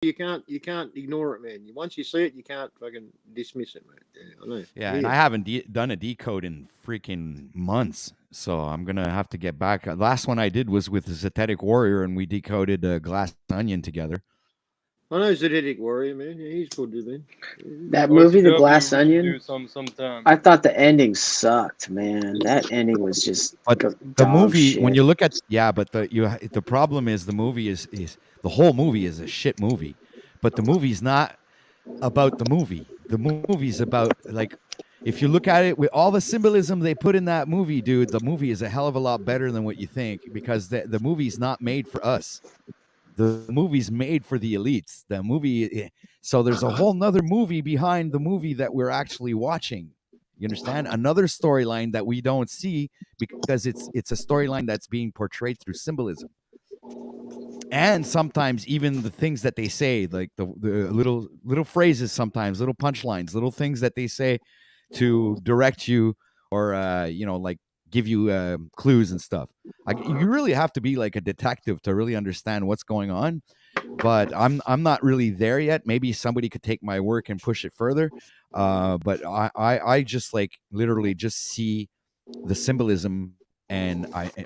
you can't ignore it, man. Once you see it, you can't fucking dismiss it, man. Yeah, I know. Yeah, and I Weird. haven't done a decode in freaking months, so I'm gonna have to get back. Last one I did was with the Zetetic Warrior, and we decoded Glass Onion together. I know Zedetic Warrior, man. Yeah, he's good, man. That movie, The OTW, Glass we should Onion. do some sometime. I thought the ending sucked, man. That ending was just But the dog movie, when shit. you look at, yeah, but the problem is the movie is the whole movie is a shit movie, but the movie's not about the movie. The movie's about like if you look at it with all the symbolism they put in that movie, dude, the movie is a hell of a lot better than what you think because the movie's not made for us. The movie's made for the elites. The movie, so there's a whole nother movie behind the movie that we're actually watching. You understand? Another storyline that we don't see because it's a storyline that's being portrayed through symbolism. And sometimes even the things that they say, like the little phrases, sometimes little punchlines, little things that they say to direct you or like give you clues and stuff. You really have to be like a detective to really understand what's going on. But I'm not really there yet. Maybe somebody could take my work and push it further. But I just like literally just see the symbolism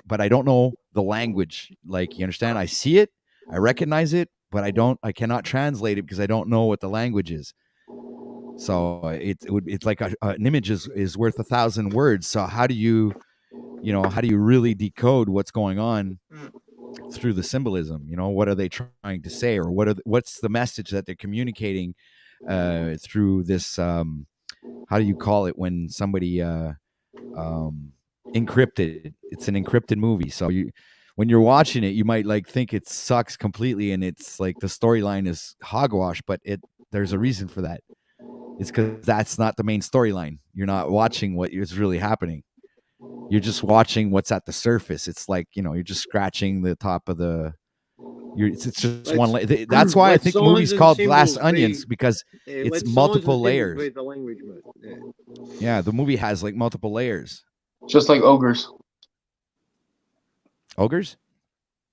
but I don't know the language. Like, you understand? I see it, I recognize it, but I cannot translate it because I don't know what the language is. So it's like an image is worth 1,000 words. So how do you really decode what's going on through the symbolism? What are they trying to say, or what's the message that they're communicating through this? How do you call it when somebody encrypted? It's an encrypted movie, so when you're watching it, you might like think it sucks completely, and it's like the storyline is hogwash, but there's a reason for that. It's because that's not the main storyline. You're not watching what is really happening. You're just watching what's at the surface. It's like, you're just scratching the top of the. It's just one. That's why I let think the movie's signs and called Glass symbols Onions be. because Yeah, it's let signs and multiple symbols layers. be the language, mate. Yeah. Yeah, the movie has like multiple layers. Just like ogres. Ogres?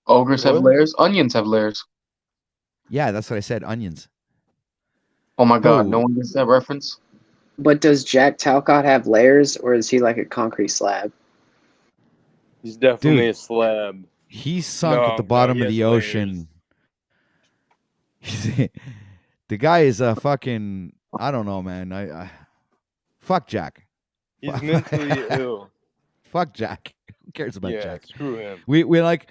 Ogres have What? layers. Onions have layers. Yeah, that's what I said. Onions. Oh my god, no Oh, one gets that reference? But does Jack Talcott have layers, or is he like a concrete slab? He's definitely dude, a slab. he's sunk at the No, bottom he of has the layers. ocean. The guy is a fucking. I don't know, man. Fuck Jack. He's mentally ill. Fuck Jack. Who cares about Yeah, Jack? screw him. We like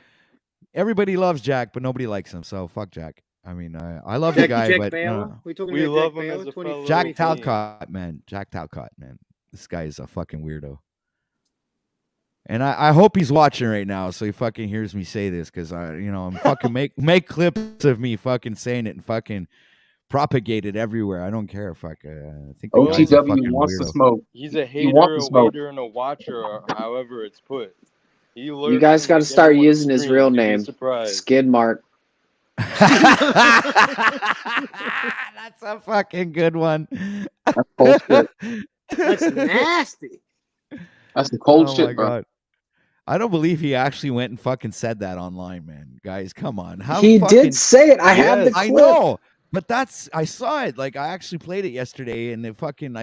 everybody loves Jack, but nobody likes him. So fuck Jack. I mean, I love the Jack guy, Jack but Bauer. We talking We about love Jack him Bauer, as a 20, fellow Jack 24? Talcott, man. Jack Talcott, man. This guy is a fucking weirdo. And I hope he's watching right now, so he fucking hears me say this, because I'm fucking make clips of me fucking saying it and fucking propagate it everywhere. I don't care. Fuck. I think the guy's a OTW fucking wants to weirdo. smoke. He's a You want hater, the a smoke. waiter, and a watcher, or however it's put. He You lurks guys in got to like start everyone's using his real streams. You'd be name, surprised. Skid Mark. That's a fucking good one. That's cold shit. That's nasty. That's the cold Oh my shit, bro. god. I don't believe he actually went and fucking said that online, man. Guys, come on. How He fucking did say it. I have the Yes. I clip. know. But I saw it. Like, I actually played it yesterday, and I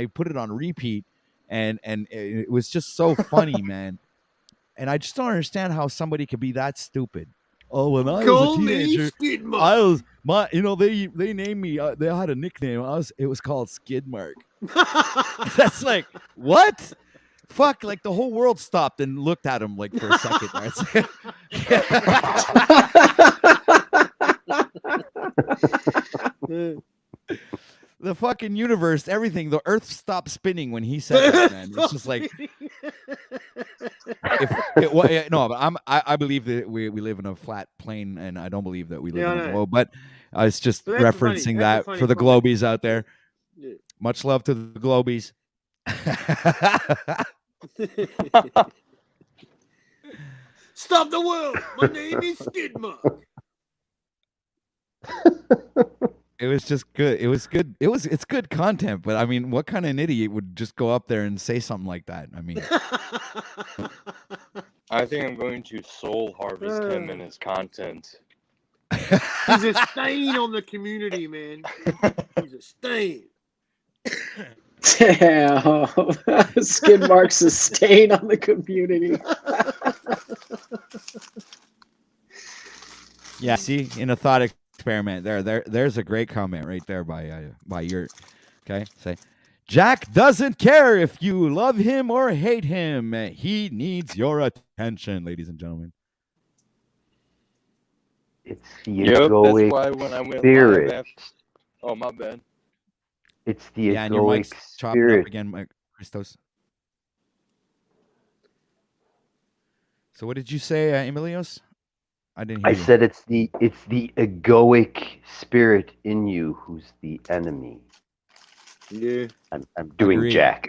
put it on repeat, and it was just so funny, man. And I just don't understand how somebody could be that stupid. Oh, when I was a Call me teenager, Skid Mark. I was they named me. They had a nickname. It was called Skid Mark. That's like what? Fuck! Like the whole world stopped and looked at him like for a second. The fucking universe, everything, the Earth stopped spinning when he said that, man. It's just like no, but I believe that we live in a flat plane, and I don't believe that we live Yeah, I in a know. globe. But I was just But that's referencing that's a that funny for the comment. globies out there. Yeah. Much love to the globies. Stop the world. My name is Skid Mark. It was just good. It was good. It's good content, but I mean, what kind of an idiot would just go up there and say something like that? I mean, I think I'm going to soul harvest him and his content. He's a stain on the community, man. He's a stain. Damn. Skid marks a stain on the community. Yeah, see, in a thought experiment, there's a great comment right there by your. Okay, say, Jack doesn't care if you love him or hate him. He needs your attention, ladies and gentlemen. It's the Yep, that's egoic why when I went live spirit. after. Oh, my bad. It's the Yeah, and your egoic mic's chopping up spirit. again, Mike Christos. So what did you say, Emilios? I didn't hear I you. said it's the egoic spirit in you who's the enemy. Yeah, I'm doing Agreed. Jack.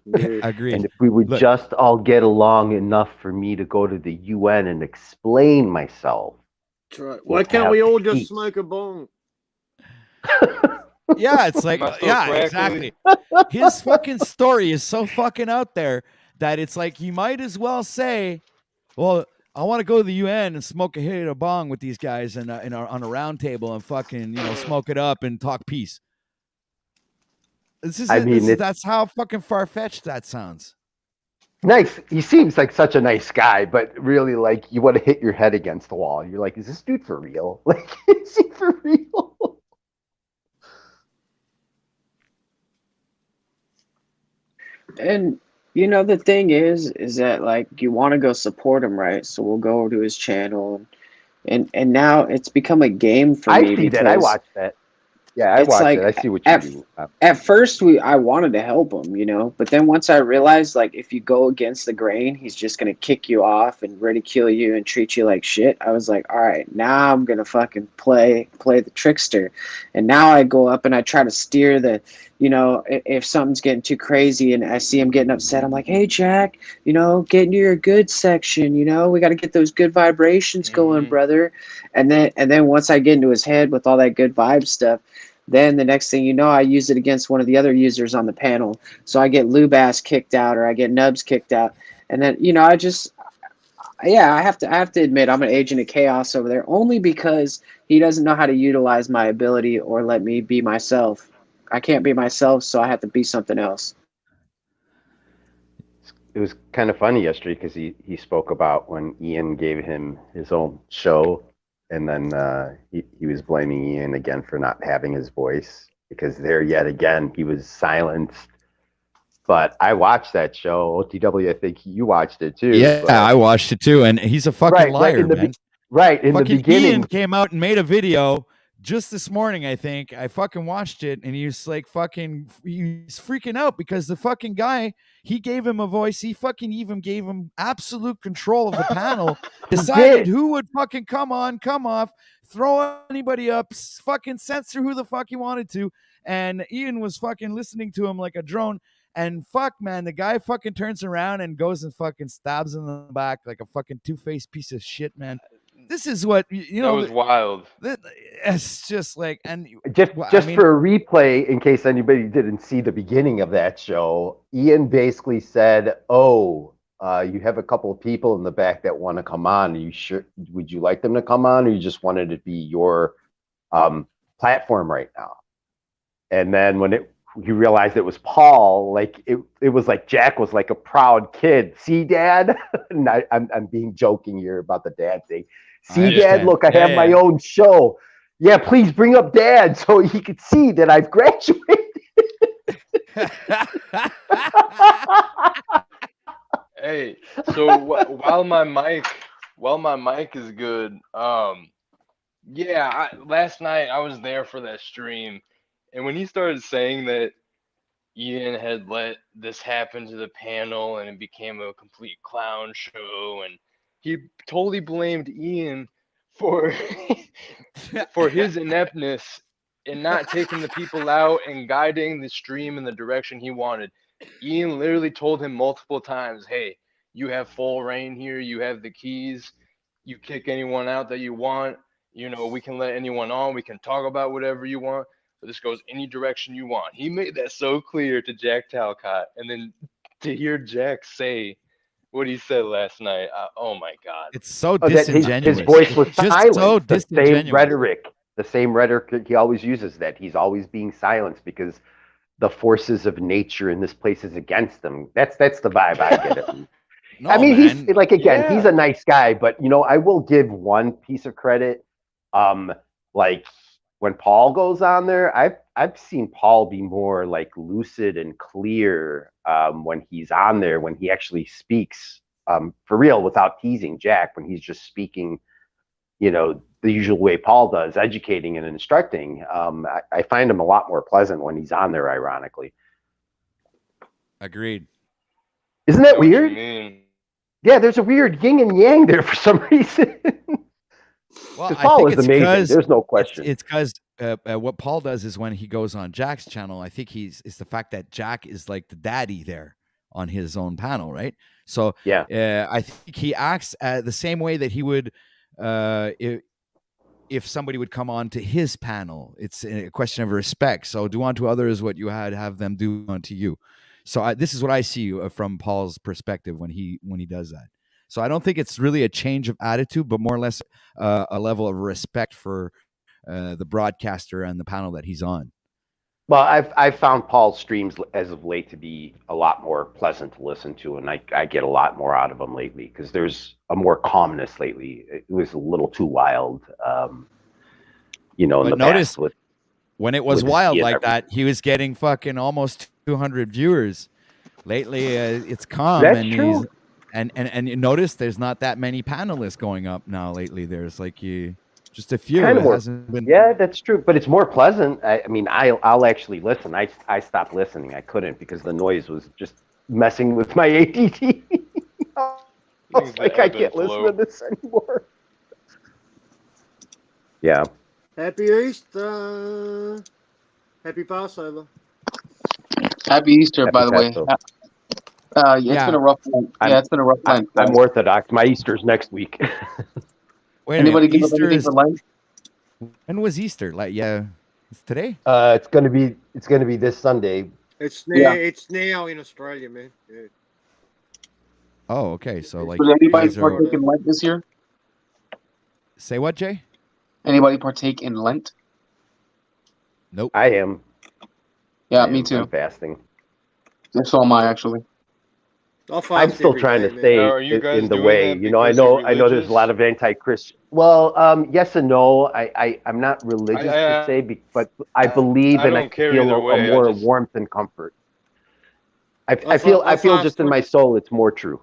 yeah. Agreed. And if we would Look. just all get along enough for me to go to the UN and explain myself. That's right. Why we'd can't have we all just peace. smoke a bong? Yeah, it's like, Am I still yeah, crackly? exactly. His fucking story is so fucking out there that it's like he might as well say, well, I want to go to the UN and smoke a hit of bong with these guys and on a round table and fucking, smoke it up and talk peace. I mean, that's how fucking far-fetched that sounds. Nice. He seems like such a nice guy, but really, like, you want to hit your head against the wall. You're like, is this dude for real? Like, is he for real? And the thing is that like you want to go support him, right? So we'll go over to his channel, and now it's become a game for I me see that. I because watched that. Yeah, I it's watched like it. I see what you do. at first I wanted to help him, but then once I realized like if you go against the grain, he's just gonna kick you off and ridicule you and treat you like shit. I was like, all right, now I'm gonna fucking play the trickster, and now I go up and I try to steer the, if something's getting too crazy and I see him getting upset, I'm like, hey Jack, get into your good section, we got to get those good vibrations going, brother, and then once I get into his head with all that good vibe stuff. Then the next thing you know, I use it against one of the other users on the panel. So I get Lubass kicked out or I get Nubs kicked out. And then, I have to admit I'm an agent of chaos over there only because he doesn't know how to utilize my ability or let me be myself. I can't be myself, so I have to be something else. It was kind of funny yesterday because he spoke about when Ian gave him his own show, and then he was blaming Ian again for not having his voice because there yet again he was silenced. But I watched that show, OTW. I think you watched it too. Yeah, but... I watched it too, and he's a fucking liar, man. In the beginning, Ian came out and made a video just this morning, I think. I fucking watched it, and he's like he's freaking out because the fucking guy, he gave him a voice. He fucking even gave him absolute control of the panel, decided who would fucking come on, come off, throw anybody up, fucking censor who the fuck he wanted to. And Ian was fucking listening to him like a drone. And fuck, man, the guy fucking turns around and goes and fucking stabs him in the back like a fucking two-faced piece of shit, man. This is what you know. That was wild. It's just like, and just for a replay, in case anybody didn't see the beginning of that show, Ian basically said, "Oh, you have a couple of people in the back that want to come on. Are you sure? Would you like them to come on, or you just wanted it to be your platform right now?" And then when he realized it was Paul, like it was like Jack was like a proud kid. See, Dad? And I'm being joking here about the dad thing. See, Dad, look, I have my own show. Yeah, please bring up Dad so he could see that I've graduated. Hey, so while my mic is good, yeah, last night I was there for that stream, and when he started saying that Ian had let this happen to the panel and it became a complete clown show, and he totally blamed Ian for his ineptness in not taking the people out and guiding the stream in the direction he wanted. Ian literally told him multiple times, hey, you have full reign here, you have the keys, you kick anyone out that you want, we can let anyone on, we can talk about whatever you want, but this goes any direction you want. He made that so clear to Jack Talcott, and then to hear Jack say what he said last night. Oh my God. It's so Oh, that disingenuous. his voice was It's just silent. so The same disingenuous. rhetoric. The same rhetoric he always uses. That he's always being silenced because the forces of nature in this place is against him. That's the vibe I get. No, I mean, he's man. like, again, he's Yeah. a nice guy, but I will give one piece of credit. Like when Paul goes on there, I've seen Paul be more like lucid and clear when he's on there, when he actually speaks for real without teasing Jack, when he's just speaking, the usual way Paul does, educating and instructing. I find him a lot more pleasant when he's on there, ironically. Agreed. Isn't I that know what you weird? mean. Yeah, there's a weird yin and yang there for some reason. Well, Because I Paul think is it's amazing. because There's no question. it's because what Paul does is when he goes on Jack's channel, I think it's the fact that Jack is like the daddy there on his own panel, right? So Yeah. I think he acts the same way that he would if somebody would come on to his panel. It's a question of respect. So do unto others what you have them do unto you. So this is what I see from Paul's perspective when he does that. So I don't think it's really a change of attitude, but more or less a level of respect for the broadcaster and the panel that he's on. Well, I've found Paul's streams as of late to be a lot more pleasant to listen to, and I get a lot more out of them lately because there's a more calmness lately. It was a little too wild, in But the notice past. With when it was with wild Ian, like that, he was getting fucking almost 200 viewers. Lately, it's calm, That's and true. and you notice there's not that many panelists going up now lately. There's like just a few. Kind It of more. hasn't been. Yeah, that's true, but it's more pleasant. I mean, I'll actually listen. I stopped listening. I couldn't because the noise was just messing with my ADD. I was Things like, that I ebb and can't listen flow. to this anymore. Yeah. Happy Easter. Happy Passover. Happy Easter, Happy by the way. Passover. Yeah, it's been a rough Lent. I'm- Yeah, it's been a rough Lent. I'm Orthodox. My Easter's next week. Wait a Anybody minute. give up Easter anything is for Lent? when was Easter? Like it's today. It's gonna be this Sunday. It's Yeah. now in Australia, man. Yeah. Oh, okay. So like, Did anybody guys are partake in Lent this year? say what, Jay? Anybody partake in Lent? Nope. I am. Yeah, I me am. too. I'm fasting. So am I, actually. I'll fast I'm still every trying day, to man. stay Now, are you guys in the doing way. that I because you're know there's a lot of anti-Christian. Well, yes and no. I'm not religious per se, but I believe I and I don't care feel either a way. more warmth and comfort. I I feel fast just in my soul it's more true.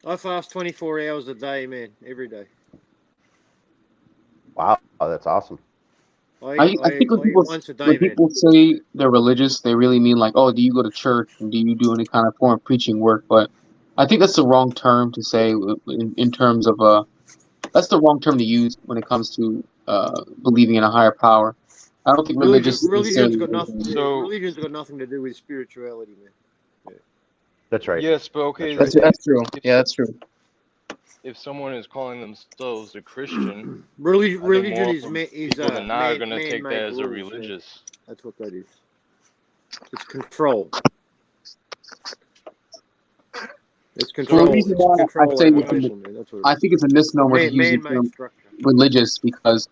I fast 24 hours a day, man, every day. Wow, that's awesome. I think when I eat once a day, man. people say they're religious, they really mean like, oh, do you go to church and do you do any kind of form of preaching work? But I think that's the wrong term to say in terms of that's the wrong term to use when it comes to believing in a higher power. I don't think religious is Religion's necessarily. got nothing. So- Religion's got nothing to do with spirituality, man. That's right. Yes, but okay. That's That's true. Yeah, that's true. If someone is calling themselves a Christian, Religion more is people than not are going to take man-made that as a rules, man. religious. That's what that is. It's control. It's control. the reason It's why control I say over within people, man. That's what I think it's a misnomer to use the man-made term structure. religious because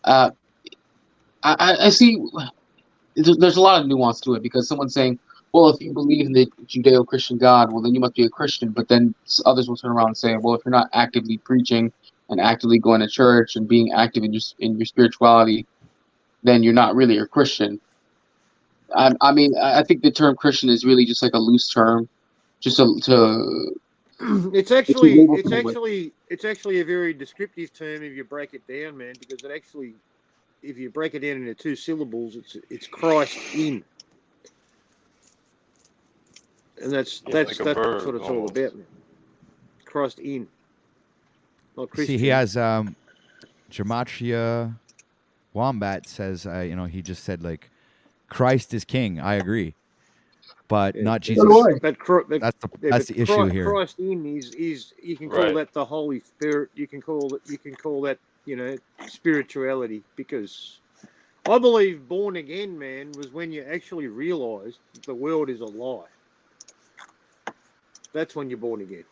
I see there's a lot of nuance to it because someone's saying, well, if you believe in the Judeo-Christian God, well, then you must be a Christian. But then others will turn around and say, well, if you're not actively preaching and actively going to church and being active in your spirituality, then you're not really a Christian. I mean, I think the term Christian is really just like a loose term, just to It's actually a very descriptive term if you break it down, man. Because it actually, if you break it down into two syllables, it's Christ in, and that's like a verb, what it's all almost. about, man. Christ in, not Christian. See, he has Gematria Wombat says, he just said like, Christ is king. I agree, but not Jesus. But That's the issue here. Christ in is you can call Right. that the Holy Spirit. You can call that spirituality, because I believe born again, man, was when you actually realised the world is a lie. That's when you're born again.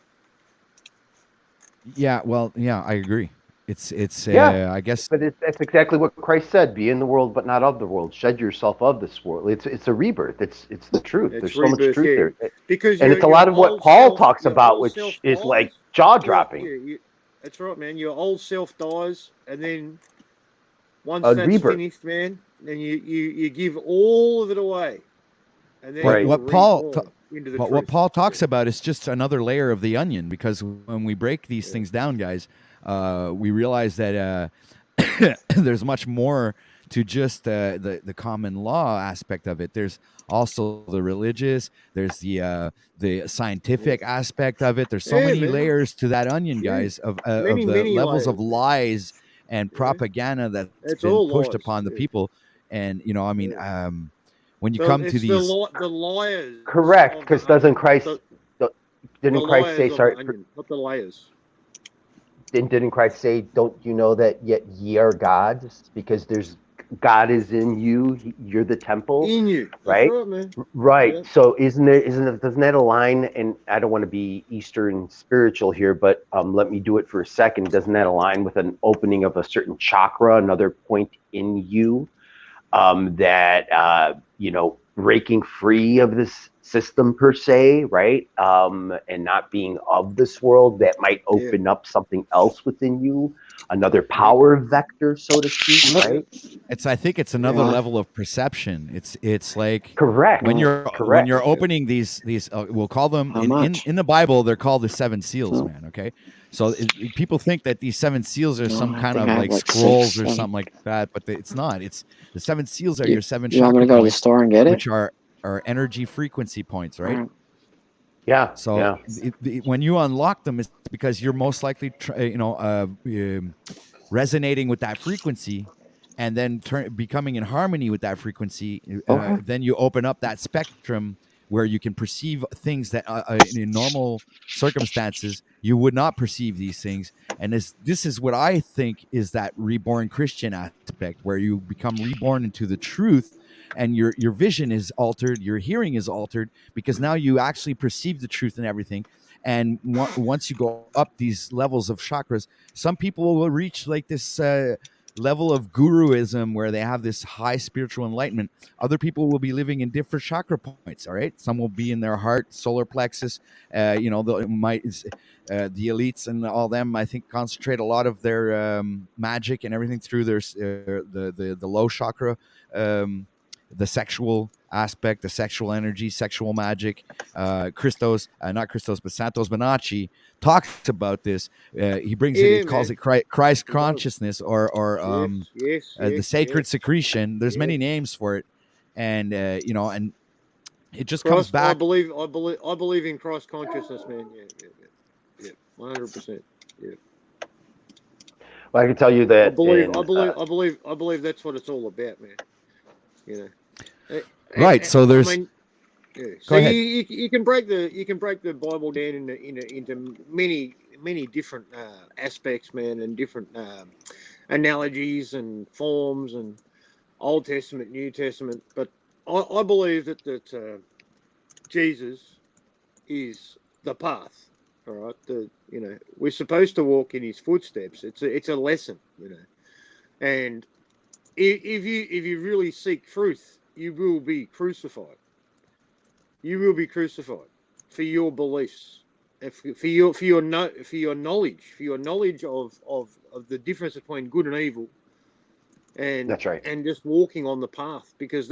Yeah, well, yeah, I agree. It's Yeah. I guess But that's exactly what Christ said: "Be in the world, but not of the world. Shed yourself of this world." It's a rebirth. It's the truth. It's There's so much rebirth, truth yeah. there, Because and it's a your lot of what old Paul self, talks your about, old which self is like dies. jaw Yeah, dropping. that's right, man. Your old self dies, and then once A that's rebirth, finished, man, then you give all of it away, and then but right? you're reborn into the but what truth. Paul talks about is just another layer of the onion, because when we break these things down, guys, we realize that there's much more to just the common law aspect of it. There's also the religious, there's the scientific aspect of it. There's so Yeah, many man. layers to that onion, Yeah. guys, of Many, the many levels of layers, man. lies and Yeah. propaganda that's It's been all pushed lies. upon the Yeah. people. And I mean, Yeah. when you come to It's these, the liars Correct. of the Because doesn't onion, not Christ? the Didn't Christ say? liars of the Sorry. onion, not the layers. Didn't Christ say, "Don't you know that yet ye are gods, because there's God is in you. You're the temple." In you. That's Right? right, man. Right. Yeah. So doesn't that align? And I don't want to be Eastern spiritual here, but let me do it for a second. Doesn't that align with an opening of a certain chakra, another point in you, that breaking free of this system per se, right? And not being of this world, that might Yeah. open up something else within you, another Yeah. power vector, so to speak, Yeah. right? I think it's another Yeah. level of perception. It's like Correct. when Correct. you're opening these we'll call them How in much? the Bible, they're called the seven seals, So, man. Okay, so people think that these seven seals are no, some I kind think of I have like like 6, scrolls or 7. something like that, but it's not. It's the seven seals are You, your seven you want me chakra to go to the points, store and get it? which are energy frequency points, right? Alright. Yeah. So Yeah. when you unlock them, it's because you're most likely resonating with that frequency, and then becoming in harmony with that frequency. Okay. Then you open up that spectrum where you can perceive things that in normal circumstances you would not perceive these things. And this is what I think is that reborn Christian aspect, where you become reborn into the truth, and your vision is altered, your hearing is altered, because now you actually perceive the truth and everything. And once you go up these levels of chakras, some people will reach like this level of guruism where they have this high spiritual enlightenment. Other people will be living in different chakra points. All right, some will be in their heart, solar plexus. The elites and all them, I think, concentrate a lot of their magic and everything through their the low chakra, the sexual aspect, the sexual energy, sexual magic. Not Christos, but Santos Bonacci talks about this. He brings it. He Yeah, calls man. it Christ It does. consciousness, or the sacred secretion. There's many names for it, and and it just comes Christ, back. I believe in Christ consciousness, man. Yeah. 100%. Yeah. Well, I can tell you I that believe that's what it's all about, man. You know. Right. So there's. I mean, yeah. So Go ahead. you can break the Bible down into many different aspects, man, and different analogies and forms, and Old Testament, New Testament. But I believe that Jesus is the path. All right, we're supposed to walk in His footsteps. It's a lesson, and if you really seek truth, you will be crucified. You will be crucified for your beliefs, and for your knowledge of the difference between good and evil, and that's right. and just walking on the path, because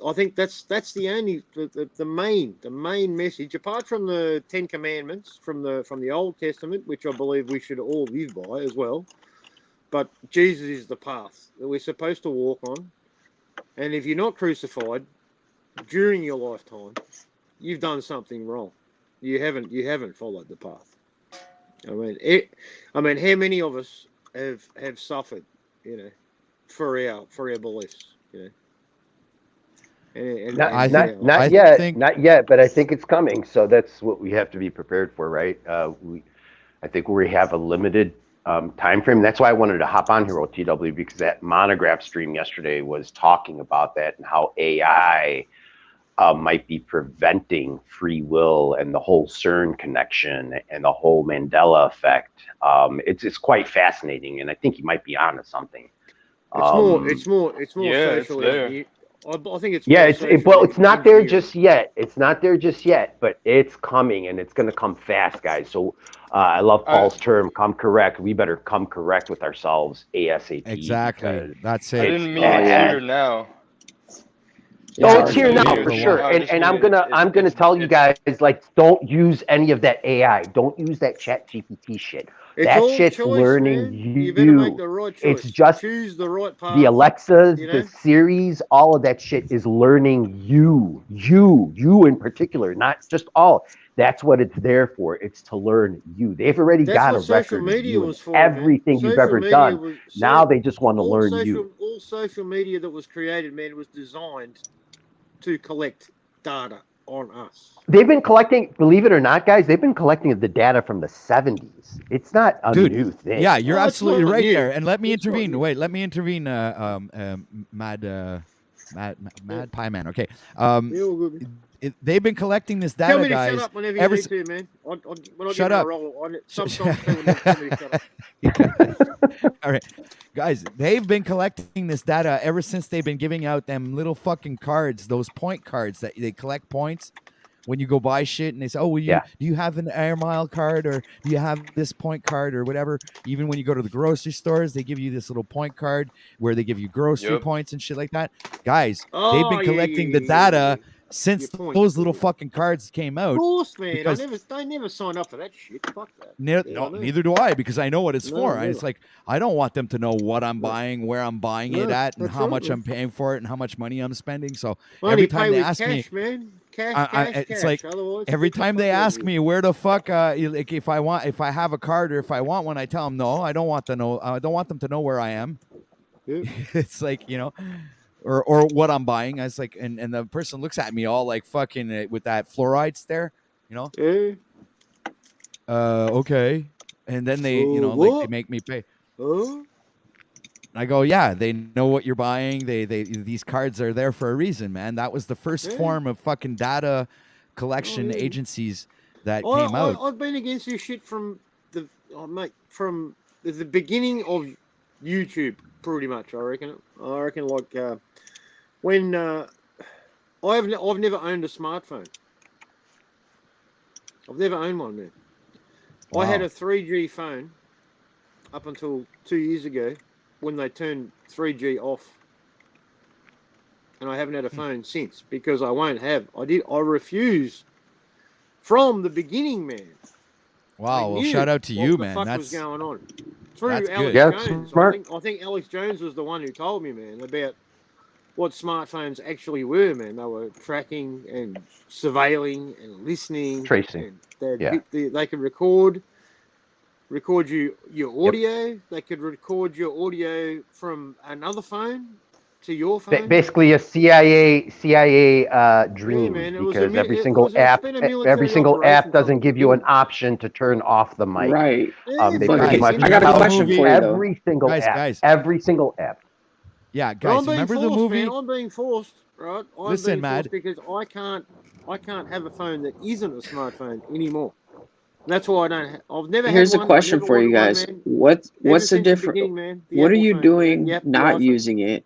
I think that's the only the main message, apart from the Ten Commandments from the Old Testament, which I believe we should all live by as well. But Jesus is the path that we're supposed to walk on, and if you're not crucified during your lifetime, you've done something wrong. You haven't followed the path. I mean, how many of us have suffered, for our beliefs, Not yet, but I think it's coming. So that's what we have to be prepared for, right? I think we have a limited time frame. That's why I wanted to hop on here, OTW, because that monograph stream yesterday was talking about that, and how AI might be preventing free will and the whole CERN connection and the whole Mandela effect. It's quite fascinating, and I think you might be onto something. It's more Yeah, it's social there. engineering. I think it's Yeah, more it's social well, it's not there engineering. just yet. It's not there just yet, but it's coming, and it's going to come fast, guys. So I love Paul's term, "come correct." We better come correct with ourselves ASAP. Exactly. Because That's I it. didn't mean Oh, it's yeah. here now. Oh, Yeah, it's here for now sure. for sure. I just And mean I'm gonna tell you guys, like, don't use any of that AI. Don't use that Chat GPT shit. It's That all shit's choice, learning man. You better make you. the right It's choice. just Choose the right path. the Alexas, you the know? Series, all of that shit is learning you in particular, not just all. That's what it's there for. It's to learn you. They've already That's got what a social record of media you and was for, man. everything you've Social ever media done. was Now they just want to learn you. All social media that was created, man, was designed to collect data on us. They've been collecting, believe it or not, guys, they've been collecting the data from the 70s. It's not a Dude, new thing. yeah, you're Oh, it's absolutely not right new. there. And let me It's not intervene. new. Wait, let me intervene. Mad Pie Man. Okay. Yeah, all good. They've been collecting this Tell data, me to guys. shut up whenever you ever need s- to, man. When I Shut get in a up. roll on it, sometimes people never tell me to shut up. All right, guys, they've been collecting this data ever since they've been giving out them little fucking cards, those point cards that they collect points when you go buy shit, and they say, "Oh, do you have an air mile card, or do you have this point card, or whatever?" Even when you go to the grocery stores, they give you this little point card where they give you grocery points and shit like that. Guys, they've been collecting the data since those little fucking cards came out. Of course, man. Because I never signed up for that shit. Fuck that. no, neither do I, because I know what it's for. never. It's like I don't want them to know what I'm buying, where I'm buying it at, and that's how right, much man. I'm paying for it, and how much money I'm spending. So Only every time pay they with ask me, cash, man. Cash, it's like Otherwise, every get the time fuck they out of ask here. me where the fuck, like if I have a card or if I want one, I tell them no, I don't want to know. I don't want them to know where I am. Yeah. It's like, or what I'm buying. I was like, and the person looks at me all like fucking with that fluoride stare, Yeah. okay, and then they, like they What? make me pay. Huh? I go, yeah, they know what you're buying. They these cards are there for a reason, man. That was the first form of fucking data collection agencies that came out. I've been against this shit from from the beginning of YouTube, pretty much. I reckon like when I've never owned a smartphone. I've never owned one, man. Wow. I had a 3G phone up until 2 years ago when they turned 3G off. And I haven't had a phone since because I won't have. I refuse from the beginning, man. Wow, well, shout out to you, man. What the fuck was going on? Through Alex Jones. I think Alex Jones was the one who told me, man, about what smartphones actually were, man. They were tracking and surveilling and listening. Tracing. And they could record your audio. Yep. They could record your audio from another phone to your phone. Basically, a CIA dream, man, because every single app doesn't give you an option to turn off the mic. Right. They But pretty much I got a question for you, though. every single app. Every single app. Yeah, guys, remember the movie? Man, I'm being forced, right? Listen, Mad, because I can't have a phone that isn't a smartphone anymore. That's why I don't. I've never. Here's had a question for you guys. What's the difference? What are you doing not using it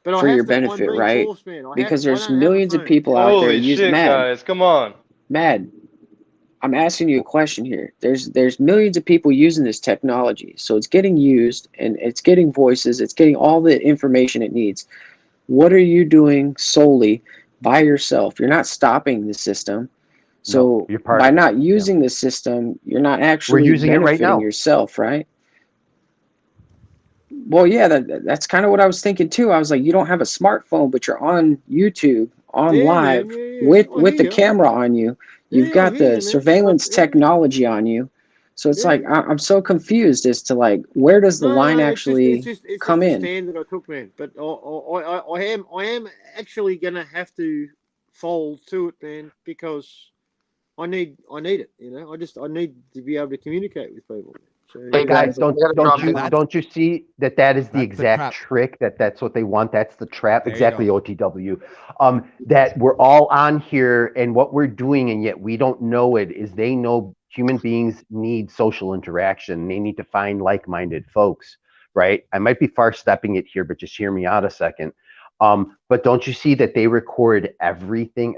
for your benefit, right? Because there's millions of people out there using. Holy shit, guys! Come on, Mad. I'm asking you a question here. There's millions of people using this technology, so it's getting used and it's getting voices. It's getting all the information it needs. What are you doing solely by yourself? You're not stopping the system. So by not using the system, you're not actually benefiting yourself, right? Well, yeah, that's kind of what I was thinking too. I was like, you don't have a smartphone, but you're on YouTube, on live, with the camera on you. You've got the surveillance technology on you. So it's like I'm so confused as to like where does the line actually come in? It's the stand that I took, man. But I am actually gonna have to fold to it, man, because I need it. I need to be able to communicate with people. So, Hey guys, Don't we gotta drop don't you down. don't you see that is the That's the exact trap. trick that's what they want. That's the trap. There you Exactly, OTW. That we're all on here and what we're doing and yet we don't know it is they know human beings need social interaction. They need to find like-minded folks, right? I might be far stepping it here, but just hear me out a second. But don't you see that they record everything?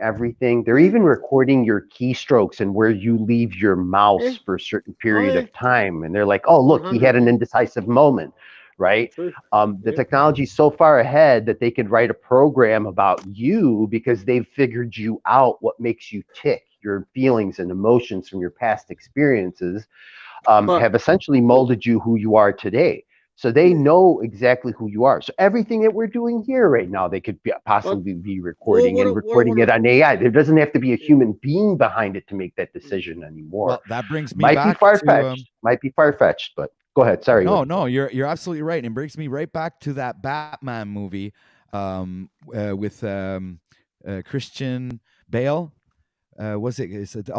They're even recording your keystrokes and where you leave your mouse Yeah. for a certain Oh, period yeah. of time. And they're like, oh, look, he had an 100%. indecisive moment, right? True. The Yeah. technology's so far ahead that they could write a program about you because they've figured you out what makes you tick, your feelings and emotions from your past experiences But have essentially molded you who you are today. So they know exactly who you are. So everything that we're doing here right now, they could possibly be recording and recording it on AI. There doesn't have to be a human being behind it to make that decision anymore. Well, that brings me Might be back far to fetched. Might be far fetched, but go ahead. Sorry. no, you're absolutely right, and it brings me right back to that Batman movie with Christian Bale. Was it? Is it?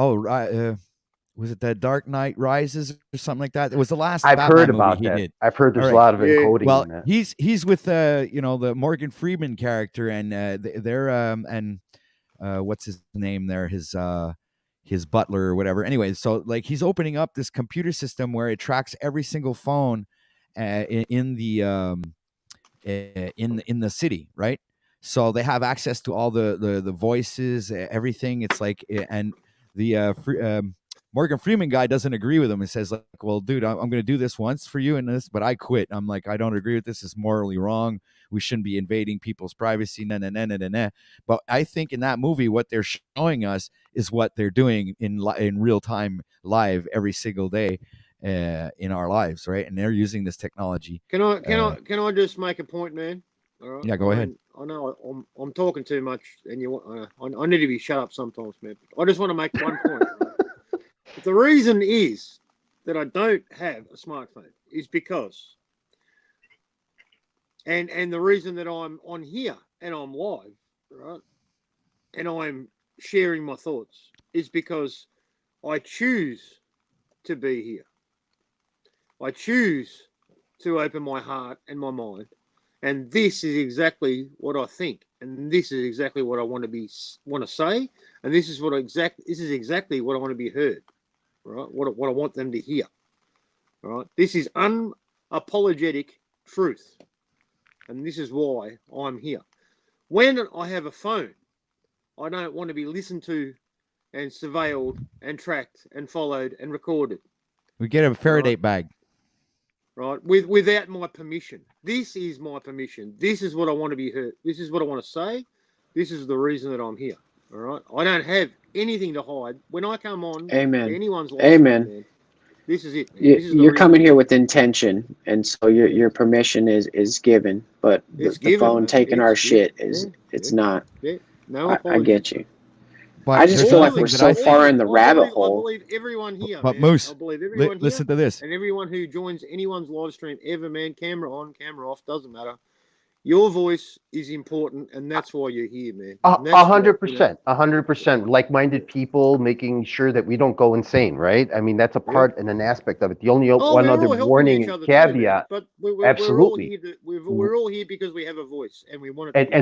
Was it the Dark Knight Rises or something like that? It was the last I've Batman heard movie about he that. did. I've heard there's All a right. lot of Yeah. encoding Well, in that. he's with the Morgan Freeman character, and they're and what's his name there? His butler or whatever. Anyway, so like he's opening up this computer system where it tracks every single phone in the city, right? So they have access to all the voices, everything. It's like, and the Morgan Freeman guy doesn't agree with him and says like, well, dude, I'm going to do this once for you and this, but I quit. I'm like, I don't agree with this. It's morally wrong. We shouldn't be invading people's privacy. Nah. But I think in that movie, what they're showing us is what they're doing in real time, live every single day in our lives, right? And they're using this technology. Can I just make a point, man? All right. Yeah, go ahead. I know I'm talking too much, and I need to be shut up sometimes, man. I just want to make one point. Right? The reason is that I don't have a smartphone is because, and the reason that I'm on here and I'm live, right, and I'm sharing my thoughts is because I choose to be here. I choose to open my heart and my mind, and this is exactly what I think, and this is exactly what I want to say, and this is exactly what I want to be heard, right? What I want them to hear, right? This is unapologetic truth, and this is why I'm here. When I have a phone, I don't want to be listened to and surveilled and tracked and followed and recorded. We get a Faraday bag. Right, without my permission. This is my permission. This is what I want to be heard. This is what I want to say. This is the reason that I'm here. All right, I don't have anything to hide. When I come on, Amen. Anyone's life, Amen. man, this is it. Man. You, This is the you're reason coming I'm here with intention, and so your permission is given, but the It's given, phone man. taking It's our given. shit is Yeah, it's yeah. not. Yeah, no I apologies. get you. But I just there's feel another like we're thing that so I far think. in the I rabbit believe, I hole. believe everyone here, But man. Moose, I believe everyone here, listen to this. and everyone who joins anyone's live stream ever, man. Camera on, camera off, doesn't matter. Your voice is important, and that's why you're here, man. And that's why, 100%, 100%. Like-minded people making sure that we don't go insane, right? I mean, that's a Yeah. part and an aspect of it. The only Oh, one we're other all helping warning each and other too, man. caveat, But we're all absolutely. here. We're all here because we have a voice, and we want it. To be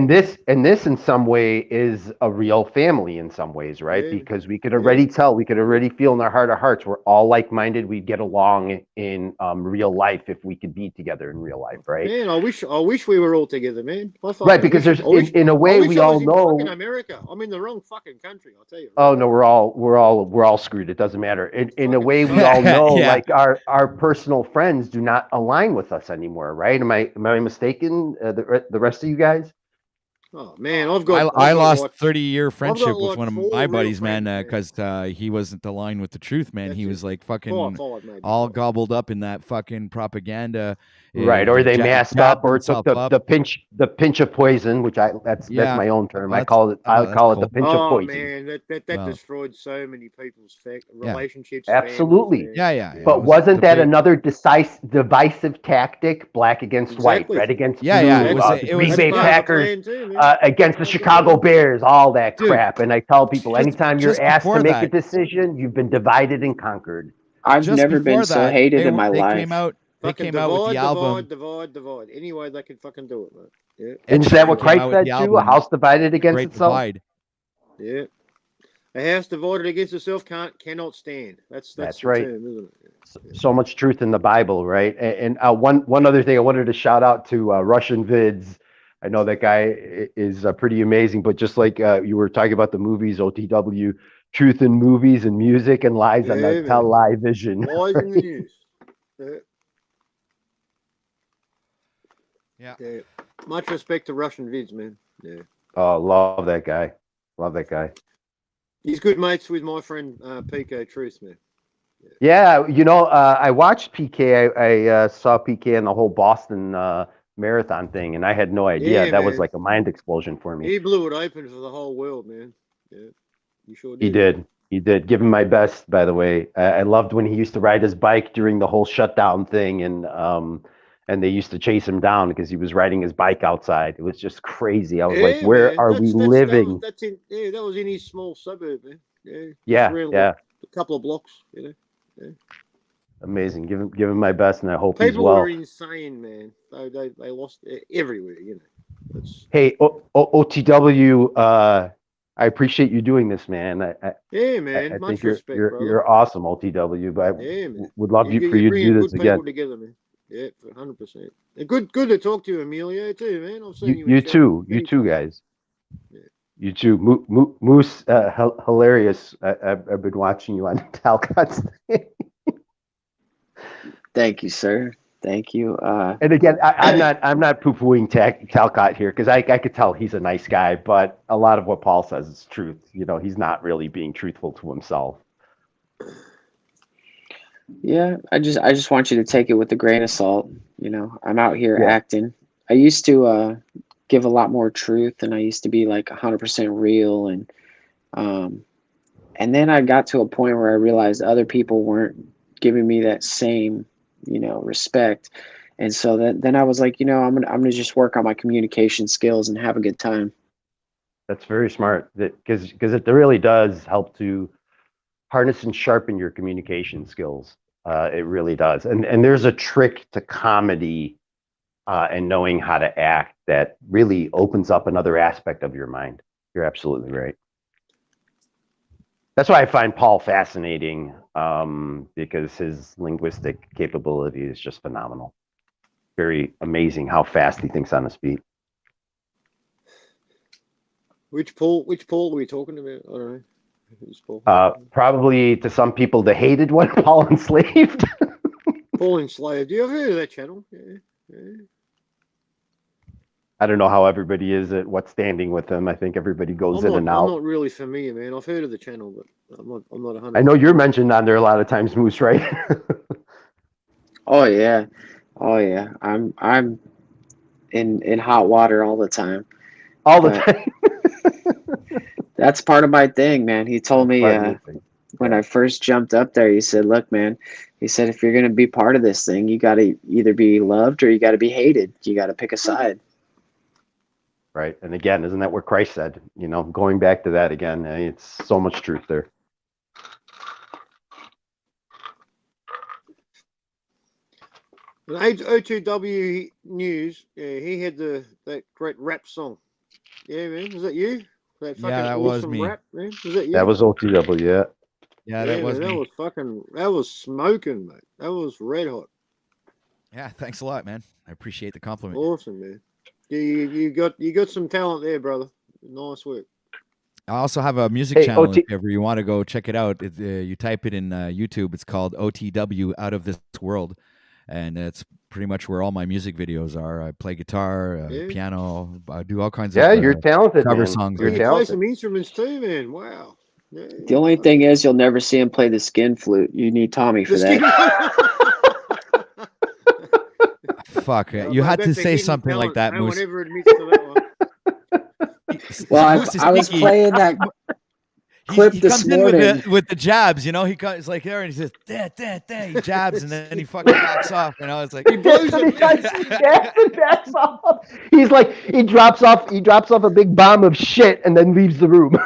And this in some way is a real family in some ways, right? Yeah. Because we could already tell, we could already feel in our heart of hearts, we're all like-minded. We'd get along in real life if we could be together in real life, right? Man, I wish we were all together, man. Right, because there's in a way we I all was in fucking know. America. I'm in the wrong fucking country. I'll tell you. Oh Right? no, we're all screwed. It doesn't matter. In a Fucking way, we sucks. all know, Yeah. like our personal friends do not align with us anymore, right? Am I mistaken? The rest of you guys? Oh man, I've got I lost like 30-year friendship with like one of 4 my real buddies, man, friends, because he wasn't aligned with the truth, man. That's He it. was like fucking 5 maybe. all 5. gobbled up in that fucking propaganda. Right, or He they masked up, jabbed or took himself up. the pinch of poison, which that's Yeah. my own term. Oh, I that's- call it oh, that's the cool. pinch of Oh poison. man, that Wow. destroyed so many people's Yeah. relationships. Absolutely. Families, Yeah, man. yeah. But It was wasn't the that big- another divisive tactic? Black against white, Exactly. red against Yeah, blue, yeah, it was- the it was- Green That's Bay part of the Packers plan too, man. against the Part of Chicago plan. Bears, all that Dude, crap. And I tell people, anytime you're just asked to before make a that- decision, you've been divided and conquered. I've just never before been so that, hated in my they life. came out. They Fucking came out with the album. divide. Any way they can fucking do it, mate. Yeah. Ed Isn't that Sheeran what came out Christ with said the too? A album, house divided The against Great itself. Divide. Yeah. A house divided against itself cannot stand. That's That's the right. term, isn't it? So much truth in the Bible, right? And one other thing I wanted to shout out to Russian Vids. I know that guy is pretty amazing, but just like you were talking about the movies, OTW, truth in movies and music and lies on the Yeah, man. television. Lies in the news. Yeah. Much respect to Russian vids, man. Yeah. Oh, love that guy. Love that guy. He's good mates with my friend Pico Truth, man. Yeah, you know, I watched PK. I saw PK in the whole Boston marathon thing, and I had no idea. Yeah, That was man. like a mind explosion for me. He blew it open for the whole world, man. Yeah, you sure did. He did. He did. Give him my best, by the way. I loved when he used to ride his bike during the whole shutdown thing, and they used to chase him down because he was riding his bike outside. It was just crazy. I was like, Yeah, where man. are we living? That was in his small suburb, man. Yeah. Yeah, Just around yeah. a couple of blocks, you know. Yeah. Amazing. Give him my best, and I hope he's People well. are insane, man. They lost everywhere, you know. Hey, OTW, I appreciate you doing this, man. Yeah, man. I Much think respect, you're brother. you're awesome, OTW. But Yeah, man. would love for you You're to bringing do this good again. people together, man. Yeah, 100%. Good to talk to you, Emilio, too, man. I've seen you. You in chat too, many you too, times. guys. Yeah. You too, Moose, hilarious. I've been watching you on Talcot's. Thank you, sir. Thank you. And again, I'm not poo-pooing Talcott here because I could tell he's a nice guy, but a lot of what Paul says is truth. You know, he's not really being truthful to himself. Yeah, I just want you to take it with a grain of salt. You know, I'm out here Yeah. acting. I used to give a lot more truth, and I used to be like 100% real, and then I got to a point where I realized other people weren't giving me that same, you know, respect, and so then I was like, you know, I'm gonna just work on my communication skills and have a good time. That's very smart because it really does help to harness and sharpen your communication skills. It really does. And there's a trick to comedy and knowing how to act that really opens up another aspect of your mind. You're absolutely right. That's why I find Paul fascinating because his linguistic capability is just phenomenal. Very amazing how fast he thinks on his feet. Which Paul are we talking about? I don't know. Who's Paul? Probably to some people, the hated one, Paul Enslaved. Paul Enslaved. You ever heard of that channel? Yeah. I don't know how everybody is at what's standing with him. I think everybody goes in and out. I'm not really familiar, man. I've heard of the channel, but I'm not 100%. I know you're mentioned on there a lot of times, Moose, right? Oh yeah, I'm in hot water all the time. All the time. That's part of my thing, man. He told me when I first jumped up there, he said, "Look, man," he said, "if you're gonna be part of this thing, you got to either be loved or you got to be hated. You got to pick a side." Right. And again, isn't that what Christ said? You know, going back to that again, it's so much truth there. O2W News, yeah, he had that great rap song. Yeah, man. Was that you? That fucking that awesome was me. rap, man. Was that you? That was OTW, yeah. Yeah, that was man, me. That was smoking, mate. That was red hot. Yeah, thanks a lot, man. I appreciate the compliment. Awesome, man. You got some talent there, brother. Nice work. I also have a music channel if ever you want to go check it out. You type it in YouTube. It's called OTW Out of This World, and it's pretty much where all my music videos are. I play guitar, piano, I do all kinds of you're talented, cover man. songs. You talented. play some instruments too, man. Wow. Yeah, The only thing is, you'll never see him play the skin flute. You need Tommy for that. Fuck, you had to say something talent. like that, No Moose. one ever admits to that one. Well, I was playing that clip he this comes in morning. with the jabs, you know. He comes like there and he says, "Da, da, da." He jabs and then he fucking backs off. You know, it's like He blows it. Backs off. He's like he drops off a big bomb of shit and then leaves the room.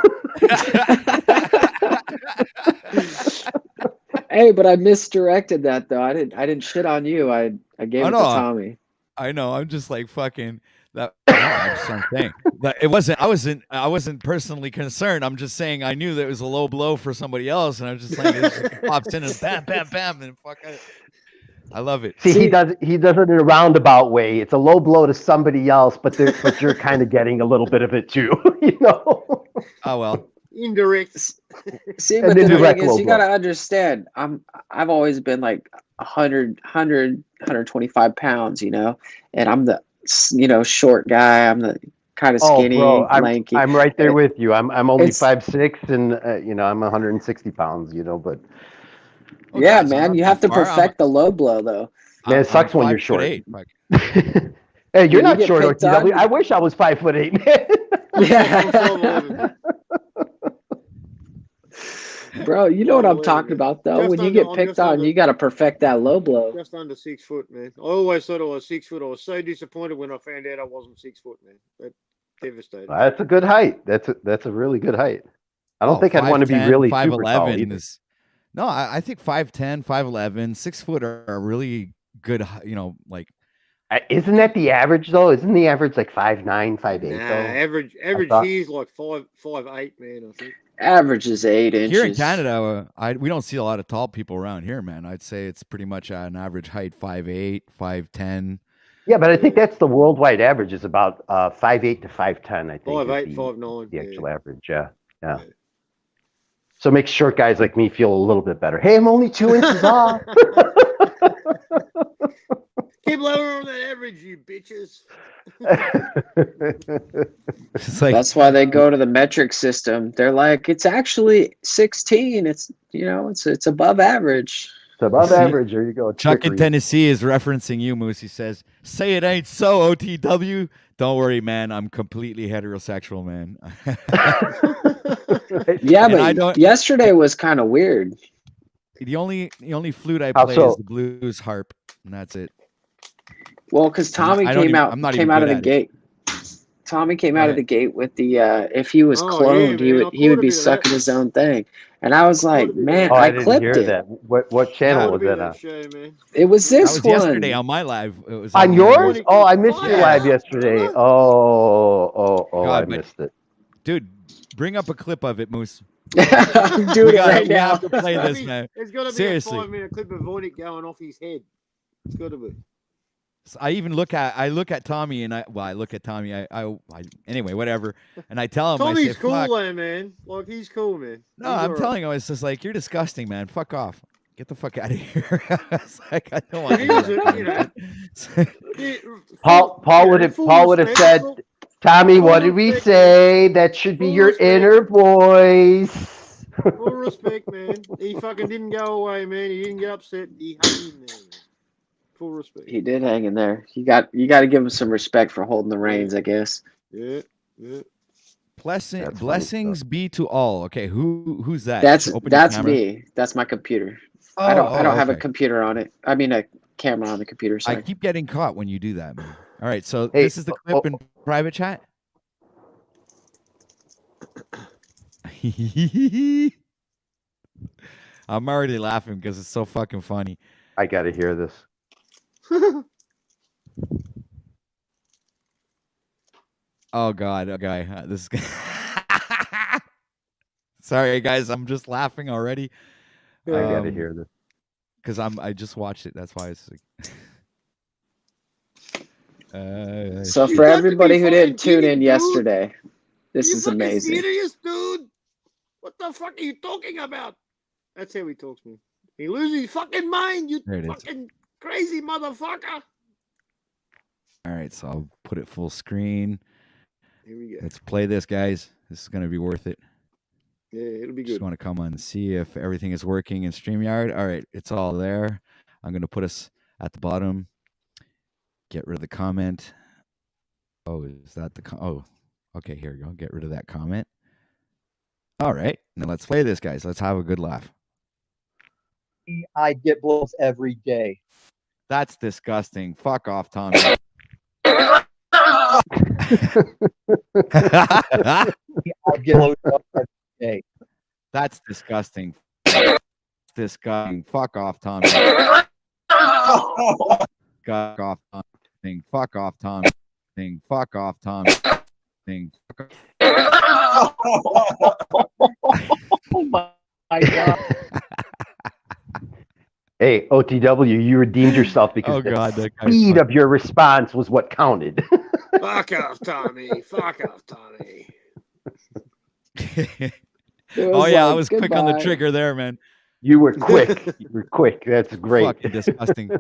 Hey, but I misdirected that though. I didn't shit on you. I gave Oh it no, to Tommy. I know. I'm just like fucking that. No, I'm just saying that it wasn't. I wasn't personally concerned. I'm just saying I knew that it was a low blow for somebody else, and I'm just saying it just pops in and bam, bam, bam, and fuck. I love it. See, See- he does it in a roundabout way. It's a low blow to somebody else, but you're kind of getting a little bit of it too, you know. Oh well. Indirect. See, And but the indirect thing is, low you blow. gotta understand. I've always been like 125 pounds, you know, and I'm the short guy. I'm the kind of Oh, skinny, bro, lanky. I'm right there with you. I'm only It's 5'6", and I'm 160 pounds, but Well, yeah, guys, I'm man. not You that have to far. perfect the low blow, though. man, it I'm sucks when you're short. 5'8". Fuck. Hey, you're When you not get short, picked OTW. on- I wish I was 5'8", man. I'm 5'11". Bro, you know what I'm 5'11", talking man. about, though. Just When you under- get I'm picked just on, under- you got to perfect that low blow. Just under 6 foot, man. I always thought I was 6 foot. I was so disappointed when I found out I wasn't 6 foot, man. That devastated. That's a good height. That's a really good height. I don't think I'd want to be 5'10", really super tall 5'11" either. is. No, I think 5'10", 5'11", 6 foot are really good. Like Isn't that the average though? Isn't the average like 5'9", 5'8" Nah, though? average thought- here's like 5'8", man. I think. Average is 8 inches. here in Canada, we don't see a lot of tall people around here, man. I'd say it's pretty much an average height 5'8", 5'10". Yeah, but I think that's the worldwide average is about 5'8" to 5'10". I think 5'8", is 5'9". the actual Yeah. average. Yeah. Yeah. So it makes short guys like me feel a little bit better. Hey, I'm only 2 inches off. Keep lower on that average, you bitches. It's like That's why they go to the metric system. They're like, it's actually 16. It's it's above average. It's above See, average. There you go. Chuck in Trickery. Tennessee is referencing you, Moose. He says, "Say it ain't so, OTW." Don't worry, man. I'm completely heterosexual, man. Yeah, And I but don't- yesterday was kind of weird. the only flute I How play so? is the blues harp, and that's it. Well, because Tommy I don't came even- out I'm not came even out of good the at it. gate. Tommy came Go out of ahead. the gate with the if he was Oh, cloned, yeah, he man. would I he caught would a be bit of sucking that. his own thing, and I was I caught like, a bit of man, that. Oh, I I didn't clipped hear it. that. What channel Caught a was bit of that that on? show, man. It was That this was one. yesterday on my live. It was On the- yours? Oh, I missed your Yeah. live yesterday. Oh, I God, but- missed it. Dude, bring up a clip of it, Moose. I'm doing it right we now. have to play this, man. There's got to be Seriously. a 5-minute clip of Voynich going off his head. It's got to be. So I look at Tommy, and I look at Tommy. Anyway, whatever. And I tell him, I Tommy's say, cool, "Fuck." though, man. Like, he's cool, man. No, He's I'm alright. telling him, it's just like, you're disgusting, man. Fuck off. Get the fuck out of here. It's like, I don't want It to is, do that. Yeah, Paul would have respect, said, full- Tommy, full what did we respect, say? That should be Full your respect. inner voice. Full respect, man. He fucking didn't go away, man. He didn't get upset. He hung in there, man. Full respect. He did hang in there. You got to give him some respect for holding the reins, I guess. Yeah. That's funny Blessings be to all. Okay, who's that? That's Open your camera. me. That's my computer. Oh, I don't have a okay. computer on it. I mean a camera on the computer. I Sorry. keep getting caught when you do that, man. All right, so Hey, this is the clip in private chat. I'm already laughing because it's so fucking funny. I got to hear this. Oh God, okay, this. Sorry, guys, I'm just laughing already. I got to hear this. Because I just watched it. That's why it's like. So You for got to everybody be who didn't fucking tune kidding, in dude. yesterday, this you is fucking amazing. serious, dude? What the fuck are you talking about? That's how he talks to me. He loses his fucking mind, you There it is. fucking crazy motherfucker. All right, so I'll put it full screen. Here we go. Let's play this, guys. This is gonna be worth it. Yeah, it'll be Just good. want to come on and see if everything is working in StreamYard. All right, it's all there. I'm gonna put us at the bottom. Get rid of the comment. Oh, is that the okay, here we go. Get rid of that comment. All right, now let's play this, guys. Let's have a good laugh. I get blows every day. That's disgusting. Fuck off, Tommy. I get blows every day. That's disgusting. That's disgusting. Fuck off, Tommy. Fuck off, Tommy. Fuck off, Tommy. Fuck off, Tommy. Fuck off. Oh my god. Hey, OTW, you redeemed yourself because Oh god, the that guy's speed fucking- of your response was what counted. Fuck off, Tommy. Fuck off, Tommy. It Oh was yeah, I like, was quick on the goodbye. trigger there, man. You were quick. You were quick. That's great. Fucking disgusting.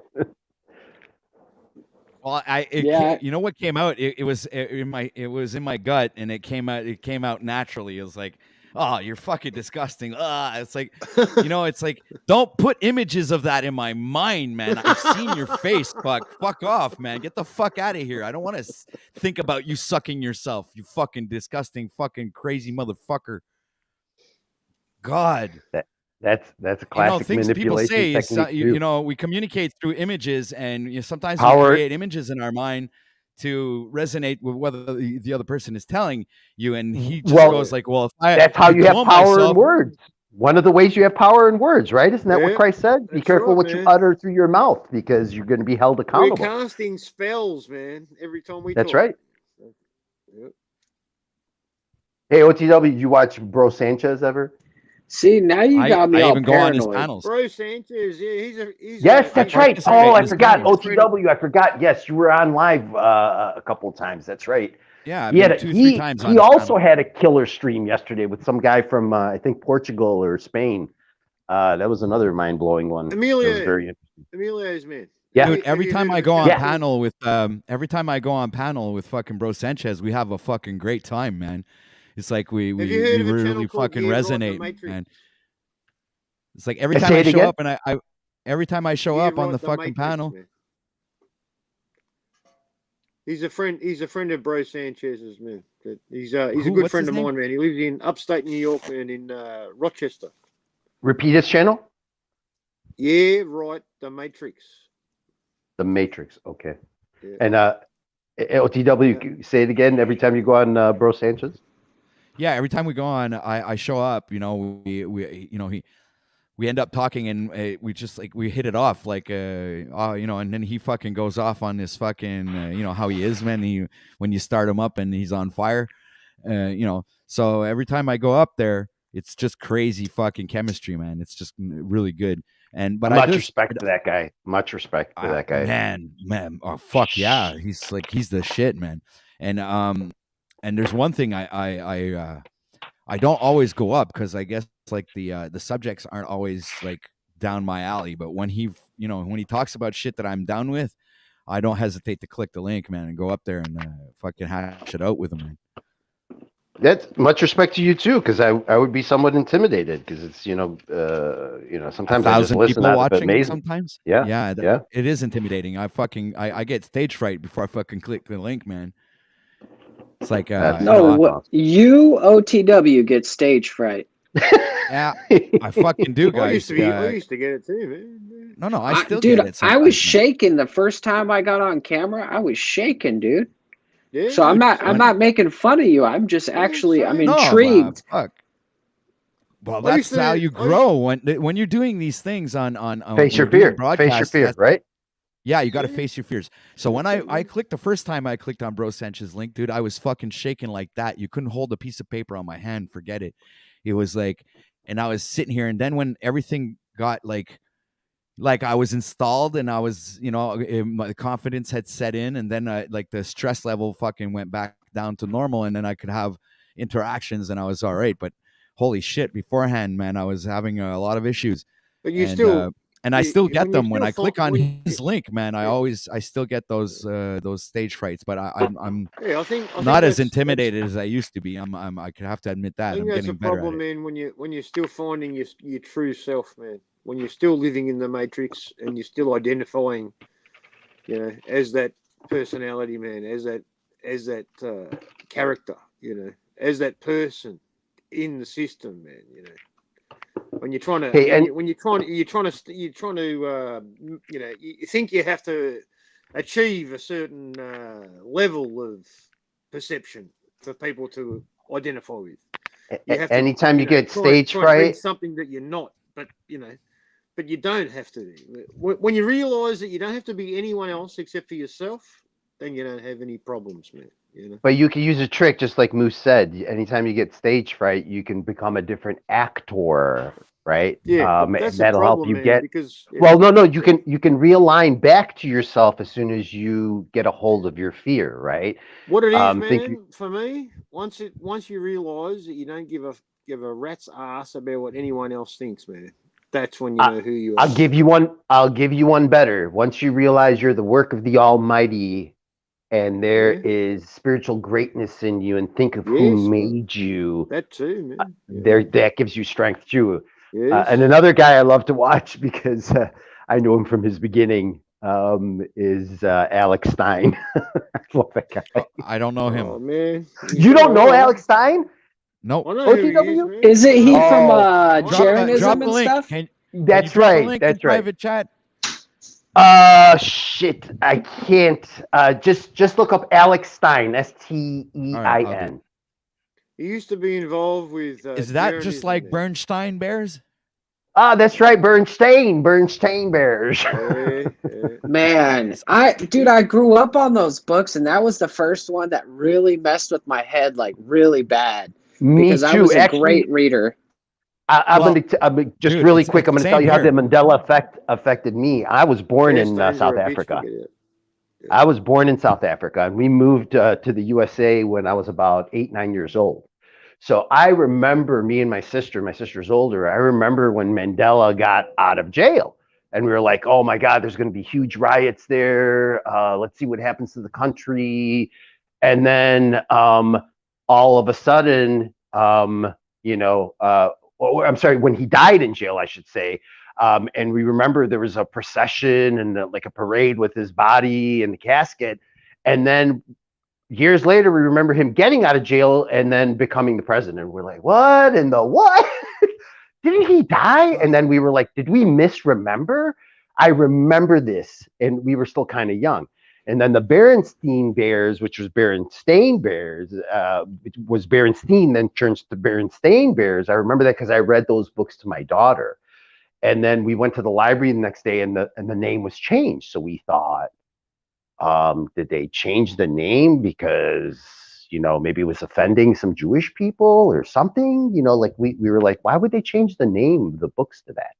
Well, Yeah. you know what came out? It was in my gut, and it came out naturally. It was like, oh, you're fucking disgusting. It's like, you know, it's like, don't put images of that in my mind, man. I've seen your face. Fuck off, man. Get the fuck out of here. I don't want to think about you sucking yourself. You fucking disgusting, fucking crazy motherfucker. God. That's a classic Things people manipulation say is, technique too. you know, we communicate through images, and sometimes Power- we create images in our mind to resonate with what the other person is telling you, and he just Well, goes like, "Well, if I That's how you have clone power myself- in words. One of the ways you have power in words, right? Isn't that what Yeah, Christ said? Be that's careful right, what you man. utter through your mouth because you're going to be held We're accountable. casting spells, man, every time we That's talk. right. Yep. Hey, OTW, did you watch Bro Sanchez ever? See, now you got me I all even go on his paranoid. panels. Bro Sanchez, yeah, he's Yes, a, that's I right. participate Oh, in I his forgot. panels. OTW, I forgot. Yes, you were on live a couple of times. That's right. Yeah, I've He had been 2-3 times on he his also panel. had a killer stream yesterday with some guy from I think Portugal or Spain. That was another mind blowing one. It was Emilio. very interesting. Emilio's man. Yeah. Dude, every Have you time heard I of go his on channel? panel with fucking Bro Sanchez, we have a fucking great time, man. It's like we Have you heard of a really channel called fucking Yeah, Right, The resonate, Matrix? man. It's like every Say time I it show again? up, and I every time I show Yeah, up on Right, the fucking Matrix, panel, man. He's a friend. He's a friend of Bro Sanchez's, man. He's a good what's friend his of name? mine, man. He lives in upstate New York, man, in Rochester. Repeat his channel? Yeah, right. The Matrix. The Matrix. Okay. Yeah. And OTW, say it again every time you go on Bro Sanchez. yeah, every time we go on, I show up. You know, we end up talking, and we just like we hit it off, like you know, and then he fucking goes off on this fucking you know how he is, man. When you start him up and he's on fire, you know. So every time I go up there, it's just crazy fucking chemistry, man. It's just really good. But Much respect to that guy. Much respect to that guy. man. Oh fuck yeah, he's the shit, man. And there's one thing I don't always go up because I guess like the subjects aren't always like down my alley. But when he talks about shit that I'm down with, I don't hesitate to click the link, man, and go up there and fucking hash it out with him, man. That's much respect to you too, because I would be somewhat intimidated because it's sometimes I just 1,000 listen people out of watching amazing. sometimes. Yeah. It is intimidating. I get stage fright before I fucking click the link, man. It's like You OTW get stage fright. yeah, I fucking do, guys. I used to get it too, man. No, I still dude, get it. I was sometimes, man. shaking the first time I got on camera. I was shaking, dude. Yeah, So I'm not making fun of you. I'm just actually I'm No, intrigued. Fuck. Well, I that's used to- how you grow when you're doing these things on Face your when you're doing fear. Face your broadcasts, fear, that's- right? Yeah, you got to face your fears. So when I clicked the first time I clicked on Bro Sanchez's link, dude, I was fucking shaking like that. You couldn't hold a piece of paper on my hand. Forget it. It was like, and I was sitting here, and then when everything got like I was installed, and I was, my confidence had set in, and then like the stress level fucking went back down to normal, and then I could have interactions, and I was all right. But holy shit, beforehand, man, I was having a lot of issues. But you And, still, and I still get when you them when still I click find- on when- his link, man. I still get those stage frights, but I'm yeah, I think not as that's- intimidated as I used to be. I could have to admit I that. think I'm that's a getting better at problem, it. man. When you're still finding your true self, man. When you're still living in the matrix and you're still identifying, as that personality, man, as that character, as that person in the system, man. When you're trying to, Hey, and- you think you have to achieve a certain level of perception for people to identify with. You have to, Anytime you get try and stage be fright, something that you're not, but but you don't have to. When you realise that you don't have to be anyone else except for yourself, then you don't have any problems, man. You know. But you can use a trick, just like Moose said. Anytime you get stage fright, you can become a different actor, right? Yeah, but And that's a that'll help problem, you man, get. because Well, no, you can realign back to yourself as soon as you get a hold of your fear, right? what it is, Think man, for me, once you realise that you don't give a rat's ass about what anyone else thinks, man, that's when you I, know who you I'll are. give you one. I'll give you one better. Once you realize you're the work of the Almighty, and there Yeah. is spiritual greatness in you, and think of who Yes, bro. made you. That too, man. There, Yeah. that gives you strength too. Yes. And another guy I love to watch because I know him from his beginning is Alex Stein. I love that guy. I don't know him. Oh man, he's You done don't know all right. Alex Stein? Nope. I know who he is, OTW? man. Is it I he know. from Oh, Drop Jeranism a and link. stuff? Can you that's drop a right. link in That's right. private chat? Shit. I can't. Just look up Alex Stein. Stein. All right, I'll do it. He used to be involved with. Is that just Jeranism, like man. Bernstein Bears? That's right. Bernstein Bears. Yeah, yeah. Man, dude, I grew up on those books, and that was the first one that really messed with my head, like really bad, Me because I too. was a Actually, great reader. Well, just dude, really it's quick. I'm going to tell same you how the here. Mandela effect affected me. I was born in Bernsteins South are a bitch. Africa. Forget it. I was born in South Africa, and we moved to the USA when I was about 8, 9 years old. So I remember me and my sister. My sister's older. I remember when Mandela got out of jail, and we were like, "Oh my God, there's going to be huge riots there. Let's see what happens to the country." And then all of a sudden, I'm sorry, when he died in jail, I should say. And we remember there was a procession and like a parade with his body and the casket. And then years later, we remember him getting out of jail and then becoming the president. We're like, what in the what? Didn't he die? And then we were like, did we misremember? I remember this. And we were still kind of young. And then the Berenstein Bears, which was Berenstain Bears, was Berenstein, then turns to Berenstain Bears. I remember that because I read those books to my daughter. And then we went to the library the next day, and the name was changed. So we thought, did they change the name because maybe it was offending some Jewish people or something? Like we were like, why would they change the name of the books to that?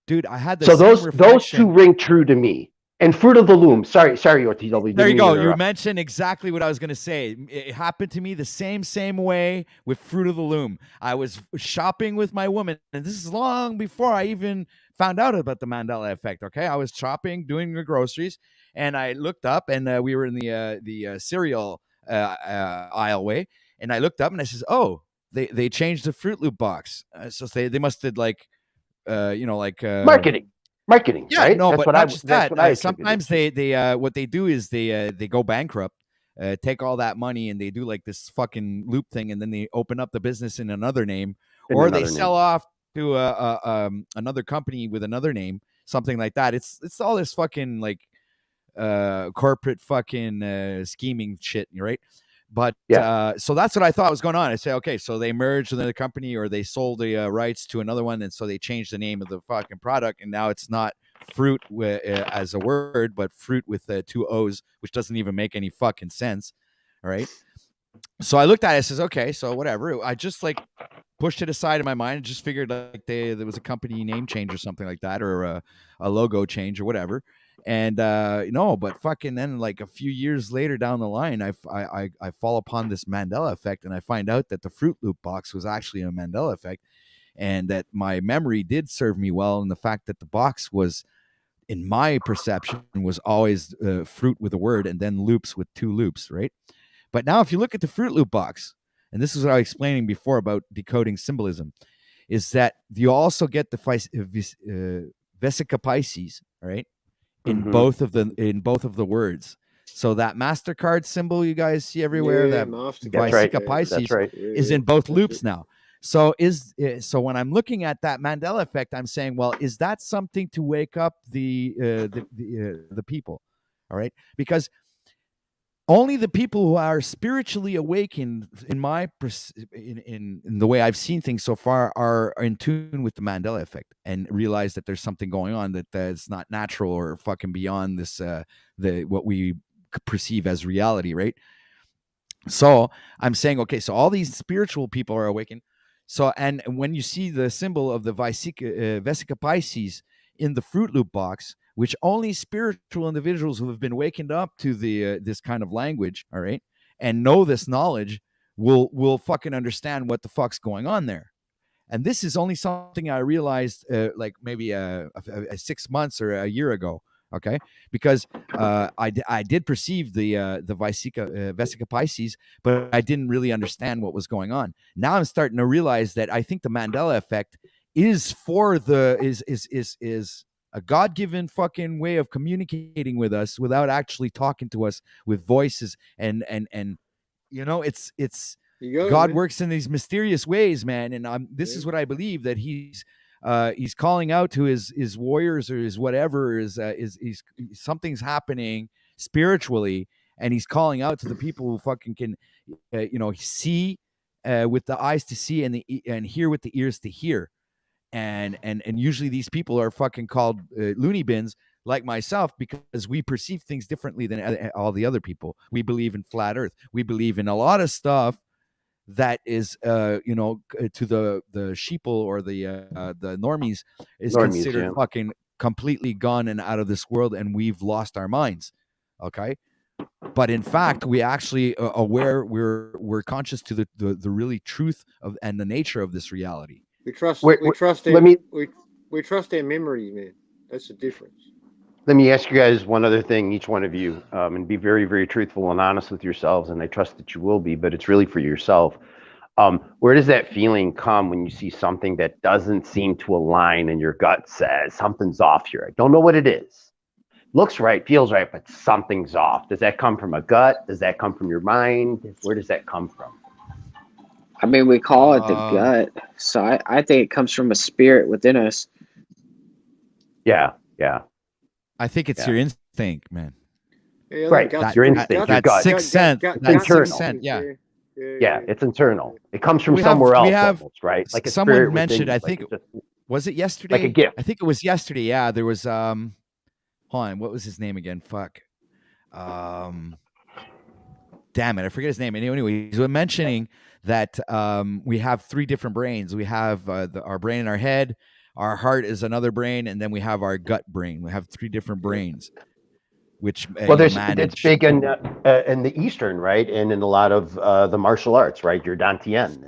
Dude, I had the So same those two reflection. ring true to me. And Fruit of the Loom. Sorry, OTW. There you Didn't mean go. to You interrupt. mentioned exactly what I was going to say. It happened to me the same way with Fruit of the Loom. I was shopping with my woman, and this is long before I even found out about the Mandela effect. Okay, I was shopping, doing the groceries, and I looked up, and we were in the cereal aisleway, and I looked up, and I says, "Oh, they changed the Fruit Loop box." So they must have like, Marketing, yeah, right? no, That's but what not just that's that. what I attributed Sometimes it to. they what they do is they go bankrupt, take all that money, and they do like this fucking loop thing, and then they open up the business in another name, In or they another sell name. off to another company with another name, something like that. It's all this fucking like corporate fucking scheming shit, right? But Yeah. so that's what I thought was going on. I say, okay, so they merged with another company, or they sold the rights to another one, and so they changed the name of the fucking product, and now it's not fruit as a word, but fruit with two O's, which doesn't even make any fucking sense. All right. So I looked at it. I says, okay, so whatever. I just like pushed it aside in my mind and just figured like there was a company name change or something like that, or a logo change or whatever. And no, but fucking then like a few years later down the line, I fall upon this Mandela effect, and I find out that the Fruit Loop box was actually a Mandela effect, and that my memory did serve me well, and the fact that the box was, in my perception, was always fruit with a word and then loops with two loops, right? But now if you look at the Fruit Loop box, and this is what I was explaining before about decoding symbolism, is that you also get the Vesica Pisces, right? In Mhm. both of the words. So that MasterCard symbol you guys see everywhere, Yeah, that Mastercard. That's right. Vesica Yeah, Pisces, That's right. is yeah, in both that's loops it. now. So when I'm looking at that Mandela effect, I'm saying, well, is that something to wake up the people? All right, because only the people who are spiritually awakened, in my in the way I've seen things so far, are in tune with the Mandela effect and realize that there's something going on that's not natural or fucking beyond this the what we perceive as reality, right? So I'm saying, okay, so all these spiritual people are awakened. So, and when you see the symbol of the Vesica Pisces in the Fruit Loop box, which only spiritual individuals who have been wakened up to the this kind of language, all right, and know this knowledge will fucking understand what the fuck's going on there. And this is only something I realized like maybe 6 months or a year ago. Okay, because I did perceive the Vesica Pisces, but I didn't really understand what was going on. Now I'm starting to realize that I think the Mandela effect is for the is a God-given fucking way of communicating with us without actually talking to us with voices and it's God works in these mysterious ways, man. And this is what I believe, that he's calling out to his warriors or his whatever is something's happening spiritually, and he's calling out to the people who fucking can, see with the eyes to see and hear with the ears to hear. And usually these people are fucking called loony bins like myself, because we perceive things differently than all the other people. We believe in flat earth. We believe in a lot of stuff that is to the sheeple or the normies is considered fucking completely gone and out of this world, and we've lost our minds. Okay, but in fact we actually aware, we're conscious to the really truth of and the nature of this reality. We trust we trust their memory, man. That's the difference. Let me ask you guys one other thing, each one of you, and be very, very truthful and honest with yourselves, and I trust that you will be, but it's really for yourself. Where does that feeling come when you see something that doesn't seem to align and your gut says something's off here? I don't know what it is. Looks right, feels right, but something's off. Does that come from a gut? Does that come from your mind? Where does that come from? I mean, we call it the gut, so I think it comes from a spirit within us. Yeah. I think it's your instinct, man. Yeah, right, that's your instinct, your gut. Sixth sense. Internal. Yeah, it's internal. It comes from somewhere else, almost, right? Like someone mentioned, I think, was it yesterday? Like a gift. I think it was yesterday. Yeah, there was hold on, what was his name again? Fuck. Damn it, I forget his name. Anyway, he was mentioning that we have 3 different brains. We have our brain in our head, our heart is another brain, and then we have our gut brain. We have 3 different brains, which it's big in the Eastern, right, and in a lot of the martial arts, right? Your Dantian,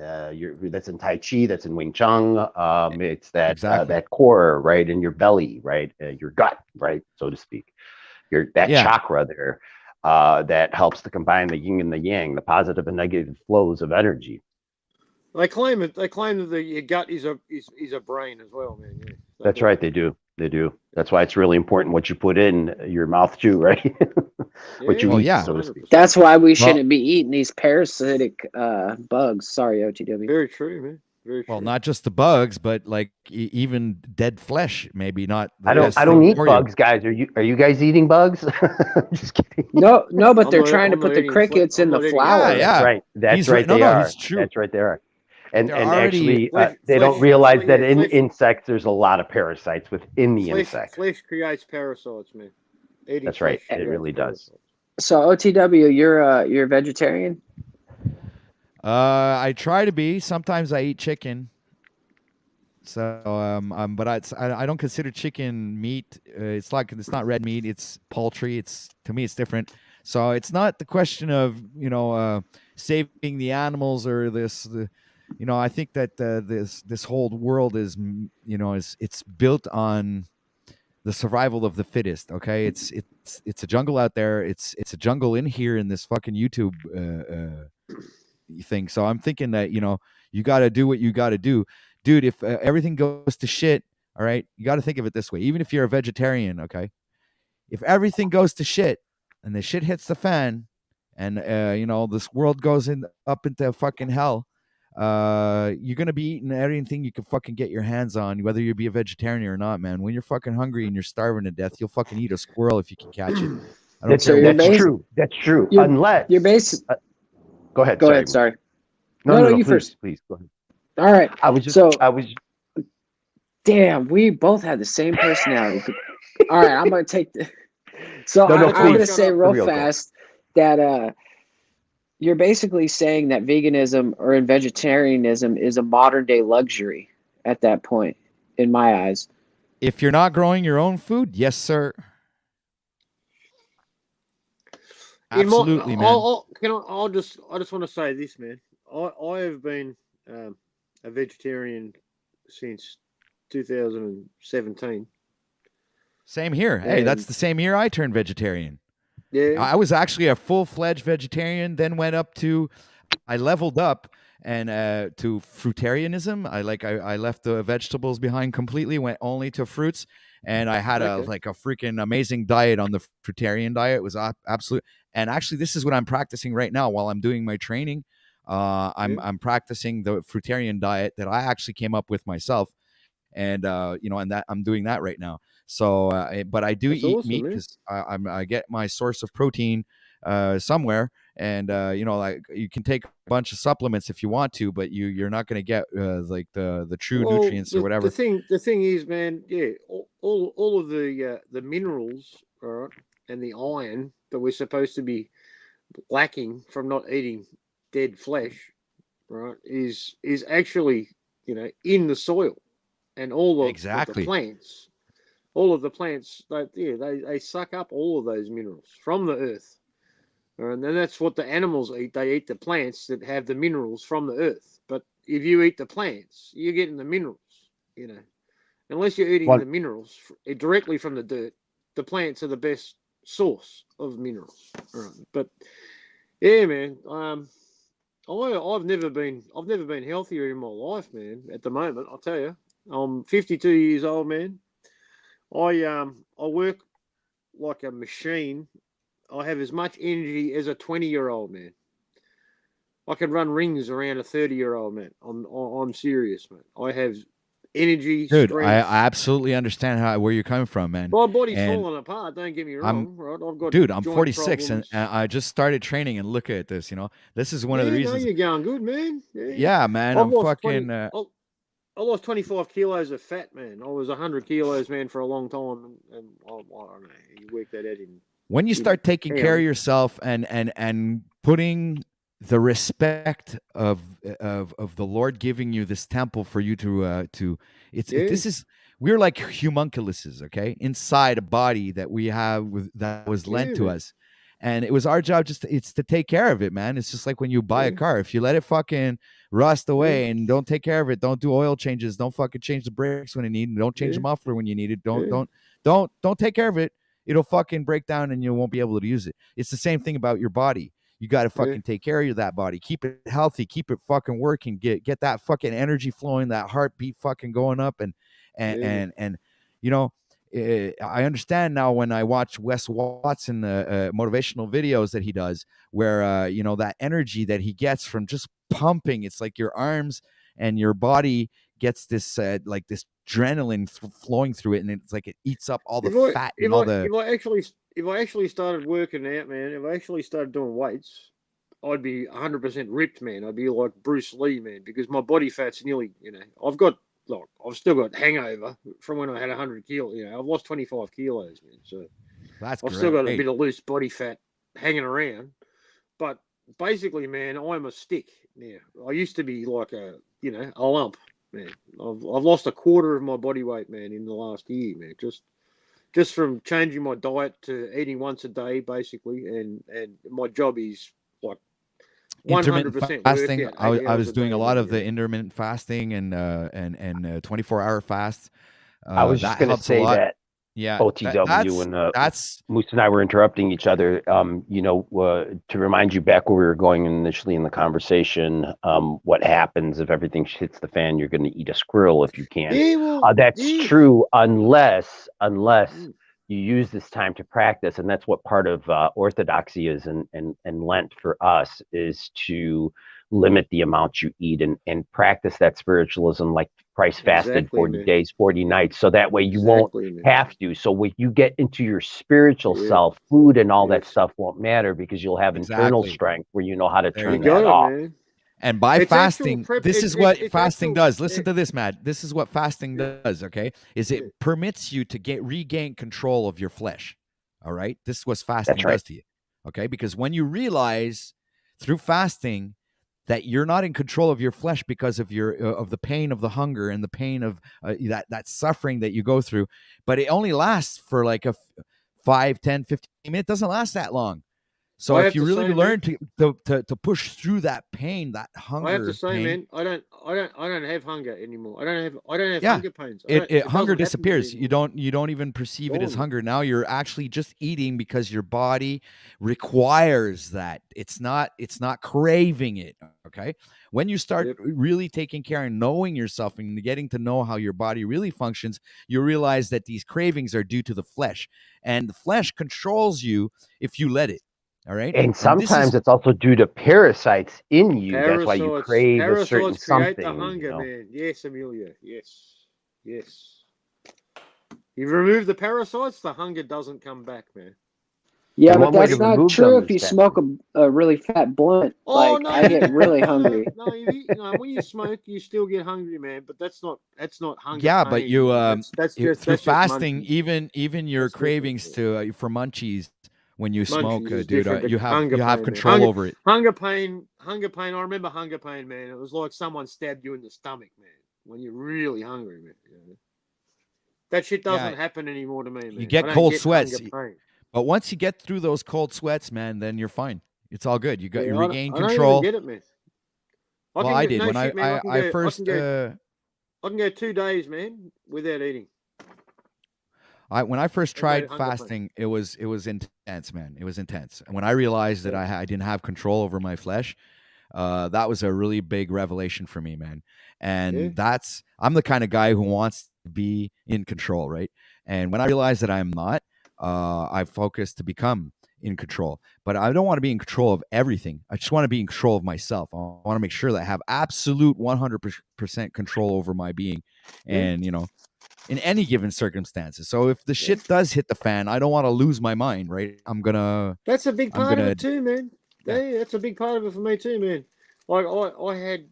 that's in Tai Chi, that's in Wing Chun. It's that that core, right, in your belly, right, your gut, right, so to speak. Chakra there that helps to combine the yin and the yang, the positive and negative flows of energy. They claim that the gut is a brain as well, man. Yeah. That's right, they do. That's why it's really important what you put in your mouth too, right? What you eat, so to speak. That's why we shouldn't be eating these parasitic bugs. Sorry, OTW. Very true, man. Very true. Well, not just the bugs, but like even dead flesh. Maybe not. I don't eat bugs, guys. Are you guys eating bugs? Just kidding. No, but they're trying to put the crickets in the flour. Yeah. That's right. They are. That's right. They are. And actually, they don't realize that in insects, there's a lot of parasites within the insect. Flesh creates parasites, man. That's right. It really does. So OTW, you're a vegetarian? I try to be. Sometimes I eat chicken. So but I don't consider chicken meat. It's not red meat. It's poultry. To me it's different. So it's not the question of saving the animals or I think that this whole world is it's built on the survival of the fittest. Okay, it's a jungle out there. It's a jungle in here in this fucking YouTube thing. So I'm thinking that you got to do what you got to do, dude. If everything goes to shit, all right, you got to think of it this way. Even if you're a vegetarian, okay, if everything goes to shit and the shit hits the fan, and this world goes up into fucking hell. You're gonna be eating everything you can fucking get your hands on, whether you be a vegetarian or not, man. When you're fucking hungry and you're starving to death, you'll fucking eat a squirrel if you can catch it. I don't So care you're what. basically That's true. you're Unless, you're basic. go ahead. Go Sorry. ahead. Sorry. No, No, no, no. you Please, first. please go ahead. All right. I was just, So I was. damn, we both had the same personality. All right, I'm gonna take the. So No, no, That's I'm why I gonna please. shut say up. For real real, go. fast that you're basically saying that veganism or vegetarianism is a modern day luxury at that point, in my eyes. If you're not growing your own food, yes, sir. In my, Absolutely, man. I just want to say this, man. I have been a vegetarian since 2017, Same here. Hey, that's and the same year I turned vegetarian. yeah, I was actually a full-fledged vegetarian, then went up to I leveled up and to fruitarianism. I left the vegetables behind completely, went only to fruits, and I had a okay, like a freaking amazing diet on the fruitarian diet. It was absolute. And actually, this is what I'm practicing right now while I'm doing my training. yeah, I'm practicing the fruitarian diet that I actually came up with myself, and and that I'm doing that right now. So, but I do that's eat awesome, meat man. because I get my source of protein somewhere, and like you can take a bunch of supplements if you want to, but you're not going to get like the true Well, nutrients or whatever. the thing is, man, yeah, all of the minerals, all right, and the iron that we're supposed to be lacking from not eating dead flesh, right, is actually in the soil, and of the Exactly. plants, all of the plants, they suck up all of those minerals from the earth. And then that's what the animals eat. They eat the plants that have the minerals from the earth. But if you eat the plants, you're getting the minerals. You know, unless you're eating One, the minerals directly from the dirt, the plants are the best source of minerals. Right. But yeah, man. I've never been healthier in my life, man. At the moment, I'll tell you, I'm 52 years old, man. I work like a machine. I have as much energy as a 20-year-old man. I can run rings around a 30-year-old man. I'm serious, man. I have energy, Dude, I strength. absolutely understand where you're coming from, man. My body's And falling apart. Don't get me I'm wrong, right? I've got dude, I'm joint 46 and problems. I just started training and look at this, This is one of the Yeah, no, reasons. you're going good, man. Yeah, Yeah, man, I've I'm lost fucking 20. I lost 25 kilos of fat, man. I was 100 kilos, man, for a long time, and I don't know. You work that out when you in start taking care of pounds. yourself and putting the respect of the Lord giving you this temple for you to Yeah, this is we're like homunculuses, okay, inside a body that we have that was lent yeah, to man. us, and it was our job it's to take care of it, man. It's just like when you buy a Yeah, car. If you let it fucking rust yeah, away and don't take care of it, don't do oil changes, don't fucking change the brakes when you need, don't change yeah, the muffler when you need it, don't yeah, don't don't take care of it, it'll fucking break down and you won't be able to use it. It's the same thing about your body. You got to yeah, fucking take care of that body. Keep it healthy. Keep it fucking working. Get that fucking energy flowing. That heartbeat fucking going up. And yeah, man. and and you know, I understand now when I watch Wes Watson motivational videos that he does, where that energy that he gets from just pumping. It's like your arms and your body gets this like this adrenaline flowing through it, and it's like it eats up all the If I fat and if all I the. if I actually started working out, man, if I actually started doing weights, I'd be 100% ripped, man. I'd be like Bruce Lee, man, because my body fat's nearly, I've still got hangover from when I had 100 kilos. I've lost 25 kilos, man. So That's I've still got a bit great. of loose body fat hanging around. But basically, man, I'm a stick now. I used to be like a lump, man. I've lost a quarter of my body weight, man, in the last year, man. Just from changing my diet to eating once a day, basically, and my job is like Intermittent 100% fasting. workout, 8 I hours was a doing a day, lot man. of the intermittent fasting and 24-hour fasts. I was just That going to helps a say lot. that Yeah, OTW and that's Moose and I were interrupting each other. To remind you back where we were going initially in the conversation, what happens if everything hits the fan? You're going to eat a squirrel if you can. Yeah, well, That's yeah. true unless Mm, you use this time to practice, and that's what part of orthodoxy is, and Lent for us is to limit the amount you eat and practice that spiritualism like Christ fasted Exactly, 40 man. days, 40 nights. So that way you won't Exactly, man. have to. So when you get into your spiritual Yeah. self, food and all that Yes. stuff won't matter because you'll have internal Exactly. strength where you know how to There You turn you that got it, off. man. And by It's actual fasting, prep. this It's is what it's fasting actual. does. Listen to this, Matt. This is what fasting Yeah. does, okay? Is Yeah. it permits you to regain control of your flesh. All right? This is what fasting That's right. does to you. Okay? Because when you realize through fasting that you're not in control of your flesh because of your of the pain of the hunger and the pain of that suffering that you go through, but it only lasts for like a 5, 10, 15 minutes. It doesn't last that long. So I if have you to really say, learn man. to push through that pain, that I have to hunger say, pain, man. I don't have hunger anymore. I don't have yeah, hunger pains. it It hunger doesn't happen to me disappears. anymore. You don't even perceive it as Gone, man. hunger. Now you're actually just eating because your body requires that. It's not craving it. Okay. When you start Yep. really taking care and knowing yourself and getting to know how your body really functions, you realize that these cravings are due to the flesh, and the flesh controls you if you let it. All right. And And this is sometimes it's also due to parasites in you. That's why you Parasites. crave a certain Parasites create the something, you hunger, know. man. Yes, Amelia. Yes. Yes. You remove the parasites, the hunger doesn't come back, man. Yeah, And but one way to that's not remove true them if is you fasting. smoke a really fat blunt. Oh Like no, I get really no, hungry. no. When you smoke, you still get hungry, man. But that's not hunger yeah, but pain, you man. through That's just fasting, munchies. even your That's different. cravings to for munchies when you smoke, Munchies is dude, different to you hunger have pain, man. control over it. Hunger pain. Hunger pain. I remember hunger pain, man. It was like someone stabbed you in the stomach, man. When you're really hungry, man. That shit Yeah, doesn't happen anymore to me, you man. I get don't cold get hunger sweats, pain. but once you get through those cold sweats, man, then you're fine. It's all good. You Yeah, regain I don't even control. get it, man. I Well, can I get did no when shit, man. I first I can go 2 days, man, without eating. when I first And no tried hunger pain. fasting, it was intense, man. It was intense. And when I realized that I didn't have control over my flesh, that was a really big revelation for me, man. Yeah. And I'm the kind of guy who wants to be in control, right? And when I realized that I'm not, I focused to become in control. But I don't want to be in control of everything. I just want to be in control of myself. I want to make sure that I have absolute 100% control over my being, Yeah. and in any given circumstances. So if the shit does hit the fan, I don't want to lose my mind, right? That's a big part of gonna it too, man. yeah. Yeah, that's a big part of it for me too, man. Like I had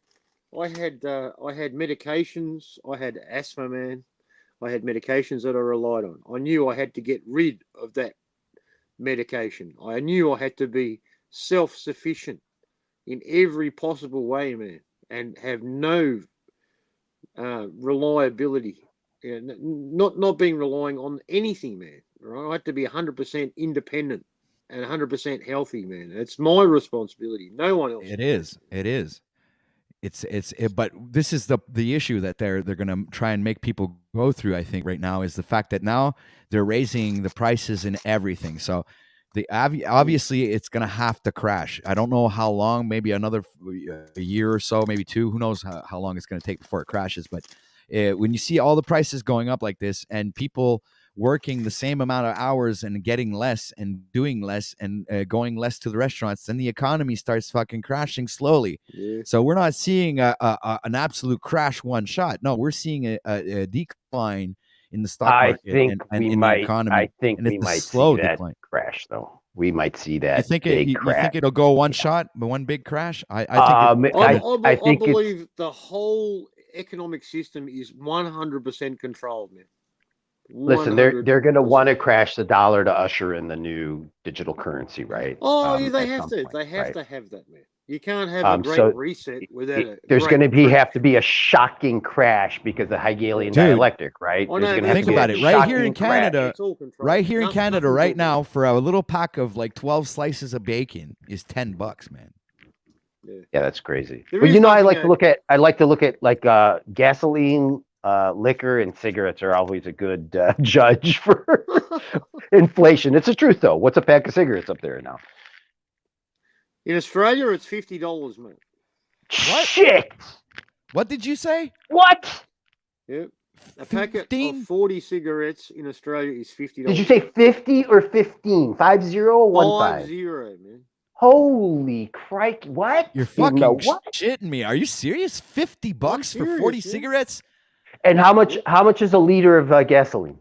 medications. I had asthma, man. I had medications that I relied on. I knew I had to get rid of that medication. I knew I had to be self-sufficient in every possible way, man, and have no reliability. Not being relying on anything, man. Right? I had to be 100% independent and 100% healthy, man. It's my responsibility, no one else's. It is. It is. But this is the issue that they're going to try and make people go through. I think right now is the fact that now they're raising the prices in everything. So obviously it's going to have to crash. I don't know how long. Maybe another a year or so, maybe two. Who knows how long it's going to take before it crashes? But when you see all the prices going up like this and people working the same amount of hours and getting less and doing less and going less to the restaurants, then the economy starts fucking crashing slowly. Yeah. So we're not seeing an absolute crash one shot. No, we're seeing a decline in the stock I market think and we in the might. economy, I think and it's we a might slow see that decline. crash, though. We might see that big You crash. think it'll go one shot, but one big crash? I think it's I, gonna. I, I I think it's believe the whole economic system is 100% controlled, man. listen. They're going to want 100%. to crash the dollar to usher in the new digital currency, right? Oh, yeah, they At have some to. point, They have right? to have that, man. You can't have a great So reset without a there's going great to crash. have to be a shocking crash because of Hegelian Dude, dialectic, right? I There's know, going but to have think to be a about it. Right here in shocking crash. Canada, It's all controlled. right here in Canada, Nothing's right all now, for a little pack of like 12 slices of bacon is $10, man. Yeah, that's crazy. There But is I nothing like to look at like gasoline, liquor, and cigarettes are always a good judge for inflation. It's the truth, though. What's a pack of cigarettes up there now? In Australia, it's $50, mate. What? Shit! What did you say? What? Yep. A packet of 15? 40 cigarettes in Australia is $50. Did you say 50 or 15? 50 or 15? 50, man. Holy crike! What? You're No, fucking what? shitting me. Are you serious? $50 for 40 serious, man. cigarettes? And how much is a liter of gasoline?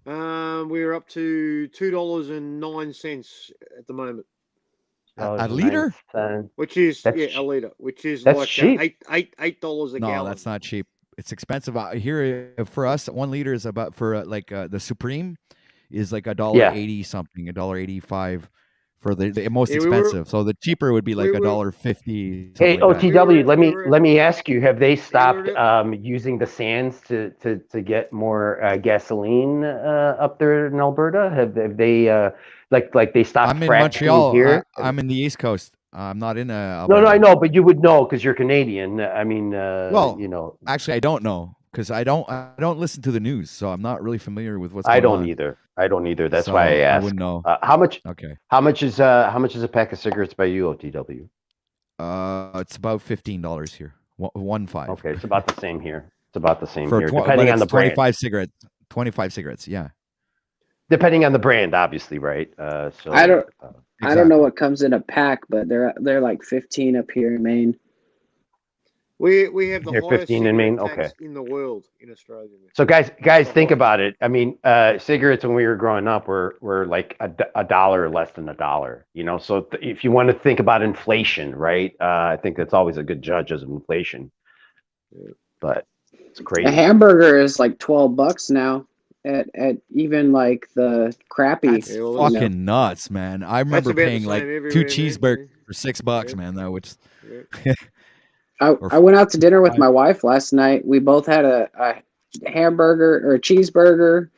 We're up to $2.09 at the moment, A liter? which is That's a liter, which is that's like cheap. $8 a No, gallon. that's not cheap. It's expensive out here for us. 1 liter is about for the Supreme is like $1.80 something, $1.85 for the most Yeah, we were- expensive. So the cheaper would be like we were- $1.50. Hey, Something like that. OTW, let we were- me ask you: have they stopped at- using the sands to get more gasoline up there in Alberta? Have they like they stopped I'm in fracking Montreal. here? I'm in the East Coast. I'm not in No, Alberta. I know, but you would know because you're Canadian. I mean, Well, you know, actually, I don't know because I don't listen to the news, so I'm not really familiar with what's I going don't on. either. I don't either. That's So why I I asked. wouldn't know. How much? Okay. How much is a pack of cigarettes by you, OTW? It's about $15 here. 1.5. Okay, it's about the same here. It's about the same For here, but depending on it's the brand. 25 cigarettes. 25 cigarettes. Yeah. Depending on the brand, obviously, right? So I don't know Exactly. what comes in a pack, but they're like 15 up here in Maine. We have the You're highest 15 in cigarette Maine? tax Okay. in the world in Australia. Man. So guys, the think highest. about it. I mean, cigarettes when we were growing up were like a dollar or less than a dollar. You know, so if you want to think about inflation, right? I think that's always a good judge of inflation. Yeah. But it's A crazy. hamburger is like $12 now at even like the crappy. That's Yeah, well, fucking nuts, man. I That's remember about the paying like same 2 everywhere, cheeseburgers man. for $6, Yeah. man. That which Yeah. I went out to dinner with my wife last night. We both had a hamburger or a cheeseburger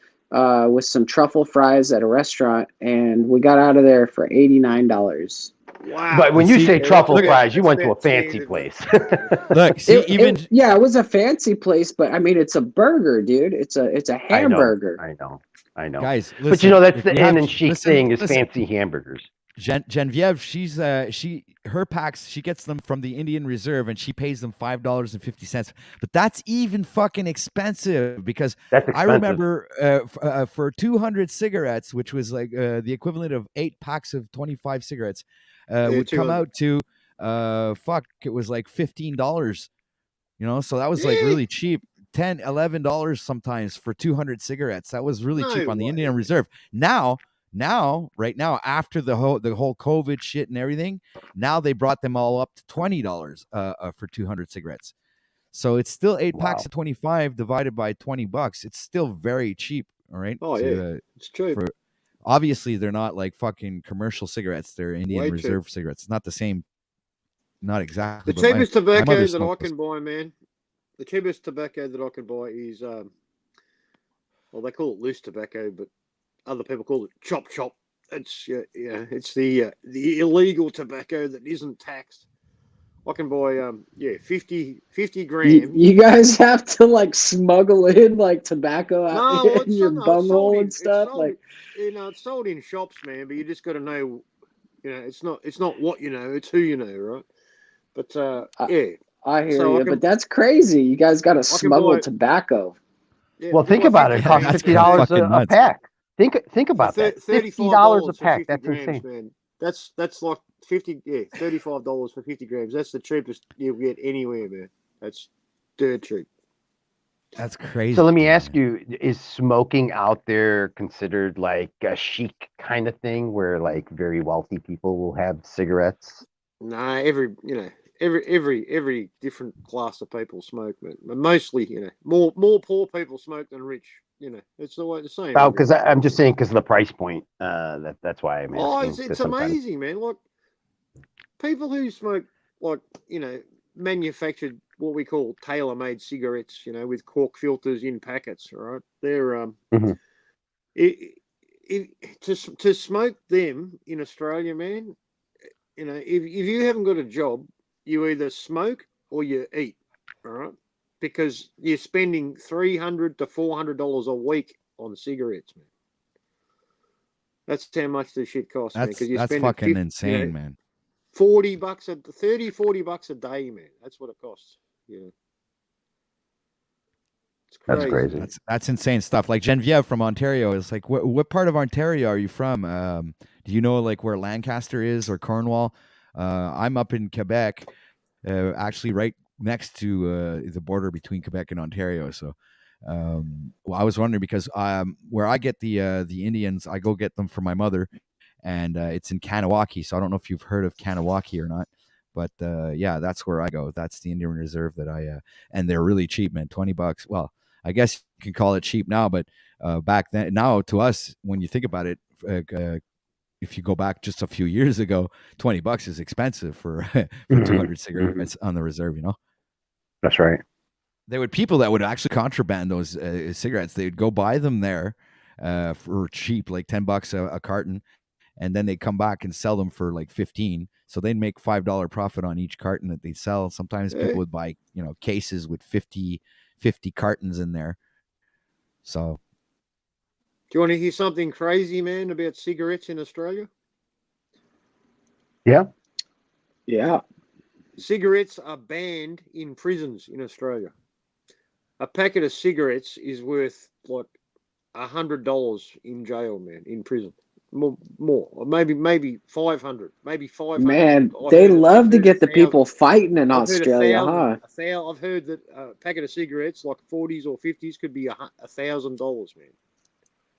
with some truffle fries at a restaurant, and we got out of there for $89. Wow. But when you See, say Yeah, truffle look at- fries, you that's went to a about fancy standard, place. Look, see, Yeah, it was a fancy place, but I mean, it's a burger, dude. It's a hamburger. I know. guys, listen, But you know that's if the you have- in and chic listen, thing is listen. fancy hamburgers. Genevieve, her packs, she gets them from the Indian Reserve and she pays them $5.50. But that's even fucking expensive because That's I expensive. remember for 200 cigarettes, which was like the equivalent of 8 packs of 25 cigarettes, would come 200. out to it was like $15. You know, so that was like Yeah. really cheap. $10, $11 sometimes for 200 cigarettes. That was really cheap No on the way. Indian Reserve. Right now, after the whole COVID shit and everything, now they brought them all up to $20 for 200 cigarettes. So it's still 8 packs Wow. of 25 divided by $20. It's still very cheap. All right. Oh yeah, it's cheap. Obviously, they're not like fucking commercial cigarettes. They're Indian Way Reserve cigarettes. It's not the same. Not exactly. The but cheapest my tobacco mother that I smoked can buy, man. The cheapest tobacco that I can buy is well, they call it loose tobacco, but other people call it chop. It's it's the illegal tobacco that isn't taxed. I can buy 50 grams. You guys have to like smuggle in like tobacco out No, well, in your it's sold bunghole in, and stuff. Like, it's sold in shops, man. But you just got to know, it's not what you know, it's who you know, right? But yeah, I hear So I you, can- but that's crazy. You guys got to smuggle buy- tobacco. yeah. Well, you think buy about it. It 50 costs that's $50 kinda a fucking nuts. pack. Think about that. $50 a $35 pack. for 50 That's grams, insane. man. That's like $35 for 50 grams. That's the cheapest you'll get anywhere, man. That's dirt cheap. That's crazy. So let me ask man. you: is smoking out there considered like a chic kind of thing, where like very wealthy people will have cigarettes? Nah, every different class of people smoke, man. But mostly, more poor people smoke than rich. It's the same. Well, because everywhere. I'm just saying because of the price point. That's why I'm Oh, asking. 'cause it's sometimes- amazing, man. Like people who smoke, like manufactured what we call tailor-made cigarettes, with cork filters in packets. Right? They're Mhm. to smoke them in Australia, man. If you haven't got a job, you either smoke or you eat. All right, because you're spending $300 to $400 a week on cigarettes, man. That's how much this shit costs, man. Because you're That's spending fucking insane, man. $40 $30, $40 a day, man. That's what it costs. Yeah. It's That's crazy. crazy. That's insane stuff. Like Genevieve from Ontario is like, what part of Ontario are you from? Do you know like where Lancaster is or Cornwall? I'm up in Quebec, actually right next to the border between Quebec and Ontario. So, well, I was wondering because where I get the Indians, I go get them for my mother, and it's in Kanawaki. So I don't know if you've heard of Kanawaki or not. But yeah, that's where I go. That's the Indian Reserve that and they're really cheap, man. $20. Well, I guess you can call it cheap now, but back then, now to us, when you think about it, if you go back just a few years ago, $20 is expensive for for Mhm, 200 mhm. cigarettes on the reserve. That's right. There would people that would actually contraband those cigarettes. They would go buy them there for cheap, like $10 a carton, and then they come back and sell them for like 15. So they'd make $5 profit on each carton that they sell. Sometimes Yeah. people would buy, cases with 50 cartons in there. So Do you want to hear something crazy, man, about cigarettes in Australia? Yeah. Yeah. Cigarettes are banned in prisons in Australia. A packet of cigarettes is worth like $100 in jail, man, in prison. More, or maybe 500, maybe 500. Man, I've they heard it. I've love to heard a get the people thousand. fighting in I've heard Australia, huh? I've heard that a packet of cigarettes, like 40s or 50s, could be $1,000, man.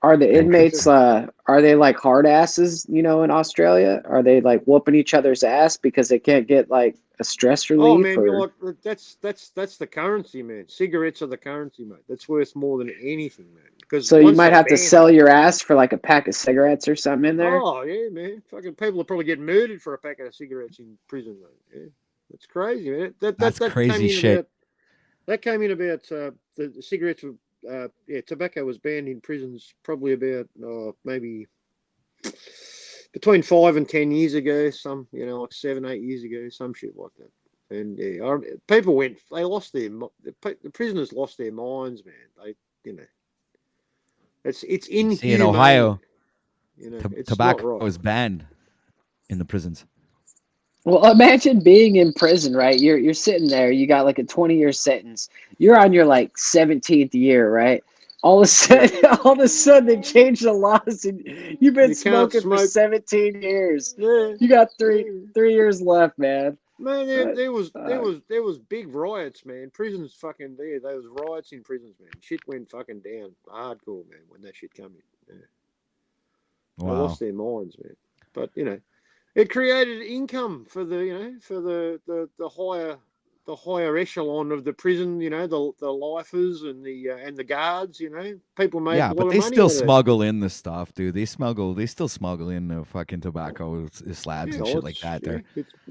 Are the inmates Interesting. are they like hard asses, in Australia? Are they like whooping each other's ass because they can't get like a stress Oh relief man, you're or like that's the currency, man. Cigarettes are the currency, mate. That's worth more than anything, man. Because so you once might they have to ban it, sell your ass for like a pack of cigarettes or something in there? oh yeah, man. Fucking people will probably get murdered for a packet of cigarettes in prison, mate. Yeah, that's crazy, man. that's That came crazy in shit. about the cigarettes. Tobacco was banned in prisons probably about maybe between 5 and 10 years ago. Some like 7, 8 years ago, some shit like that. And yeah, people they lost the prisoners lost their minds, man. It's You see, in inhumane. Ohio, It's not tobacco right. is banned in the prisons. Well, imagine being in prison, right? You're sitting there, you got like a 20-year sentence. You're on your like 17th year, right? All of a Yeah, sudden, all of a sudden they change the laws and you've been you can't smoking for smoke. 17 years. Yeah, You got three yeah. 3 years left, man. Man, What? there was big riots, man. Prisons fucking there. There was riots in prisons, man. Shit went fucking down hardcore, man. When that shit come in, yeah. They Wow. lost their minds, man. But it created income for the higher echelon of the prison. The lifers and the guards. People make Yeah, a lot but of they money still out of that. smuggle in the stuff, dude. They still smuggle in the fucking tobacco slabs Yeah, and shit like that. They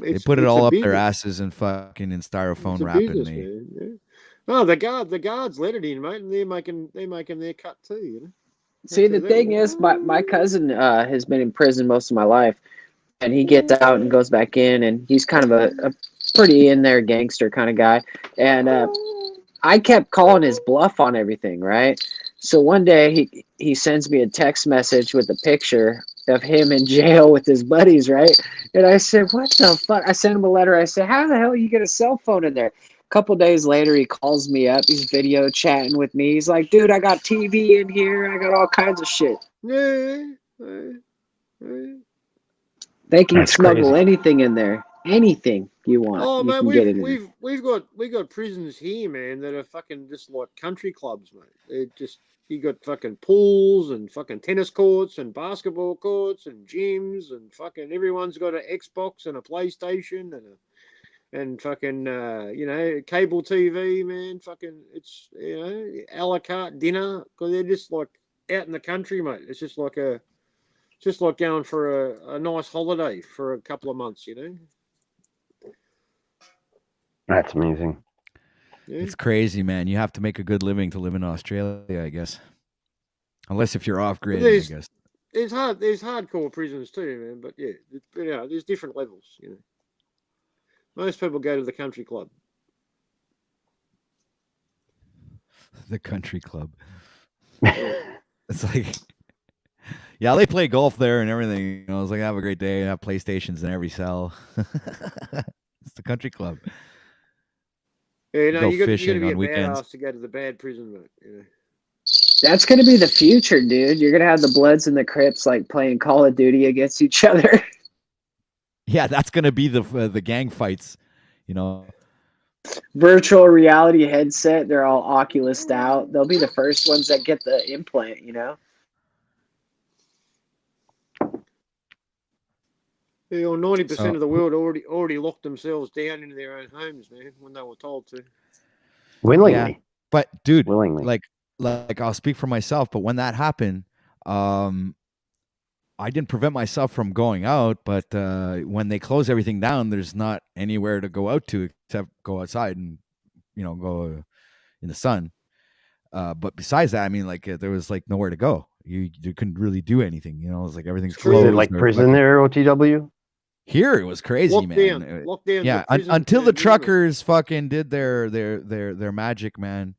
it's put it it's a all up their business. asses and fucking in It's styrofoam a wrap, and business, they man. Yeah. Oh, the guards let it in, mate, and they're making their cut too. See, That's the how that thing works. is, my cousin has been in prison most of my life, and he gets out and goes back in, and he's kind of a pretty in there gangster kind of guy. And I kept calling his bluff on everything, right? So one day he sends me a text message with a picture of him in jail with his buddies, right? And I said, "What the fuck?" I sent him a letter. I said, "How the hell you get a cell phone in there?" A couple days later, he calls me up. He's video chatting with me. He's like, "Dude, I got TV in here. I got all kinds of shit." Yeah, yeah, yeah. They can That's smuggle crazy. anything in there. Anything you want, Oh you man, can get it in there. we got prisons here, man, that are fucking just like country clubs, mate. They're just you got fucking pools and fucking tennis courts and basketball courts and gyms and fucking everyone's got an Xbox and a PlayStation and fucking cable TV, man. Fucking it's a la carte dinner because they're just like out in the country, mate. It's just like going for a nice holiday for a couple of months. That's amazing. Yeah. it's crazy, man. You have to make a good living to live in Australia, I guess. Unless if you're off But grid, I guess. there's hardcore prisons too, man. But yeah, there's different levels. Most people go to the country club. The country club. Yeah. It's like, yeah, they play golf there and everything. It's like, have a great day. Have PlayStations in every cell. It's the country club. Yeah, no, Go you got to fishing be a on weekends. badass to go to the bad prison, mate. That's gonna be the future, dude. You're gonna have the Bloods and the Crips like playing Call of Duty against each other. Yeah, that's gonna be the gang fights. You know. Virtual reality headset. They're all Oculused out. They'll be the first ones that get the implant. You know. Yeah, well, 90% So of the world already locked themselves down into their own homes, man, when they were told to. Willingly. yeah, but dude, Willingly. like I'll speak for myself. But when that happened, I didn't prevent myself from going out. But when they close everything down, there's not anywhere to go out to except go outside and go in the sun. But besides that, I mean, like there was like nowhere to go. You couldn't really do anything. It was like everything's True. Was closed. it like or prison fucking- there, OTW? Here it was crazy, man. Lockdown. Yeah, until the truckers fucking did their magic, man.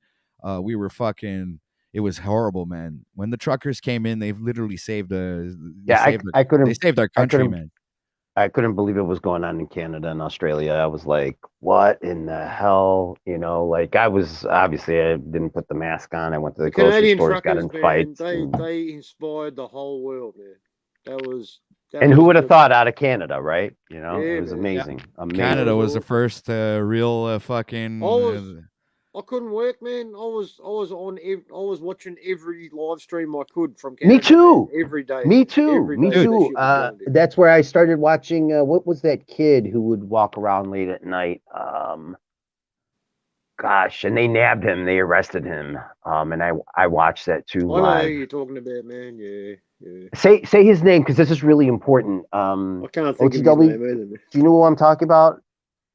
We were fucking. It was horrible, man. When the truckers came in, they've literally saved I They couldn't. saved our I country, couldn't. man. I couldn't believe it was going on in Canada and Australia. I was like, what in the hell? Like I was obviously I didn't put the mask on. I went to the grocery Canadian stores, got truckers, in man, fights. they inspired the whole world, man. That And was who would have the- thought out of Canada, right? Yeah, It was man. amazing. Amazing. Canada was the awesome. first real fucking. I couldn't work, man. I was watching every live stream I could from Canada. Me too. Man, every day. Me too. Every Me day that too. shit was going down. That's where I started watching. What was that kid who would walk around late at night? Gosh, and they nabbed him. They arrested him. And I watched that too I know who live. you're talking about, man. Yeah. Say his name because this is really important. I can't think of his OTW. name either, man. Do you know who I'm talking about?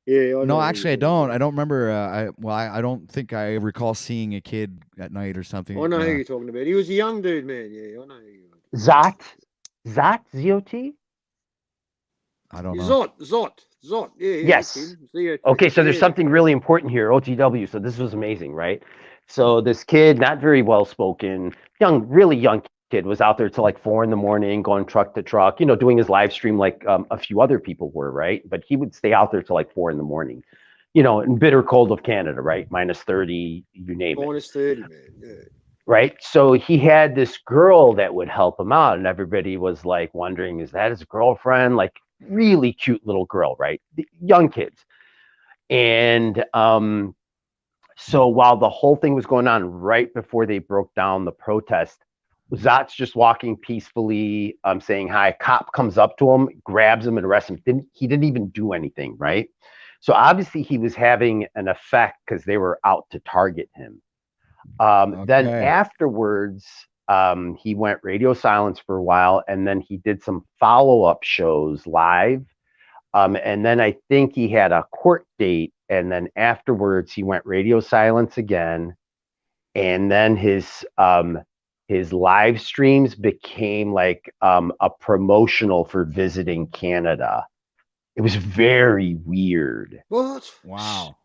Yeah, I know No, who actually, I you're talking don't. about. I don't remember. I don't think I recall seeing a kid at night or something. I know who you're talking about. He was a young dude, man. Yeah, I know who you are. Zot, ZOT. I don't know. Zot. Yeah. Yes. That's him. Z-O-T. Okay, so there's Yeah. something really important here. OTW. So this was amazing, right? So this kid, not very well spoken, really young kid, was out there till like 4 a.m, going truck to truck, doing his live stream like a few other people were, right? But he would stay out there till like 4 a.m, in bitter cold of Canada, right? -30, you name it. -30, man. Yeah. Right. So he had this girl that would help him out, and everybody was like wondering, is that his girlfriend? Like really cute little girl, right? Young kids. And so while the whole thing was going on, right before they broke down the protest, Zot's just walking peacefully, saying hi. A cop comes up to him, grabs him, and arrests him. He didn't even do anything, right? So obviously he was having an effect because they were out to target him. Then afterwards, he went radio silence for a while, and then he did some follow-up shows live. And then I think he had a court date, and then afterwards he went radio silence again. And then his live streams became like a promotional for visiting Canada. It was very weird. What? Wow.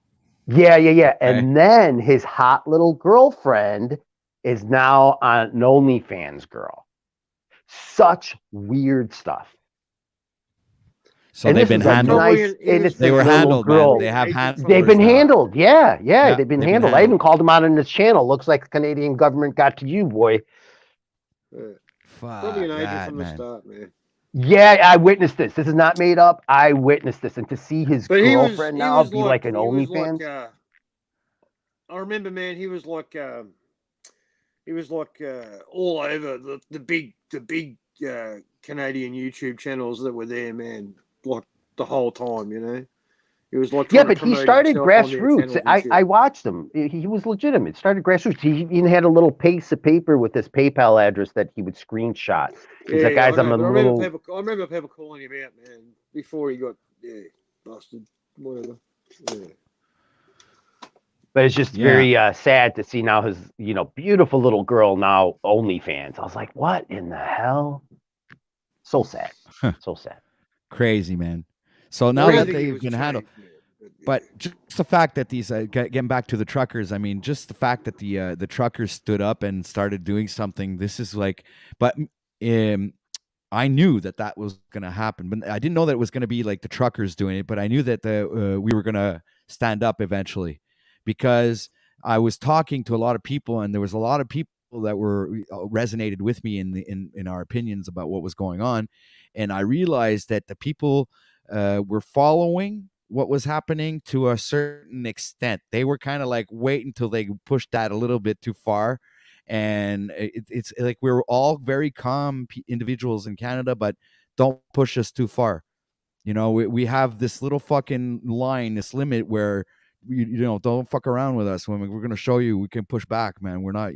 Yeah. Okay. And then his hot little girlfriend is now an OnlyFans girl. Such weird stuff. So And they've this been was a handled. nice, innocent They were little handled, girl. man. They have handled. They've been handled. Yeah, Yeah, they've been they've been handled. I handled. even called him out on his channel. Looks like the Canadian government got to you, boy. Probably an agent that, from the man. start, man. Yeah, I witnessed this. This is not made up. I witnessed this, and to see his girlfriend now be like an OnlyFans. I remember, man. He was like all over the big Canadian YouTube channels that were there, man. Like the whole time. He was like Yeah, but he started grassroots. I watched him. He was legitimate. Started grassroots. He even had a little piece of paper with his PayPal address that he would screenshot. He's like, guys, I'm a little. I remember people calling him out, man, before he got busted, whatever. Yeah. But it's just very sad to see now his beautiful little girl now OnlyFans. I was like, what in the hell? So sad. So sad. Crazy, man. So now that they've been handled, but just the fact that these getting back to the truckers, I mean, just the fact that the truckers stood up and started doing something. This is like, but I knew that was going to happen, but I didn't know that it was going to be like the truckers doing it. But I knew that we were going to stand up eventually, because I was talking to a lot of people, and there was a lot of people that were resonated with me in our opinions about what was going on, and I realized that the people were following what was happening to a certain extent. They were kind of like wait until they pushed that a little bit too far. And it's like we're all very calm individuals in Canada, but don't push us too far. You know, we have this little fucking line, this limit where don't fuck around with us when we're going to show you we can push back, man. We're not,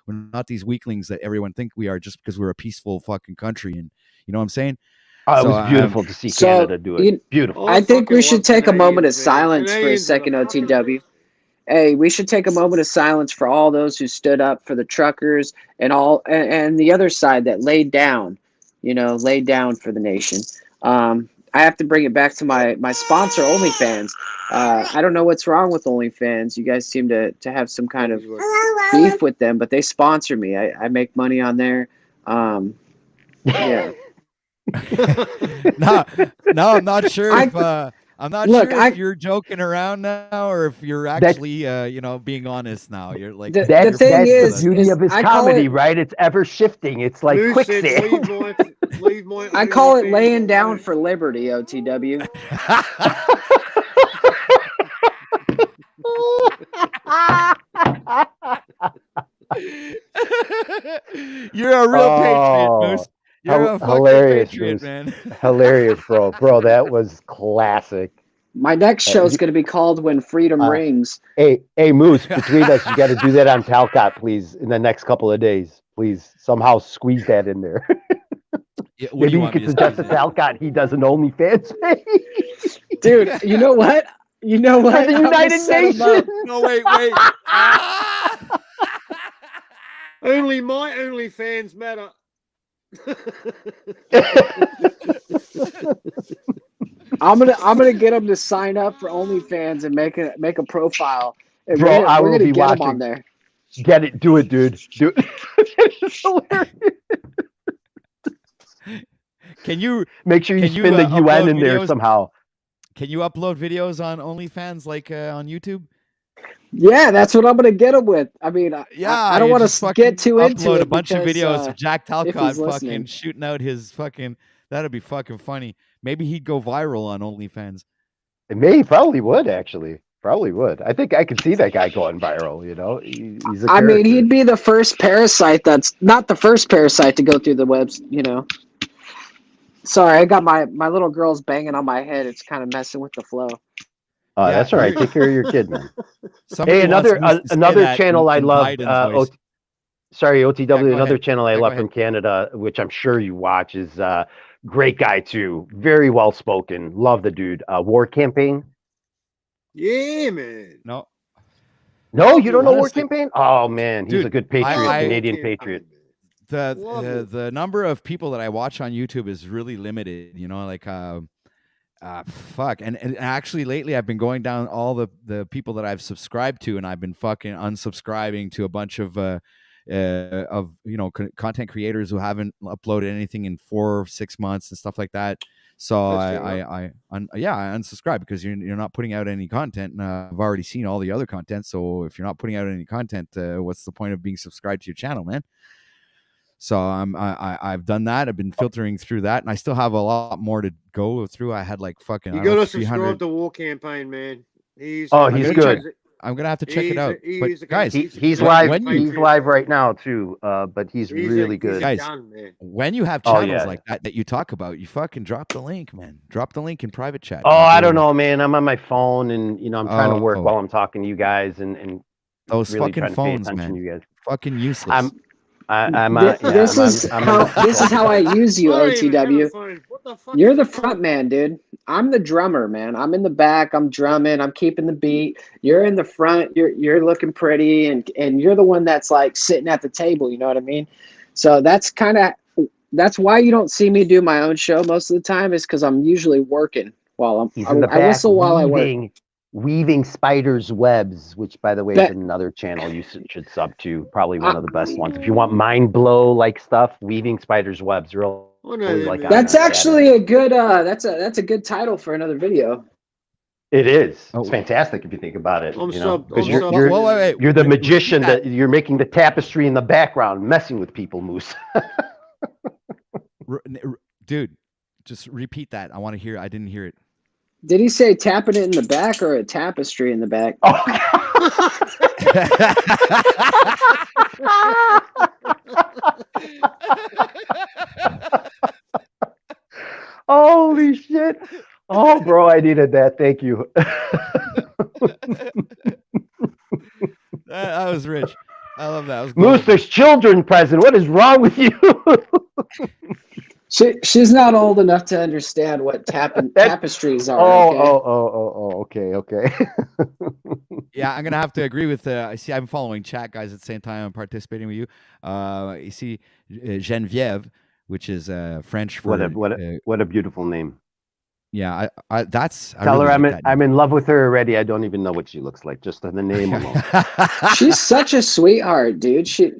we're not these weaklings that everyone think we are just because we're a peaceful fucking country. And you know what I'm saying? Oh, it was beautiful to see Canada do it. Beautiful. I think we should take a moment of silence for a second, OTW. Hey, we should take a moment of silence for all those who stood up for the truckers and the other side that laid down for the nation. I have to bring it back to my sponsor, OnlyFans. I don't know what's wrong with OnlyFans. You guys seem to have some kind of beef with them, but they sponsor me. I make money on there. Yeah. No, I'm not sure if I'm not sure if you're joking around now or if you're actually being honest now. You're like that's the beauty of his comedy, right? It's ever shifting. It's like quicksand. I call it laying down for liberty, OTW. You're a real patriot, Moose. You're a fucking hilarious, patriot, Moose. Man. Hilarious, bro. Bro, that was classic. My next show is going to be called When Freedom Rings. Hey, Moose, between us, you got to do that on Talcott, please, in the next couple of days. Please, somehow squeeze that in there. Yeah, maybe you could suggest to Talcott he does an OnlyFans page. Dude, you know what? For the United Nations. No, wait. Only my OnlyFans matter. I'm gonna get them to sign up for OnlyFans and make a profile. And bro, I will be get watching. them on there. Get it, do it, dude. Do it. It's hilarious. Can you make sure you spin the UN in there somehow? Can you upload videos on OnlyFans like on YouTube? Yeah, that's what I'm gonna get them with. I mean, I don't want to get too into it. Upload a bunch of videos of Jack Talcott fucking shooting out his fucking. That'd be fucking funny. Maybe he'd go viral on OnlyFans. Probably would actually. Probably would. I think I could see that guy going viral. He's a character. I mean, he'd be the first parasite. That's not the first parasite to go through the webs. Sorry, I got my little girl's banging on my head. It's kind of messing with the flow. That's all right. Take care of your kid, man. Hey, another channel I love. OTW. Another channel I love from Canada, which I'm sure you watch, is great guy too. Very well spoken. Love the dude. War Campaign. Yeah, man. No, you don't know War Campaign? Oh man, he's a good patriot, Canadian patriot. The number of people that I watch on YouTube is really limited. Fuck. And actually lately I've been going down all the people that I've subscribed to, and I've been fucking unsubscribing to a bunch of content creators who haven't uploaded anything in 4 or 6 months and stuff like that. So I unsubscribe because you're not putting out any content. And I've already seen all the other content. So if you're not putting out any content, what's the point of being subscribed to your channel, man? So I've done that. I've been filtering through that, and I still have a lot more to go through. I had like fucking. You got to subscribe to War Campaign, man. He's good. I'm gonna have to check it out. But guys, he's live. He's live right now too. But he's really good. Guys, when you have channels like that you talk about, you fucking drop the link, man. Drop the link in private chat. Oh, I don't know, man. I'm on my phone, and I'm trying to work while I'm talking to you guys, and those really fucking phones, man. You guys. Fucking useless. This is how I use you, OTW. You're the front man, dude. I'm the drummer, man. I'm in the back. I'm drumming. I'm keeping the beat. You're in the front. You're looking pretty, and you're the one that's like sitting at the table. You know what I mean? So that's why you don't see me do my own show most of the time. Is because I'm usually working while I whistle while I work. Weaving Spiders Webs, which, by the way, is another channel you should sub to. Probably one of the best ones. If you want mind blow like stuff, Weaving Spiders Webs. That's actually a good. That's a good title for another video. It is. Oh. It's fantastic if you think about it. I'm You know, sub. because I'm you're sub. wait. you're the Repeat magician that. that you're making the tapestry in the background, messing with people, Moose. Dude, just repeat that. I want to hear. I didn't hear it. Did he say tapping it in the back or a tapestry in the back? Holy shit! Oh, bro, I needed that. Thank you. That was rich. I love that. That was Moose, gold. there's children present. What is wrong with you? She's not old enough to understand what tapestries are. Okay. Okay. Yeah, I'm gonna have to agree with. I see. I'm following chat guys at the same time. I'm participating with you. You see, Geneviève, which is French for What a beautiful name. yeah. I that's. Tell I really her like that I'm in love with her already. I don't even know what she looks like, just on the name alone. She's such a sweetheart, dude. She,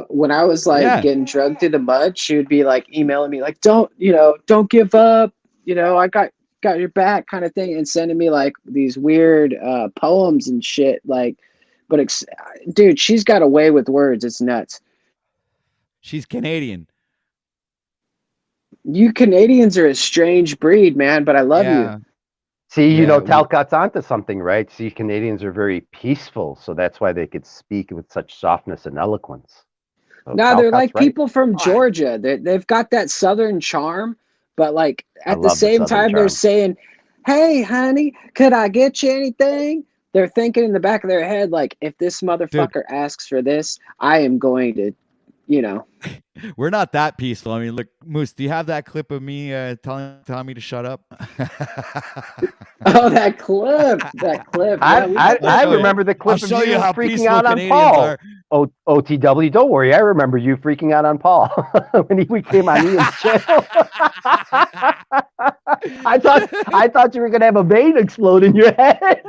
when I was like Yeah. getting drugged through the mud, she would be like emailing me like, don't give up. I got your back kind of thing, and sending me like these weird poems and shit. Like, dude, she's got a way with words. It's nuts. She's Canadian. You Canadians are a strange breed, man, but I love you. See, Talcott's onto something, right? See, Canadians are very peaceful, so that's why they could speak with such softness and eloquence. So No, they're like right. people from Georgia. They've got that southern charm, but like at the same time, they're saying, "Hey, honey, could I get you anything?" They're thinking in the back of their head, like, if this motherfucker asks for this, I am going to, We're not that peaceful. I mean, look, Moose, do you have that clip of me telling me to shut up? Oh, that clip. I remember the clip of you how freaking out on Canadians Paul. OTW, don't worry. I remember you freaking out on Paul when we came on Ian's channel. I thought you were gonna have a vein explode in your head.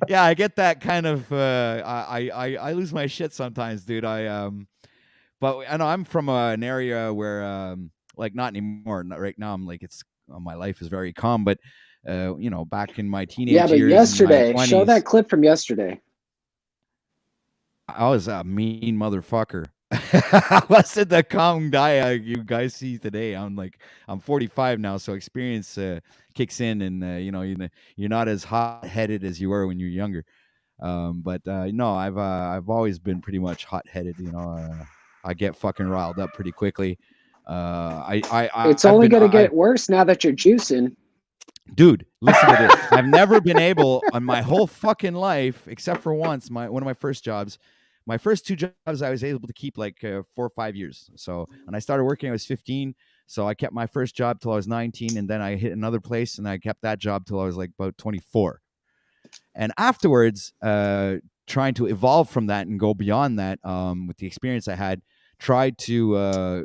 Yeah, I get that kind of. I lose my shit sometimes, dude. But I know I'm from an area where like not anymore. Not right now. I'm like my life is very calm. But back in my teenage years, but yesterday, in my 20s, show that clip from yesterday. I was a mean motherfucker. I wasn't the calm guy you guys see today. I'm 45 now, so experience kicks in, and you're not as hot-headed as you were when you're younger. But no, I've always been pretty much hot-headed. I get fucking riled up pretty quickly. It's only going to get worse now that you're juicing. Dude, listen to this. I've never been able on my whole fucking life, except for once, one of my first jobs. My first two jobs, I was able to keep like 4 or 5 years. So when I started working, I was 15. So I kept my first job till I was 19, and then I hit another place, and I kept that job till I was like about 24. And afterwards, trying to evolve from that and go beyond that, with the experience I had, tried to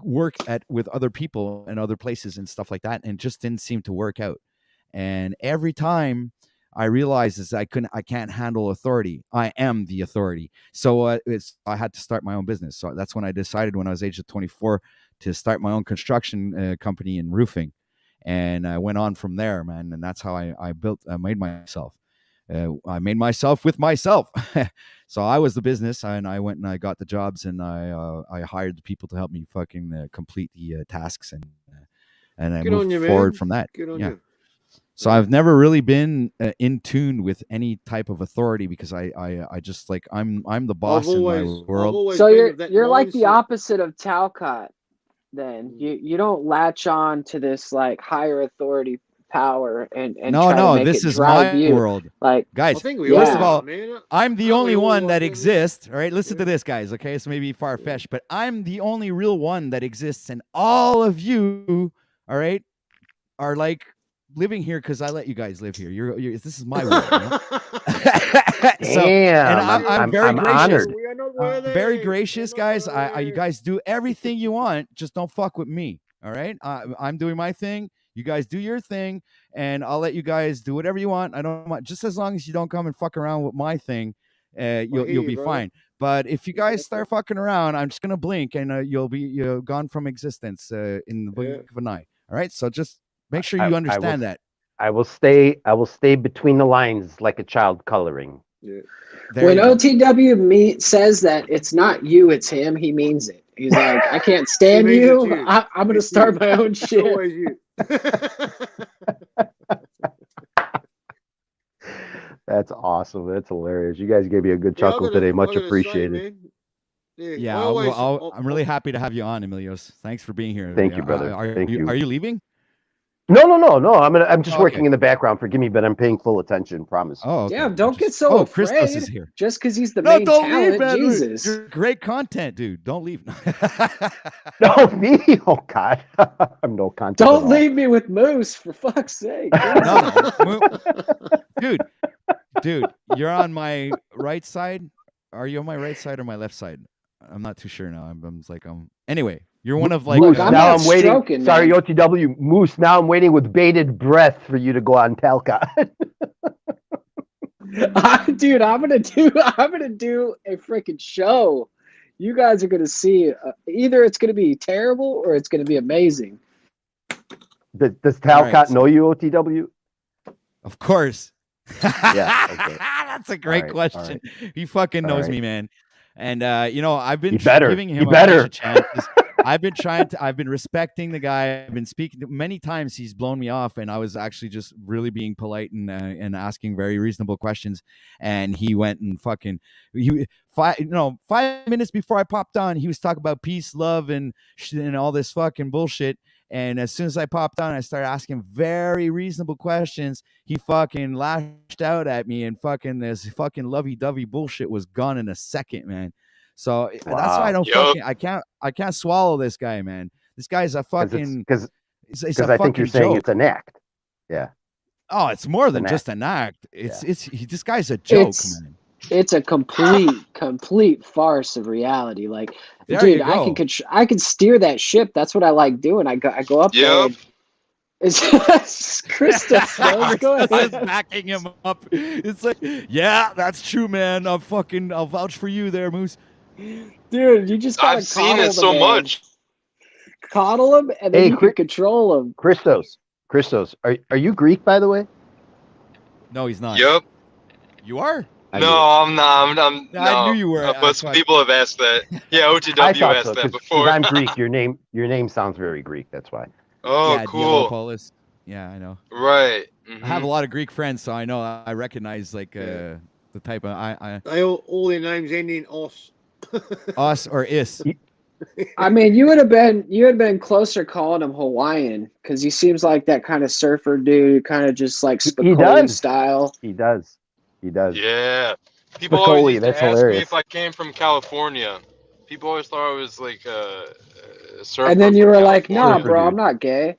work with other people and other places and stuff like that, and just didn't seem to work out. And every time I realized is I can't handle authority. I am the authority. So I had to start my own business. So that's when I decided, when I was age of 24, to start my own construction company in roofing. And I went on from there, man. And that's how I made myself. I made myself with myself. So I was the business, and I went and I got the jobs, and I hired the people to help me fucking complete the tasks, and I moved forward from that. Good on you. So I've never really been in tune with any type of authority, because I just like I'm the boss in my world. So you're like the opposite of Talcott. Then you don't latch on to this like higher authority power and try to make this it is drive my you. world. Like, guys, first of all, I'm the only one that exists. All right, listen to this, guys. Okay, so maybe far-fetched, but I'm the only real one that exists, and all of you, all right, are like living here because I let you guys live here. You're this is my world. So, and I'm very gracious. Honored. Very gracious, guys. You guys do everything you want, just don't fuck with me. All right, I'm doing my thing. You guys do your thing, and I'll let you guys do whatever you want. I don't mind, just as long as you don't come and fuck around with my thing. You'll be fine. But if you guys start fucking around, I'm just gonna blink, and you'll be gone from existence in the blink of an eye. All right, so just make sure you understand that. I will stay between the lines like a child coloring. Yeah. There When you go. OTW says that it's not you, it's him, he means it. He's like, I can't He stand means it's you. you. I'm going to It's start you. my own It's shit. always you. That's awesome. That's hilarious. You guys gave me a good Yeah, chuckle today. Much I gotta say, appreciated. man. Yeah, Yeah, I always. I'm really happy to have you on, Emilios. Thanks for being here. Thank you, brother. Thank you. Are you leaving? No. I'm just Oh, okay. working in the background. Forgive me, but I'm paying full attention. Promise. Oh, okay. Damn, don't get so Christos afraid. is here. Just because he's the No, main don't leave, talent. man. Jesus. You're great content, dude. Don't leave. No, me. Oh God, I'm no content. Don't at all. leave me with Moose, for fuck's sake. No, dude, you're on my right side. Are you on my right side or my left side? I'm not too sure now. I'm like, anyway, you're one of like. Look, I'm now not I'm waiting. stroking, Sorry, man. OTW Moose. Now I'm waiting with bated breath for you to go on Talca. Dude, I'm gonna do a freaking show. You guys are gonna see. Either it's gonna be terrible or it's gonna be amazing. Does All Talcott right. know you, OTW? Of course. Yeah, okay. That's a great All question. right. He fucking knows right. me, man. And I've been You better. giving him You a bunch better. of chances. I've been respecting the guy. I've been speaking many times. He's blown me off, and I was actually just really being polite and asking very reasonable questions. And he went and fucking 5 minutes before I popped on, he was talking about peace, love, and all this fucking bullshit. And as soon as I popped on, I started asking very reasonable questions. He fucking lashed out at me, and fucking this fucking lovey-dovey bullshit was gone in a second, man. So that's why I don't fucking I can't swallow this guy, man. This guy's a fucking Because he's a I fucking think you're saying joke. it's an act. Yeah. Oh, it's more than an just an act. It's Yeah. this guy's a joke, It's- man. It's a complete farce of reality. Like, There dude, you go. I can steer that ship. That's what I like doing. I go up there. And it's Christoph, man. Go Christos is ahead. backing him up. It's like, yeah, that's true, man. I'll vouch for you there, Moose. Dude, you just gotta I've seen coddle it the so man. much. Coddle him, and then Hey, you can control him. Christos, are you Greek, by the way? No, he's not. Yep. You are? No, I'm not. I'm No, I no. knew you were. But some people have asked that. Yeah, I OTW thought asked so, that because before. I'm Greek. Your name sounds very Greek. That's why. Oh, yeah, cool. Diamopolis. Yeah, I know. Right. I have a Mhm. lot of Greek friends, so I know I recognize like the type of I They all their names end in os. us or is. I mean, you would have been closer calling him Hawaiian because he seems like that kind of surfer dude, kind of just like He Spicoli does. style. He does. Yeah. People Spicoli, always used to that's ask me hilarious. if I came from California. People always thought I was like a surfer. And then you from were like, "Nah, California. bro, I'm not gay."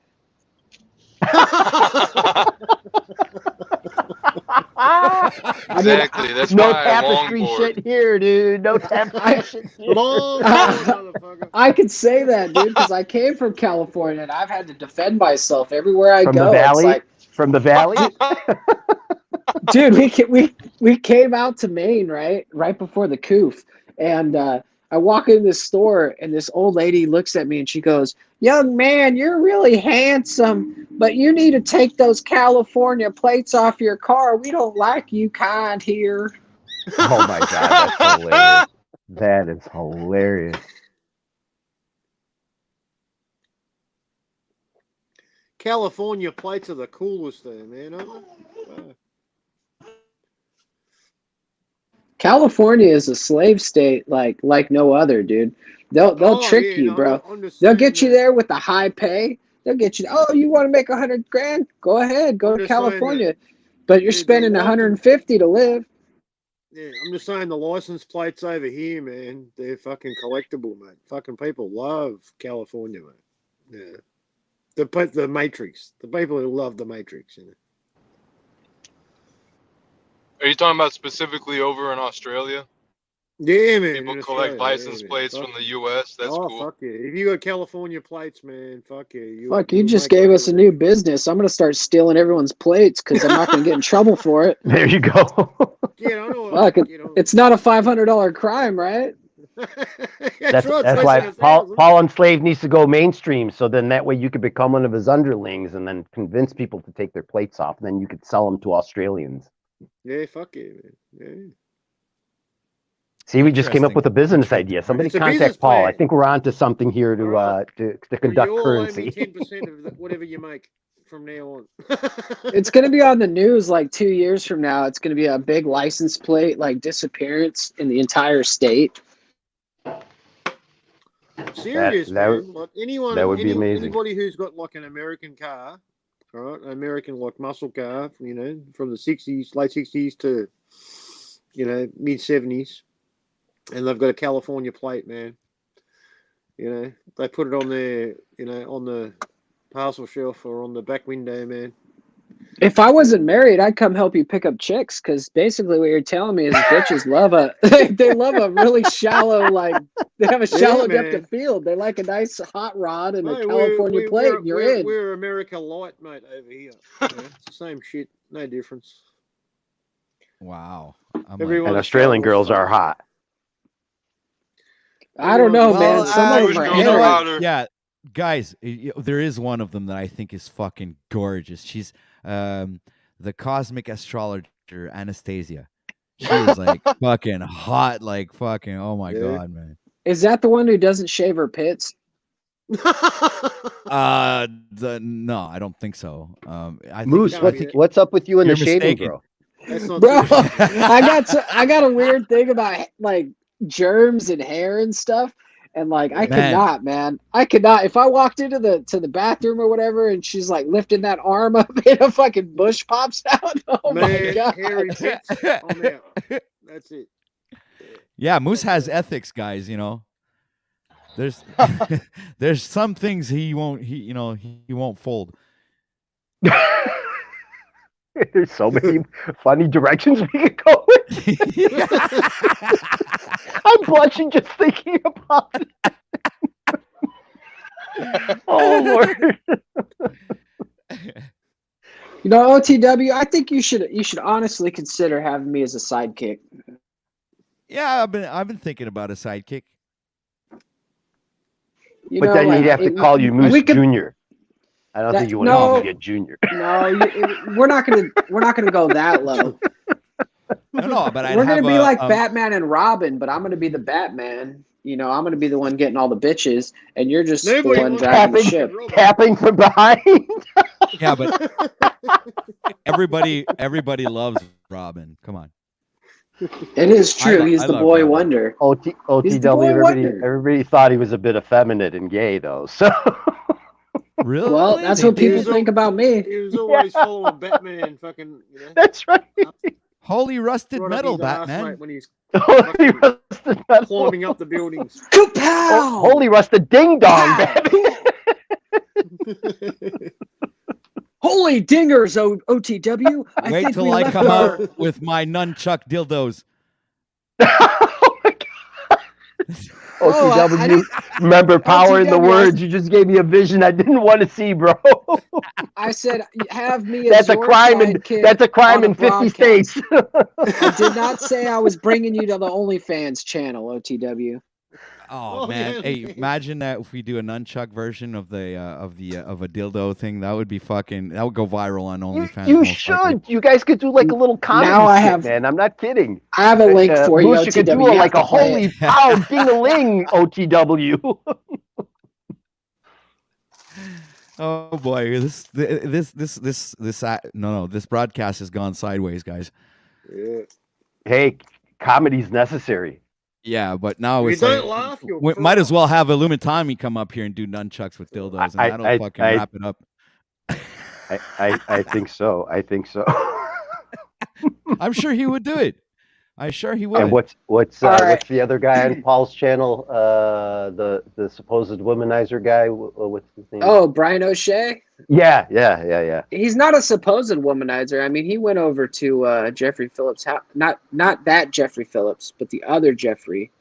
Exactly. That's No why I'm tapestry longboard. shit here, dude. No tapestry shit here. Long motherfucker. I could say that, dude, because I came from California and I've had to defend myself everywhere I From go. the valley? It's like, From the valley? dude, we came out to Maine right before the coof, and I walk in this store and this old lady looks at me and she goes, "Young man, you're really handsome, but you need to take those California plates off your car. We don't like you kind here." Oh my god, that's hilarious. That is hilarious. California plates are the coolest there, man, aren't they? California is a slave state like no other, dude. They'll Oh, trick yeah, you, no, bro. I'm just They'll saying get you that- there with the high pay. They'll get you. Oh, you want to make 100 grand? Go ahead, go I'm to just saying California. But you're the spending license- 150 to live. Yeah, I'm just saying the license plates over here, man, they're fucking collectible, mate. Fucking people love California, mate. Yeah. The Matrix. The people who love the Matrix, you know. Are you talking about specifically over in Australia? Yeah, man. People in collect Australia, license man. plates Fuck from the yeah. U.S. That's Oh, cool. fuck yeah. If you got California plates, man, fuck yeah. Fuck, you you'll just make gave us a living. new business. I'm gonna start stealing everyone's plates because I'm not gonna get in trouble for it. There you go. Yeah, I know. Fuck, you know. it's not a $500 crime, right? That's right, why chasing Paul 1,000. Unslave needs to go mainstream. So then that way you could become one of his underlings and then convince people to take their plates off. And then you could sell them to Australians. Yeah, fuck yeah, man. See, we just came up Interesting. with a business Interesting. idea. Somebody It's a business contact Paul. I plan. think we're onto something here to Alright. to conduct You all owe me currency. 10% of whatever you make from now on. It's going to be on the news like 2 years from now. It's going to be a big license plate like disappearance in the entire state. Serious, That man. Like anyone, that would be amazing. Anybody who's got like an American car, all right, an American like muscle car, you know, from the '60s, late '60s to, you know, mid '70s, and they've got a California plate, man. You know, they put it on their, you know, on the parcel shelf or on the back window, man. If I wasn't married, I'd come help you pick up chicks because basically what you're telling me is bitches love they love a really shallow, like they have a shallow depth man. of field. They like a nice hot rod and a Mate, California plate, and you're in. We're America light, mate, over here. You know, it's the same shit, no difference. Wow. Everyone- And Australian girls are hot. I don't know, Well, man. Some of Jewish them are girls you know are hairy. what? hotter. Yeah, guys, there is one of them that I think is fucking gorgeous. She's the cosmic astrologer Anastasia. She is like fucking hot, like fucking. Oh my Yeah. god, man. Is that the one who doesn't shave her pits? No, I don't think so. I think Moose, can't what's, be it. what's up with you and You're the shaving, mistaken. bro? That's not Bro, true. I got a weird thing about like germs and hair and stuff. And like I Man. cannot, man. I cannot. If I walked into the bathroom or whatever and she's like lifting that arm up and a fucking bush pops out. Oh my Man, god. hairy tits, I'm out. That's it. Yeah, Moose has ethics, guys. You know, there's there's some things he won't fold. There's so many funny directions we could go with. I'm blushing just thinking about it. Oh Lord. You know, OTW, I think you should honestly consider having me as a sidekick. Yeah, I've been thinking about a sidekick. You But know, then like, he'd have to call you Moose we could- Junior. I don't That- think you would no. call me a junior. No, we're not gonna go that low. No, but I'd We're gonna have be a, like Batman and Robin, but I'm gonna be the Batman. You know, I'm gonna be the one getting all the bitches, and you're just Nobody the one wants driving the to ship. Robin. Tapping from behind. Yeah, but everybody loves Robin. Come on. It is true. He's I the love boy Robin. wonder. OTW, He's the boy wonder. everybody thought he was a bit effeminate and gay though. So Really? Well, that's They what people did? think about me. He was always following Batman, fucking, you know, that's right. Holy rusted right up metal, his ass, Batman. mate, when he's Holy rusted metal. climbing up the buildings. Kapow! Holy rusted ding dong, Pow! Batman. Holy dingers, OTW! I Wait think till we I left come our- out with my nunchuck dildos. Oh my God. Oh, I OTW, remember power in the OTW, words. You just gave me a vision I didn't want to see, bro. I said, have me as That's a your crime in sidekick that's a crime on a in 50 broadcast. states. I did not say I was bringing you to the OnlyFans channel, OTW. Oh, Oh, man! yeah. Hey, imagine that if we do a nunchuck version of the of a dildo thing, that would be fucking. That would go viral on OnlyFans. You most should. likely. You guys could do like a little comedy Now I skit, have- man. I'm not kidding. I have a link for you, Moose, you could OTW. do You have like to a play holy it. pow ding-a-ling OTW. Oh boy, this broadcast has gone sideways, guys. Yeah. Hey, comedy's necessary. Yeah, but now If it's you like, don't laugh, you'll we cry. might as well have Illuminati come up here and do nunchucks with dildos, and that'll fucking wrap it up. I think so. I think so. I'm sure he would do it. I'm sure he would. And what's All right. what's the other guy on Paul's channel? The supposed womanizer guy. What's his name? Oh, Brian O'Shea? Yeah. He's not a supposed womanizer. I mean, he went over to Jeffrey Phillips' house. Not that Jeffrey Phillips, but the other Jeffrey.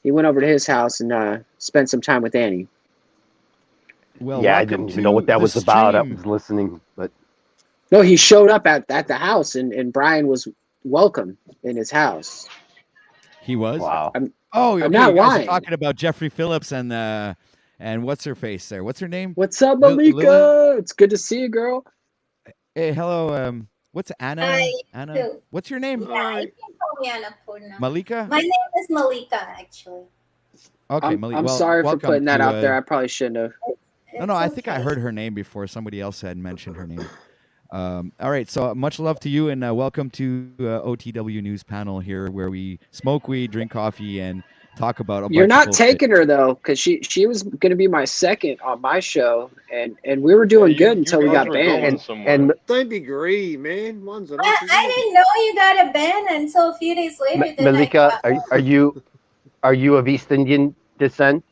He went over to his house and spent some time with Annie. Well, Yeah, I welcome didn't even know what that to was the about. I stream. was listening, but No, he showed up at the house, and Brian was welcome in his house. He was. wow. Oh, okay. I'm You not guys are lying. talking about Jeffrey Phillips and what's her face there? What's her name? What's up, Lily? Malika? It's good to see you, girl. Hey, hello. What's Anna? Anna? too. What's your name? Yeah, Hi. you can call me Anna Purna. Malika? My name is Malika, actually. Okay, Malika. I'm Well, sorry for welcome putting that to, out there. I probably shouldn't have. No, I It's think I okay. heard her name before. Somebody else had mentioned her name. All right, so much love to you, and welcome to OTW News Panel here, where we smoke weed, drink coffee, and talk about a You're bunch of not bullshit. taking her though, because she was going to be my second on my show, and we were doing good until we guys got were banned. going somewhere. Don't be greedy, man. One's enough. I didn't know you got a ban until a few days later. Then Malika, are you of East Indian descent?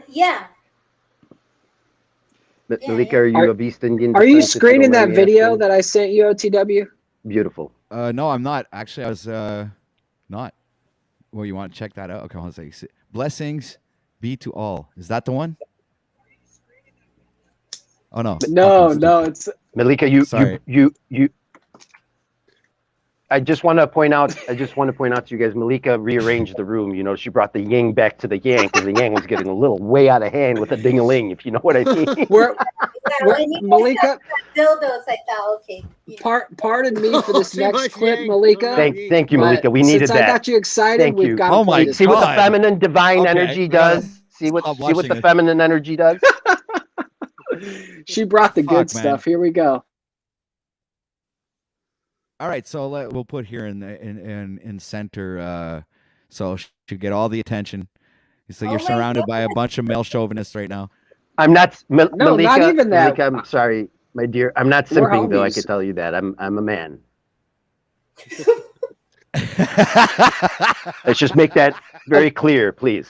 Yeah. Malika, are you of East Indian Are descent? you if don't screening mind that me video asking? that I sent you, OTW? Beautiful. No, I'm not. Actually, I was not. Well, you want to check that out? Okay, hold on a second. Blessings be to all. Is that the one? Oh no. No, Fucking no, stupid. it's Sorry. you I just want to point out to you guys, Malika rearranged the room. You know, she brought the yang back to the yang because the yang was getting a little way out of hand with the ding-a-ling, if you know what I mean. When you Malika, dildos, I thought, okay. pardon me for this Too next much clip, yang. Malika. Thank you, but Malika. We needed since that. I got you excited, Thank we've you. got to Oh my play this. See what the God. feminine divine Okay, energy we gotta does? See what stop the watching feminine energy does? She brought the good Fuck, man. stuff. Here we go. All right, so we'll put here in center, so she get all the attention. So you're surrounded by a bunch of male chauvinists right now. I'm not No, Malika. not even that. Malika, I'm sorry, my dear. I'm not We're simping though. I homies. can tell you that. I'm a man. Let's just make that very clear, please.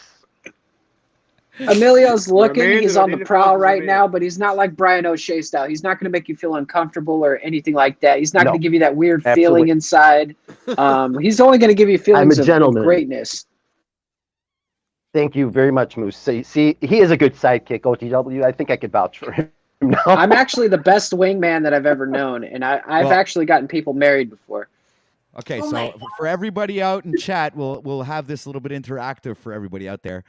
Emilio's looking. man He's that on the identifies prowl as a right man. now, but he's not like Brian O'Shea style. He's not going to make you feel uncomfortable or anything like that. He's not No, going to give you that weird absolutely. feeling inside. He's only going to give you I'm a feelings of gentleman. greatness. Thank you very much, Moose. See, he is a good sidekick, OTW. I think I could vouch for him. No. I'm actually the best wingman that I've ever known, and I've Well- actually gotten people married before. Okay, Oh my so for everybody out in chat, we'll have this a little bit interactive for everybody out there.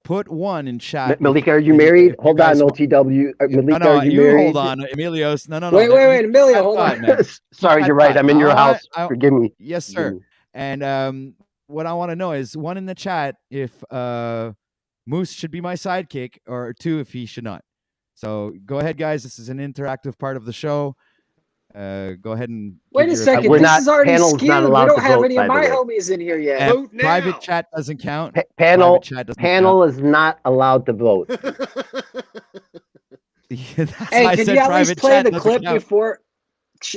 Put one in chat. Malika, are you if married? you Hold on, guys want- OTW. Malika, No, are you you married? hold on, Emilios. No. Wait, Emilio, Keep hold that on. thought, man. Sorry, Keep you're that right. thought. I'm in your house. Forgive me. Yes, Forgive sir. me. And what I want to know is one in the chat if Moose should be my sidekick, or two if he should not. So go ahead, guys. This is an interactive part of the show. Go ahead and Wait give a your second. We're opinion. This not- is already panel's not skewed. We allowed don't to have vote, any of by the my way. homies in here yet. And Vote now. private chat doesn't count. Panel Private chat doesn't panel is not allowed to vote. count. That's Hey, why I can said you at private least play chat the doesn't clip count. before?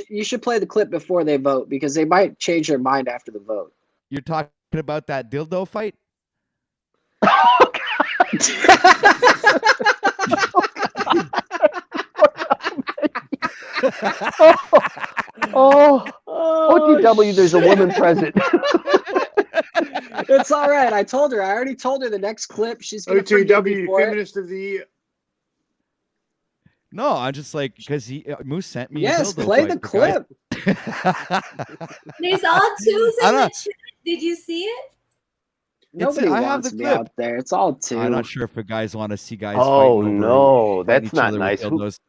You should play the clip before they vote because they might change their mind after the vote. You're talking about that dildo fight? Oh, OTW, there's a woman present. It's all right. I told her. I already told her the next clip. She's going to forgive me OTW for it. Feminist of the Year. No, I'm just like, because Moose sent me Yes, a dildo play fight. the clip. There's all twos I in the don't- chat. Did you see it? Nobody I have wants the me clip. out there. It's all two. I'm not sure if the guys want to see guys Oh fighting over no, fighting that's each not other nice. with dildos.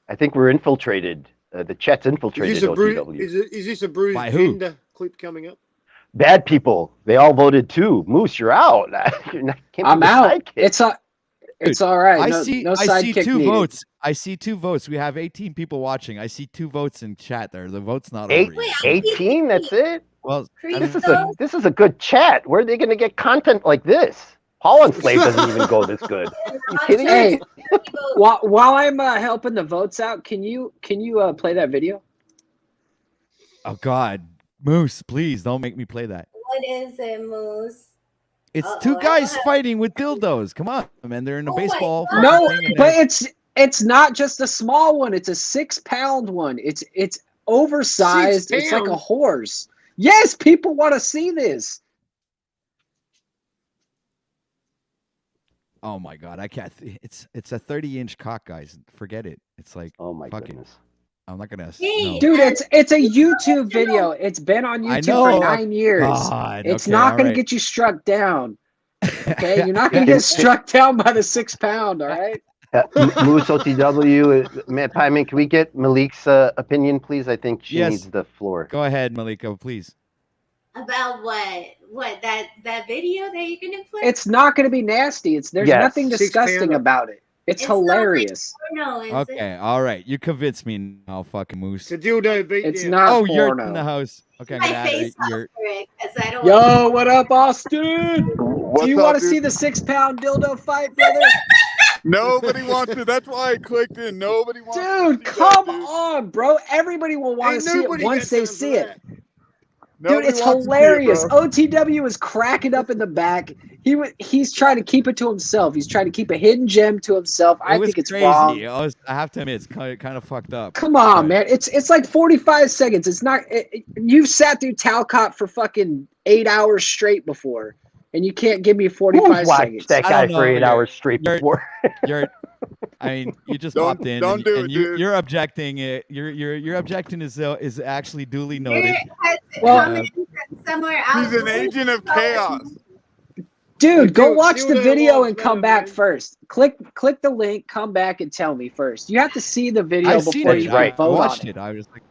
I think we're infiltrated. The chat's infiltrated. Is this a OTW. is this a bruised By who? gender clip coming up? Bad people. They all voted too. Moose, you're out. You're not, can't be I'm the out. sidekick. It's all right. I No, see no I see sidekick two needed. votes. I see two votes. We have 18 people watching. I see two votes in chat there. The vote's not over yet. 18. That's it. Well, I This mean, is a good chat. Where are they going to get content like this? Paul and Slave doesn't even go this good. You kidding me? Hey, while I'm helping the votes out, can you play that video? oh God, Moose, please don't make me play that. What is it, Moose? It's Uh-oh, two I guys don't have- fighting with dildos. Come on, man. They're in a Oh my baseball. God. No, fucking thing and but they're- it's not just a small one. It's a 6-pound one. It's oversized. 6 It's like a pounds? horse. Yes, people want to see this. oh my God, I can't. It's a 30-inch cock, guys. Forget it. It's like Oh my fuck it. goodness. I'm not gonna. Hey, No. Dude, it's a YouTube video. It's been on I YouTube know. for 9 years. God, It's okay, not all going right. to get you struck down. Okay, you're not going to get struck down by the 6 pound. All right. Moose OTW, Matt Pyman, can we get Malik's opinion, please? I think she Yes. needs the floor. Go ahead, Malika, please. about what? What that video that you're gonna play? It's not going to be nasty. There's Yes. nothing 6 disgusting pounder. about it. It's It's not like hilarious. porno, is Okay, all right. You convinced me now, fucking Moose. It's a dildo beat It's down. not Oh, you're in the porno. house. Okay, I'm My gonna add face your. off for it because I don't. Yo, what up, Austin? What's Do you up, want to dude? see the 6 pound dildo fight, brother? Nobody wants to. That's why I clicked in. Nobody wants to Dude, see come that, dude. on, bro. Everybody will want to Ain't see it nobody once got they time see for it. that. Dude, Nobody it's wants to see it, hilarious. bro. OTW is cracking up in the back. He's trying to keep it to himself. He's trying to keep a hidden gem to himself. I It was think it's crazy. wrong. I have to admit, it's kind of fucked up. Come on, but- man. It's like 45 seconds. It's not. You've sat through Talcott for fucking 8 hours straight before, and you can't give me 45 Who's watched seconds. that I guy don't for know, 8 hours straight you're- before? I mean, you just Don't- popped in, don't and, do and it, you, dude. you're objecting. Your objection is actually duly noted. Well, Coming from somewhere else. He's an agent of chaos. Dude, go watch the dildo video walks and come better, back man. first. Click the link, come back and tell me first. You have to see the video I've seen before it. you That's can right. I vote on watched it. it. I was like,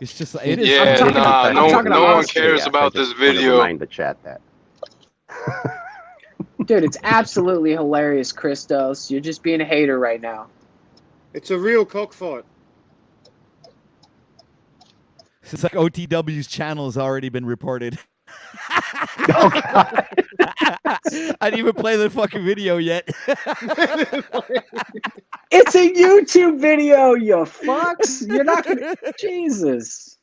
it's just it is. Yeah, talking- nah, I'm no, talking no one honestly. cares Yes, about I this just want to video. remind the chat that. Dude, it's absolutely hilarious, Christos. You're just being a hater right now. It's a real cockfight. It's like OTW's channel has already been reported. Oh, God. I didn't even play the fucking video yet. It's a YouTube video, you fucks. You're not gonna. Jesus.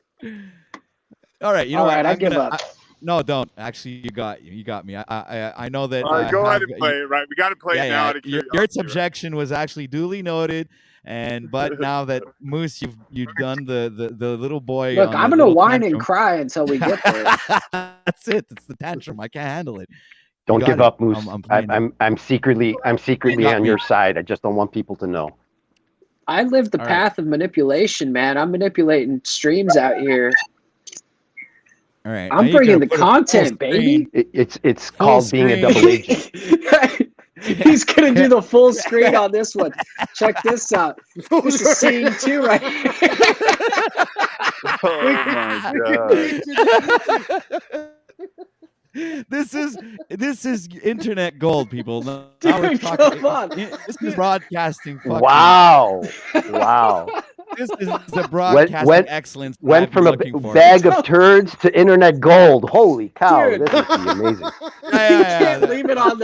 All right, you know All what? right, I I'm give gonna. up. No, don't. Actually, you got me. I know that. All right, go ahead and play you- it, right? We got to play it now. Out of Your curiosity, right? objection was actually duly noted, but now that Moose, you've done the little boy. Look, on I'm the gonna little whine tantrum. and cry until we get there. That's it. It's the tantrum. I can't handle it. Don't got give it. up, Moose. I'm playing it. I'm secretly got on me. your side. I just don't want people to know. I live the All right. path of manipulation, man. I'm manipulating streams out here. All right. I'm now you bringing gotta the put it full content, baby. screen. It's called being a screen. double agent. He's gonna do the full screen on this one. Check this out. This is scene 2 right here. Oh my god! This is internet gold, people. Now Dude, we're talking. come on. This is broadcasting. fucking- Wow. Wow. This is the broadcasting excellence. that Went I've from been a looking for. bag of turds to internet gold. Holy cow. Dude. This is amazing. You can't leave it on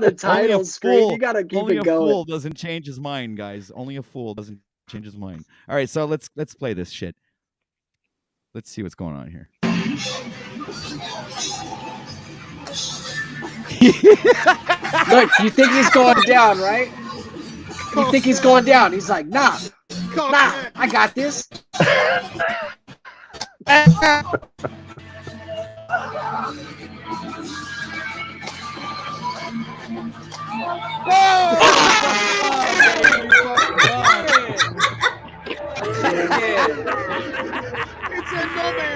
the title Only a screen. fool- You gotta keep Only it a going. fool doesn't change his mind, guys. Only a fool doesn't change his mind. All right, so let's play this shit. Let's see what's going on here. Look, you think he's going down, right? You think he's going down. He's like, nah, I got this. It's a knob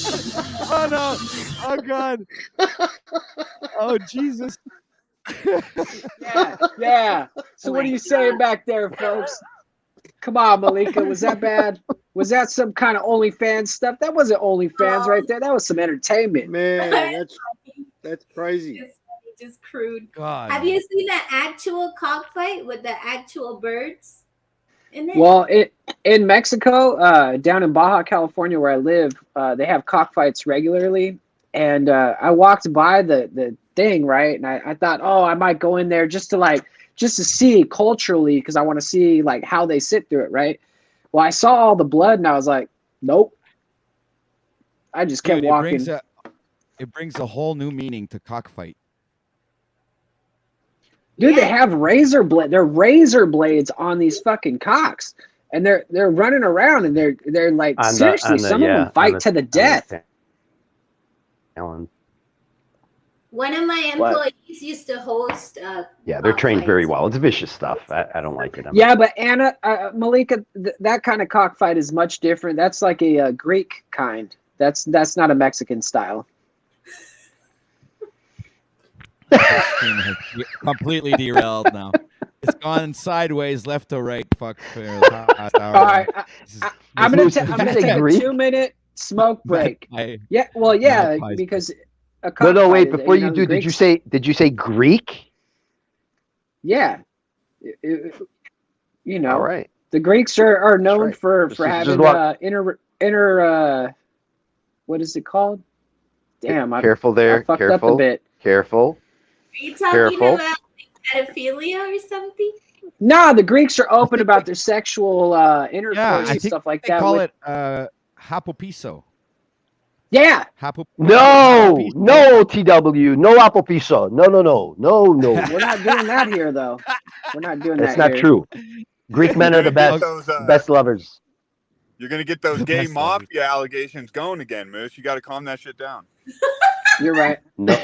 out. Oh no! Oh god! Oh Jesus! Yeah. So what are you saying back there, folks? Come on, Malika. Was that bad? Was that some kind of OnlyFans stuff? That wasn't OnlyFans right there. That was some entertainment. Man, that's crazy. Just crude. God. Have you seen the actual cockfight with the actual birds in it? Well, in Mexico, down in Baja California, where I live, they have cockfights regularly. And I walked by the thing, right? And I thought, oh, I might go in there just to see culturally, because I want to see like how they sit through it, right? Well, I saw all the blood and I was like, nope. I just kept Dude, walking. it brings a whole new meaning to cockfight. Dude, they have razor blade. They're razor blades on these fucking cocks, and they're running around, and they're like seriously. Some of them fight to the death. Alan. One of my What? employees used to host. Yeah, they're trained very cockfights. well. It's vicious stuff. I don't like it. Yeah, but Anna, Malika, that kind of cockfight is much different. That's like a Greek kind. That's not a Mexican style. Stream has completely derailed now. It's gone sideways, left to right. Fuck for the past hour. All right, I'm gonna Moose, take did you a say Greek? 2-minute smoke break. Yeah, well, Yeah, because a No, cockfight wait. is, Before you the do, Greeks, did you say Greek? Yeah, All right. the Greeks are known right. for This is having what- inner what is it called? Damn, Careful there. I fucked Careful. up a bit. Careful. Are you talking Careful. about pedophilia or something? No, the Greeks are open about their sexual intercourse Yeah, I and think stuff like they that. call with- it hapopiso. Yeah, No, no, TW, no apple piso. No. we're not doing that here, though. We're not doing That's that not here. true. Greek men are the best, Those, best lovers. You're gonna get those The gay best lovers. mafia allegations going again, Moose. You got to calm that shit down. You're right. No,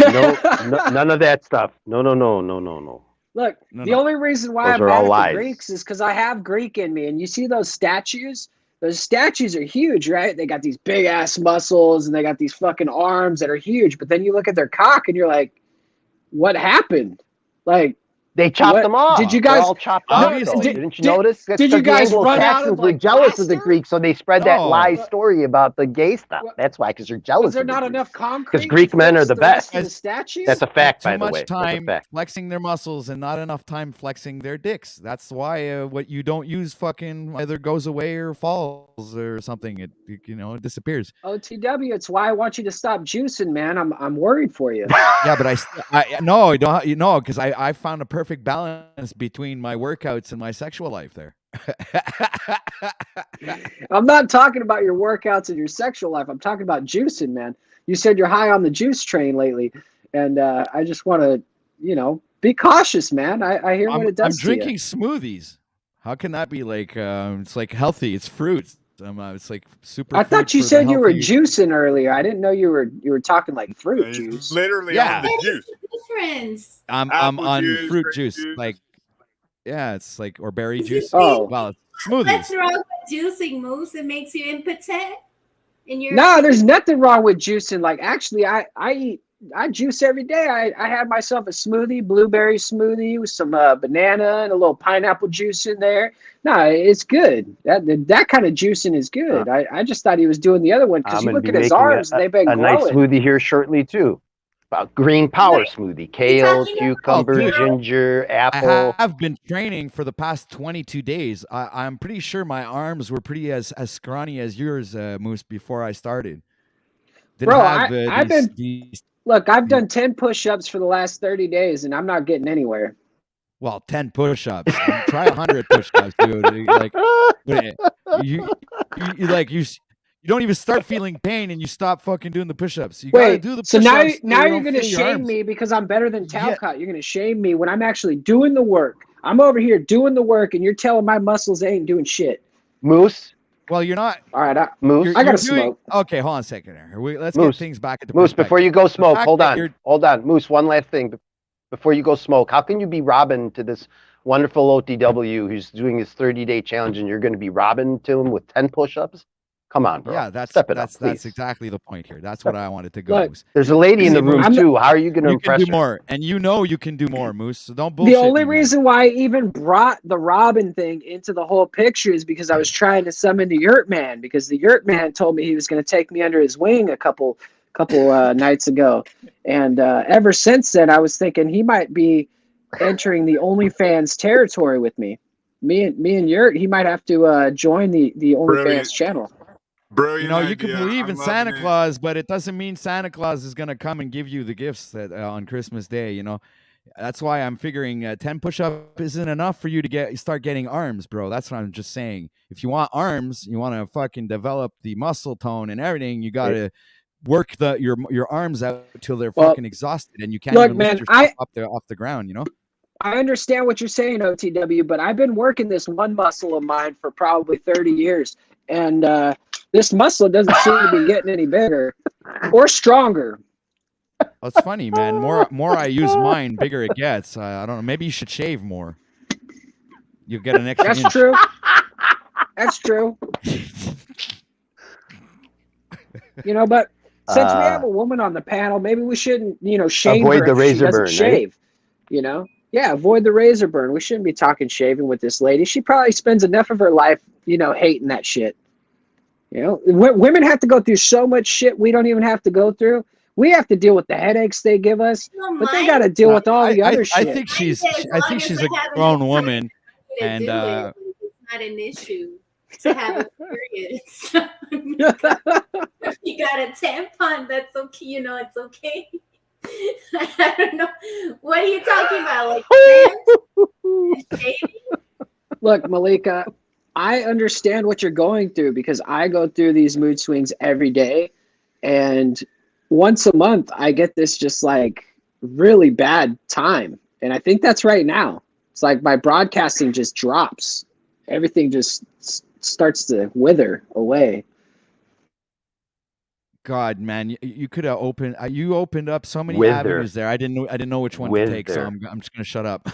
none of that stuff. No. Look, No, the no. only reason why Those I'm are mad all at lies. the Greeks is because I have Greek in me, and you see those statues. Those statues are huge, right? They got these big ass muscles, and they got these fucking arms that are huge. But then you look at their cock, and you're like, "What happened?" Like, They chopped What- them off. did you They're guys- all chopped No, off. obviously- Though. did- Didn't you did- notice? That's did you 'cause the guys run out Anglo-Saxons of, were like, jealous of the plaster? Greeks, so they spread that No. lie story about the gay stuff. What- That's why, because they're jealous. Was there of the not Greeks. enough concrete? 'Cause Greek to men fix are the rest of best. the statues? That's a fact, Too by the much way. That's a time fact. flexing their muscles and not enough time flexing their dicks. That's why what you don't use fucking either goes away or falls or something. It it disappears. OTW, it's why I want you to stop juicing, man. I'm worried for you. Yeah, but I no, don't because I found a perfect balance between my workouts and my sexual life there. I'm not talking about your workouts and your sexual life. I'm talking about juicing, man. You said you're high on the juice train lately, and I just want to, be cautious, man. I hear what it does I'm to drinking you. smoothies. How can that be like? It's like healthy. It's fruits. It's like super. I thought fruit you for the said you were healthy- juicing earlier. I didn't know you were talking like fruit He's juice. literally Yeah. on the juice. Difference. I'm Apple on juice, fruit grape juice. juice. Like, yeah, it's like or berry Is it juice. Oh. Well, it's What's smoothies. wrong with juicing, Moose? It makes you impotent. And you're No, there's nothing wrong with juicing. Like, actually, I juice every day. I had myself a smoothie, blueberry smoothie with some banana and a little pineapple juice in there. No, it's good. That kind of juicing is good. I just thought he was doing the other one because I'm you gonna look be at his making arms and they've been a nice growing. smoothie here shortly too. About green power Wait, smoothie: kale, talking about- cucumber, Oh, dude. ginger, I apple. have been training for the past 22 days. I'm pretty sure my arms were pretty as scrawny as yours, Moose, before I started. Didn't Bro, have, I've been- these. Look, I've done 10 push-ups for the last 30 days and I'm not getting anywhere. Well, 10 push-ups. Try 100 push-ups, dude. Like you don't even start feeling pain and you stop fucking doing the push-ups. You gotta Wait, do the so push-ups. now you you're don't gonna feel your shame arms. me because I'm better than Yeah. Talcott. You're gonna shame me when I'm actually doing the work. I'm over here doing the work and you're telling my muscles they ain't doing shit. Moose, Well, you're not. All right, Moose, I gotta you're doing- smoke. Okay, hold on a second here. Let's Moose. get things back into Moose. Before you go smoke, fact hold that you're- on, Moose. One last thing before you go smoke. How can you be Robin to this wonderful OTW who's doing his 30-day challenge, and you're going to be Robin to him with 10 push-ups? Come on, bro. Yeah, that's Step it that's up, please. exactly the point here. That's what I wanted to go. Look, Moose. There's a lady in the See, room I'm- too. How are you going to You can impress do her? more, and you can do more, Moose. So don't bullshit. the only me, man. reason why I even brought the Robin thing into the whole picture is because I was trying to summon the Yurt Man because the Yurt Man told me he was going to take me under his wing a couple nights ago, and ever since then I was thinking he might be entering the OnlyFans territory with me. Me and Yurt, he might have to join the OnlyFans Brilliant. channel. Brilliant You can idea. believe I'm in loving Santa it. Claus, but it doesn't mean Santa Claus is gonna come and give you the gifts that on Christmas Day. That's why I'm figuring 10 push-up isn't enough for you to start getting arms, bro. That's what I'm just saying. If you want arms, you want to fucking develop the muscle tone and everything. You got to work your arms out till they're Well, fucking exhausted, and you can't look, even man, lift yourself off the ground. I understand what you're saying, OTW, but I've been working this one muscle of mine for probably 30 years, and this muscle doesn't seem to be getting any bigger or stronger. Well, it's funny, man. More I use mine, bigger it gets. I don't know. Maybe you should shave more. You get an extra That's inch. true. That's true. But since we have a woman on the panel, maybe we shouldn't, shame Avoid her the if she razor doesn't burn, right? shave. Yeah, avoid the razor burn. We shouldn't be talking shaving with this lady. She probably spends enough of her life, hating that shit. Women have to go through so much shit we don't even have to go through. We have to deal with the headaches they give us, don't but they mind. got to deal with all the other I shit. think As she's long as a we're having grown the time woman, to and do it, it's not an issue to have a period. So, if you got a tampon, that's okay. It's okay. I don't know. What are you talking about? Like cramps? Shaving? Look, Malika, I understand what you're going through because I go through these mood swings every day. And once a month, I get this just like really bad time. And I think that's right now. It's like my broadcasting just drops. Everything just starts to wither away. God, man, you could have opened. You opened up so many Wither. avenues there. I didn't know which one to take. So Wither. I'm just gonna shut up.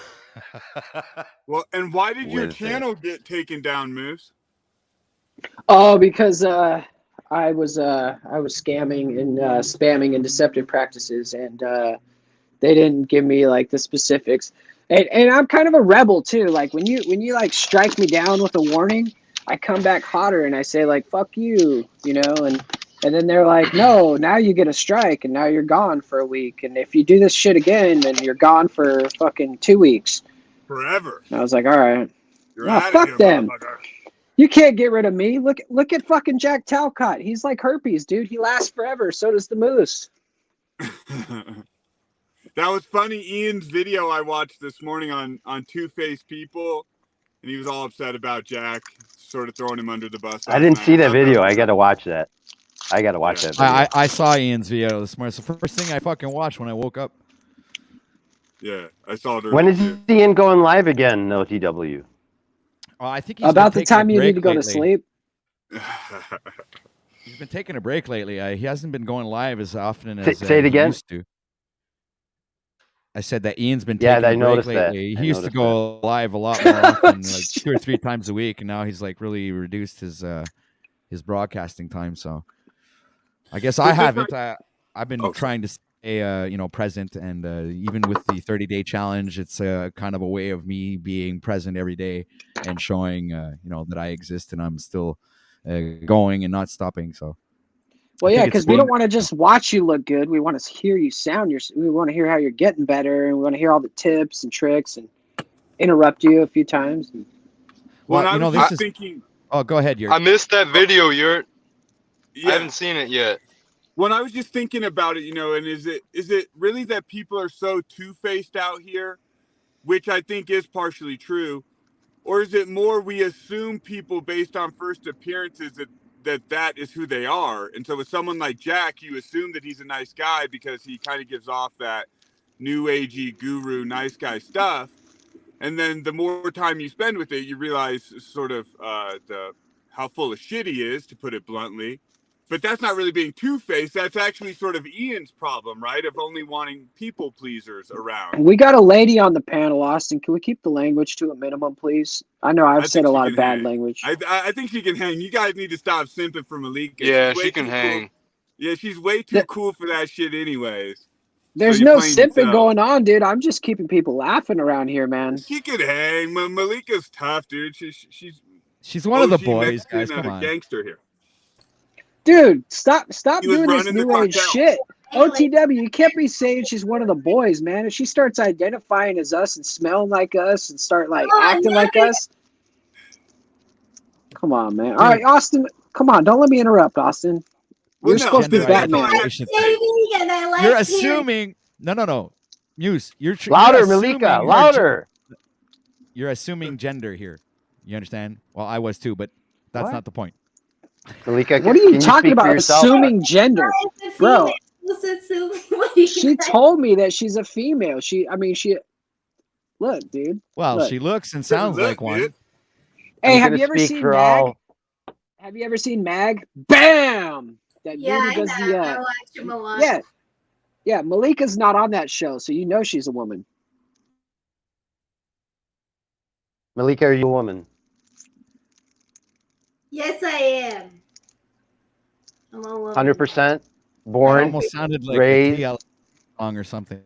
Well, and why did your With it. channel get taken down, Moose? Oh, because I was scamming and spamming and deceptive practices, and they didn't give me like the specifics. And I'm kind of a rebel too. Like when you like strike me down with a warning, I come back hotter and I say like fuck you, and then they're like, no, now you get a strike and now you're gone for a week, and if you do this shit again, then you're gone for fucking 2 weeks. Forever. And I was like, all right, You're no, out of fuck here, them. motherfucker. You can't get rid of me. Look at fucking Jack Talcott. He's like herpes, dude. He lasts forever. So does the moose. That was funny. Ian's video I watched this morning on Two-Faced People, and he was all upset about Jack sort of throwing him under the bus. I didn't see that video. I got to to. watch that. I got to watch that video. I saw Ian's video this morning. It's the first thing I fucking watched when I woke up. Yeah, I saw it. When is too. Ian going live again, OTW? Oh, I think he's About been the taking a time you break need to go to lately. sleep. He's been taking a break lately. He hasn't been going live as often as Say it he again. used to. I said that Ian's been Yeah, taking I a break noticed that. lately. I He used to noticed go live a lot more often, like 2 or 3 times a week, and now he's like really reduced his broadcasting time. So I guess I haven't. I've been trying to stay present, and even with the 30-day challenge, it's kind of a way of me being present every day and showing that I exist and I'm still going and not stopping. So. Well, yeah, because we been- don't want to just watch you look good. We want to hear you sound. We want to hear how you're getting better, and we want to hear all the tips and tricks and interrupt you a few times. Well, I was this just is. thinking. Oh, go ahead, Yurt. I missed that video, Yurt. Yeah. I haven't seen it yet. When I was just thinking about it, and is it really that people are so two-faced out here, which I think is partially true, or is it more we assume people based on first appearances that is who they are? And so with someone like Jack, you assume that he's a nice guy because he kind of gives off that new agey guru nice guy stuff. And then the more time you spend with it, you realize sort of how full of shit he is, to put it bluntly. But that's not really being two-faced. That's actually sort of Ian's problem, right? Of only wanting people pleasers around. We got a lady on the panel, Austin. Can we keep the language to a minimum, please? I know I've said a lot of bad language. I think she can hang. You guys need to stop simping for Malika. Yeah, she can hang. Cool. Yeah, she's way too cool for that shit anyways. There's no simping going on, dude. I'm just keeping people laughing around here, man. She could hang. Malika's tough, dude. She's one of the boys, guys. Come on. Gangster here. Dude, stop doing this new age shit. OTW, you can't be saying she's one of the boys, man. If she starts identifying as us and smelling like us and start like acting like us. Come on, man. All right, Austin, come on. Don't let me interrupt, Austin. You're supposed to be Batman. You're assuming. No. Muse, louder, Malika, louder. You're assuming gender here. You understand? Well, I was too, but that's not the point. Malika, what are you talking about? Assuming gender, bro? She told me that she's a female. She look, dude. Well, look. She looks and sounds like one. Dude. Hey, have you ever seen Mag? Have you ever seen Mag? Bam! That dude who does I watch him a lot. Yeah. Yeah, Malika's not on that show, so you know she's a woman. Malika, are you a woman? Yes, I am. I'm a woman. 100% That born, almost sounded like a raised. TL song or something.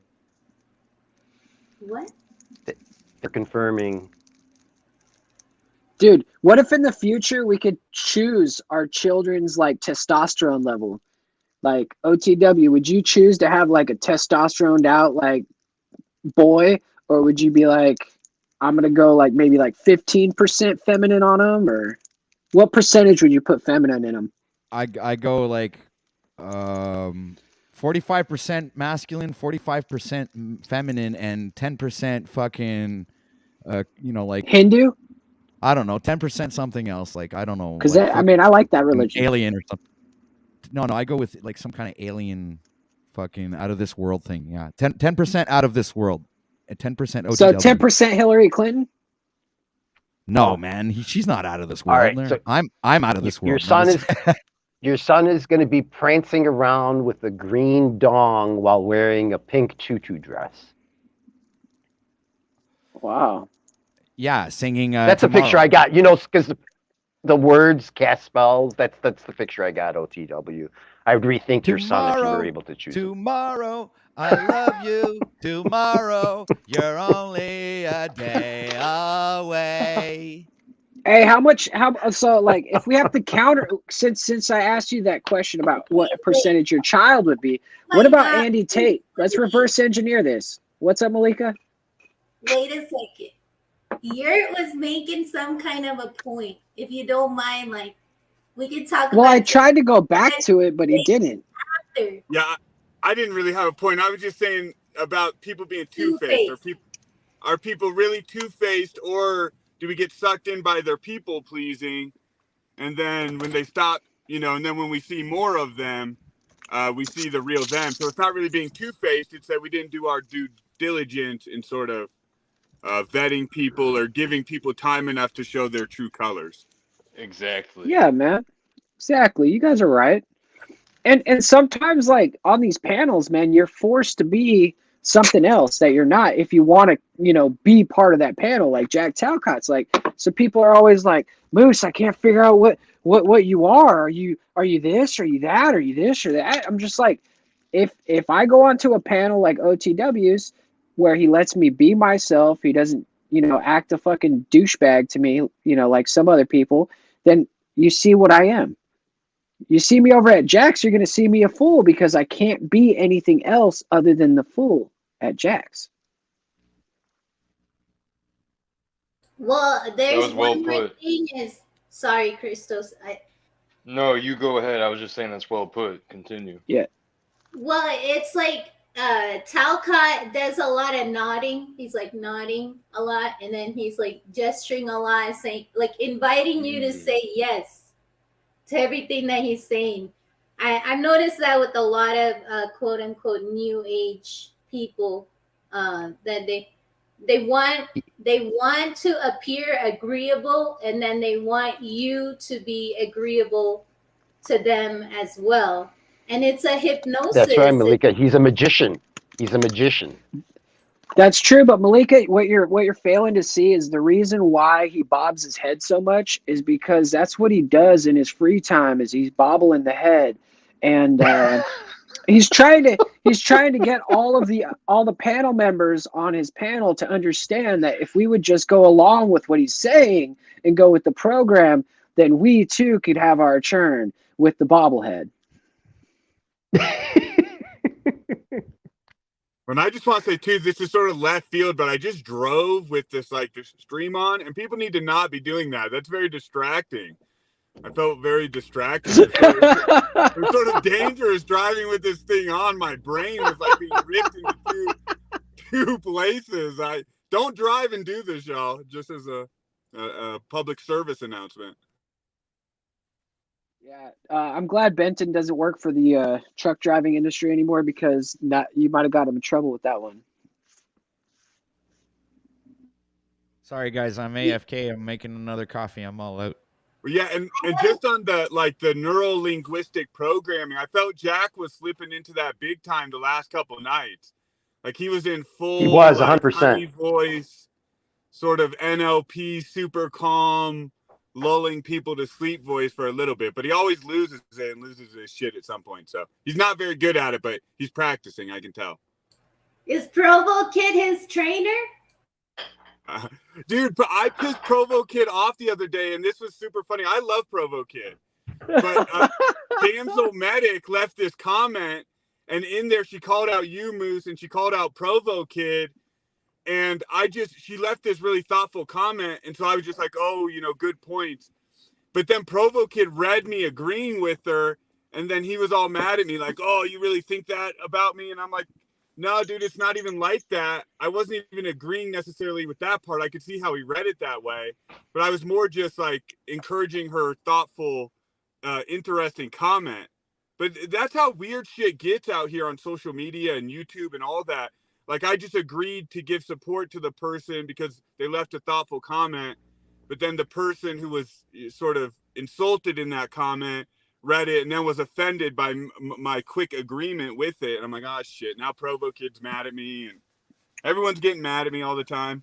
What? They're confirming. Dude, what if in the future we could choose our children's like testosterone level? Like OTW, would you choose to have like a testosteroned out like boy, or would you be like, I'm gonna go like maybe like 15% feminine on them, or what percentage would you put feminine in them? I go like 45% masculine, 45% feminine, and 10% fucking like Hindu? I don't know, 10% something else. Like I don't know, Because like I mean, I like that fucking religion. alien or something. No, I go with like some kind of alien, fucking out of this world thing. Yeah, 10% out of this world, and 10% OTW. So 10% Hillary Clinton? No, man, she's not out of this All world. right, so I'm out of this world. your son is your son is going to be prancing around with a green dong while wearing a pink tutu dress. Wow. Yeah, singing. That's Tomorrow. a picture I got. Because the words cast spells. That's the picture I got. OTW. I would rethink your son if you were able to choose. Tomorrow, I love you. Tomorrow, you're only a day away. Hey, so like if we have to counter since I asked you that question about what percentage your child would be, what about Andy Tate? Let's reverse engineer this. What's up, Malika? Wait a second. Yurt was making some kind of a point. If you don't mind, like we could talk about. Well, I tried to go back to it, but he didn't. After. Yeah, I didn't really have a point. I was just saying about people being two-faced. Are people really two-faced, or do we get sucked in by their people pleasing, and then when they stop, and then when we see more of them, we see the real them. So it's not really being two-faced. It's that we didn't do our due diligence in sort of vetting people or giving people time enough to show their true colors. Exactly. Yeah, man. Exactly. You guys are right. And sometimes like on these panels, man, you're forced to be something else that you're not if you want to, be part of that panel. Like Jack Talcott's like, so people are always like, Moose, I can't figure out what you are. Are you this? Are you that? Are you this or that? I'm just like, if I go onto a panel like OTW's where he lets me be myself, he doesn't, act a fucking douchebag to me, like some other people, then you see what I am. You see me over at Jack's, you're going to see me a fool because I can't be anything else other than the fool at Jack's. Well, there's well one great thing is sorry, Christos. No, you go ahead. I was just saying that's well put. Continue. Yeah. Well, it's like Talcott does a lot of nodding. He's like nodding a lot, and then he's like gesturing a lot, saying like inviting you to say yes to everything that he's saying. I've noticed that with a lot of quote unquote new age people, that they want to appear agreeable, and then they want you to be agreeable to them as well. And it's a hypnosis. That's right, Malika. He's a magician. He's a magician. That's true, but Malika, what you're failing to see is the reason why he bobs his head so much is because that's what he does in his free time. Is he's bobbling the head, and he's trying to get all the panel members on his panel to understand that if we would just go along with what he's saying and go with the program, then we too could have our turn with the bobblehead. And I just want to say too, this is sort of left field, but I just drove with this stream on, and people need to not be doing that. That's very distracting. I felt very distracted. It's sort of dangerous driving with this thing on. My brain was like being ripped into two places. I don't drive and do this, y'all. Just as a public service announcement. Yeah, I'm glad Benton doesn't work for the truck driving industry anymore because you might have got him in trouble with that one. Sorry, guys, I'm AFK. I'm making another coffee. I'm all out. Well, yeah, and just on the neuro linguistic programming, I felt Jack was slipping into that big time the last couple nights. Like he was in full He was like 100%. honey voice, sort of NLP, super calm, lulling people to sleep voice for a little bit, but he always loses it and loses his shit at some point. So he's not very good at it, but he's practicing. I can tell. Is Provo Kid his trainer? Dude, I pissed Provo Kid off the other day, and this was super funny. I love Provo Kid, but Damsel Medic left this comment, and in there she called out you, Moose, and she called out Provo Kid, and she left this really thoughtful comment, and so I was just like, oh, good points. But then Provo Kid read me agreeing with her, and then he was all mad at me, like, oh, you really think that about me? And I'm like, no, dude, it's not even like that. I wasn't even agreeing necessarily with that part. I could see how he read it that way, but I was more just like encouraging her thoughtful, interesting comment. But that's how weird shit gets out here on social media and YouTube and all that. Like I just agreed to give support to the person because they left a thoughtful comment, but then the person who was sort of insulted in that comment read it and then was offended by my quick agreement with it. And I'm like, oh shit, now Provo Kid's mad at me and everyone's getting mad at me all the time.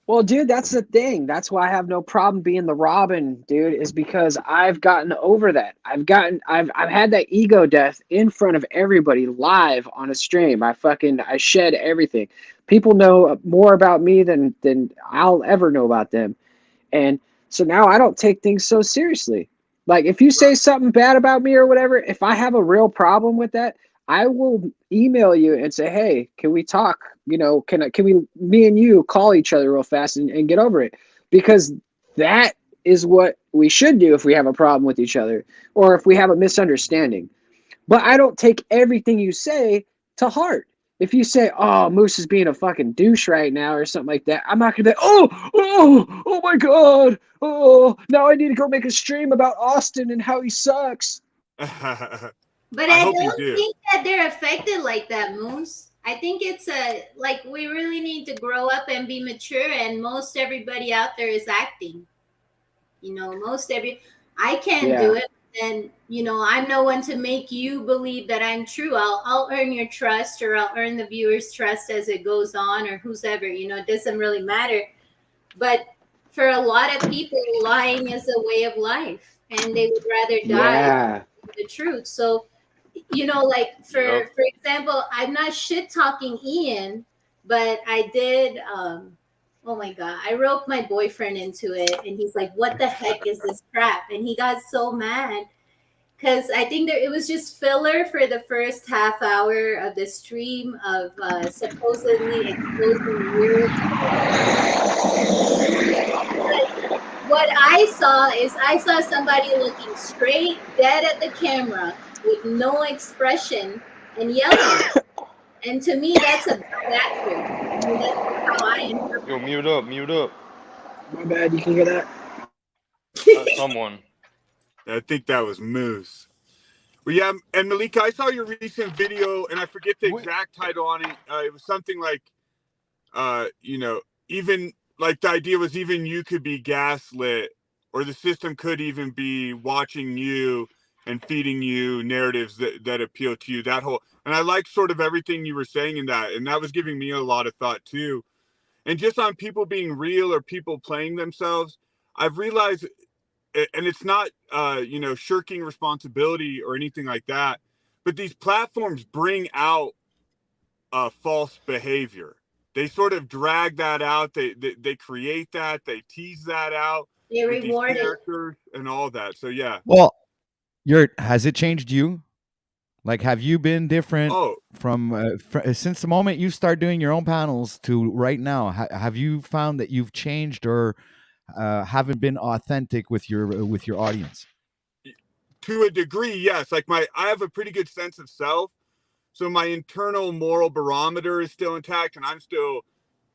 Well, dude, that's the thing. That's why I have no problem being the Robin, dude, is because I've gotten over that. I've had that ego death in front of everybody live on a stream. I shed everything. People know more about me than I'll ever know about them. And so now I don't take things so seriously. Like if you say something bad about me or whatever, if I have a real problem with that, I will email you and say, hey, can we talk? Me and you call each other real fast and get over it? Because that is what we should do if we have a problem with each other or if we have a misunderstanding. But I don't take everything you say to heart. If you say, oh, Moose is being a fucking douche right now or something like that, I'm not going to be, oh my God. Oh, now I need to go make a stream about Austin and how he sucks. But I don't think that they're affected like that, Moose. I think it's we really need to grow up and be mature, and most everybody out there is acting. I can't do it. And I'm no one to make you believe that I'm true. I'll earn your trust, or I'll earn the viewers' trust as it goes on, or who's ever. It doesn't really matter. But for a lot of people, lying is a way of life, and they would rather die than the truth. So, for example, I'm not shit talking Ian, but I did. Oh my God, I roped my boyfriend into it, and he's like, what the heck is this crap? And he got so mad because I think that it was just filler for the first half hour of the stream of supposedly exposing weird. But what I saw somebody looking straight dead at the camera with no expression and yelling. And to me, that's a bad actor. That's how I interpret. Yo, mute up. My bad, you can hear that? Someone. I think that was Moose. Well, yeah, and Malika, I saw your recent video, and I forget the exact title on it. It was something like, even like the idea was even you could be gaslit, or the system could even be watching you and feeding you narratives that appeal to you. That whole, and I like sort of everything you were saying in that, and that was giving me a lot of thought too. And just on people being real or people playing themselves, I've realized, and it's not, shirking responsibility or anything like that, but these platforms bring out false behavior. They sort of drag that out. They create that. They tease that out. They reward it and all that. So yeah. Well, has it changed you? Like, have you been different from since the moment you start doing your own panels to right now? Have you found that you've changed or haven't been authentic with your audience? To a degree, yes. Like I have a pretty good sense of self, so my internal moral barometer is still intact, and I'm still,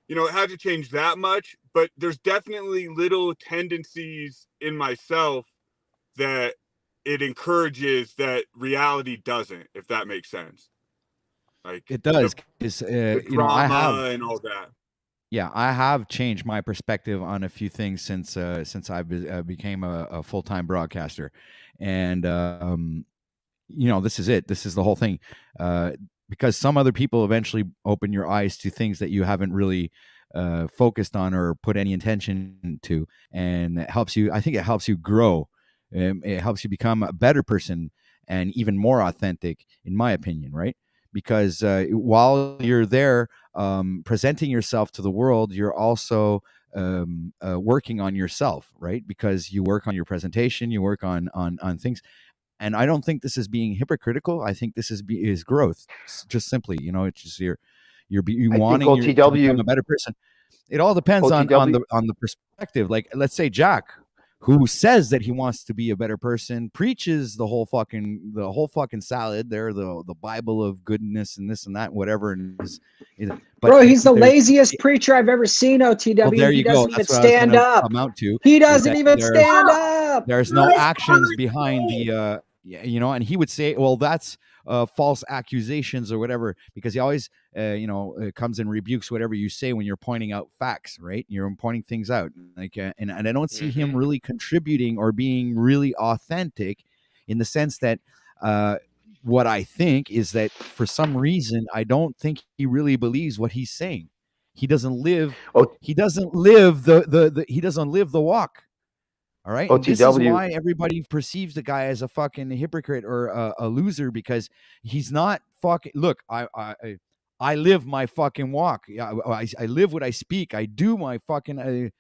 it hasn't changed that much. But there's definitely little tendencies in myself that it encourages that reality doesn't, if that makes sense. Like it does. The drama and all that. Yeah, I have changed my perspective on a few things since I became a full time broadcaster, and this is it. This is the whole thing, uh, because some other people eventually open your eyes to things that you haven't really focused on or put any intention to, and it helps you. I think it helps you grow. It helps you become a better person and even more authentic, in my opinion, right? Because while you're there presenting yourself to the world, you're also working on yourself, right? Because you work on your presentation, you work on things, and I don't think this is being hypocritical. I think this is growth, just simply. It's just you I think wanting to become OTW a better person. It all depends on OTW the perspective. Like, let's say Jack, who says that he wants to be a better person, preaches the whole fucking salad there, the Bible of goodness and this and that, whatever. But Bro, he's the laziest preacher I've ever seen, well, OTW. there He you go. doesn't even That's what I was going stand to up. amount to, He is doesn't that even stand Oh, up. there's no, no it's actions called behind the and he would say, well, that's false accusations or whatever, because he always comes and rebukes whatever you say when you're pointing out facts, right? You're pointing things out, like and I don't see him really contributing or being really authentic, in the sense that what I think is that for some reason I don't think he really believes what he's saying. He doesn't live O- he doesn't live the he doesn't live the walk. All right. And this is OTW why everybody perceives the guy as a fucking hypocrite or a loser, because he's not fucking. Look, I live my fucking walk. Yeah, I live what I speak. I do my fucking.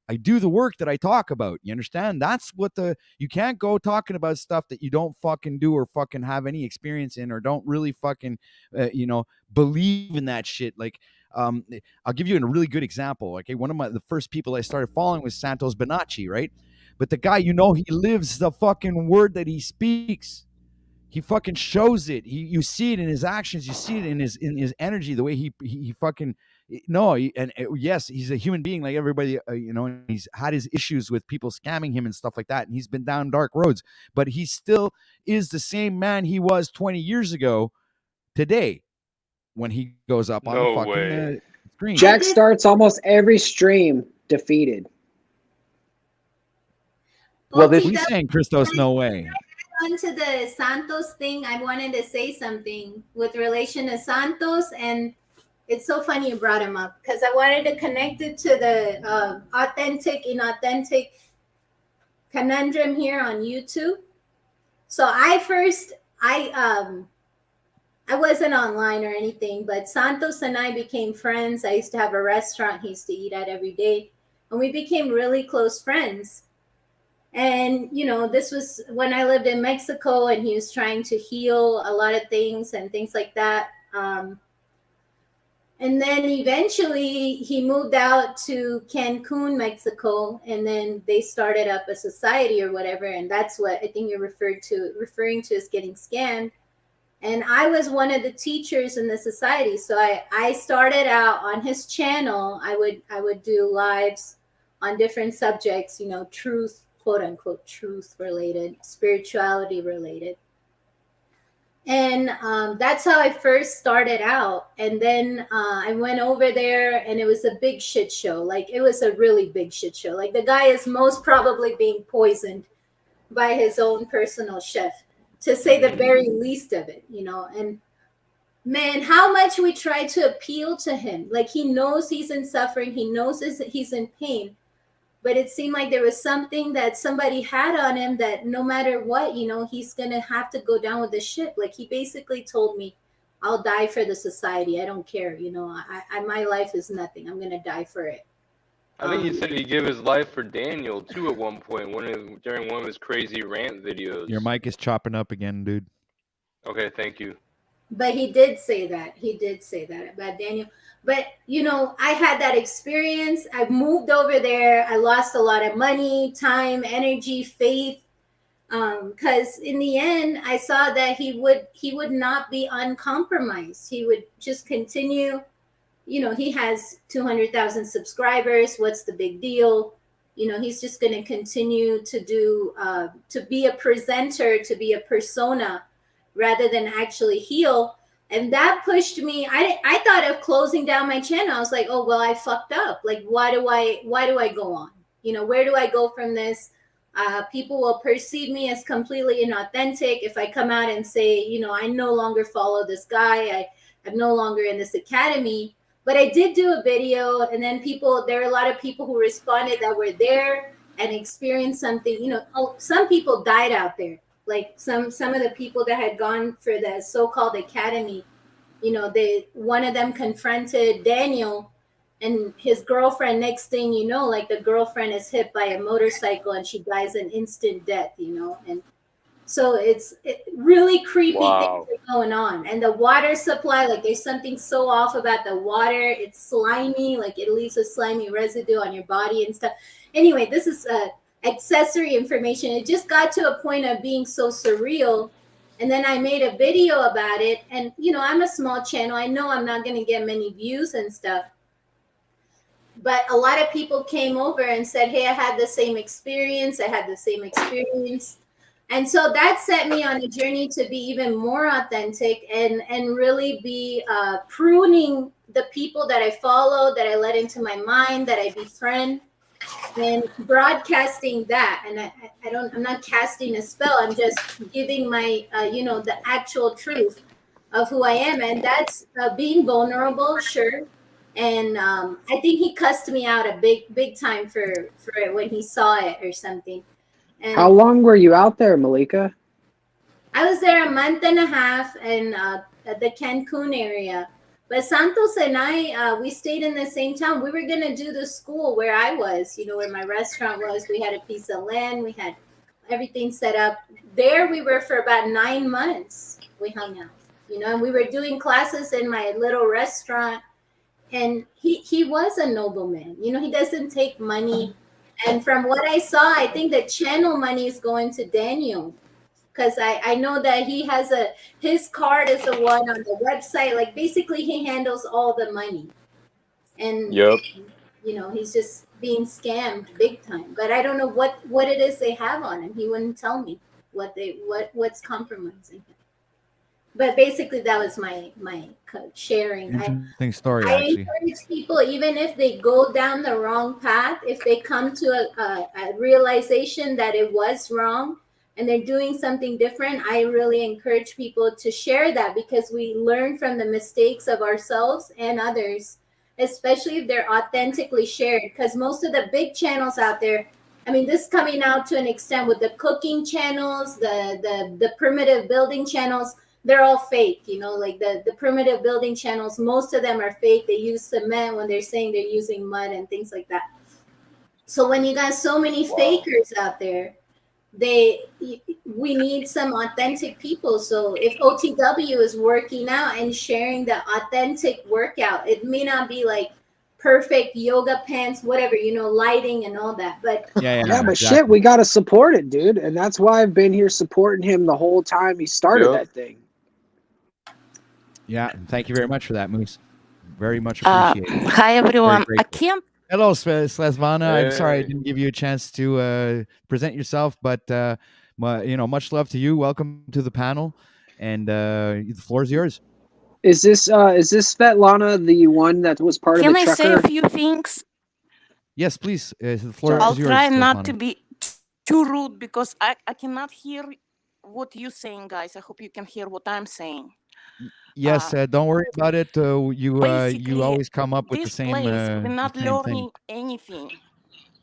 I do the work that I talk about. You understand? That's what you can't go talking about stuff that you don't fucking do or fucking have any experience in, or don't really fucking, believe in that shit. Like, I'll give you a really good example. Okay. One of the first people I started following was Santos Bonacci, right? But the guy, he lives the fucking word that he speaks. He fucking shows it. You see it in his actions. You see it in his energy, the way he fucking no. Yes, he's a human being like everybody. And he's had his issues with people scamming him and stuff like that, and he's been down dark roads. But he still is the same man he was 20 years ago today, when he goes up on the No fucking way. screen. Jack starts almost every stream defeated. Well, What this are you saying, Christos? No way. onto the Santos thing, I wanted to say something with relation to Santos, and it's so funny you brought him up because I wanted to connect it to the authentic, inauthentic conundrum here on YouTube. So I wasn't online or anything, but Santos and I became friends. I used to have a restaurant he used to eat at every day, and we became really close friends. And this was when I lived in Mexico, and he was trying to heal a lot of things and things like that. And then eventually he moved out to Cancun, Mexico, and then they started up a society or whatever, and that's what I think you're referring to as getting scammed. And I was one of the teachers in the society, so I started out on his channel. I would do lives on different subjects, truth, quote unquote, truth related, spirituality related. And that's how I first started out. And then I went over there, and it was a big shit show. Like, it was a really big shit show. Like, the guy is most probably being poisoned by his own personal chef, to say the very least of it, And man, how much we try to appeal to him. Like, he knows he's in suffering, he knows he's in pain, but it seemed like there was something that somebody had on him, that no matter what, he's gonna have to go down with the ship. Like, he basically told me, I'll die for the society, I don't care, my life is nothing, I'm gonna die for it. I think he said he'd give his life for Daniel too at one point, during one of his crazy rant videos. Your mic is chopping up again, dude. Okay, thank you. But he did say that. He did say that about Daniel. But, I had that experience. I moved over there. I lost a lot of money, time, energy, faith. Because in the end, I saw that he would not be uncompromised. He would just continue. He has 200,000 subscribers. What's the big deal? He's just going to continue to do, to be a presenter, to be a persona, rather than actually heal. And that pushed me. I thought of closing down my channel. I was like, oh well, I fucked up. Like, why do I go on? Where do I go from this? People will perceive me as completely inauthentic if I come out and say, I no longer follow this guy. I'm no longer in this academy. But I did do a video, and then there were a lot of people who responded that were there and experienced something. Some people died out there. Like some of the people that had gone for the so-called academy, one of them confronted Daniel and his girlfriend. Next thing you know, like the girlfriend is hit by a motorcycle and she dies an instant death, and so it's really creepy Wow. things are going on. And the water supply, like there's something so off about the water. It's slimy, like it leaves a slimy residue on your body and stuff. Anyway, this is accessory information. It just got to a point of being so surreal. And then I made a video about it. And, I'm a small channel. I know I'm not going to get many views and stuff. But a lot of people came over and said, hey, I had the same experience. And so that set me on a journey to be even more authentic and really be pruning the people that I follow, that I let into my mind, that I befriend, and broadcasting that. And I'm not casting a spell. I'm just giving my, the actual truth of who I am. And that's being vulnerable, sure. And I think he cussed me out a big time for it when he saw it or something. And How long were you out there, Malika? I was there a month and a half in at the Cancun area. But Santos and I, we stayed in the same town. We were going to do the school where I was, where my restaurant was. We had a piece of land. We had everything set up. There we were for about 9 months. We hung out, and we were doing classes in my little restaurant. And he was a nobleman. He doesn't take money. And from what I saw, I think the channel money is going to Daniel, because I know that he has his card is the one on the website. Like basically he handles all the money. And Yep. he's just being scammed big time. But I don't know what it is they have on him. He wouldn't tell me what's compromising him. But basically that was my sharing. Interesting story, I actually. encourage people, even if they go down the wrong path, if they come to a realization that it was wrong and they're doing something different, I really encourage people to share that, because we learn from the mistakes of ourselves and others, especially if they're authentically shared. Because most of the big channels out there, I mean, this is coming out to an extent with the cooking channels, the primitive building channels. They're all fake, like the primitive building channels. Most of them are fake. They use cement when they're saying they're using mud and things like that. So when you got so many fakers out there, we need some authentic people. So if OTW is working out and sharing the authentic workout, it may not be like perfect yoga pants, whatever, lighting and all that. But Yeah, but exactly. shit, we gotta support it, dude. And that's why I've been here supporting him the whole time he started that thing. Yeah, and thank you very much for that, Moose. Very much appreciated. Hi everyone. Very I grateful. can't. Hello, Slesvana. I'm sorry I Hey. didn't give you a chance to present yourself, but much love to you. Welcome to the panel, and the floor is yours. Is this Svetlana the one that was part Can of the I trucker? say a few things? Yes, please. The floor I'll is yours. try not Slesvana. to be too rude, because I cannot hear what you're saying, guys. I hope you can hear what I'm saying. Yes, don't worry about it. You Basically, always come up with the this same place, we're the not same thing. learning anything.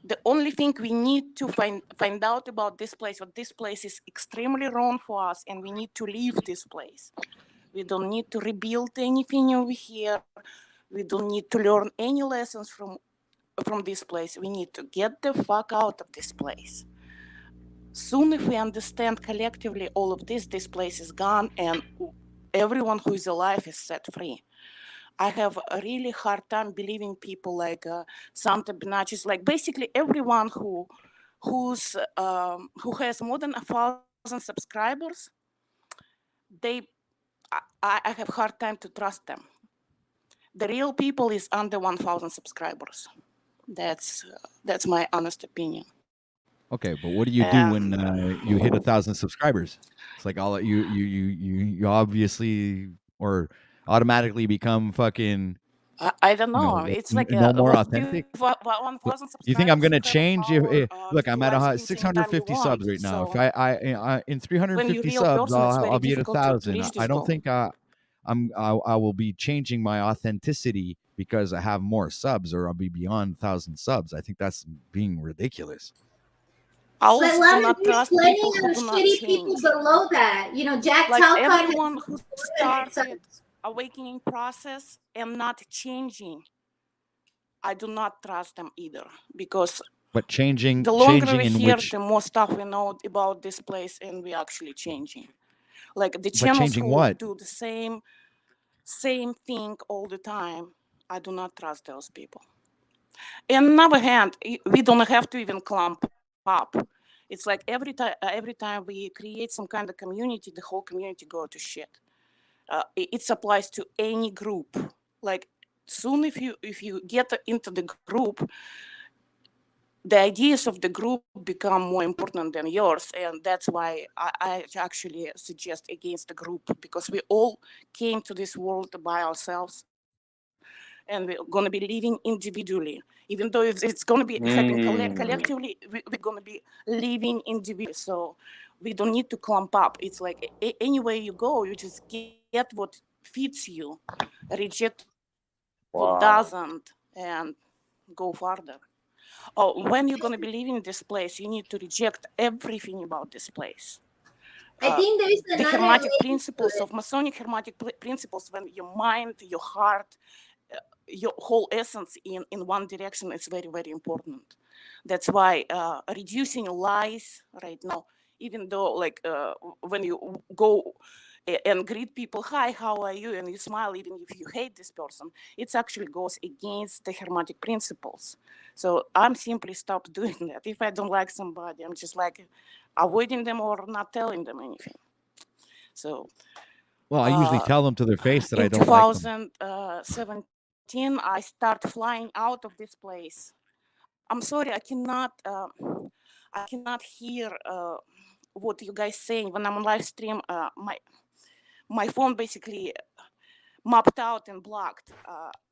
The only thing we need to find out about this place, what this place is extremely wrong for us, and we need to leave this place. We don't need to rebuild anything over here. We don't need to learn any lessons from this place. We need to get the fuck out of this place. Soon, if we understand collectively all of this place is gone, and everyone who is alive is set free. I have a really hard time believing people like Santa Benachis, like basically everyone who has more than 1,000 subscribers. I have hard time to trust them. The real people is under 1,000 subscribers. That's my honest opinion. Okay, but what do you do when you hit 1,000 subscribers? It's like all you obviously or automatically become fucking, I don't know. like, It's like no more with authentic? 1,000 You think I'm subscribers, gonna you have a change power look, to do I'm at live streams anytime you 650 subs want. right now. If So I in when you're 350 real subs, person, it's very I'll be at difficult to 1,000. reach I this don't goal. think I will be changing my authenticity because I have more subs, or I'll be beyond 1,000 subs. I think that's being ridiculous. I also do Svetlana, not there's trust plenty people who of do not shitty people change. below that. You know, Jack Like Talcott has everyone who 400 started subs. awakening process and not changing, I do not trust them either, because But changing the longer we in hear, which, the more stuff we know about this place, and we actually changing. Like the but channels changing who what? do the same thing all the time, I do not trust those people. And on the other hand, we don't have to even clump up. It's like every time we create some kind of community, the whole community go to shit. It applies to any group. Like soon, if you get into the group, the ideas of the group become more important than yours, and that's why I actually suggest against the group, because we all came to this world by ourselves, and we're going to be living individually. Even though it's going to be happening collectively, we're going to be living individually. So we don't need to clump up. It's like anywhere you go, you just get what fits you, reject what doesn't, and go further. Oh, when you're going to be leaving this place, you need to reject everything about this place. I think there's The another hermetic layer to principles it. of Masonic hermetic principles, when your mind, your heart, your whole essence in one direction is very, very important. That's why reducing lies right now, even though like when you go and greet people, hi, how are you? And you smile, even if you hate this person, it actually goes against the hermetic principles. So I'm simply stopped doing that. If I don't like somebody, I'm just like avoiding them or not telling them anything. So Well, I usually tell them to their face that I in don't like them. 2017, I start flying out of this place. I'm sorry, I cannot hear what you guys saying when I'm on live stream. My phone basically mapped out and blocked.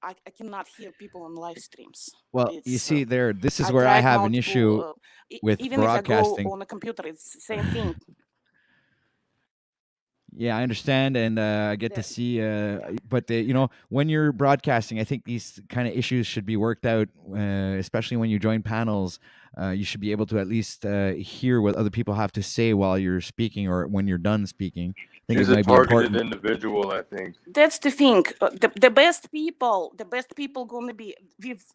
I cannot hear people on live streams. Well, you It's see there, this is I where I tried have an issue multiple. with Even if I go broadcasting. on a computer, it's the same thing. Yeah, I understand, and I get to That, see. But when you're broadcasting, I think these kind of issues should be worked out, especially when you join panels. You should be able to at least hear what other people have to say while you're speaking, or when you're done speaking. I think She's it a might be targeted important. individual, I think. that's the thing. The best people gonna be with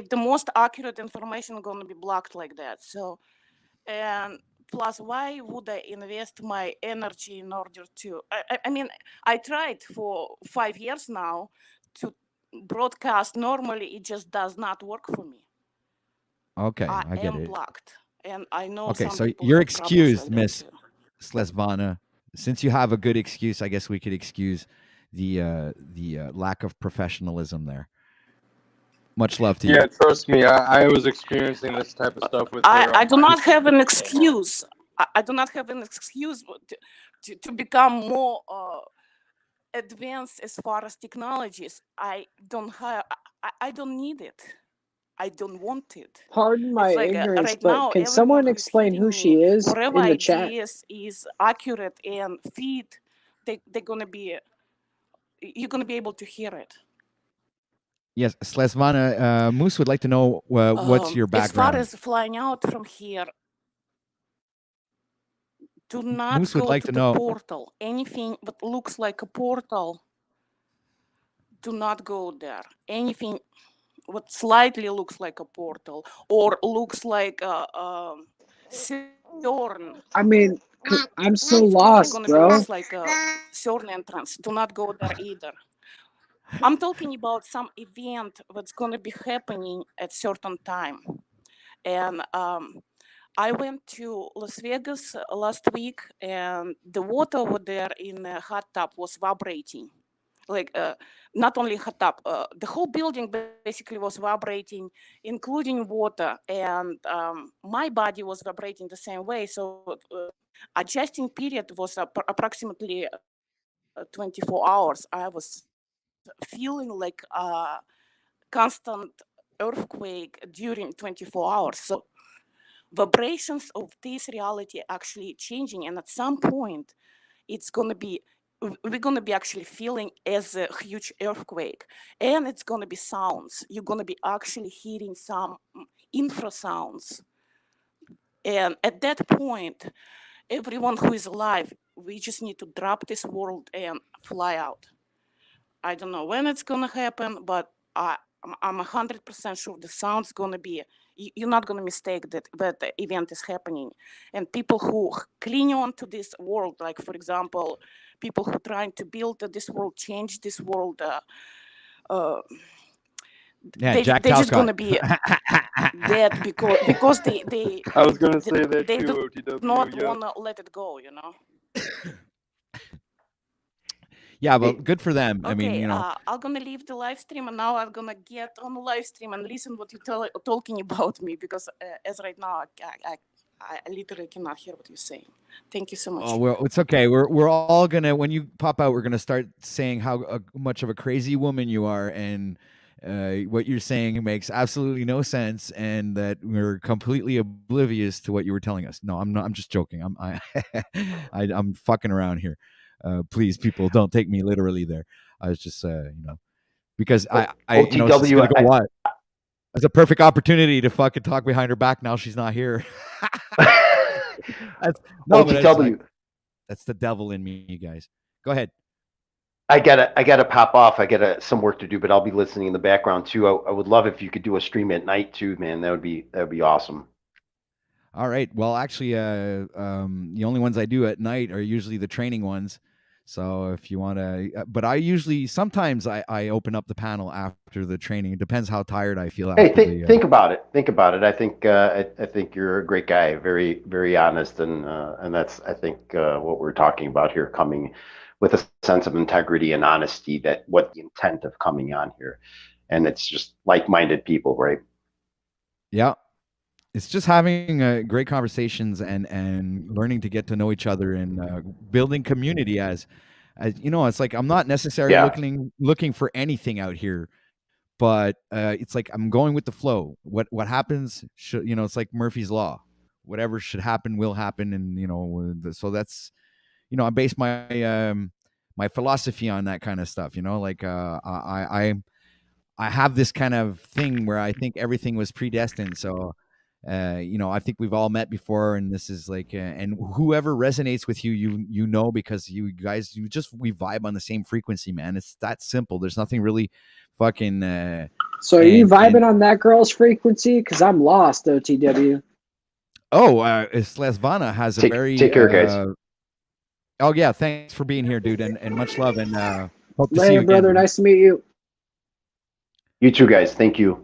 the most accurate information gonna be blocked like that. So, and plus, why would I invest my energy in order to? I mean, I tried for 5 years now to broadcast normally. It just does not work for me. Okay, I I get am it. blocked, and I know Okay, some so people you're have problems excused, like that Miss too. Slesvana. Since you have a good excuse, I guess we could excuse the lack of professionalism there. Much love to Yeah, you. trust me, I was experiencing this type of stuff with her I on do live not have stream an before. excuse. I do not have an excuse to become more advanced as far as technologies. I don't need it. I don't want it. Pardon my It's like ignorance, right but now, can everyone someone who is explain who hitting she me, is whatever in the chat? ideas is accurate and feed, they're gonna be, you're gonna be able to hear it. Yes, Slesvana, Moose would like to know what's your As far background. as flying out from here, do not Moose would go like to to the know. portal. Anything that looks like a portal, do not go there. Anything what slightly looks like a portal or looks like a CERN. I mean, I'm so It's probably lost, going to be bro. looks like a CERN entrance. Do not go there either. I'm talking about some event that's going to be happening at certain time. And I went to Las Vegas last week, and the water over there in the hot tub was vibrating. Like not only hot tub, the whole building basically was vibrating, including water, and my body was vibrating the same way. So adjusting period was approximately 24 hours, I was feeling like a constant earthquake during 24 hours. So vibrations of this reality actually changing, and at some point it's going to be we're going to be actually feeling as a huge earthquake, and it's going to be sounds. You're going to be actually hearing some infrasounds, and at that point everyone who is alive, we just need to drop this world and fly out. I don't know when it's gonna happen, but I'm 100% sure the sound's gonna be. You're not gonna mistake that the event is happening, and people who cling on to this world, like for example, people who trying to build this world, change this world, Yeah, Jack they're just gonna Talcott. be dead because I was gonna say that they do too, OTW. not Yep. wanna let it go. Yeah, well, good for them. I mean, Okay, you know, I'm gonna leave the live stream, and now I'm gonna get on the live stream and listen what you're talking about me, because as right now I literally cannot hear what you're saying. Thank you so much. oh well, it's okay. We're all gonna, when you pop out, we're gonna start saying how much of a crazy woman you are, and what you're saying makes absolutely no sense, and that we're completely oblivious to what you were telling us. No, I'm not. I'm just joking. I'm fucking around here. Please, people, don't take me literally there. I was just, because you know, she's OTW, gonna go what? It's a perfect opportunity to fucking talk behind her back. Now she's not here. No, but it's like, OTW. that's the devil in me, you guys. Go ahead. I gotta pop off. I got some work to do, but I'll be listening in the background too. I would love if you could do a stream at night too, man. That would be awesome. All right. Well, actually, the only ones I do at night are usually the training ones. So if you want to, but I usually sometimes I open up the panel after the training. It depends how tired I feel after Hey, think about it. Think about it. I think you're a great guy. Very very honest, and that's I think what we're talking about here. Coming with a sense of integrity and honesty. That what the intent of coming on here, and it's just like-minded people, right? Yeah. It's just having great conversations and learning to get to know each other, and building community as you know. It's like I'm not necessarily Yeah. looking for anything out here, but it's like I'm going with the flow. What happens should, you know, it's like Murphy's law. Whatever should happen will happen, and you know, so that's, you know, I base my philosophy on that kind of stuff. You know, like I have this kind of thing where I think everything was predestined. So, you know, I think we've all met before, and this is like, and whoever resonates with you, you know, because you guys, we vibe on the same frequency, man. It's that simple. There's nothing really fucking. So are you vibing on that girl's frequency? Because I'm lost, OTW. Oh, Slesvana has a very. Take care, guys. Oh yeah, thanks for being here, dude, and much love, and hope to see Later, you again, brother. dude. Nice to meet you. You too, guys. Thank you.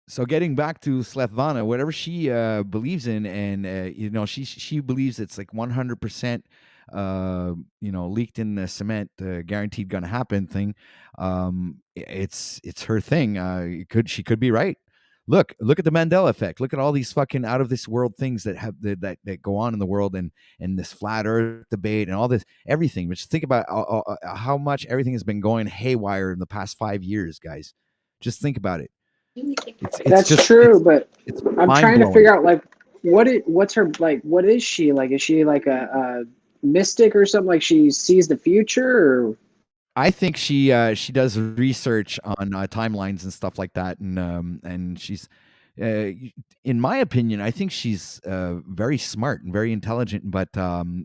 So getting back to Svetlana, whatever she believes in, and you know, she believes it's like 100%, you know, leaked in the cement, guaranteed gonna happen thing. It's her thing. She could be right. Look at the Mandela effect. Look at all these fucking out of this world things that have that go on in the world, and this flat Earth debate and all this everything. But just think about how much everything has been going haywire in the past 5 years, guys. Just think about it. That's Just true, but it's I'm mind trying to blowing. figure out like what's her like. What is she like? Is she like a mystic or something? Like she sees the future, or I think she does research on timelines and stuff like that, and she's, in my opinion, I think she's very smart and very intelligent. But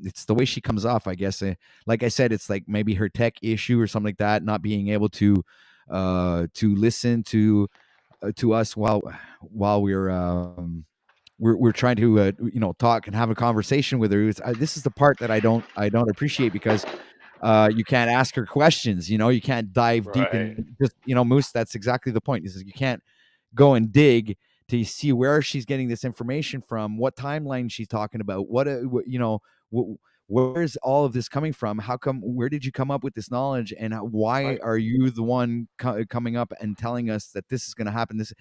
it's the way she comes off, I guess. Like I said, it's like maybe her tech issue or something like that, not being able to listen to us while we're trying to you know, talk and have a conversation with her. This is the part that I don't appreciate, because you can't ask her questions. You know, you can't dive deep Right. in. Just, you know, Moose, that's exactly the point. Is you can't go and dig to see where she's getting this information from, what timeline she's talking about, you know, where's all of this coming from? How come? Where did you come up with this knowledge? And why are you the one coming up and telling us that this is going to happen? This,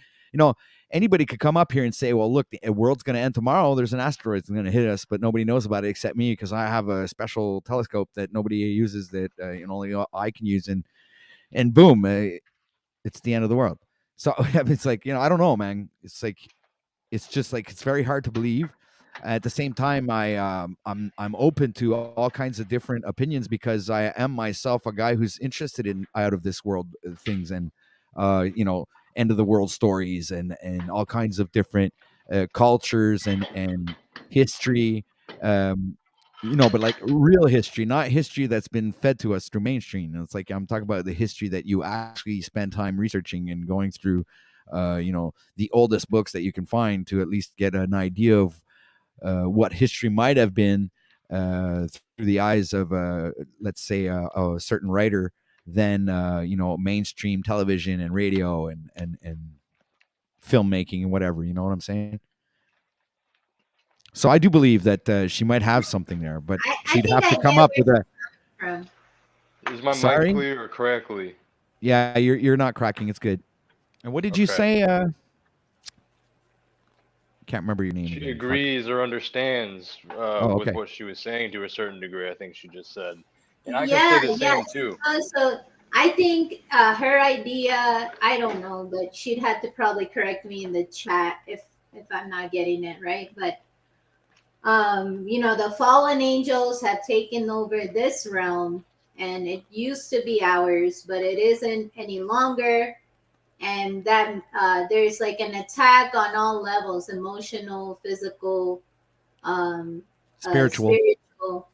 anybody could come up here and say, well, look, the world's going to end tomorrow. There's an asteroid that's going to hit us, but nobody knows about it except me because I have a special telescope that nobody uses that only I can use. And boom, it's the end of the world. So it's like, I don't know, man. It's like, it's just like, it's very hard to believe. At the same time, I'm open to all kinds of different opinions because I am myself a guy who's interested in out of this world things and end of the world stories and all kinds of different cultures and history. But like real history, not history that's been fed to us through mainstream. And it's like I'm talking about the history that you actually spend time researching and going through, the oldest books that you can find to at least get an idea of what history might have been through the eyes of, let's say, a certain writer than mainstream television and radio and filmmaking and whatever. You know what I'm saying? So I do believe that she might have something there, but I she'd think have I to get come where up with a. you're from. Is my Sorry? mic clear or crackly? Yeah, you're not cracking. It's good. And what did you Okay. say? Can't remember your name She again. Fuck. agrees or understands with okay. what she was saying to a certain degree. I think she just said, and I can Yeah, say the yeah. same too. So I think her idea, I don't know, but she'd have to probably correct me in the chat if I'm not getting it right. But the fallen angels have taken over this realm, and it used to be ours, but it isn't any longer. And that there's like an attack on all levels: emotional, physical, Spiritual. spiritual,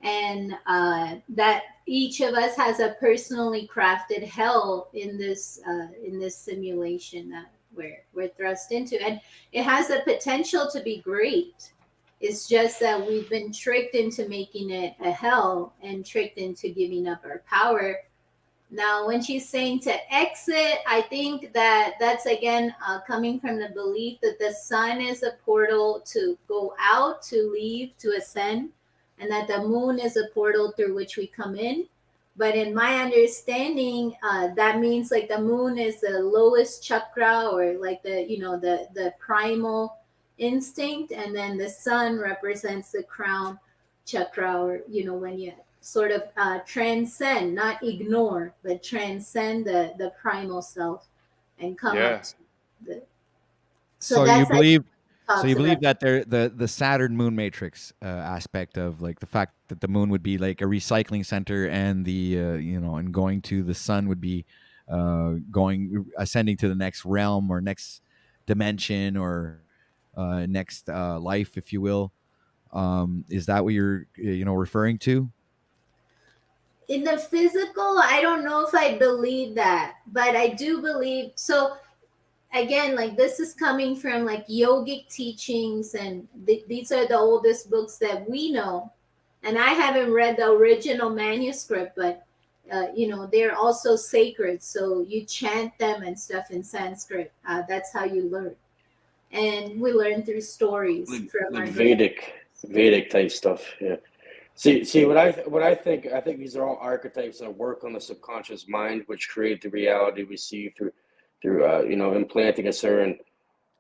and that each of us has a personally crafted hell in this simulation that we're thrust into, and it has the potential to be great. It's just that we've been tricked into making it a hell and tricked into giving up our power. Now, when she's saying to exit, I think that that's again coming from the belief that the sun is a portal to go out, to leave, to ascend, and that the moon is a portal through which we come in. But in my understanding, that means like the moon is the lowest chakra, or like the primal instinct, and then the sun represents the crown chakra, or when you sort of transcend, not ignore, but transcend the primal self and come Yeah. up to the. So you that's believe talks So you believe about. that the Saturn moon matrix aspect of like the fact that the moon would be like a recycling center and the and going to the sun would be going ascending to the next realm or next dimension or next life, if you will. Is that what you're referring to? In the physical, I don't know if I believe that, but I do believe so. Again, like this is coming from like yogic teachings, and these are the oldest books that we know. And I haven't read the original manuscript, but they're also sacred, so you chant them and stuff in Sanskrit. That's how you learn, and we learn through stories from our like Vedic type stuff. Yeah. See what I think. I think these are all archetypes that work on the subconscious mind, which create the reality we see through implanting a certain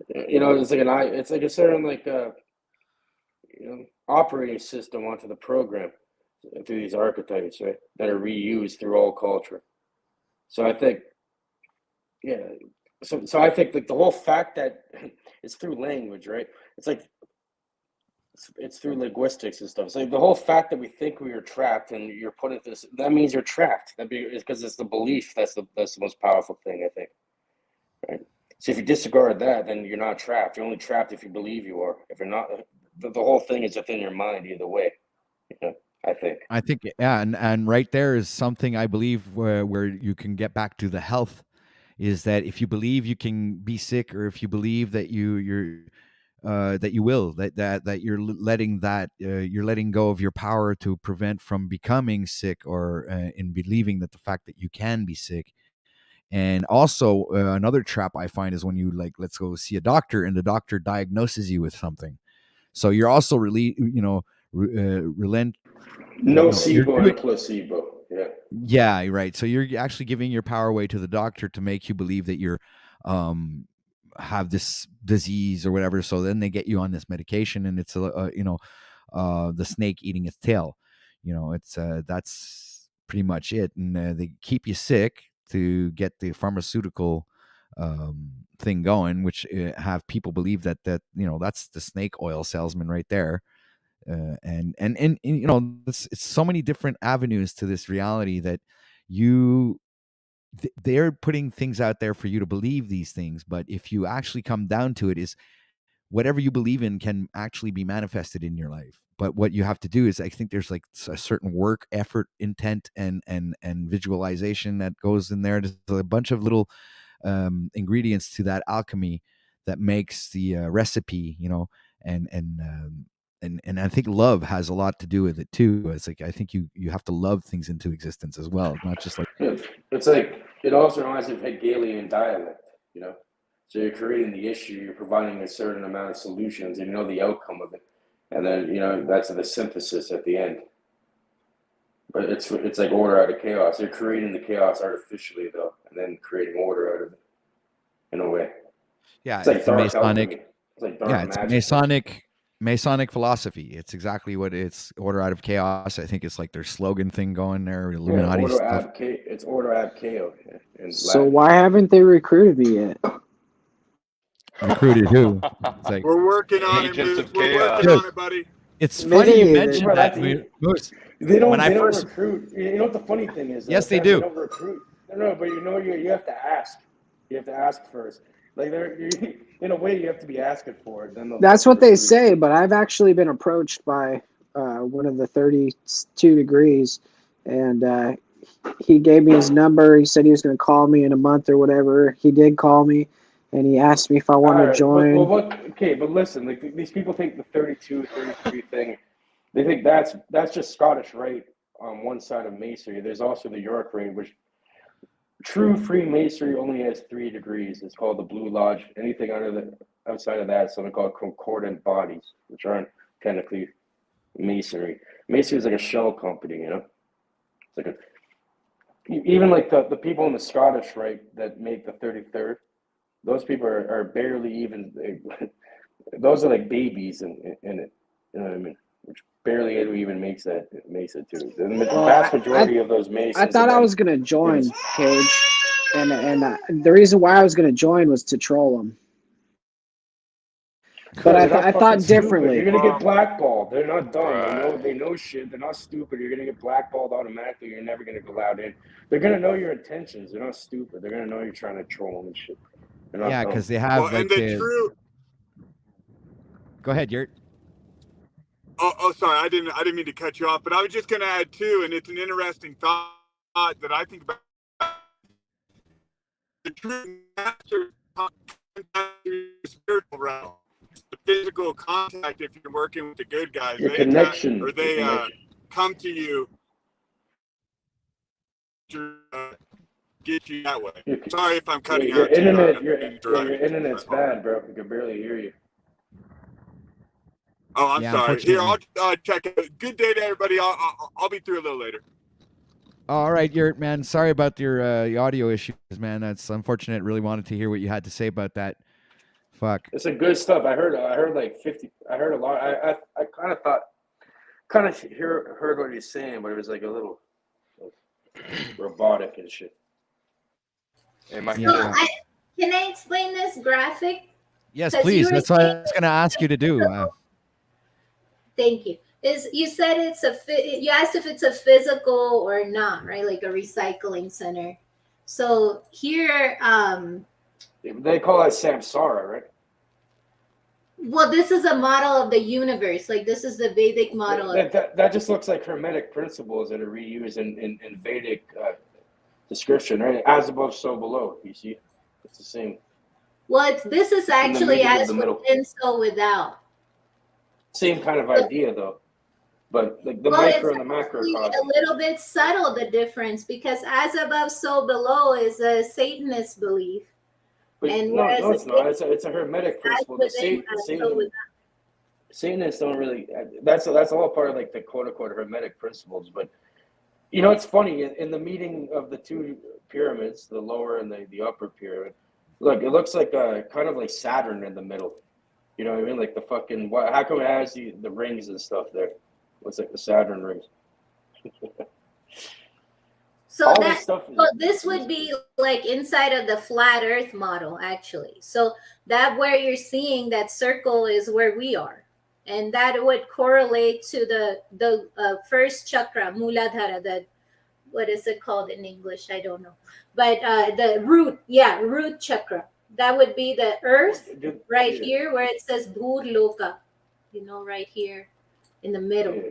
it's like a certain operating system onto the program through these archetypes, right? That are reused through all culture. So I think, yeah. So I think like the whole fact that it's through language, right? It's like it's through linguistics and stuff. So the whole fact that we think we are trapped and you're put into this, that means you're trapped. It's because it's the belief that's the most powerful thing, I think. Right. So if you disregard that, then you're not trapped. You're only trapped if you believe you are. If you're not, the whole thing is within your mind either way. I think. Yeah, and right there is something I believe where you can get back to the health is that if you believe you can be sick, or if you believe that you're that you will, that you're you're letting go of your power to prevent from becoming sick, or in believing that the fact that you can be sick. And also another trap I find is when you let's go see a doctor and the doctor diagnoses you with something. So you're also really relent. Nocebo and placebo. Yeah. Yeah, right. So you're actually giving your power away to the doctor to make you believe that you're have this disease or whatever. So then they get you on this medication, and it's the snake eating its tail. It's that's pretty much it, and they keep you sick to get the pharmaceutical thing going, which have people believe that that's the snake oil salesman right there. And it's so many different avenues to this reality that they're putting things out there for you to believe these things. But if you actually come down to it, is whatever you believe in can actually be manifested in your life. But what you have to do is, I think there's like a certain work, effort, intent, and visualization that goes in there. There's a bunch of little ingredients to that alchemy that makes the recipe, and I think love has a lot to do with it too. It's like, I think you have to love things into existence as well. It's not just like, It's like, it also reminds me of Hegelian dialect, So you're creating the issue, you're providing a certain amount of solutions, and you know the outcome of it. And then, that's the synthesis at the end. But it's like order out of chaos. You're creating the chaos artificially, though, and then creating order out of it, in a way. yeah, It's like dark Masonic. alchemy. It's like dark It's magic. Masonic philosophy. It's exactly what it's order out of chaos. I think it's like their slogan thing going there, Illuminati stuff. It's order ab chaos. So why haven't they recruited me yet? Recruited who? It's like, we're working on it, Agents Moose. of We're chaos. working on it, buddy. It's funny you Maybe mentioned that, Moose. They don't When I don't first- recruit. You know what the funny thing is? Yes, they They do. don't recruit. No, but you have to ask. You have to ask first. Like in a way, you have to be asking for it. Then That's what they say, but I've actually been approached by one of the 32 degrees, and he gave me his number. He said he was going to call me in a month or whatever. He did call me, and he asked me if I wanted to join. But listen, like these people think the 32, 33 thing, they think that's just Scottish Rite on one side of Masonry. There's also the York Rite, which true Freemasonry only has 3 degrees. It's called the Blue Lodge. Anything outside of that is something called concordant bodies, which aren't technically Masonry. Masonry is like a shell company, It's like even like the people in the Scottish Rite that make the 33rd, those people are barely even. Those are like babies in it. You know what I mean? Which barely even makes it to. The vast majority of those Masons. I thought I was going to join, Cage, and the reason why I was going to join was to troll them. But I thought differently. You're gonna get blackballed. They're not dumb. They know shit. They're not stupid. You're gonna get blackballed automatically. You're never gonna go allowed in. They're gonna know your intentions. They're not stupid. They're gonna know you're trying to troll them and shit. Yeah, because they have true. Go ahead, Yurt. Oh, sorry. I didn't mean to cut you off, but I was just gonna add too, and it's an interesting thought that I think about. The true master through the spiritual realm. The physical contact, if you're working with the good guys, Your connection, they come to you to get you that way. Sorry if I'm cutting your out. Internet, your internet's bad, bro. We can barely hear you. Oh, I'm sorry. Here, I'll check it. Good day to everybody. I'll be through a little later. All right, Yurt, man. Sorry about your audio issues, man. That's unfortunate. Really wanted to hear what you had to say about that. Fuck. It's some good stuff. I heard like 50. I heard a lot. I kind of thought, heard what he's saying, but it was like a little robotic and shit. Can I explain this graphic? Yes, please. That's what I was going to ask you to do. Thank you. You said you asked if it's a physical or not, right? Like a recycling center. So here, they call that samsara, right? Well, this is a model of the universe. Like this is the Vedic model. That just looks like hermetic principles that are reused in Vedic description, right? As above, so below. You see, it's the same. Well, this is actually as within, so without. Same kind of idea, though. But like the micro and the macro. A little bit subtle, the difference, because as above, so below is a Satanist belief. But and no, it's not. It's a hermetic principle. Satanists don't really. That's all part of like the quote unquote hermetic principles. But it's funny in the meeting of the two pyramids, the lower and the upper pyramid. Look, it looks like kind of like Saturn in the middle. You know what I mean? Like the fucking what? How come it has the rings and stuff there? Looks like the Saturn rings. So All that this stuff so is. this would be like inside of the flat Earth model, actually. So that where you're seeing that circle is where we are, and that would correlate to the first chakra, Muladhara. The what is it called in English? I don't know, but the root, yeah, root chakra. That would be the Earth right Yeah. here, where it says Bhur Loka. You know, right here in the middle. Yeah.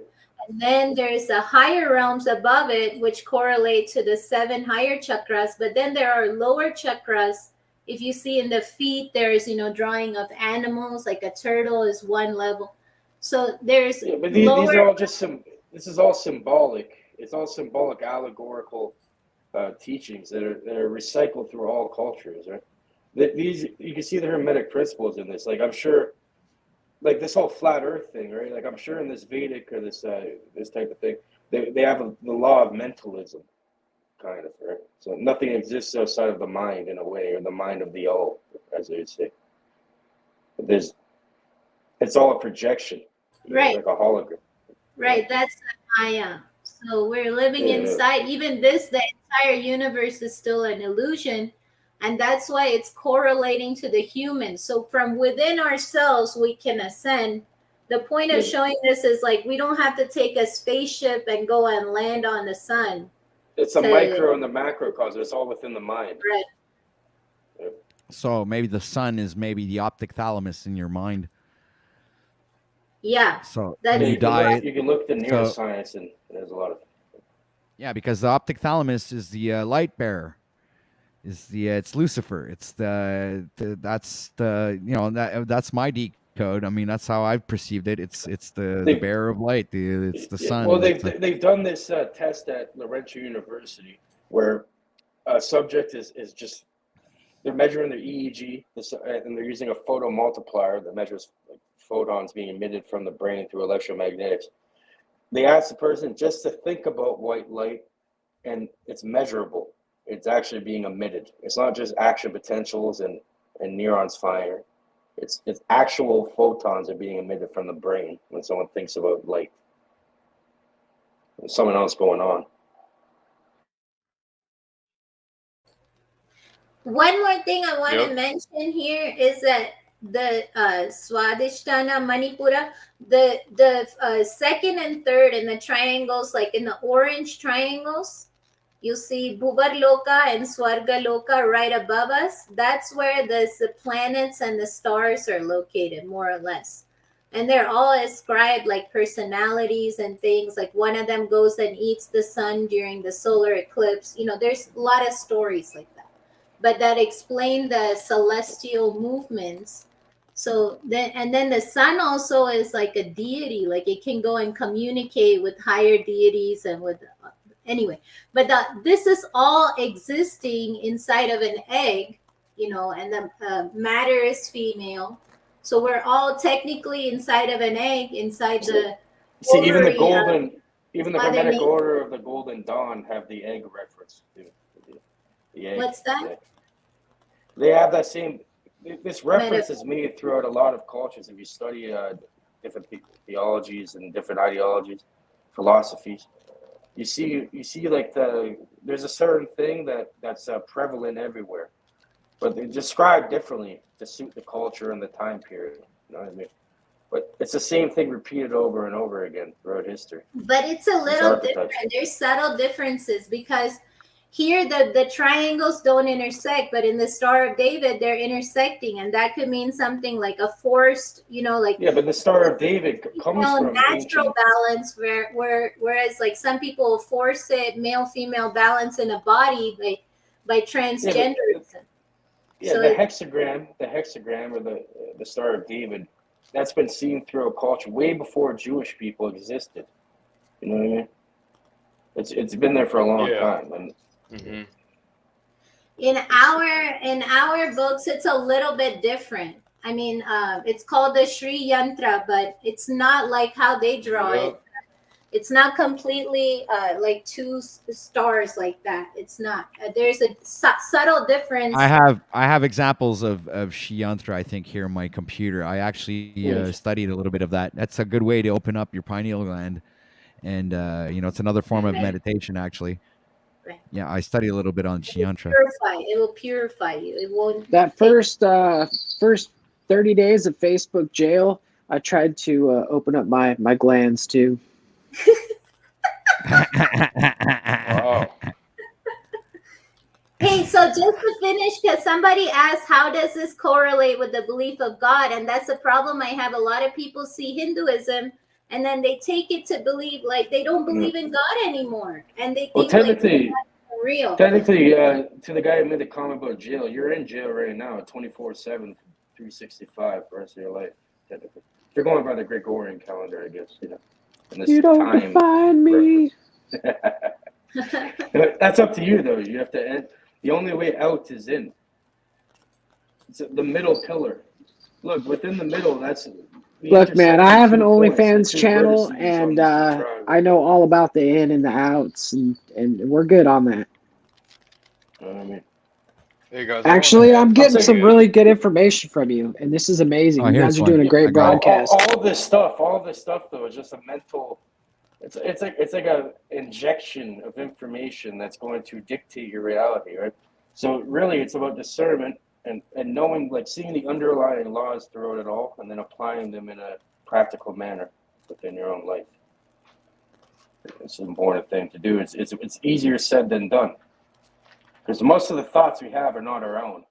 And then there's the higher realms above it, which correlate to the 7 higher chakras. But then there are lower chakras. If you see in the feet, there's, drawing of animals, like a turtle is one level. So there's Yeah, but lower. these are all just this is all symbolic. It's all symbolic, allegorical teachings that are recycled through all cultures, right? These you can see the hermetic principles in this. Like I'm sure, like this whole flat Earth thing, right? Like I'm sure in this Vedic or this type of thing, they have the law of mentalism, kind of, right? So nothing exists outside of the mind in a way, or the mind of the all, as they would say. But it's all a projection, Right. like a hologram. Right, that's the Maya. So we're living Yeah. inside. Even this, the entire universe is still an illusion, and that's why it's correlating to the human. So from within ourselves, we can ascend. The point of Yeah. showing this is like we don't have to take a spaceship and go and land on the sun. It's a micro and the macrocosm. It's all within the mind. Right. Yeah. So maybe the sun is maybe the optic thalamus in your mind. Yeah. So That's when you die, You can look at the so- neuroscience, and there's a lot of. yeah, because the optic thalamus is the light bearer. It's Lucifer. It's that's that's my decode. I mean, that's how I've perceived it. It's the bearer of light. It's the sun. Well, they've done this test at Laurentian University where a subject is just they're measuring their EEG and they're using a photomultiplier that measures like, photons being emitted from the brain through electromagnetics. They asked the person just to think about white light, and it's measurable. It's actually being emitted. It's not just action potentials and neurons firing. It's actual photons are being emitted from the brain when someone thinks about light. There's something else going on. One more thing I want to mention here is that the Swadhisthana Manipura, the second and third in the triangles, like in the orange triangles, you see Bhuvar Loka and Swarga Loka right above us. That's where the planets and the stars are located, more or less. And they're all ascribed like personalities and things. Like one of them goes and eats the sun during the solar eclipse. There's a lot of stories like that. But that explain the celestial movements. So then the sun also is like a deity, like it can go and communicate with higher deities and with anyway. But this is all existing inside of an egg, and the matter is female. So we're all technically inside of an egg, inside the See, even the Mother Hermetic order of the Golden Dawn have the egg reference too. The egg. What's that? They have that same. This reference is made throughout a lot of cultures. If you study different theologies and different ideologies, philosophies, you see like there's a certain thing that's prevalent everywhere, but they're described differently to suit the culture and the time period. You know what I mean? But it's the same thing repeated over and over again throughout history. But it's a little different. There's subtle differences because here the triangles don't intersect, but in the Star of David they're intersecting, and that could mean something like a forced, like but the Star of David comes from natural balance, whereas like some people force it male female balance in a body by transgenderism. So the hexagram or the Star of David, that's been seen through a culture way before Jewish people existed. You know what I mean? It's been there for a long time. And, In our books, it's a little bit different. I mean, it's called the Sri Yantra, but it's not like how they draw it. It's not completely like two stars like that. It's not. There's a subtle difference. I have examples of Shiantra, I think, here on my computer. I actually studied a little bit of that. That's a good way to open up your pineal gland, and it's another form of Right. meditation, actually. Right. Yeah, I studied a little bit on Shiantra. It will purify you. It won't. That first 30 days of Facebook jail, I tried to open up my glands too. Wow. Hey, so just to finish, because somebody asked, how does this correlate with the belief of God? And that's a problem I have. A lot of people see Hinduism and then they take it to believe like they don't believe in God anymore, and they Well, think like technically, that's real. to the guy who made the comment about jail, you're in jail right now, 24/7, 365 for the rest of your life. Technically, if you're going by the Gregorian calendar, I guess in this You don't time define me. That's up to you, though. You have to end. The only way out is in. It's the middle pillar. Look, within the middle, that's. Look, man, I have an 2 points, OnlyFans the 2 channel, vertices on and these 2 triangles. I know all about the in and the outs, and we're good on that. Hey guys, Actually, I'm getting saying- some really good information from you, and this is amazing. Oh, You here's guys are one. doing a great I got it. broadcast. All this stuff though is just a mental. It's like a injection of information that's going to dictate your reality, right? So really, it's about discernment and knowing, like seeing the underlying laws throughout it all, and then applying them in a practical manner within your own life. It's an important thing to do. It's easier said than done, because most of the thoughts we have are not our own.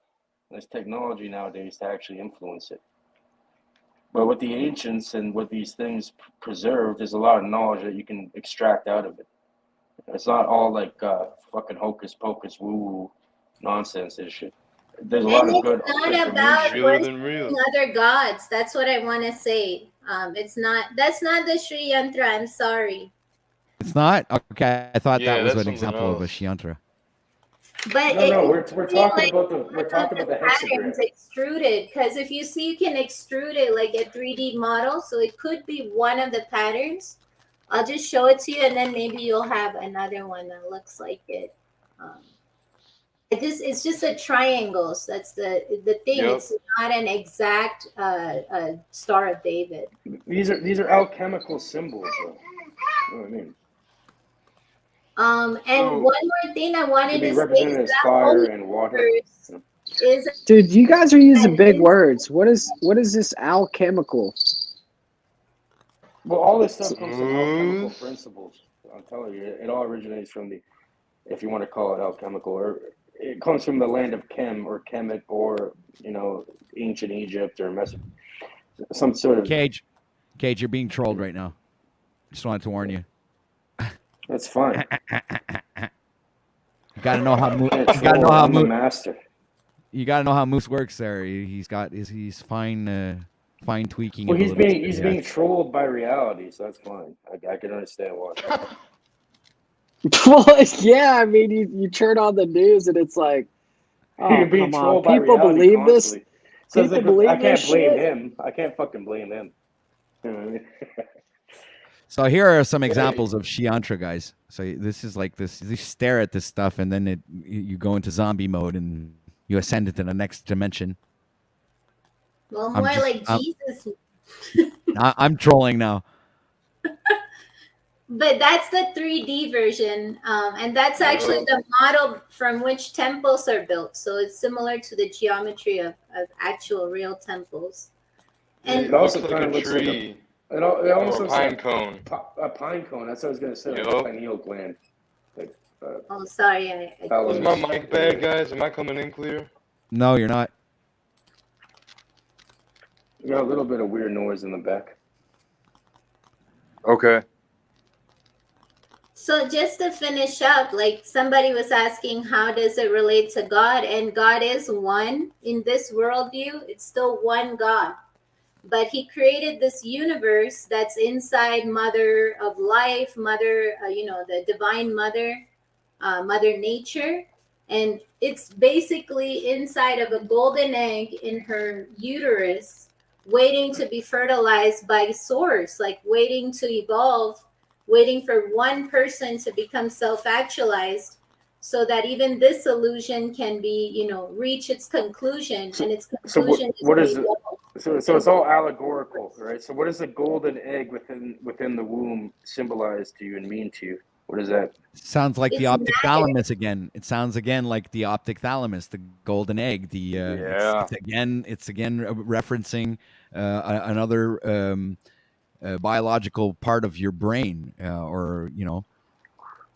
There's technology nowadays to actually influence it. But with the ancients and with these things preserved, there's a lot of knowledge that you can extract out of it. It's not all like fucking hocus pocus woo woo nonsense and shit. There's a lot And of good it's not information. about Realer than real. worshiping other gods. That's what I want to say. It's not. That's not the Sri Yantra. I'm sorry. It's not? Okay, I thought Yeah, that was that's an something example of a else. Shiantra. But No, it we're could be talking like about the hexagram. patterns extruded, because if you see, you can extrude it like a 3D model, so it could be one of the patterns. I'll just show it to you, and then maybe you'll have another one that looks like it. It's just a triangle. So that's the thing. Yep. It's not an exact Star of David. These are alchemical symbols, though. You know what I mean? And So- one more thing I wanted Could be to say represented is as that fire Holy and water. Universe is Dude, you guys are using big words. What is this alchemical? Well, all this stuff comes from alchemical principles. I'm telling you, it all originates from the, if you want to call it alchemical, or it comes from the land of Chem or Kemet, or ancient Egypt or some sort of. Cage, you're being trolled right now. Just wanted to warn you. That's fine. You gotta know how Moose. It's You gotta know how I'm a Moose. master. You gotta know how Moose works. There, he's fine tweaking. Well, it a he's little bit, being yeah. trolled by reality, so that's fine. I can understand why. Well, yeah, I mean, you turn on the news and it's like, oh, You're being come on, trolled by people reality believe this. constantly. So it's People like, I believe can't this blame shit. him. I can't fucking blame him. You know what I mean? So here are some examples of Shiantra, guys. So this is like this. You stare at this stuff, and then you go into zombie mode, and you ascend into the next dimension. well I'm more just- like I'm- Jesus. I'm trolling now. But that's the 3D version, and that's actually the model from which temples are built. So it's similar to the geometry of actual real temples. And It also Looks kind like of a looks like tree it or almost a looks pine like cone. a pine cone. That's what I was gonna say. Like a Yup. pineal gland. Like, oh, sorry, I Follow Is me. my mic bad, guys? Am I coming in clear? No, you're not. you got a little bit of weird noise in the back. Okay. So just to finish up, like somebody was asking, how does it relate to God? And God is one in this worldview. It's still one God. But he created this universe that's inside Mother of Life, Mother, the Divine Mother, Mother Nature. And it's basically inside of a golden egg in her uterus, waiting to be fertilized by Source, like waiting to evolve waiting for one person to become self-actualized so that even this illusion can be, reach its conclusion, and its So conclusion is what to is be it? love. So it's all allegorical, right? So what does the golden egg within the womb symbolize to you and mean to you? What is that? Sounds like the It's optic matter. thalamus again. It sounds again like the optic thalamus, the golden egg. Yeah. It's again referencing another biological part of your brain, or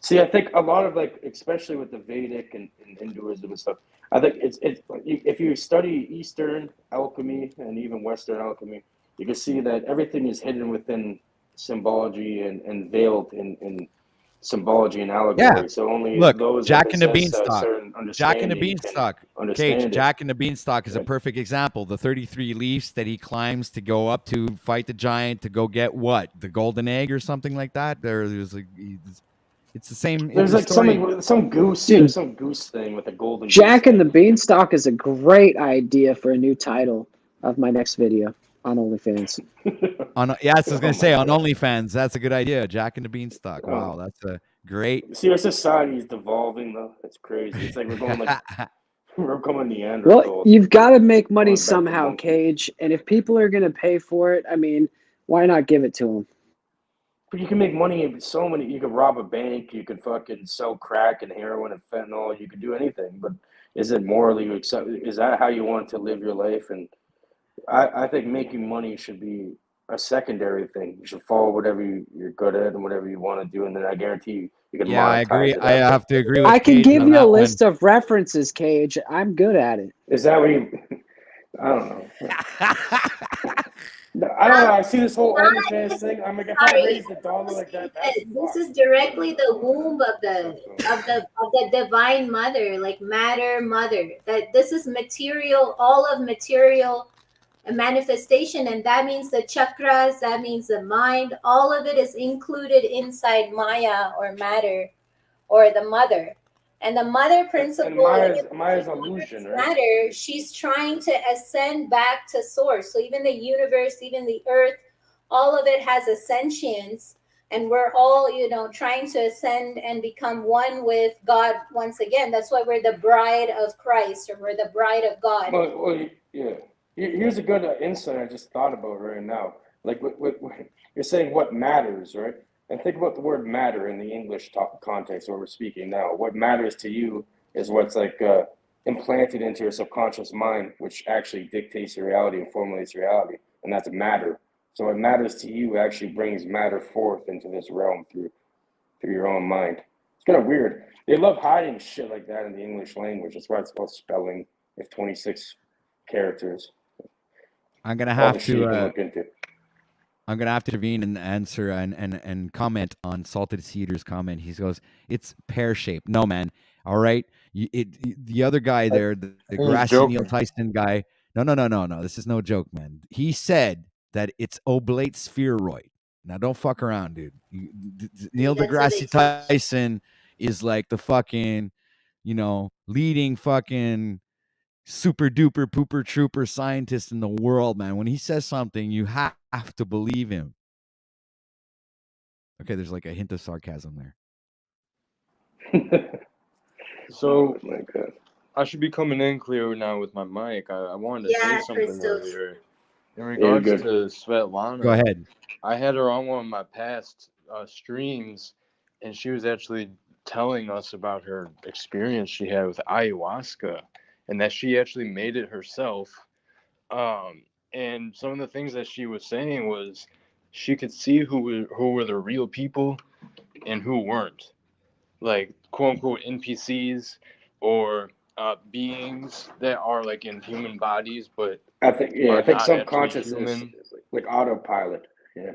See, I think a lot of like, especially with the Vedic and Hinduism and stuff, I think it's if you study Eastern alchemy and even Western alchemy, you can see that everything is hidden within symbology and veiled in symbology and yeah. allegory. So only Look, those that Jack and the possess a Beanstalk. certain Jack and the understanding can Beanstalk. Cage. understand it. Jack and the Beanstalk is a Right? perfect example. The 33 leaves that he climbs to go up to fight the giant to go get what? The golden egg or something like that. There's like it's the same. There's The like story. some goose. Dude. There's some goose thing with a golden Jack goose and the egg. Beanstalk is a great idea for a new title of my next video on OnlyFans. Yes, I was Oh gonna my say on God. OnlyFans. That's a good idea. Jack and the Beanstalk. Oh. Wow, that's a great. See, our society is devolving though. It's crazy. It's like we're going like we're going Neanderthals. Well, you've got to make money Going back to somehow, monkeys. Cage. And if people are going to pay for it, I mean, why not give it to them? But you can make money in so many. You could rob a bank. You could fucking sell crack and heroin and fentanyl. You could do anything. But is it morally accept? Is that how you want to live your life? And I think making money should be a secondary thing. You should follow whatever you're good at and whatever you want to do, and then I guarantee you can Yeah, I agree. monetize it I after. have to agree with I can Cage give on you a that one. list of references, Cage. I'm good at it. Is that what you? I don't know. No, I don't know. I see this whole OnlyFans thing. I'm like, if I Sorry, raise the dollar like that, that's this is fucked. directly the womb of the divine mother, like matter mother. That this is material, all of material manifestation, and that means the chakras, that means the mind, all of it is included inside Maya or matter or the mother. And the mother And principle Maya's illusion, right? matter, she's trying to ascend back to source. So even the universe, even the earth, all of it has a sentience, and we're all, trying to ascend and become one with God once again. That's why we're the bride of Christ, or we're the bride of God. Well, yeah. Here's a good insight I just thought about right now. Like, you're saying what matters, right? And think about the word matter in the English context where we're speaking now. What matters to you is what's like implanted into your subconscious mind, which actually dictates your reality and formulates reality, and that's matter. So what matters to you actually brings matter forth into this realm through your own mind. It's kind of weird. They love hiding shit like that in the English language. That's why it's called spelling. It's 26 characters. I'm gonna All have the shit you can to. look into. I'm gonna have to intervene and answer and comment on Salted Cedar's comment. He goes, "It's pear shaped." No, man. All right, the other guy there, the He's grassy Neil joking. Tyson guy. No. This is no joke, man. He said that it's oblate spheroid. Now, don't fuck around, dude. Neil That's what deGrasse they say. Tyson is like the fucking, leading fucking super duper pooper trooper scientist in the world, man. When he says something, you have to believe him. Okay, there's like a hint of sarcasm there. So Oh my God. I should be coming in clear now with my mic. I wanted to Yeah, say something Crystal. earlier in Yeah, you're regards good. to Svetlana. Go ahead. I had her on one of my past streams, and she was actually telling us about her experience she had with ayahuasca, and that she actually made it herself. And some of the things that she was saying was she could see who were the real people and who weren't, like quote unquote NPCs or beings that are like in human bodies but I think are I think not actually subconscious is human. like autopilot. Yeah,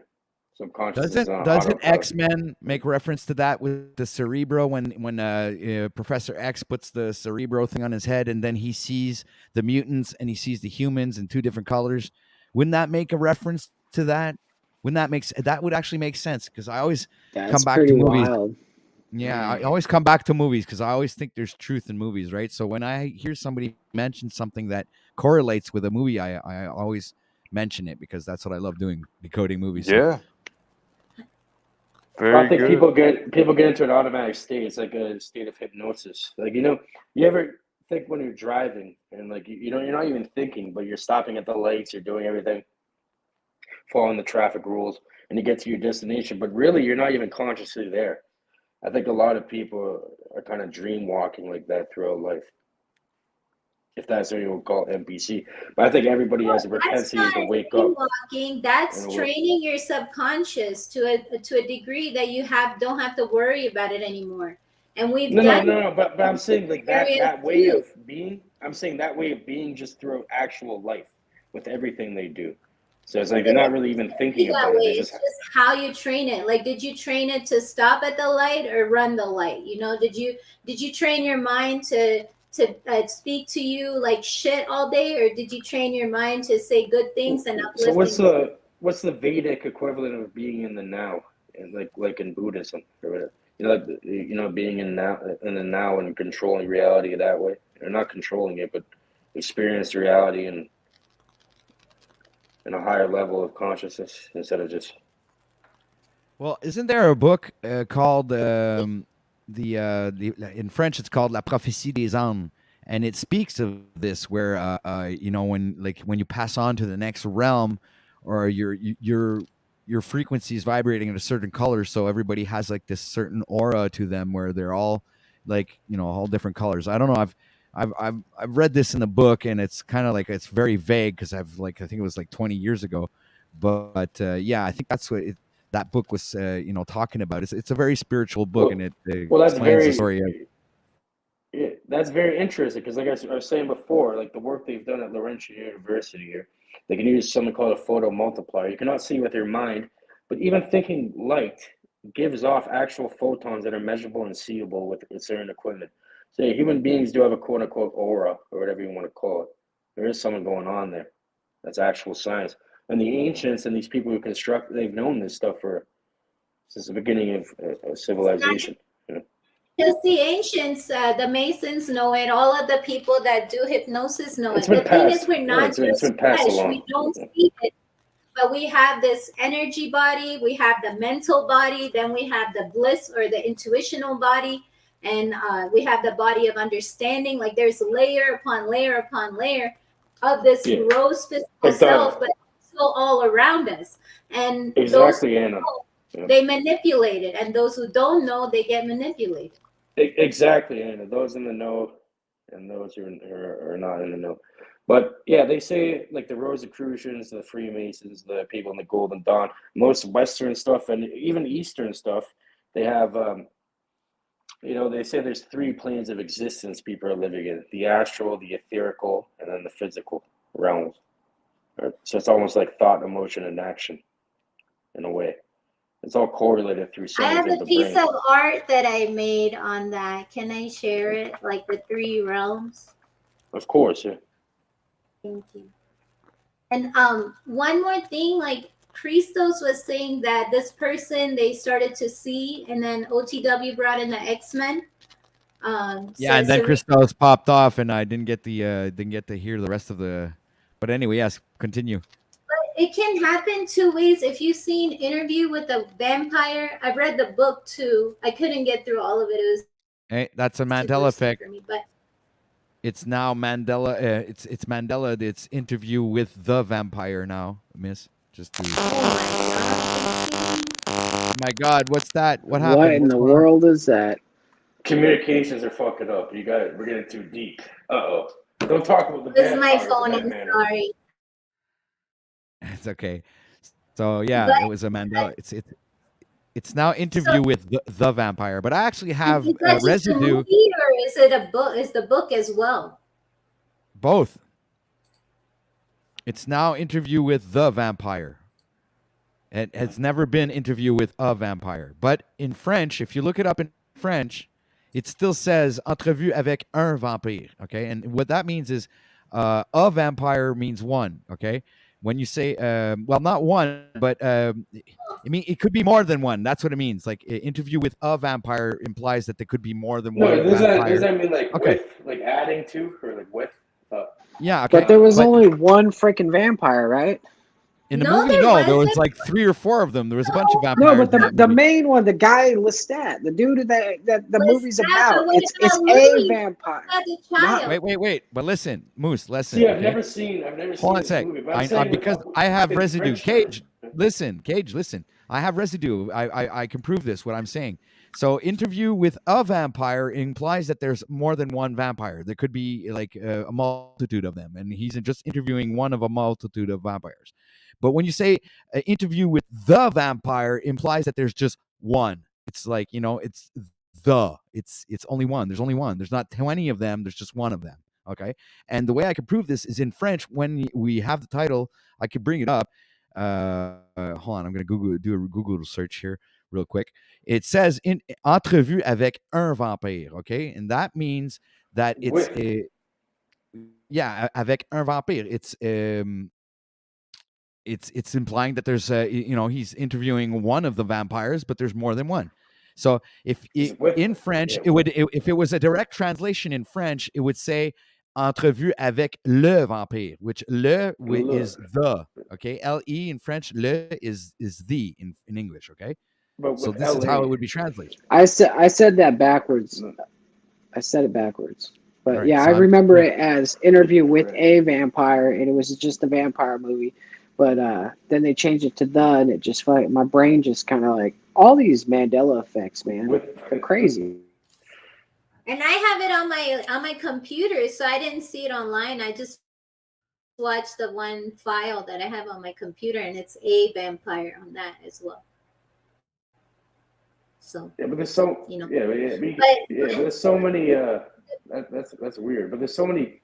subconscious is Doesn't on doesn't autopilot. X-Men make reference to that with the Cerebro when Professor X puts the Cerebro thing on his head and then he sees the mutants and he sees the humans in two different colors? Wouldn't that make a reference to that? That would actually make sense because I always That's come back to pretty movies. wild. Yeah, I always come back to movies because I always think there's truth in movies, right? So when I hear somebody mention something that correlates with a movie, I always mention it because that's what I love doing, decoding movies. So Yeah. I Very think good. people get into an automatic state. It's like a state of hypnosis. Like you ever think when you're driving and like you're not even thinking, but you're stopping at the lights, you're doing everything, following the traffic rules, and you get to your destination, but really you're not even consciously there. I think a lot of people are kind of dream walking like that throughout life, if that's what you would call NPC. But I think everybody has a That's propensity not to wake dream up. walking. That's training your subconscious to a degree that you don't have to worry about it anymore. And we've No. But I'm saying like areas that way too. of being. I'm saying that way of being just through actual life with everything they do. So it's like they're not really even thinking That about it. way. They It's just just how you train it. Like, did you train it to stop at the light or run the light? Did you train your mind to speak to you like shit all day, or did you train your mind to say good things and So uplifting? what's the Vedic equivalent of being in the now, and like in Buddhism or whatever? Being in the now and controlling reality that way, or not controlling it, but experience reality in a higher level of consciousness instead of just. Well, isn't there a book called in French it's called La Prophétie des âmes, and it speaks of this where when you pass on to the next realm, or your frequency is vibrating in a certain color, so everybody has like this certain aura to them where they're all like all different colors. I don't know. I've read this in the book, and it's kind of like it's very vague because I think it was like 20 years ago, but yeah, I think that's what that book was talking about. It's a very spiritual book, and it Well, that's explains the story of. Yeah, that's very interesting because, like I was saying before, like the work they've done at Laurentian University here, they can use something called a photo multiplier. You cannot see with your mind, but even thinking light gives off actual photons that are measurable and seeable with certain equipment. So yeah, human beings do have a quote unquote aura or whatever you want to call it. There is something going on there. That's actual science. And the ancients and these people who construct, they've known this stuff since the beginning of civilization. Because the ancients, the Masons know it. All of the people that do hypnosis know It's it. been The thing is, passed. we're not It's just been passed flesh. along. We don't see it, but we have this energy body. We have the mental body. Then we have the bliss or the intuitional body, and we have the body of understanding. Like there's layer upon layer upon layer of this gross physical self, but it's still all around us. And those who Anna. know, they manipulate it, and those who don't know, they get manipulated. Exactly, Anna. Those in the know and those who are not in the know. But yeah, they say like the Rosicrucians, the Freemasons, the people in the Golden Dawn, most Western stuff and even Eastern stuff, they have, they say there's 3 planes of existence people are living in: the astral, the etherical, and then the physical realms. So it's almost like thought, emotion, and action in a way. It's all correlated through I centers have of a the piece brain. of art that I made on that. Can I share it? Like the 3 realms? Of course, yeah. Thank you. And one more thing, like Christos was saying that this person they started to see, and then OTW brought in the X-Men. Yeah, and then Christos popped off, and I didn't get to hear the rest of the. But anyway, yes, continue. But it can happen 2 ways. If you've seen Interview with a Vampire, I've read the book too. I couldn't get through all of it. It was Hey, that's a Mandela effect. For me, but it's now Mandela. It's Mandela. It's Interview with the Vampire now, Miss. Just to. Oh my God, what's that? What happened? What in the world is that? Communications are fucking up. We're getting too deep. Uh-oh. Don't talk about the This is my vampires phone. in that I'm manner. sorry. It's okay. So yeah, it was a Mandela. It's now Interview with the Vampire. But I actually have is that just a residue. movie, or is it a book? Is the book as well? Both. It's now Interview with the Vampire. It has never been Interview with a Vampire. But in French, if you look it up in French, it still says Entrevue avec un vampire. Okay, and what that means is a vampire means one. Okay, when you say well, not one, but it could be more than one. That's what it means. Like Interview with a Vampire implies that there could be more than one vampire. Does that mean like with, like adding to, or like with? Yeah, okay. But there was only one freaking vampire, right? In the No, movie, there no, there was wasn't. like 3 or 4 of them. There was a bunch of No, vampires but in that the movie. main one, the guy Lestat, the dude that the movie's Lestat, but about, what it's about a Louis? vampire. What about the Not child? Wait. But listen, Moose, listen, See, I've okay? never seen Hold on a this sec. movie, but I'm I saying because I have in residue. French terms. Cage, listen. I have residue. I can prove this, what I'm saying. So interview with a vampire implies that there's more than one vampire. There could be like a multitude of them, and he's just interviewing one of a multitude of vampires. But when you say interview with the vampire implies that there's just one. It's like, it's only one. There's only one. There's not 20 of them. There's just one of them. Okay. And the way I can prove this is in French. When we have the title, I could bring it up. Hold on, I'm going to do a Google search here real quick. It says in entrevue avec un vampire. Okay. And that means that it's avec un vampire. It's implying that there's he's interviewing one of the vampires, but there's more than one. So in French, if it was a direct translation in French, it would say entrevue avec le vampire, which le is the, okay? Le in French, le is the in English, okay? But So with this is how LA. it would be translated. I said that backwards. I said it backwards. But Right, yeah, so I I'm- remember it as interview with a vampire, and it was just a vampire movie. But then they changed it to the, and it just my brain just kind of like all these Mandela effects, man. They're crazy. And I have it on my computer, so I didn't see it online. I just watched the one file that I have on my computer, and it's a vampire on that as well. So yeah, but there's so but there's so many. That's weird. But there's so many.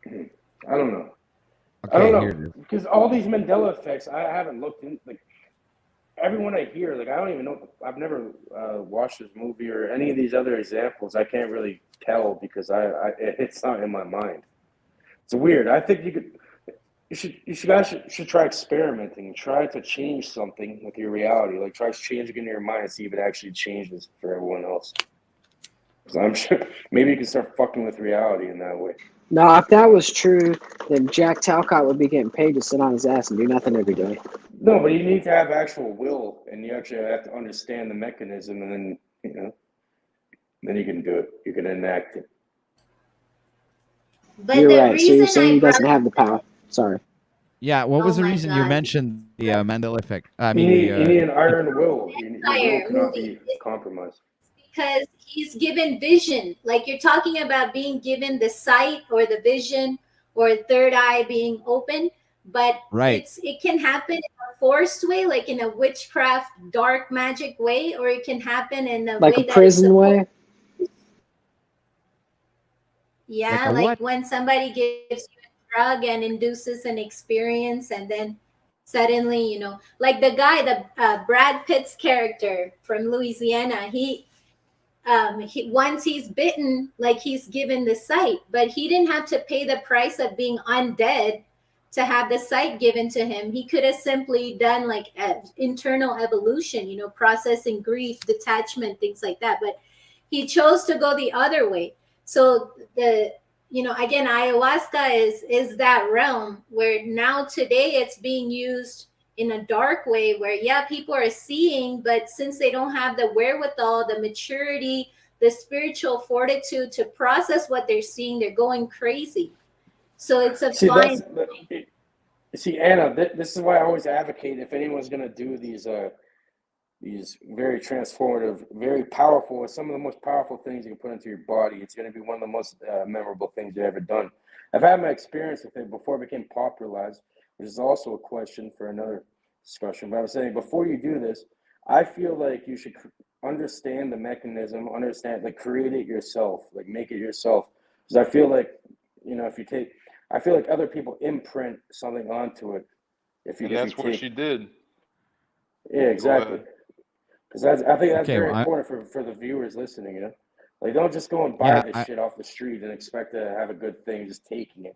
I don't know. Okay, I don't here know it is. because all these Mandela effects, I haven't looked in. Like everyone I hear, like I don't even know. I've never watched this movie or any of these other examples. I can't really tell because it's not in my mind. It's weird. I think you should try experimenting and try to change something with your reality. Like try changing in your mind and see if it actually changes for everyone else. Because I'm sure maybe you can start fucking with reality in that way. No, if that was true, then Jack Talcott would be getting paid to sit on his ass and do nothing every day. No, but you need to have actual will, and you actually have to understand the mechanism, and then then you can do it. You can enact it. But You're the right. So you're reason saying I he brought doesn't have the power. Sorry. Yeah, what was Oh the my reason you God. mentioned the Mandela effect? I You mean, need an iron will. Your will Vampire cannot movie. be compromised. Because he's given vision. Like you're talking about being given the sight or the vision or third eye being open, but right. it can happen in a forced way, like in a witchcraft dark magic way, or it can happen in a Like way a that prison way? Yeah, Like a like what? when somebody gives you a drug and induces an experience, and then suddenly, like the guy, the Brad Pitt's character from Louisiana, he once he's bitten, like he's given the sight, but he didn't have to pay the price of being undead to have the sight given to him. He could have simply done like internal evolution, processing grief, detachment, things like that. But he chose to go the other way. So again, ayahuasca is that realm where now today it's being used in a dark way where people are seeing, but since they don't have the wherewithal, the maturity, the spiritual fortitude to process what they're seeing, they're going crazy. So it's a fine. See, Anna, this is why I always advocate if anyone's going to do these very transformative, very powerful, some of the most powerful things you can put into your body, it's going to be one of the most memorable things you've ever done. I've had my experience with it before it became popularized, which is also a question for another discussion. But I was saying, before you do this, I feel like you should understand the mechanism, create it yourself, like make it yourself. Because I feel like, I feel like other people imprint something onto it. That's what she did. Yeah, exactly. Because I think that's very important for the viewers listening, Like, don't just go and buy this shit off the street and expect to have a good thing just taking it,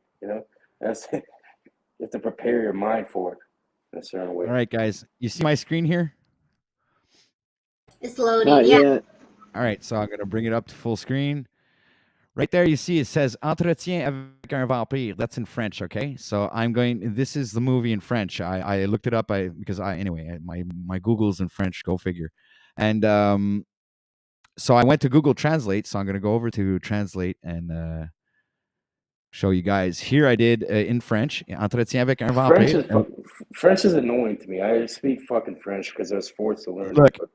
That's you have to prepare your mind for it in a certain way. All right, guys. You see my screen here? It's loading. Not yet. All right, so I'm going to bring it up to full screen. Right there, you see it says Entretien avec un vampire. That's in French, okay? So I'm going. This is the movie in French. I looked it up. My Google's in French. Go figure. And so I went to Google Translate. So I'm going to go over to Translate and show you guys. Here I did in French. Entretien avec un vampire. French is annoying to me. I speak fucking French because I was forced to learn Look, it.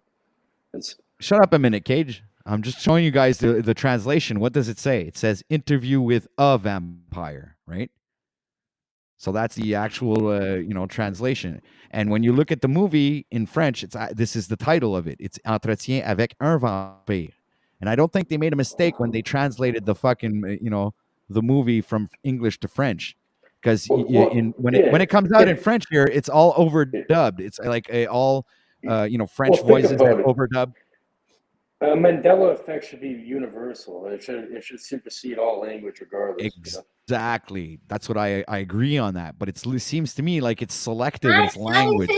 But shut up a minute, Cage. I'm just showing you guys the translation. What does it say? It says interview with a vampire, right? So that's the actual, translation. And when you look at the movie in French, this is the title of it. It's Entretien avec un vampire. And I don't think they made a mistake when they translated the fucking, the movie from English to French. Because when it comes out in French here, it's all overdubbed. It's like all, French voices are overdubbed. Mandela effect should be universal. It should supersede all language, regardless. Exactly. That's what I agree on that. But it seems to me like it's selective in its language.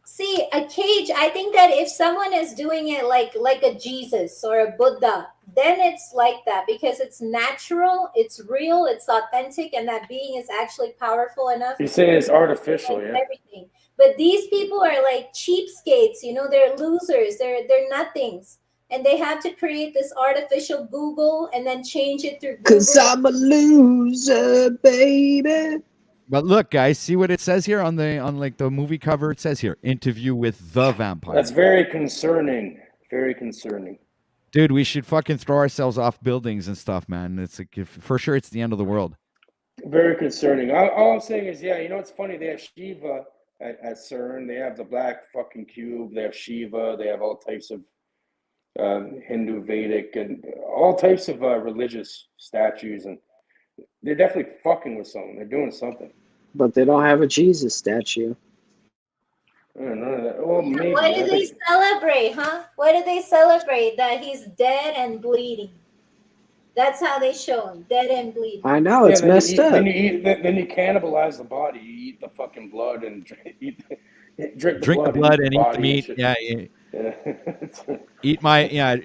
See, a Cage. I think that if someone is doing it like a Jesus or a Buddha, then it's like that because it's natural, it's real, it's authentic, and that being is actually powerful enough. You say it's artificial, yeah. Everything. But these people are like cheapskates, they're losers, they're nothings. And they have to create this artificial Google and then change it through Google. 'Cause I'm a loser, baby. But look, guys, see what it says here on the movie cover? It says here, interview with the vampire. That's very concerning. Very concerning. Dude, we should fucking throw ourselves off buildings and stuff, man. It's like, for sure it's the end of the world. Very concerning. All I'm saying is, it's funny. They have Shiva at CERN. They have the black fucking cube. They have Shiva. They have all types of Hindu, Vedic, and all types of religious statues, and they're definitely fucking with something. They're doing something. But they don't have a Jesus statue. None of that. Well, maybe. What do they celebrate, huh? What do they celebrate? That he's dead and bleeding. That's how they show him, dead and bleeding. I know, it's messed up. Then you cannibalize the body. You eat the fucking blood and drink the blood and eat the meat. Yeah.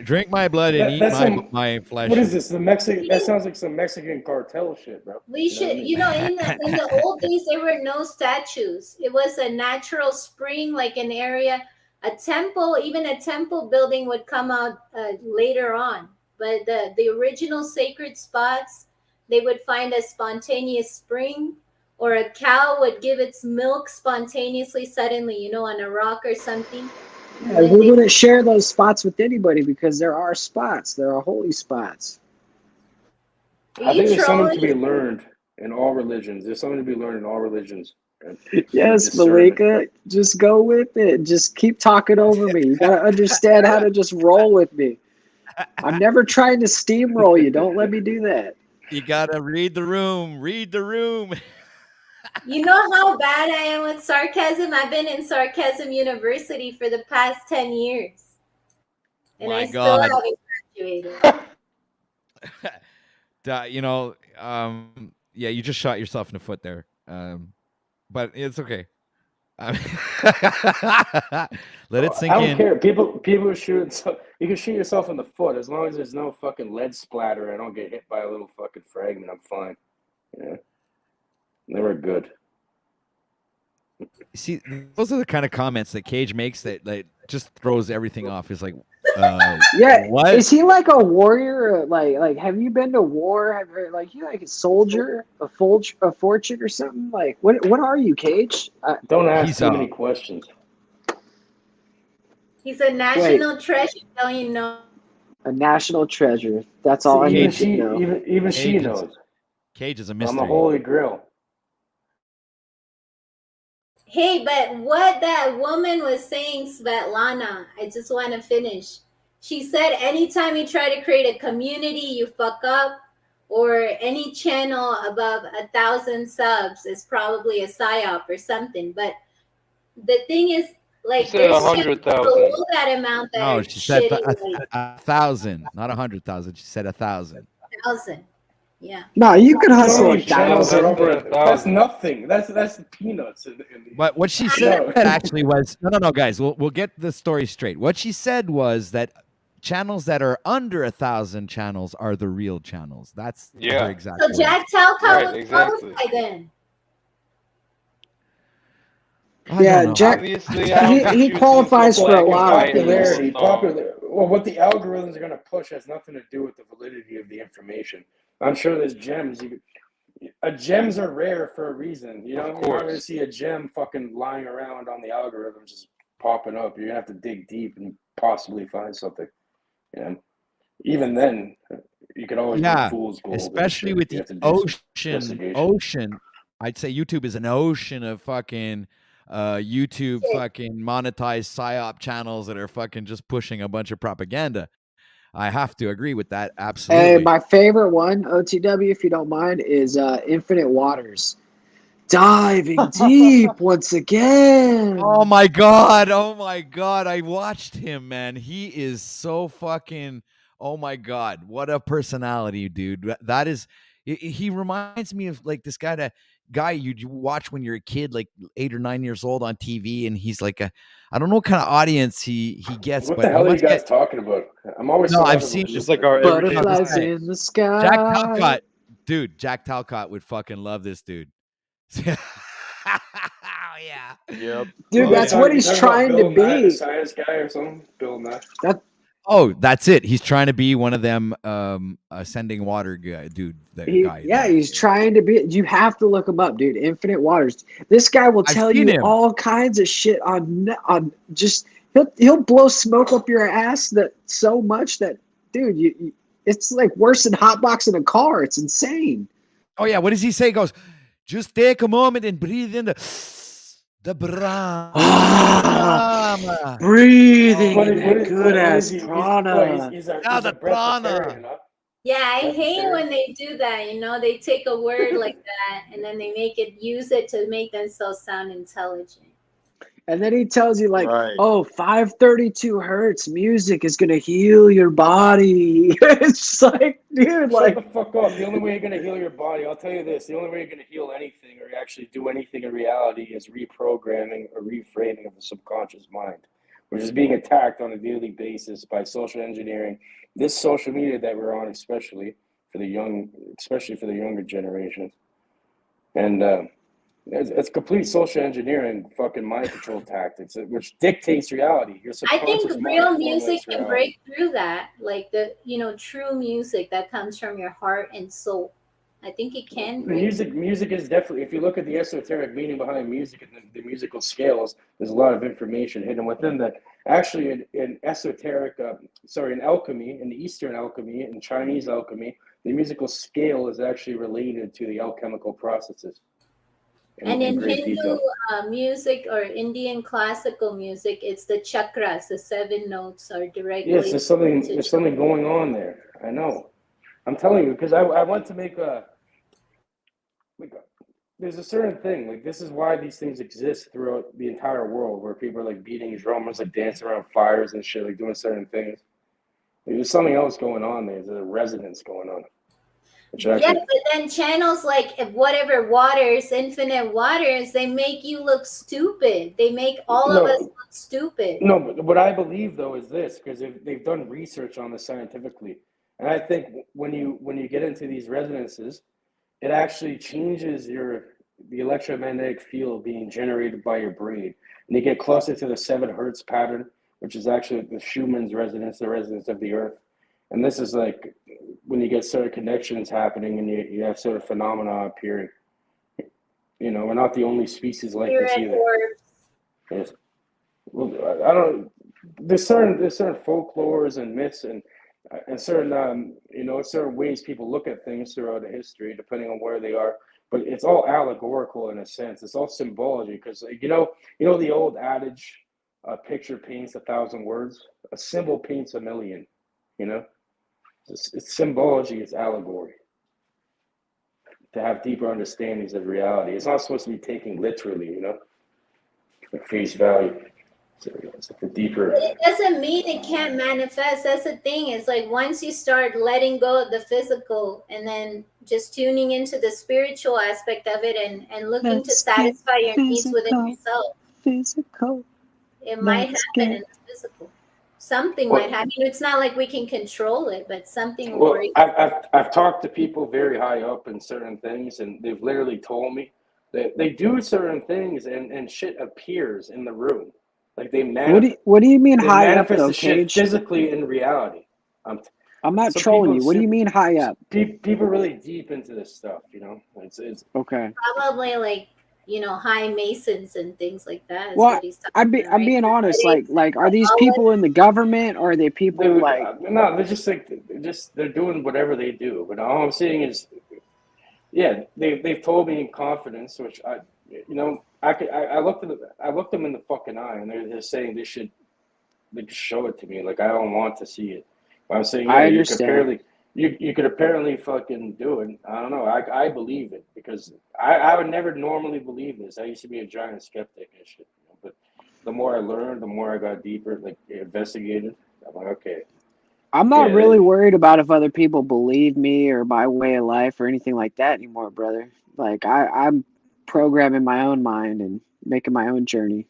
Drink my blood and eat my flesh. What is this? That sounds like some Mexican cartel shit, bro. We should, in the old days, there were no statues. It was a natural spring, like an area, a temple, even a temple building would come out later on. But the original sacred spots, they would find a spontaneous spring, or a cow would give its milk spontaneously, suddenly, on a rock or something. Yeah, we wouldn't share those spots with anybody because there are spots. There are holy spots. I think there's something to be learned in all religions. There's something to be learned in all religions. Yes, Malika, just go with it. Just keep talking over me. You gotta understand how to just roll with me. I'm never trying to steamroll you. Don't let me do that. You gotta read the room. Read the room. You know how bad I am with sarcasm? I've been in Sarcasm University for the past 10 years. And I still haven't graduated. You just shot yourself in the foot there. But it's okay. Let it sink in. I don't care. People shoot. You can shoot yourself in the foot as long as there's no fucking lead splatter. I don't get hit by a little fucking fragment. I'm fine. Yeah. They were good. See, those are the kind of comments that Cage makes that just throws everything off. He's like, what? Is he like a warrior? Like, have you been to war? You like a soldier, a fortune or something? Like, what are you, Cage? Don't ask too many questions. He's a national treasure. Don't you know? A national treasure. That's all I need to know. Even she knows. Cage is a mystery. I'm a holy grail. Hey, but what that woman was saying, Svetlana, I just want to finish. She said anytime you try to create a community, you fuck up, or any channel above 1,000 subs is probably a psyop or something. But the thing is, like, there's 100,000 below that amount that no, she said 1,000, not 100,000. She said 1,000. 1,000. Yeah. No, you could hustle a channels are over. That's nothing. That's peanuts. But what she said actually was no, guys. We'll get the story straight. What she said was that channels that are under 1,000 channels are the real channels. That's Yeah. her exact So words. Jack Talcott Right, would exactly. qualify then. I Yeah, don't know. Jack. Obviously, I don't He think he she was doing qualifies so for a black and lot of white in the things. whole Popularity, song. well, what the algorithms are going to push has nothing to do with the validity of the information. I'm sure there's gems. Gems are rare for a reason. You know, Of you're not going to course. see a gem fucking lying around on the algorithm just popping up. You're going to have to dig deep and possibly find something. You know, even then, you could always make Yeah, fool's gold. especially with You the have to do some ocean. I'd say YouTube is an ocean of fucking YouTube fucking monetized psyop channels that are fucking just pushing a bunch of propaganda. I have to agree with that. Hey, Absolutely. my favorite one, OTW, if you don't mind, is Infinite Waters. Diving deep once again. Oh my god. Oh my god. I watched him, man. He is so fucking oh my god. What a personality, dude. That is he reminds me of like this guy you watch when you're a kid, like 8 or 9 years old on TV, and he's like I don't know what kind of audience he gets, What but the hell he are you must guys get talking about? I'm always no, so out I've of the seen loop. Just like our everyday no, this Butterflies guy. in the sky. Jack Talcott. Dude, Jack Talcott would fucking love this dude. Oh yeah. Yep. Dude, Oh, that's yeah. what You he's talking about trying to Bill Nye, the be. science guy or something? Bill Nye. Oh, that's it. He's trying to be one of them ascending water guy, dude. He's trying to be. You have to look him up, dude. Infinite Waters. This guy will I've tell seen you him. all kinds of shit on just he'll blow smoke up your ass that so much that dude, it's like worse than hotboxing a car. It's insane. Oh yeah, what does he say? He goes, just take a moment and breathe in the Brahma. Breathing What in is, that good ass he's prana. a the breatharian, huh? Yeah, I That's hate fair. when they do that. You know, they take a word like that and then they use it to make themselves sound intelligent. And then he tells you like, Right. oh, 532 hertz music is gonna heal your body. It's like, dude, Shut the like fuck up. The only way you're going to heal your body, I'll tell you this, the only way you're going to heal anything or actually do anything in reality is reprogramming or reframing of the subconscious mind, which is being attacked on a daily basis by social engineering. This social media that we're on, especially for the younger generations. And it's complete social engineering, fucking mind control tactics, which dictates reality. Your I think subconscious real mind music formulates can reality. break through that, like the true music that comes from your heart and soul. I think it can break. Music is definitely. If you look at the esoteric meaning behind music and the musical scales, there's a lot of information hidden within that. Actually, in esoteric, in alchemy, in Eastern alchemy, in Chinese alchemy, the musical scale is actually related to the alchemical processes. And in great Hindu detail. music or Indian classical music, it's the chakras, the 7 notes are directly. Yes, there's something going on there. I know. I'm telling you because I want to make there's a certain thing like this is why these things exist throughout the entire world where people are like beating drummers, like dancing around fires and shit, like doing certain things. There's something else going on there. There's a resonance going on. Yeah, but then channels like whatever Waters, Infinite Waters, they make you look stupid. They make all of us look stupid. No, but what I believe though is this, because they've done research on this scientifically, and I think when you get into these resonances, it actually changes the electromagnetic field being generated by your brain, and you get closer to the 7 hertz pattern, which is actually the Schumann's resonance, the resonance of the Earth. And this is like when you get certain connections happening and you have sort of phenomena appearing. You know, we're not the only species like this either. Yes. Well, I don't. There's certain folklores and myths and certain certain ways people look at things throughout history, depending on where they are. But it's all allegorical in a sense. It's all symbology because you know the old adage, "A picture paints 1,000 words. A symbol paints 1,000,000." You know. It's symbology, it's allegory. To have deeper understandings of reality. It's not supposed to be taken literally, you know, at face value. So it's like a deeper. But it doesn't mean it can't manifest. That's the thing. It's like once you start letting go of the physical and then just tuning into the spiritual aspect of it and looking to satisfy your needs within yourself. Physical. It might happen in the physical. something Well, might happen. It's not like we can control it, but something will well, break. I've talked to people very high up in certain things, and they've literally told me that they do certain things, and shit appears in the room, like What do you mean they high up manifest though, the shit Cage? physically in reality. Um, I'm not some trolling people you. What do you mean high up? people really deep into this stuff, it's Okay. Probably like, high masons and things like that is Well, what he's talking about, I'm right? being honest. Headaches Like, and are these Kabbalah. people in the government or are they people dude. like? No, they're just like they're doing whatever they do. But all I'm saying is, yeah, they've told me in confidence, which I looked them in the fucking eye, and they're saying they should show it to me. Like, I don't want to see it. But I'm saying, yeah, I understand. you could apparently fucking do it. I don't know. I believe it because I would never normally believe this. I used to be a giant skeptic and shit. But the more I learned, the more I got deeper, like investigated. I'm like, okay, I'm not yeah, really worried about if other people believe me or my way of life or anything like that anymore, brother. Like I'm programming my own mind and making my own journey.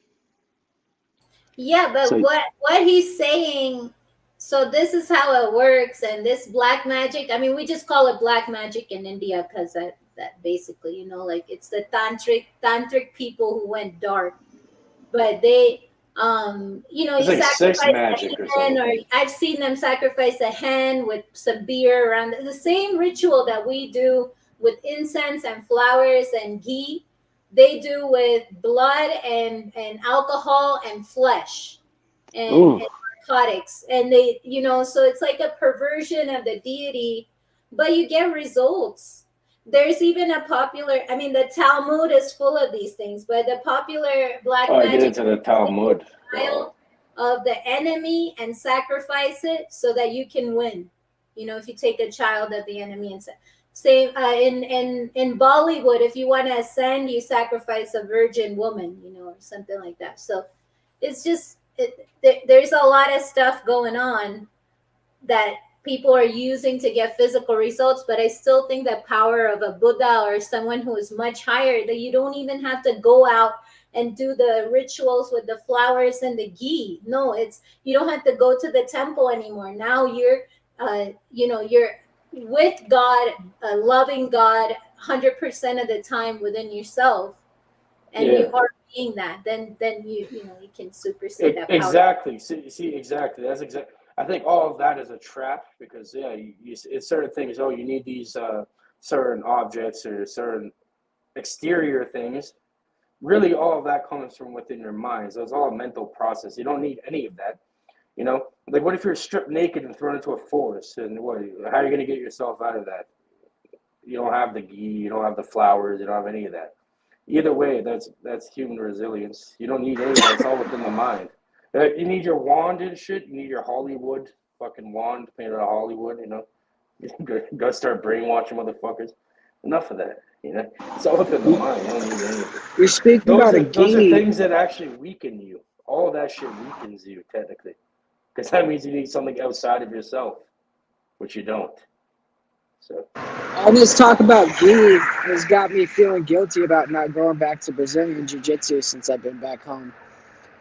Yeah, but So what he's saying, so this is how it works, and this black magic. I mean, we just call it black magic in India because that basically, like it's the tantric people who went dark, but they, it's you like sex sacrifice magic or a hen, something. or I've seen them sacrifice a hen with some beer around the same ritual that we do with incense and flowers and ghee. They do with blood and alcohol and flesh ooh, and narcotics, and they, so it's like a perversion of the deity, but you get results. There's even a popular, I mean, the Talmud is full of these things, but the popular black Oh, I get magic into the is that you Talmud. child of the enemy and sacrifice it so that you can win. If you take a child of the enemy and say, in Bollywood, if you want to ascend, you sacrifice a virgin woman, or something like that. So it's just there's a lot of stuff going on that people are using to get physical results, but I still think the power of a Buddha or someone who is much higher, that you don't even have to go out and do the rituals with the flowers and the ghee. No, it's, you don't have to go to the temple anymore. Now you're with God, loving God 100% of the time within yourself, and Yeah, you are being that. Then you can supersede that power. exactly. See, exactly. That's exactly. I think all of that is a trap because yeah, it's certain things. Oh, you need these certain objects or certain exterior things. Really, all of that comes from within your mind. So it's all a mental process. You don't need any of that. Like what if you're stripped naked and thrown into a forest? And what? How are you going to get yourself out of that? You don't have the ghee. You don't have the flowers. You don't have any of that. Either way, that's human resilience. You don't need any of that. It's all within the mind. You need your wand and shit. You need your Hollywood fucking wand made out of Hollywood. Go start brainwashing motherfuckers. Enough of that. It's all within the mind. You don't need anything. you're speaking Those about a are those are ghee. things that actually weaken you. All of that shit weakens you technically, because that means you need something outside of yourself, which you don't. So All this talk about ghee has got me feeling guilty about not going back to Brazilian jiu-jitsu since I've been back home.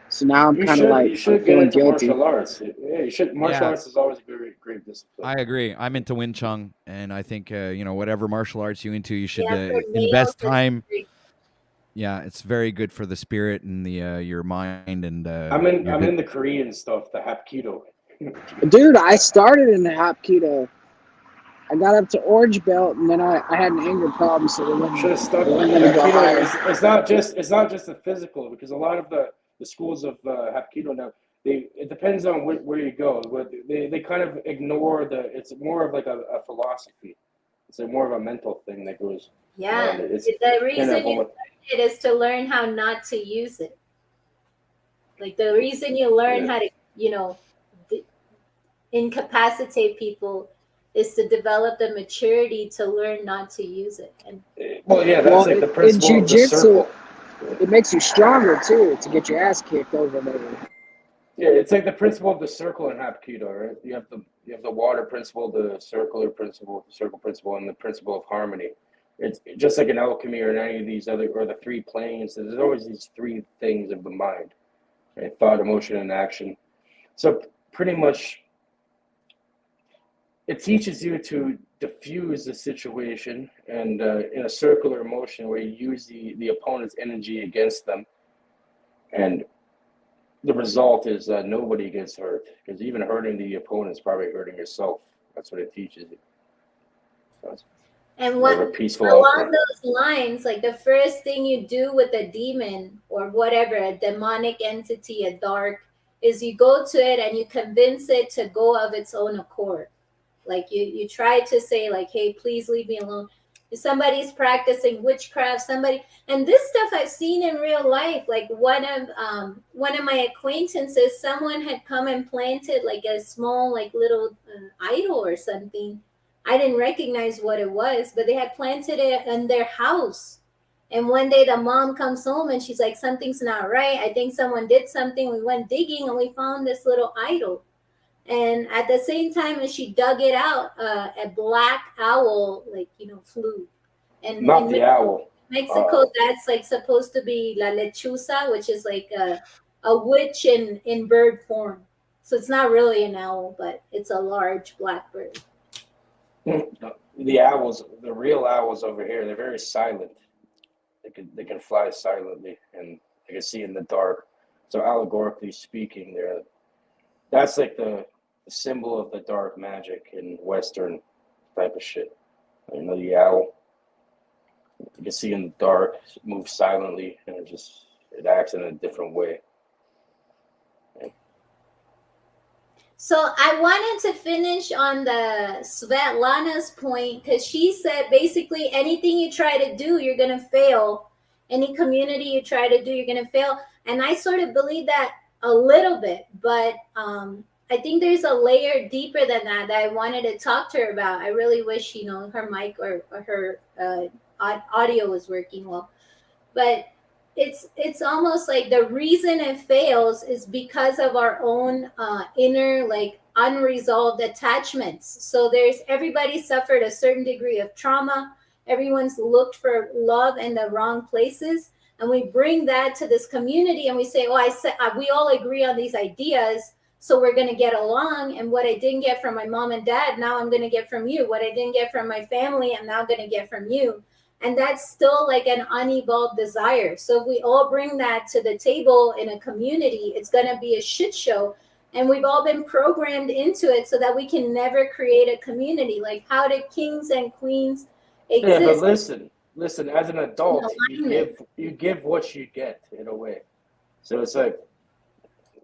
So now I'm you kind of should like, you I'm should get feeling into guilty. martial arts. Yeah, you should. Martial Yeah, arts is always a great, great discipline. I agree. I'm into Wing Chun, and I think whatever martial arts you into, you should Yeah, for males, invest it's time. great. Yeah, it's very good for the spirit and the your mind and your I'm in the Korean stuff, the Hapkido. Dude, I started in the Hapkido. I got up to orange belt, and then I had an anger problem, so Should have they stuck with wouldn't it. let me go Hapkido higher. is it's not just the physical because a lot of the schools of Hapkido now it depends on where you go. They kind of ignore it's more of like a philosophy. It's more of a mental thing that goes around Yeah, it. It's the kind of reason you almost learn it is to learn how not to use it. Like the reason you learn yeah. how to, d- incapacitate people is to develop the maturity to learn not to use it. And Well, yeah, that's Well, like the in principle of the jiu-jitsu, circle. Yeah. it makes you stronger too to get your ass kicked over and over. Yeah, it's like the principle of the circle in Hapkido, right? You have the water principle, the circular principle, the circle principle, and the principle of harmony. It's just like in alchemy or in any of these other or the three planes. There's always these three things of the mind, right? Thought, emotion, and action. So pretty much it teaches you to diffuse the situation and in a circular motion where you use the opponent's energy against them, and the result is that nobody gets hurt, because even hurting the opponent is probably hurting yourself. That's what it teaches you. So And you have what a peaceful along outcome. those lines, like the first thing you do with a demon or whatever, a demonic entity, a dark, is you go to it and you convince it to go of its own accord. Like you try to say like, hey, please leave me alone. If somebody's practicing witchcraft, somebody, and this stuff I've seen in real life. Like one of my acquaintances, someone had come and planted like a small like little idol or something. I didn't recognize what it was, but they had planted it in their house. And one day the mom comes home and she's like, something's not right. I think someone did something. We went digging and we found this little idol. And at the same time as she dug it out, a black owl, like, flew. And Not in the owl. Mexico, that's like supposed to be la lechuza, which is like a witch in bird form. So it's not really an owl, but it's a large black bird. The owls, the real owls over here, they're very silent. They can fly silently and they can see in the dark. So allegorically speaking, that's like the symbol of the dark magic in Western type of shit. The owl. You can see in the dark, move silently, and it acts in a different way. So I wanted to finish on the Svetlana's point, because she said basically anything you try to do, you're going to fail. Any community you try to do, you're going to fail. And I sort of believe that a little bit, but I think there's a layer deeper than that I wanted to talk to her about. I really wish, her mic or her audio was working well. But it's almost like the reason it fails is because of our own inner like unresolved attachments. So everybody suffered a certain degree of trauma. Everyone's looked for love in the wrong places, and we bring that to this community and we say, we all agree on these ideas, so we're going to get along. And what I didn't get from my mom and dad, now I'm going to get from you. What I didn't get from my family, I'm now going to get from you. And that's still like an unevolved desire. So if we all bring that to the table in a community, it's going to be a shit show. And we've all been programmed into it so that we can never create a community. Like, how did kings and queens exist? Yeah, but listen. As an adult, you give what you get in a way. So it's like,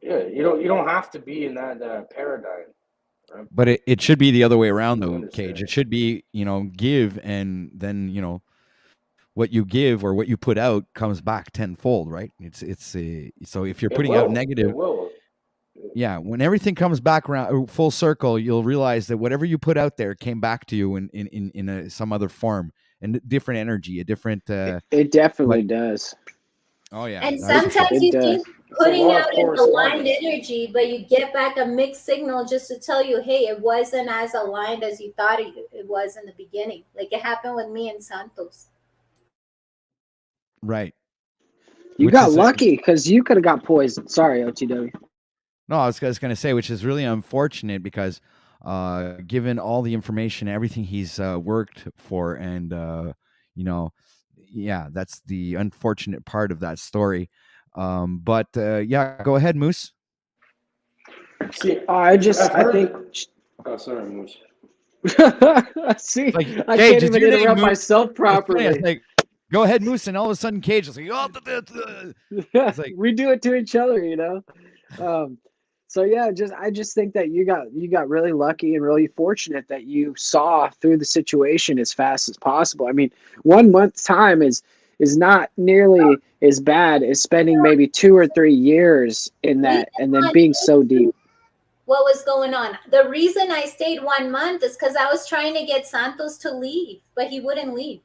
yeah, you don't have to be in that paradigm. Right? But it should be the other way around, though, Cage. It should be, give, and then what you give or what you put out comes back tenfold, right? So if you're putting out negative, it will. Yeah, when everything comes back around full circle, you'll realize that whatever you put out there came back to you in some other form and different energy, a different. It definitely does. Oh yeah, and sometimes you think putting out is aligned energy, but you get back a mixed signal just to tell you, hey, it wasn't as aligned as you thought it was in the beginning. Like it happened with me and Santos. Right. You got lucky because you could have got poisoned. Sorry, OTW. No, I was going to say, which is really unfortunate because given all the information, everything he's worked for, and that's the unfortunate part of that story. But go ahead, Moose. See, I think. Oh, sorry, Moose. See, like, I can't even interrupt myself properly. It's like, go ahead, Moose, and all of a sudden, Cage is like, it's like we do it to each other, So yeah, I just think that you got really lucky and really fortunate that you saw through the situation as fast as possible. I mean, 1 month's time is not nearly as bad as spending maybe 2 or 3 years in that and then being so deep. What was going on? The reason I stayed 1 month is because I was trying to get Santos to leave, but he wouldn't leave.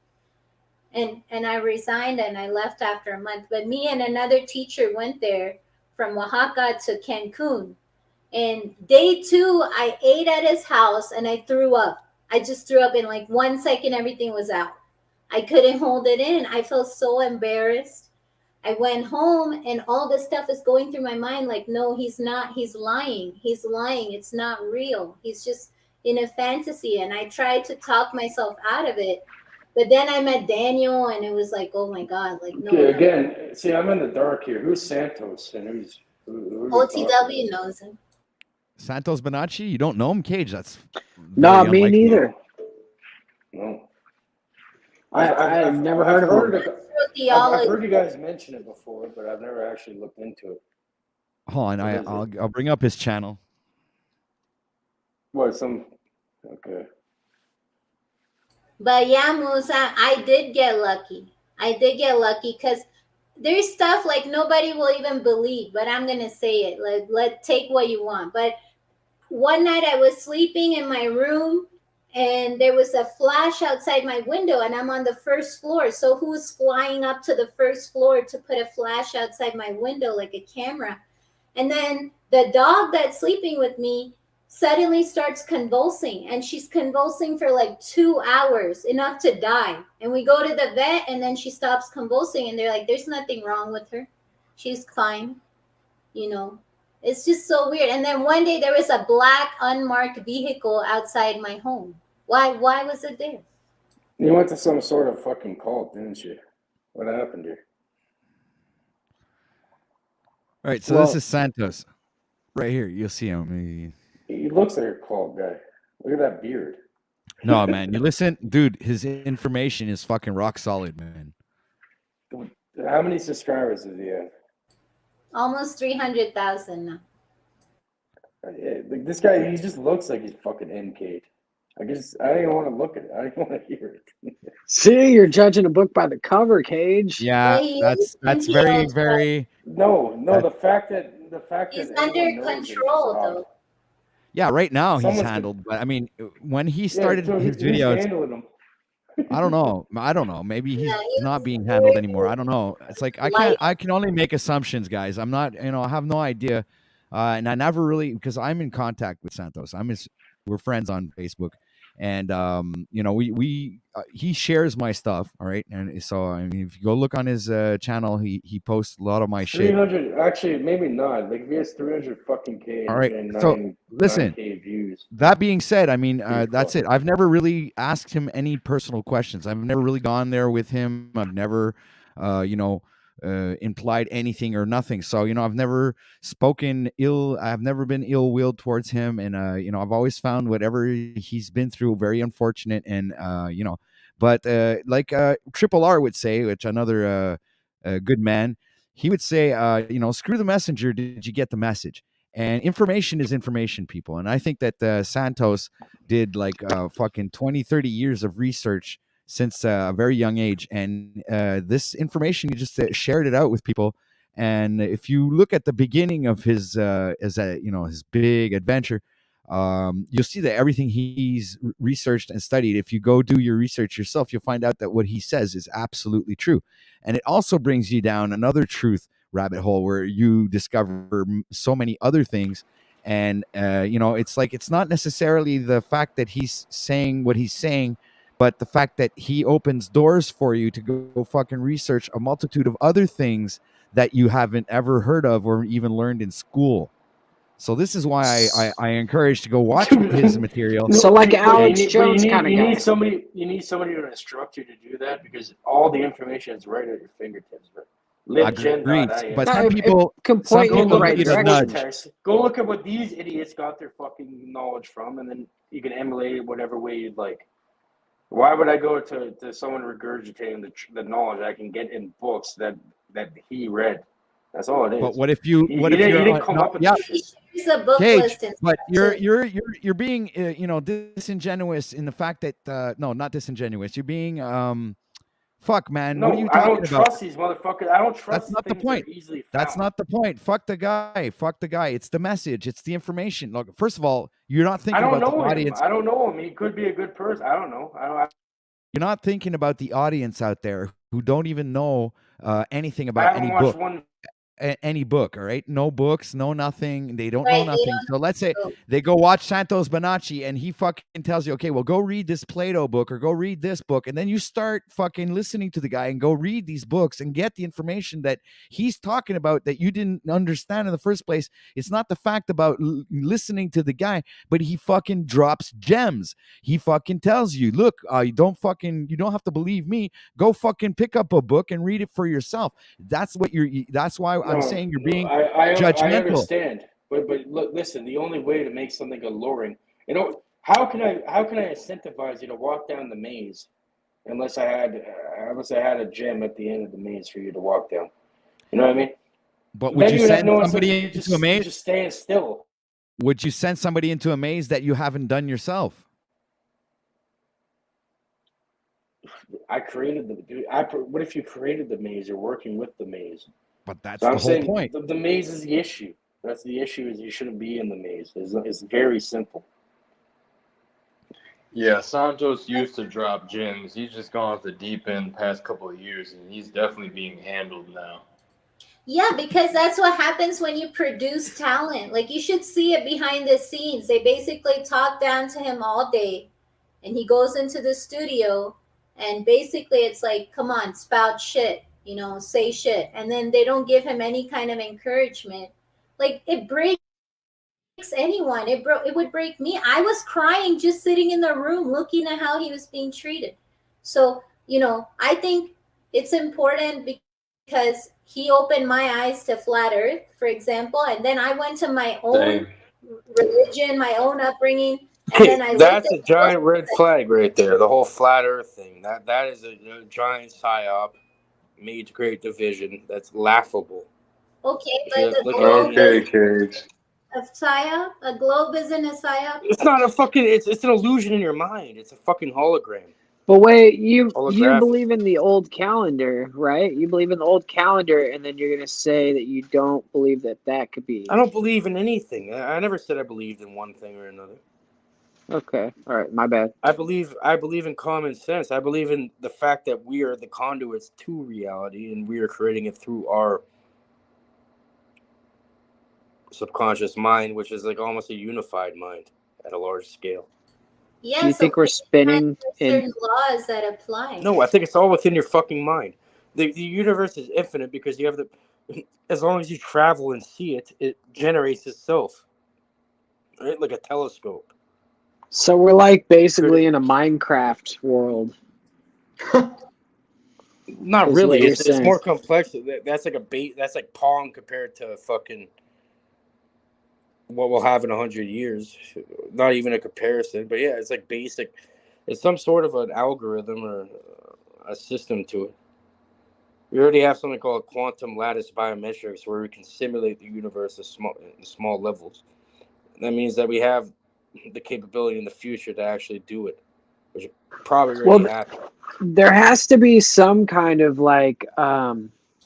And I resigned and I left after a month. But me and another teacher went there from Oaxaca to Cancun. And day 2, I ate at his house and I threw up. I just threw up in like 1 second, everything was out. I couldn't hold it in. I felt so embarrassed. I went home and all this stuff is going through my mind like, no, he's not. He's lying. He's lying. It's not real. He's just in a fantasy. And I tried to talk myself out of it. But then I met Daniel and it was like, oh my God, like, no, Okay, no. again, see, I'm in the dark here. Who's Santos and who are you talking about? OTW knows him. Santos Bonacci, you don't know him, Cage? That's Nah, very me unlikely. neither. No. I've never heard of him. I've heard you guys mention it before, but I've never actually looked into it. Hold on, I'll bring up his channel. What, okay. But yeah, Musa, I did get lucky. I did get lucky because there's stuff like nobody will even believe, but I'm gonna say it. Let take what you want. But one night I was sleeping in my room and there was a flash outside my window and I'm on the first floor. So who's flying up to the first floor to put a flash outside my window like a camera? And then the dog that's sleeping with me suddenly starts convulsing and she's convulsing for like 2 hours, enough to die. And we go to the vet and then she stops convulsing and they're like, there's nothing wrong with her. She's fine. You know, it's just so weird. And then one day there was a black unmarked vehicle outside my home. Why was it there? You went to some sort of fucking cult, didn't you? What happened here? All right, so this is Santos. Right here, you'll see him. He looks like a cult guy. Look at that beard. No, man, you listen, dude. His information is fucking rock solid, man. How many subscribers does he have? Almost 300,000 now. Like this guy, he just looks like he's fucking MK'd. I don't even want to look at it. I don't even want to hear it. See, you're judging a book by the cover, Cage. Yeah, that's very, very. No, the fact that he's under control though. Yeah, right now Someone's he's handled, but I mean, when he started his who's videos, handling him? I don't know. Maybe he's not being handled anymore. I don't know. It's like I can only make assumptions, guys. I'm not, I have no idea, and I never really, because I'm in contact with Santos. We're friends on Facebook, and he shares my stuff. All right, and so I mean, if you go look on his channel, he posts a lot of my shit. 300, actually, maybe not. Like if he has 300 fucking K All right, and so listen. 9K views. That being said, I mean, that's it. I've never really asked him any personal questions. I've never really gone there with him. I've never, implied anything or nothing. So, I've never spoken ill. I've never been ill-willed towards him. And, I've always found whatever he's been through very unfortunate. And, but like Triple R would say, which another good man, he would say, screw the messenger. Did you get the message? And information is information, people. And I think that Santos did like fucking 20, 30 years of research since a very young age. And this information, he just shared it out with people. And if you look at the beginning of his his big adventure, you'll see that everything he's researched and studied, if you go do your research yourself, you'll find out that what he says is absolutely true. And it also brings you down another truth rabbit hole where you discover so many other things. And it's like, it's not necessarily the fact that he's saying what he's saying, but the fact that he opens doors for you to go fucking research a multitude of other things that you haven't ever heard of or even learned in school. So this is why I encourage to go watch his material. So like Alex Jones kind of guy. You need somebody to instruct you to do that, because all the information is right at your fingertips, bro. Agreed. But some It people can point you in the right need a direction. nudge. Go look at what these idiots got their fucking knowledge from, and then you can emulate it whatever way you'd like. Why would I go to someone regurgitating the knowledge I can get in books that he read? That's all it is. But what if you? He didn't come up with this shit. Here's a book Cage, list. but you're being disingenuous in the fact that no, not disingenuous. You're being fuck, man. No, what are you talking I don't about? trust these motherfuckers. I don't trust. That's not the point. That's not the point. Fuck the guy. Fuck the guy. It's the message. It's the information. Look, first of all, you're not thinking about the audience. I don't know him. He could be a good person. I don't know. You're not thinking about the audience out there who don't even know anything about any book. any book, all right? No books, no nothing. They don't know Right. They nothing. So let's say don't. they go watch Santos Bonacci and he fucking tells you, okay, well, go read this Plato book or go read this book. And then you start fucking listening to the guy and go read these books and get the information that he's talking about that you didn't understand in the first place. It's not the fact about listening to the guy, but he fucking drops gems. He fucking tells you, look, you don't have to believe me. Go fucking pick up a book and read it for yourself. That's why I'm saying you're being I judgmental. understand, but look, listen. The only way to make something alluring, how can I incentivize you to walk down the maze unless I had a gem at the end of the maze for you to walk down? You know what I mean? But would you send somebody into a maze? Just staying still. Would you send somebody into a maze that you haven't done yourself? I created what if you created the maze? You're working with the maze. But that's So I'm the whole saying point. the maze is the issue. That's the issue, is you shouldn't be in the maze. It's very simple. Yeah, Santos used to drop gems. He's just gone off the deep end the past couple of years, and he's definitely being handled now. Yeah, because that's what happens when you produce talent. Like, you should see it behind the scenes. They basically talk down to him all day, and he goes into the studio, and basically it's like, come on, spout shit, say shit. And then they don't give him any kind of encouragement. Like, it breaks anyone. It would break me. I was crying just sitting in the room looking at how he was being treated. So, I think it's important because he opened my eyes to flat earth, for example, and then I went to my own religion, my own upbringing, and then I That's a giant red flag right there. The whole flat earth thing. That is a giant psyop made to create division. That's laughable. Okay, but the globe of psyop, a globe isn't a psyop. It's not a fucking. It's an illusion in your mind. It's a fucking hologram. But wait, you Holographic. believe in the old calendar, right? You believe in the old calendar, and then you're gonna say that you don't believe that could be. I don't believe in anything. I never said I believed in one thing or another. Okay, all right, my bad. I believe in common sense. I believe in the fact that we are the conduits to reality, and we are creating it through our subconscious mind, which is like almost a unified mind at a large scale. Yeah, Do you think we're spinning in certain laws that apply? No, I think it's all within your fucking mind. The universe is infinite because you have as long as you travel and see it, it generates itself. Right? Like a telescope. So we're like basically in a Minecraft world. Not really. It's more complex. That's like that's like Pong compared to fucking what we'll have in 100 years. Not even a comparison, but yeah, it's like basic. It's some sort of an algorithm or a system to it. We already have something called quantum lattice biometrics, where we can simulate the universe at small levels. That means that we have the capability in the future to actually do it, which probably already happened. There has to be some kind of like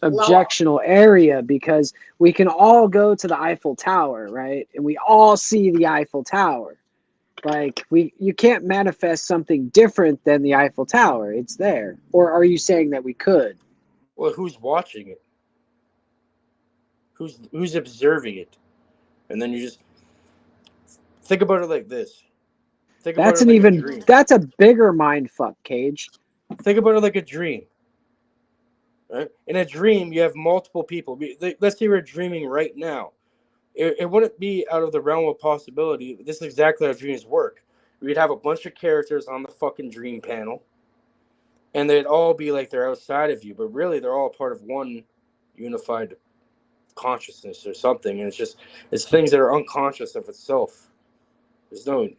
objectional area, because we can all go to the Eiffel Tower, right? And we all see the Eiffel Tower. Like you can't manifest something different than the Eiffel Tower. It's there. Or are you saying that we could? Well, who's watching it? Who's observing it? And then you just think about it like this. That's a bigger mind fuck, Cage. Think about it like a dream. Right? In a dream, you have multiple people. Let's say we're dreaming right now. It wouldn't be out of the realm of possibility. This is exactly how dreams work. We'd have a bunch of characters on the fucking dream panel, and they'd all be like they're outside of you, but really they're all part of one unified consciousness or something. And it's things that are unconscious of itself. So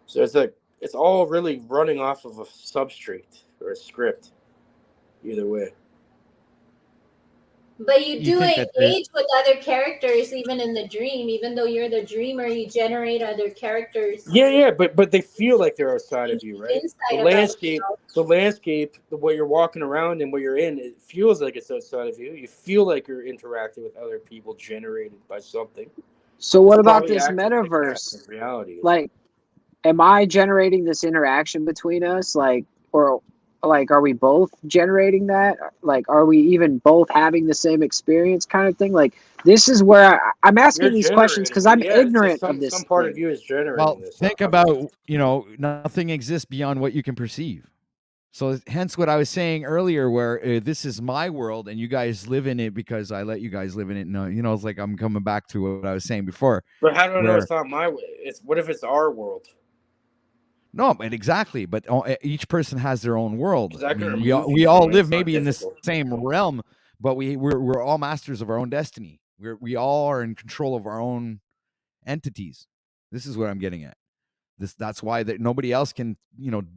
it's all really running off of a substrate or a script. Either way. But you do engage with other characters even in the dream. Even though you're the dreamer, you generate other characters. Yeah, but they feel like they're outside of you, right? The landscape, the way you're walking around and where you're in, it feels like it's outside of you. You feel like you're interacting with other people generated by something. So what about this metaverse? Reality. Like, am I generating this interaction between us? Like, or like, are we both generating that? Like, are we even both having the same experience, kind of thing? Like, this is where I'm asking You're these questions because generating I'm it. Yeah, it's just ignorant of some this part of thing. you is generating Well, this. think about, nothing exists beyond what you can perceive. So hence what I was saying earlier, where this is my world and you guys live in it because I let you guys live in it. No, it's like I'm coming back to what I was saying before. But how do I know Where it's not my way? It's what if it's our world? no, but exactly. But each person has their own world. Because I I can mean, remove we you all from it. live It's not maybe in the difficult. same realm, but we're all masters of our own destiny. We all are in control of our own entities. This is what I'm getting at. That's why that nobody else can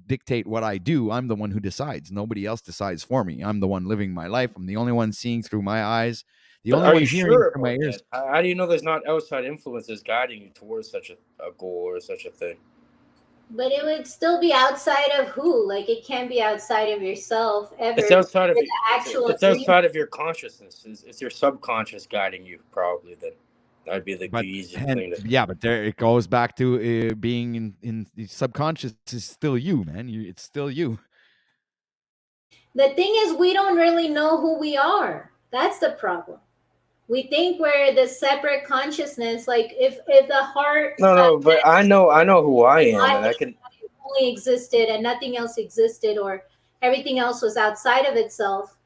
dictate what I do. I'm the one who decides. Nobody else decides for me. I'm the one living my life. I'm the only one seeing through my eyes, the But only are one you hearing sure through my about ears. that? How do you know there's not outside influences guiding you towards such a goal or such a thing? But it would still be outside of who? Like it can't be outside of yourself ever. It's outside of The you. actual It's dream. outside of your consciousness. It's your subconscious guiding you. Probably then that'd be the But easiest thing to. yeah, but there it goes back to being in the subconscious is still you, man. It's still you. The thing is, we don't really know who we are. That's the problem. We think we're the separate consciousness. Like if the heart No, but I know who I am, and I can. only existed and nothing else existed, or everything else was outside of itself,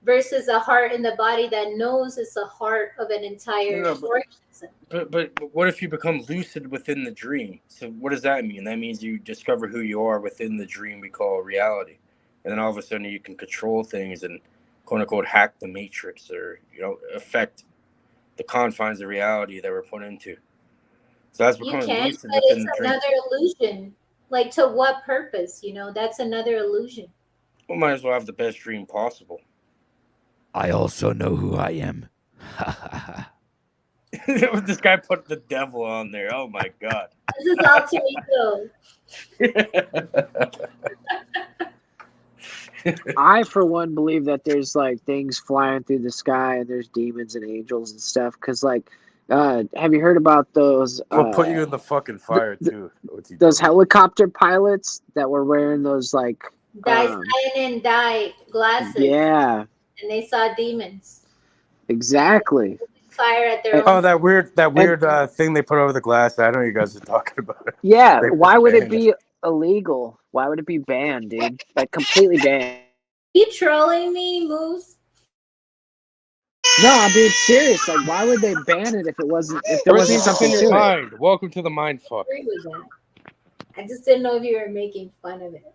versus a heart in the body that knows it's the heart of an entire No, organism. but what if you become lucid within the dream? So what does that mean? That means you discover who you are within the dream we call reality, and then all of a sudden you can control things and quote unquote hack the matrix, or affect the confines of reality that we're put into. So that's You becoming can, lucid but within it's the dream. another illusion. Like to what purpose? That's another illusion. We might as well have the best dream possible. I also know who I am. This guy put the devil on there. Oh my god. This is alter ego. I, for one, believe that there's like things flying through the sky and there's demons and angels and stuff. Because, like, have you heard about those? We'll put you in the fucking fire too. Those helicopter pilots that were wearing those like Cyan dye glasses. Yeah, And they saw demons. exactly. Fire at their own. Oh, that weird thing they put over the glass. I know you guys are talking about it. Yeah, They why would it banned be illegal? Why would it be banned, dude? Like completely banned. You trolling me, Moose? No, I'm being serious. Like, why would they ban it if there wasn't Everything's something in to your it? mind. Welcome to the mind fuck. I agree with that. I just didn't know if you were making fun of it.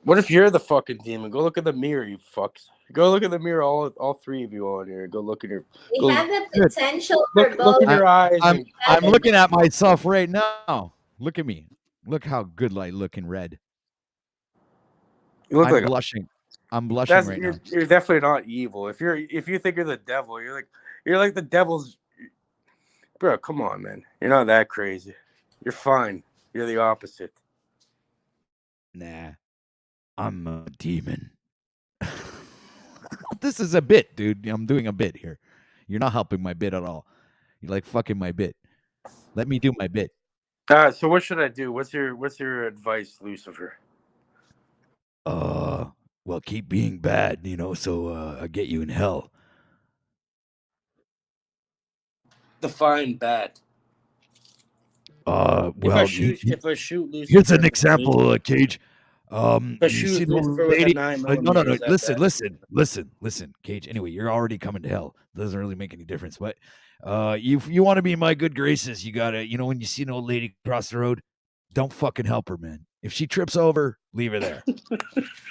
What if you're the fucking demon? Go look in the mirror, you fucks. Go look in the mirror, all three of you on here. Go look in your. We have the potential for both. Look in your eyes. I'm looking at myself right now. Look at me. Look how good I look in red. You look I'm like blushing. I'm blushing right now. You're definitely not evil. If you think you're the devil, you're like the devil's. Bro, come on, man. You're not that crazy. You're fine. You're the opposite. Nah, I'm a demon. This is a bit, dude. I'm doing a bit here. You're not helping my bit at all. You're like fucking my bit. Let me do my bit. So what should I do? What's your advice, Lucifer? Well, keep being bad, so I get you in hell. Define bad. Well, if I shoot Lucifer, here's an example, Cage. If I You shoot see the Lucifer with a lady? 9mm, No. is that Listen, Cage. Anyway, you're already coming to hell. Doesn't really make any difference. But you want to be in my good graces, you gotta, when you see an old lady cross the road, don't fucking help her, man. If she trips over, leave her there.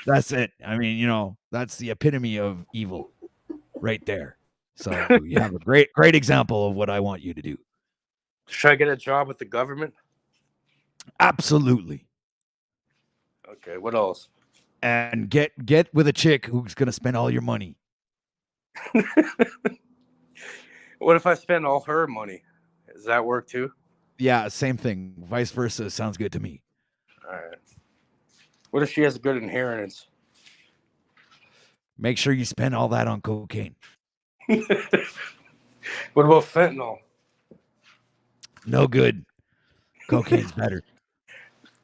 That's it. I mean, that's the epitome of evil, right there. So you have a great example of what I want you to do. Should I get a job with the government? Absolutely. Okay, what else? And get with a chick who's gonna spend all your money. What if I spend all her money? Does that work too? Yeah, same thing. Vice versa sounds good to me. All right. What if she has a good inheritance? Make sure you spend all that on cocaine. What about fentanyl? No good. Cocaine's better.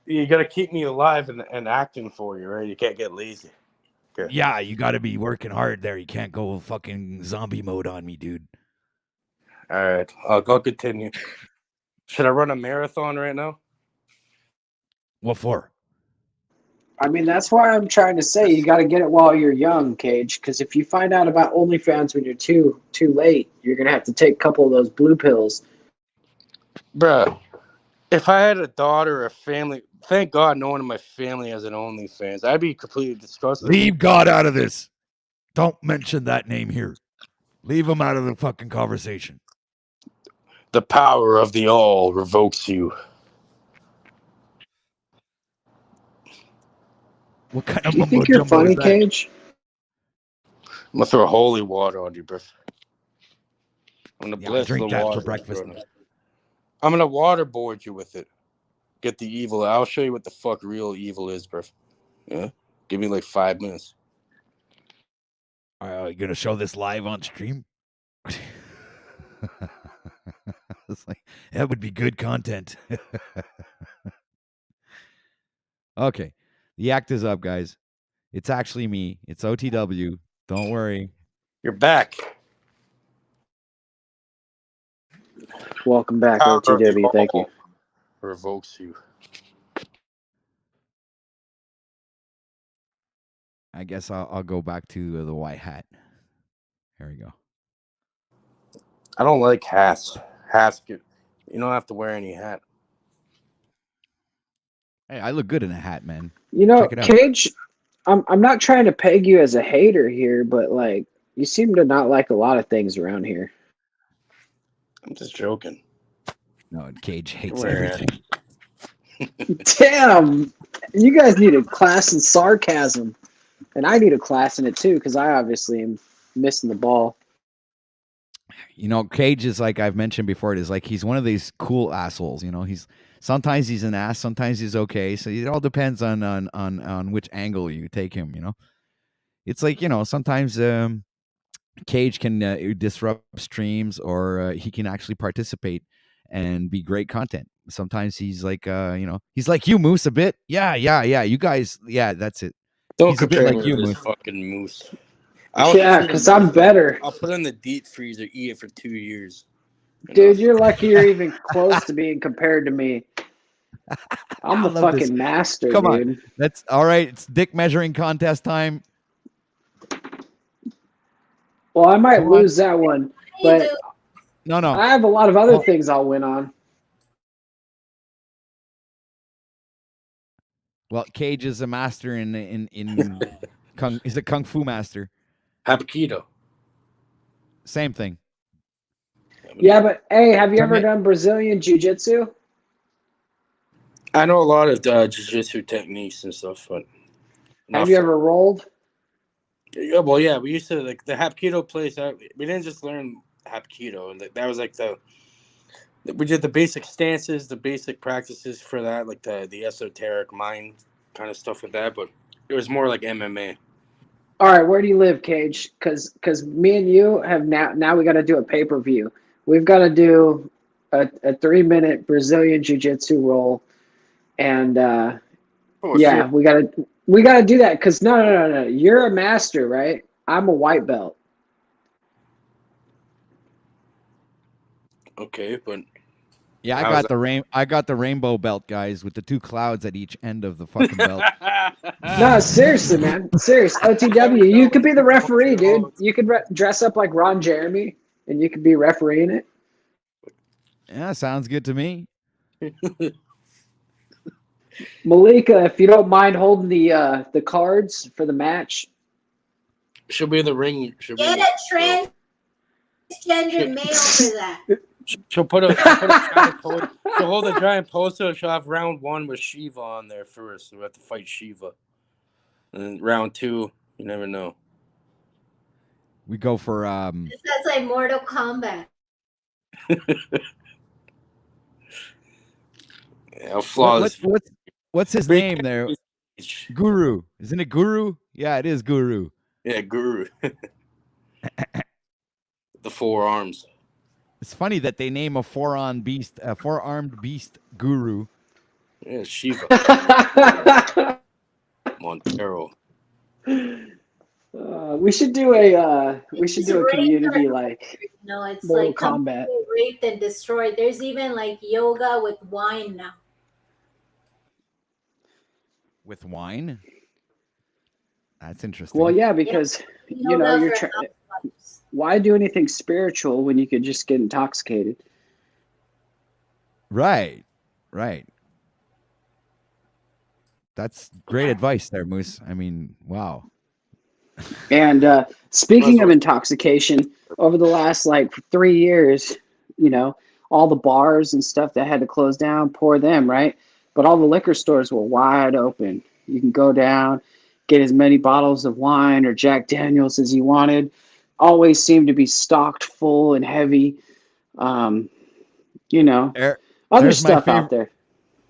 You got to keep me alive and acting for you, right? You can't get lazy. Okay. Yeah, you got to be working hard there. You can't go fucking zombie mode on me, dude. All right, I'll continue. Should I run a marathon right now? What for? I mean, that's why I'm trying to say you got to get it while you're young, Cage. Because if you find out about OnlyFans when you're too late, you're gonna have to take a couple of those blue pills. Bruh, if I had a daughter or a family, thank God no one in my family has an OnlyFans. I'd be completely disgusted. Leave God out of this. Don't mention that name here. Leave him out of the fucking conversation. The power of the all revokes you. What kind of Do you mumbo think you're jumbo funny, is that? Cage? I'm gonna throw holy water on you, bruh. I'm gonna Yeah, I bless drink the that water. for breakfast. I'm gonna waterboard you with it. Get the evil. I'll show you what the fuck real evil is, bruh. Yeah, give me like 5 minutes. Are you gonna show this live on stream? It's like that would be good content. Okay, the act is up, guys. It's actually me. It's OTW. Don't worry. You're back. Welcome back, Power of the OTW. Thank you. all revokes you. I guess I'll go back to the white hat. Here we go. I don't like hats. Hats get. You don't have to wear any hat. Hey, I look good in a hat, man. You know, Check it out. Cage, I'm not trying to peg you as a hater here, but like you seem to not like a lot of things around here. I'm just joking. No, Cage hates Where? everything. Damn, you guys need a class in sarcasm, and I need a class in it too because I obviously am missing the ball. You know, Cage is like I've mentioned before. It is like he's one of these cool assholes. You know, he's sometimes he's an ass, sometimes he's okay. So it all depends on which angle you take him. You know, it's like sometimes Cage can disrupt streams, or he can actually participate and be great content. Sometimes he's like he's like you, Moose, a bit. Yeah. You guys, yeah, that's it. Don't He's a bit compare like me you, to this Moose. fucking moose. I'll Yeah, shoot a because I'm moose. better. I'll put it in the deep freezer, eat it for 2 years. Dude, you're lucky you're even close to being compared to me. I'm I the love this. fucking master, Come on, dude. that's all right. It's dick measuring contest time. Well, I might Come on. lose that one, but No. I have a lot of other things I'll win on. Well, Cage is a master in kung. He's a kung fu master. Hapkido. Same thing. Yeah, but hey, have you ever done Brazilian Jiu-Jitsu? I know a lot of jiu-jitsu techniques and stuff, but Have you ever rolled? Yeah, well, yeah, we used to like the Hapkido place. We didn't just learn Hapkido, and that was like we did the basic stances, the basic practices for that, like the esoteric mind kind of stuff with that. But it was more like MMA. All right, where do you live, Cage? Because me and you have now we got to do a pay-per-view. We've got to do a 3-minute Brazilian Jiu-Jitsu roll, and yeah, shit. we gotta do that. Because no, you're a master, right? I'm a white belt. Okay, but yeah, I got the rainbow belt, guys, with the 2 clouds at each end of the fucking belt. No, seriously, man. Serious. OTW, you could be the referee, dude. You could dress up like Ron Jeremy, and you could be refereeing it. Yeah, sounds good to me. Malika, if you don't mind holding the cards for the match. She'll be in the ring. Get a transgender male for that. She'll put a giant poster. She'll hold a giant poster. She'll have round 1 with Shiva on there first. So we have to fight Shiva. And then round 2, you never know. We go for This sounds like Mortal Kombat. Yeah, flawless. What's his name there? Guru. Isn't it Guru? Yeah, it is Guru. Yeah, Guru. The 4 arms. It's funny that they name a 4-armed beast Guru. Yeah, Shiva Montero. We should do a community like It's Mortal like Kombat. completely raped and destroyed. There's even like yoga with wine now. With wine? That's interesting. Well, yeah, because Yoga you're for why do anything spiritual when you could just get intoxicated? Right. That's great advice there, Moose. I mean, wow. And speaking of intoxication, over the last like 3 years, all the bars and stuff that had to close down, poor them, right? But all the liquor stores were wide open. You can go down, get as many bottles of wine or Jack Daniels as you wanted. Always seemed to be stocked full and heavy. Other There's my stuff out favorite. there.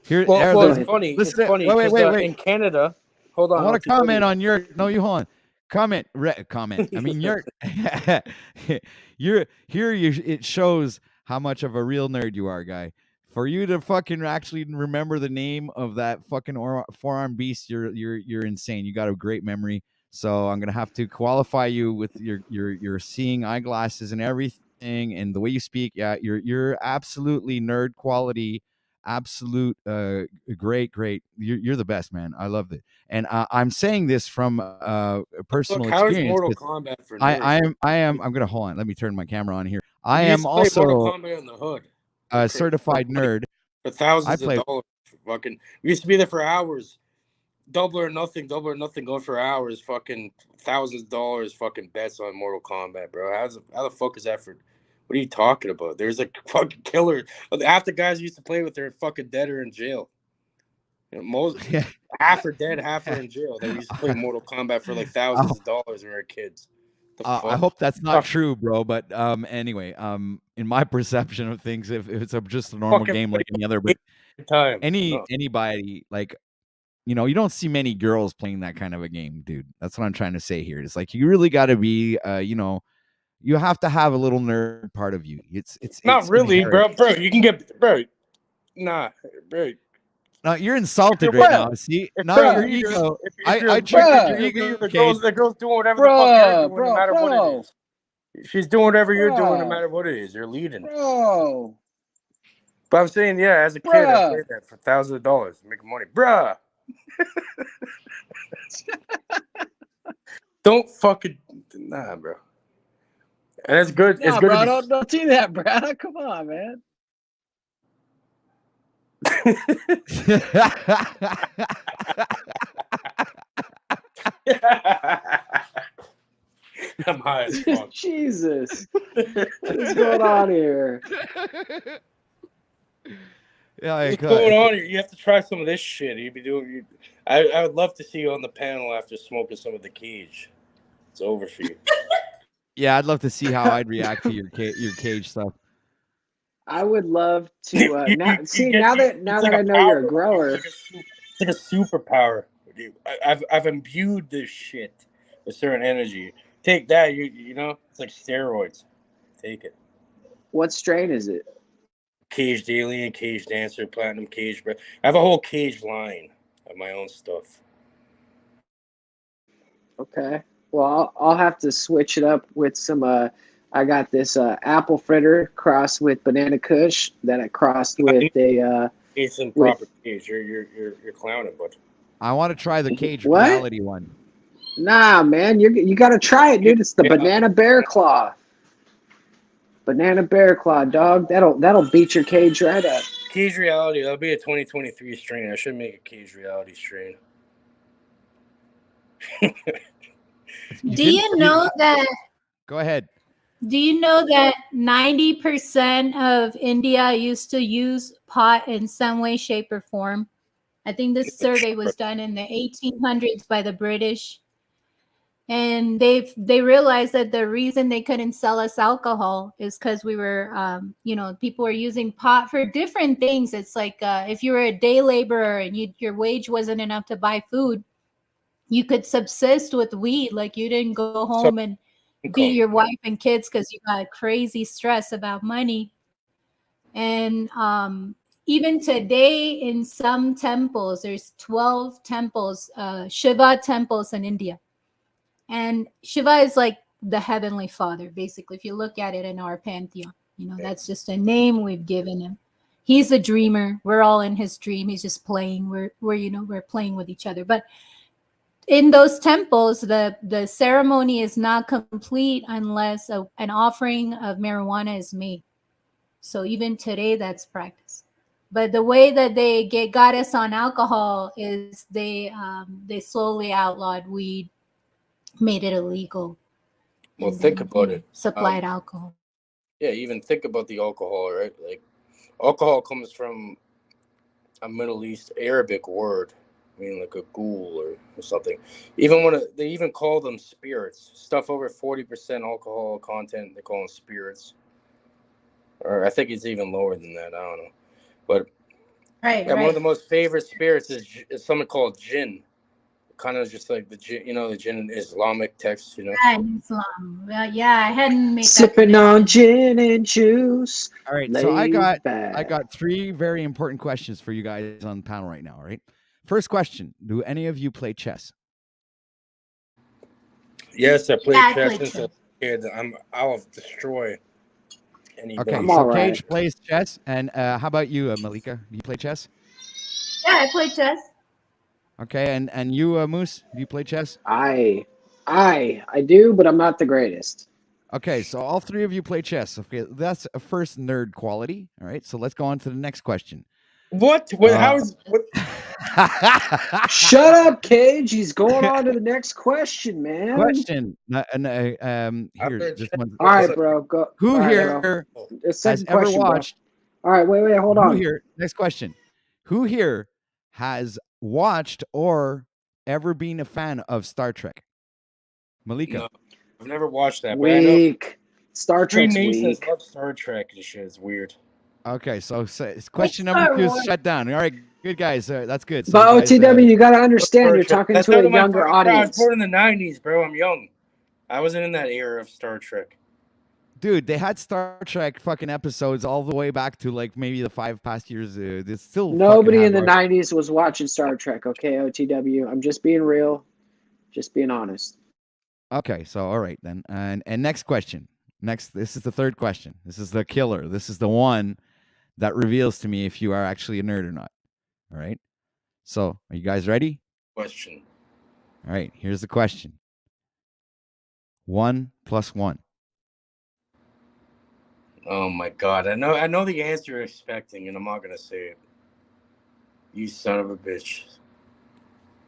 Here, Well, there's, it's funny. listen It's funny because wait. in Canada, hold on. I want to comment OTW. on your. No, you hold on. Comment. I mean, you're. It shows how much of a real nerd you are, guy. For you to fucking actually remember the name of that fucking four-armed beast, you're insane. You got a great memory. So I'm gonna have to qualify you with your seeing eyeglasses and everything, and the way you speak. Yeah, you're absolutely nerd quality. Absolute great. You're the best, man. I loved it, and I'm saying this from personal Look, how is experience. Mortal Kombat for I nerds? am. I'm gonna hold on. Let me turn my camera on here. I You used am to play Mortal also Kombat in the hood. a certified nerd. For I thousands play. of dollars. Fucking, we used to be there for hours. Double or nothing, going for hours. Fucking thousands of dollars. Fucking bets on Mortal Kombat, bro. How the fuck is that for? What are you talking about? There's like fucking killer. Half the guys used to play with, they're fucking dead or in jail. Half are dead, half are in jail. That we used to play Mortal Kombat for like thousands of dollars when we were kids. I hope that's not true, bro. But anyway, in my perception of things, if it's just a normal game like any other, but anybody like, you don't see many girls playing that kind of a game, dude. That's what I'm trying to say here. It's like you really got to be, you have to have a little nerd part of you. It's not really, inherent. bro. You can get, bro. Nah, bro. No, you're insulted right now. See, now your ego. I triggered your ego. The girl's doing whatever the fuck you're doing, no matter what it is. She's doing whatever you're doing, no matter what it is. You're leading. Bro. But I'm saying, yeah, as a kid, I played that for thousands of dollars, making money, bruh. Don't fucking bro. And it's good. Nah, it's good. Bro, don't do that, bro. Come on, man. I'm high as fuck. Jesus. What's going on here? Yeah, what's going on here? You have to try some of this shit. You'd be doing. I would love to see you on the panel after smoking some of the cage. It's over for you. Yeah, I'd love to see how I'd react to your cage stuff. I would love to now that I know you're a grower. It's like a superpower. I've imbued this shit with certain energy. Take that, it's like steroids. Take it. What strain is it? Caged alien, caged dancer, platinum cage. I have a whole cage line of my own stuff. Okay. Well, I'll have to switch it up with some. I got this apple fritter crossed with banana kush that I crossed with a. It's in proper cage. You're clowning, but. I want to try the cage reality one. Nah, man, you got to try it, dude. It's the banana bear claw. Banana bear claw, dog. That'll beat your cage right up. Cage reality. That'll be a 2023 strain. I should make a cage reality strain. Do you know that? Go ahead. Do you know that 90% of India used to use pot in some way, shape, or form? I think this survey was done in the 1800s by the British. And they realized that the reason they couldn't sell us alcohol is because we were, people were using pot for different things. It's like if you were a day laborer and your wage wasn't enough to buy food, you could subsist with weed. Like you didn't go home and beat your wife and kids because you got crazy stress about money. And even today in some temples, there's 12 temples, Shiva temples in India. And Shiva is like the heavenly father, basically, if you look at it in our pantheon. That's just a name we've given him. He's a dreamer. We're all in his dream. He's just playing. We're playing with each other. But in those temples, the ceremony is not complete unless an offering of marijuana is made. So even today, that's practice. But the way that they got us on alcohol is they slowly outlawed weed, made it illegal. Well, think about it. Supplied alcohol. Yeah, even think about the alcohol, right? Like, alcohol comes from a Middle East Arabic word, I mean, like a ghoul or something. Even they even call them spirits. Stuff over 40% alcohol content, they call them spirits. Or I think it's even lower than that. I don't know. But right. One of the most favorite spirits is something called jinn. Kind of just like the jinn, the jinn in Islamic texts, Yeah, in Islam. Well, yeah, I hadn't made Sipping on gin and juice. All right, so I got 3 very important questions for you guys on the panel right now. All right, first question: do any of you play chess? Yes, I played chess since I was a kid. I'll destroy anybody. Okay, so Cage plays chess, and how about you, Malika? Do you play chess? Yeah, I play chess. Okay, and you, Moose, do you play chess? I do, but I'm not the greatest. Okay, so all 3 of you play chess. Okay, that's a first nerd quality. All right, so let's go on to the next question. What? How is what? Shut up, Cage. He's going on to the next question, man. Question. Here, this one. All right, bro. Go. Who right, here has ever watched? Bro. All right, wait, hold on. Next question. Who here has watched or ever been a fan of Star Trek? Malika. No, I've never watched that. Weak. But I know Star Trek's weak. Love Star Trek. This shit is weird. Okay, so question number 2 is shut down. All right, good guys. That's good. So but OTW, you got to understand, you're talking to a younger audience. I was born in the 90s, bro. I'm young. I wasn't in that era of Star Trek. Dude, they had Star Trek fucking episodes all the way back to like maybe the 5 past years. It's still nobody in the 90s was watching Star Trek. Okay, OTW. I'm just being real, just being honest. Okay, so all right then, and next question. This is the third question. This is the killer. This is the one that reveals to me if you are actually a nerd or not. All right. So, are you guys ready? Question. All right. Here's the question. 1 + 1. Oh my God! I know the answer you're expecting, and I'm not gonna say it. You son of a bitch.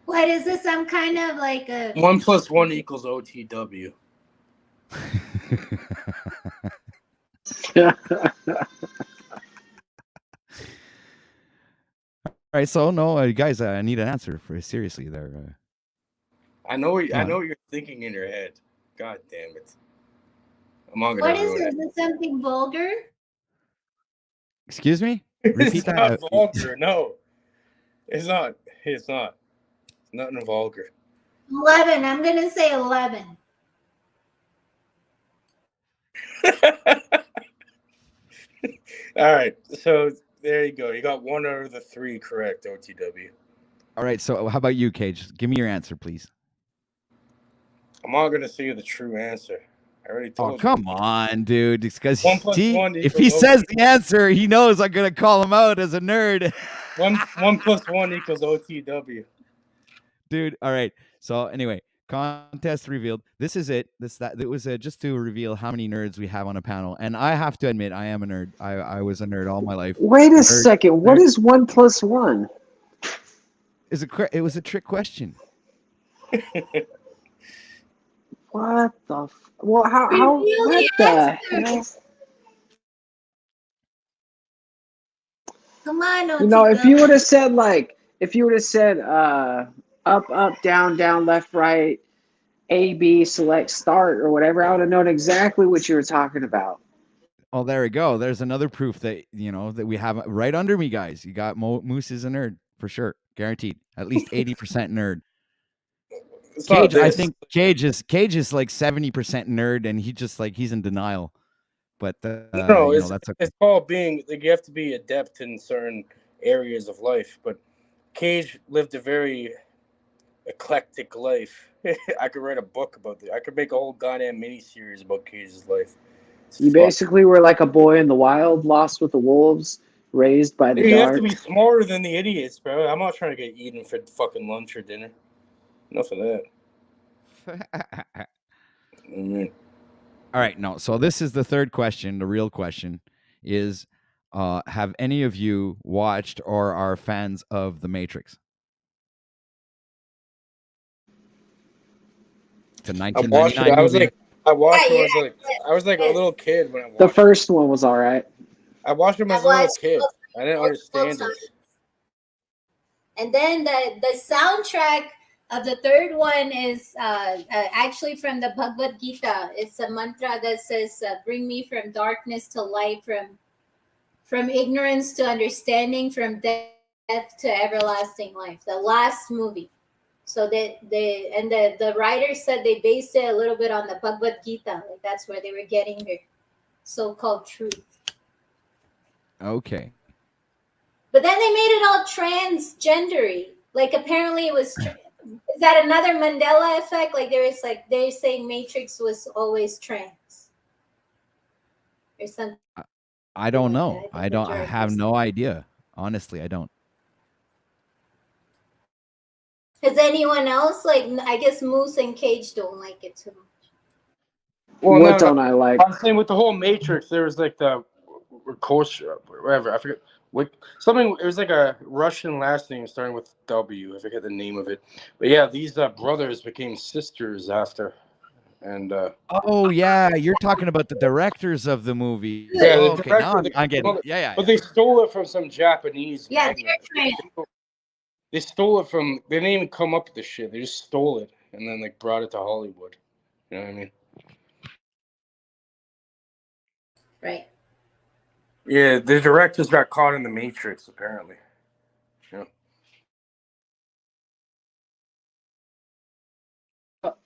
What is this? Some kind of like a 1 + 1 = OTW. All right, so no, you guys, I need an answer for seriously there. I know what you're thinking in your head. God damn it! I'm not gonna. What is it? Is it something vulgar? Excuse me? Repeat that. Not vulgar. No, it's not. It's not. It's nothing vulgar. 11. I'm gonna say 11. All right, so there you go. You got 1 out of the 3 correct, OTW. All right, so how about you, Cage? Give me your answer, please. I'm not gonna say the true answer. I already told you. Oh, come on, dude. Because 1 + 1 if he says the answer, he knows I'm gonna call him out as a nerd. 1 + 1 = OTW. Dude, all right. So anyway, contest revealed. This is it. It was just to reveal how many nerds we have on a panel. And I have to admit, I am a nerd. I was a nerd all my life. Wait a second. What is 1 + 1? It was a trick question. What the? Well, how? What the hell? Come on, if you would have said up, down, left, right, A, B, select, start, or whatever, I would have known exactly what you were talking about. Oh, there we go. There's another proof that that we have right under me, guys. You got Moose is a nerd for sure, guaranteed. At least 80% nerd. Cage, I think Cage is like 70% nerd, and he's in denial. But No, you know, that's it's called being like you have to be adept in certain areas of life. But Cage lived a very eclectic life. I could write a book about it. I could make a whole goddamn miniseries about Cage's life. It's You fuck. basically were like a boy in the wild, lost with the wolves, raised by the You have to be dark. smarter than the idiots, bro. I'm not trying to get eaten for fucking lunch or dinner. Enough of that. All right, no. So this is the third question. The real question is, have any of you watched or are fans of The Matrix? It's a I watched it. 1999 movie. I watched it when Yeah, I was like a little kid when I watched The first one was all right. I watched it I as a little watched kid. I didn't multiple understand times. it. And then the soundtrack of the third one is actually from the Bhagavad Gita. It's a mantra that says, "Bring me from darkness to light, from ignorance to understanding, from death to everlasting life." The last movie. So the writers said they based it a little bit on the Bhagavad Gita. Like that's where they were getting their so-called truth. Okay. But then they made it all transgendery. Like apparently it was. Is that another Mandela effect? Like they're saying Matrix was always trans or something. I don't like know. that. I don't. I have no idea. Honestly, I don't. Has anyone else like? I guess Moose and Cage don't like it too much. Well, What don't I like? I'm saying with the whole Matrix, there was like the course, whatever. I forget what something. It was like a Russian last name starting with W. I forget the name of it. But yeah, these brothers became sisters after, and Oh yeah, you're talking about the directors of the movie. yeah, Oh, the okay, now director. I'm getting. Yeah. But they stole it from some Japanese Yeah, magnate. they're trans. They stole it from. They didn't even come up with the shit. They just stole it and then like brought it to Hollywood. You know what I mean? Right. Yeah, the directors got caught in the Matrix apparently. Yeah.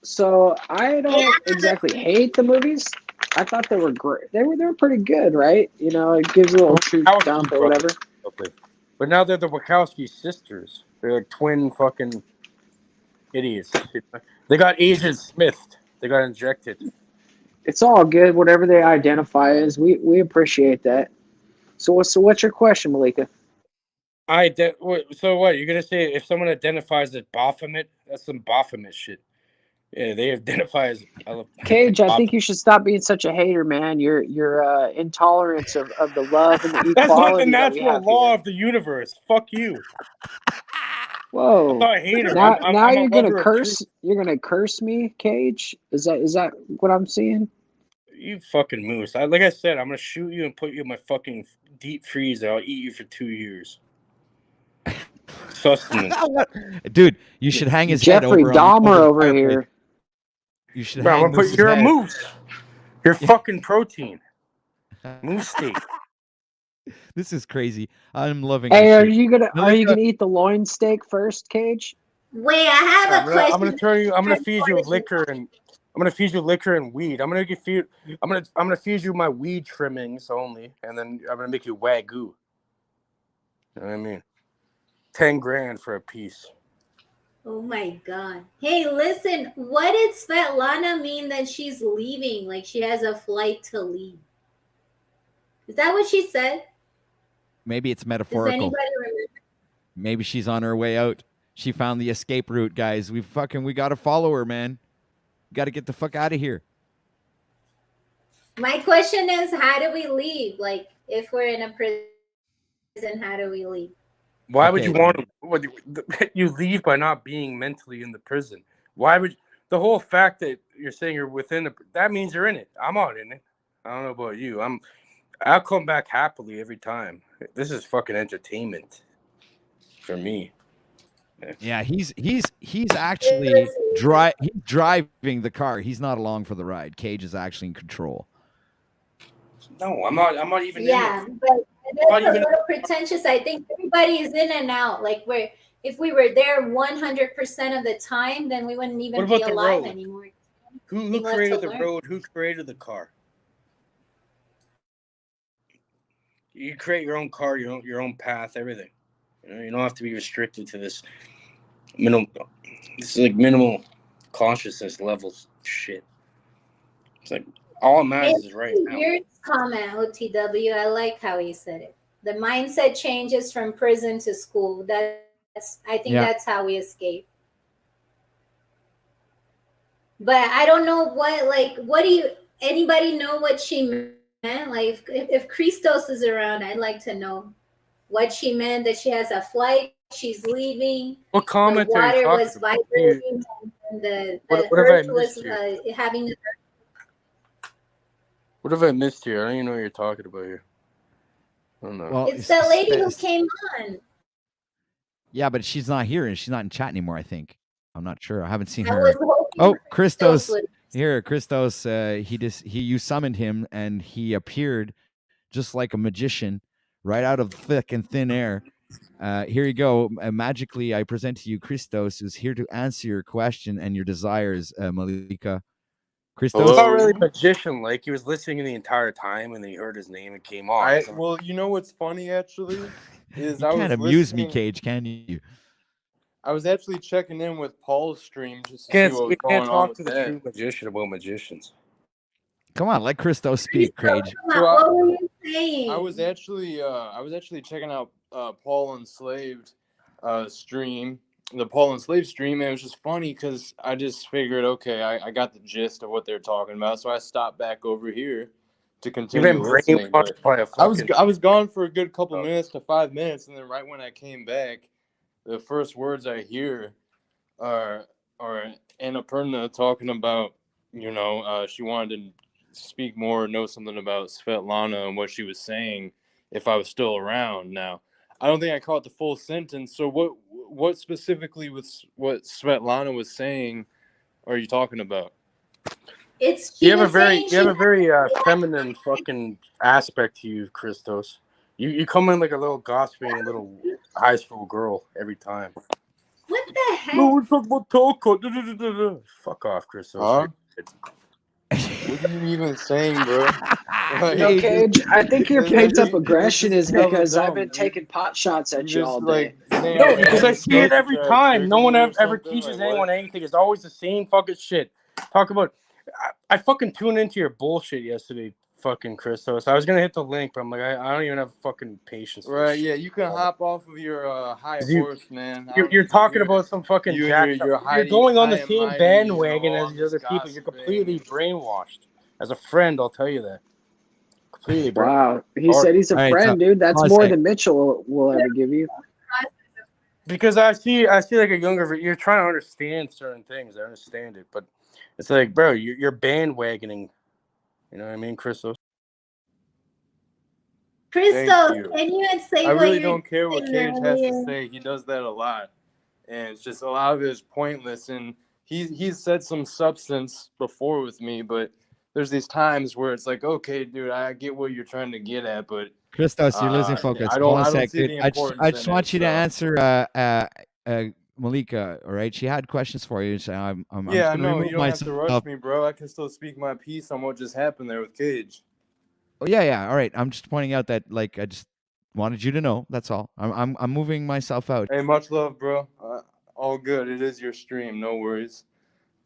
So I don't exactly hate the movies. I thought they were great. They were pretty good, right? You know, it gives a little truth dump or whatever. Okay. But now they're the Wachowski sisters. They're like twin fucking idiots. They got Agent Smith. They got injected. It's all good. Whatever they identify as, we appreciate that. So what's your question, Malika? So what? You're gonna say if someone identifies as Baphomet, that's some Baphomet shit. Yeah, they identify as Cage, I think you should stop being such a hater, man. Your intolerance of the love and the That's not the equality that we natural have law here. of the universe. Fuck you. Whoa! I'm not a hater. Now I'm a you're gonna lover of curse. truth. You're gonna curse me, Cage. Is that what I'm seeing? You fucking moose. Like I said, I'm gonna shoot you and put you in my fucking deep freezer. I'll eat you for 2 years. Sustenance. Dude, you should hang his head Jeffrey over Dahmer the over fireplace. here. You should Bro, I'm hang gonna put Moose's you're a head. moose. You're fucking protein. Moose steak. This is crazy. I'm loving Hey, this are shit. you gonna Malika, eat the loin steak first, Cage? Wait, I have a question. I'm gonna turn you. I'm gonna feed you liquor and I'm gonna feed you liquor and weed. I'm gonna feed you my weed trimmings only, and then I'm gonna make you wagyu. You know what I mean? 10 grand for a piece. Oh my god. Hey, listen, what did Svetlana mean that she's leaving? Like she has a flight to leave. Is that what she said? maybe it's Does metaphorical. anybody remember? Maybe she's on her way out. She found the escape route, guys. We gotta follow her, man. Got to get the fuck out of here. My question is, how do we leave? Like, if we're in a prison, how do we leave? Why would you want to? You leave by not being mentally in the prison. Why would the whole fact that you're saying you're within that means you're in it. I'm not in it. I don't know about you. I'll come back happily every time. This is fucking entertainment for me. Yeah, he's actually driving the car. He's not along for the ride. Cage is actually in control. No, I'm not even. Yeah, but that's a little pretentious. I think everybody is in and out. Like if we were there 100% of the time, then we wouldn't even be alive anymore. Who created the road? Who created the car? You create your own car, your own path, everything. You don't have to be restricted to this minimal. This is like minimal consciousness levels shit. It's like all it Hey, matters is right now. your comment, OTW. I like how he said it. The mindset changes from prison to school. I think that's Yeah. how we escape. But I don't know what do you anybody know what she meant? Like if Christos is around, I'd like to know what she meant that she has a flight, she's leaving, What the comment are you water was talking about? vibrating, and the What have I earth was missed here? having the What have I missed here? I don't even know what you're talking about here. I don't know. Well, it's the lady who came on. Yeah, but she's not here and she's not in chat anymore, I think. I'm not sure. I haven't seen I her. was hoping Oh, Christos Christos. would. Here, Christos, you summoned him and he appeared just like a magician right out of thick and thin air. Here you go. Magically, I present to you Christos, who's here to answer your question and your desires, Malika. Christos? It's not really magician like. He was listening the entire time and then he heard his name and came on. Well, you know what's funny actually is You I can't was amuse me, listening. Cage, can you? I was actually checking in with Paul's stream just to see what was We going can't on talk with to the that. true magician about magicians. Come on, let Christos speak, Cage. So What were you saying? I was actually checking out Paul Enslaved stream, the Paul Enslaved stream, and it was just funny because I just figured, okay, I got the gist of what they're talking about, so I stopped back over here to You've continue been listening. brainwashed But by a I was fucking. gone for a good couple minutes to 5 minutes, and then right when I came back, the first words I hear are Annapurna talking about, she wanted to speak more, know something about Svetlana and what she was saying if I was still around. Now, I don't think I caught the full sentence. So what specifically with what Svetlana was saying are you talking about? You have a very feminine fucking aspect to you, Christos. You come in like a little gossiping little high school girl every time. What the heck? No, we're talking about Toko. Fuck off, Christos. Huh? What are you even saying, bro? Cage, I think your pent up aggression is hella because I've dumb, been dude. taking pot shots at you just all day. No, because I see it every time. No one ever something, teaches like, anyone anything. It's always the same fucking shit. Talk about. I fucking tuned into your bullshit yesterday, fucking Christos. I was gonna hit the link, but I'm like, I don't even have fucking patience for Right, this yeah, shit. you can hop off of your high You- horse, man. You're talking about some fucking you and jacked your up. high, You're going on the high and same mighty, bandwagon as all the other this people. You're gossiping. completely brainwashed. As a friend, I'll tell you that. Completely brainwashed. Wow, he said he's a friend, dude. That's more than Mitchell will ever give you. Because I see like a younger. You're trying to understand certain things. I understand it, but it's like, bro, you're bandwagoning. You know what I mean, Christos? Christos, can you say I what really you're don't care what saying Cage has to earlier? say. He does that a lot, and it's just a lot of it is pointless. And he's said some substance before with me, but there's these times where it's like, okay, dude, I get what you're trying to get at, but Christos, you're losing focus. I Hold on a don't sec, see dude. the importance. I just want you to answer Malika, all right? She had questions for you. So I'm Yeah, just I gonna know. remove You don't have to rush myself. me, bro. I can still speak my piece on what just happened there with Cage. Oh, yeah. All right. I'm just pointing out that, like, I just wanted you to know. That's all. I'm moving myself out. Hey, much love, bro. All good. It is your stream. No worries.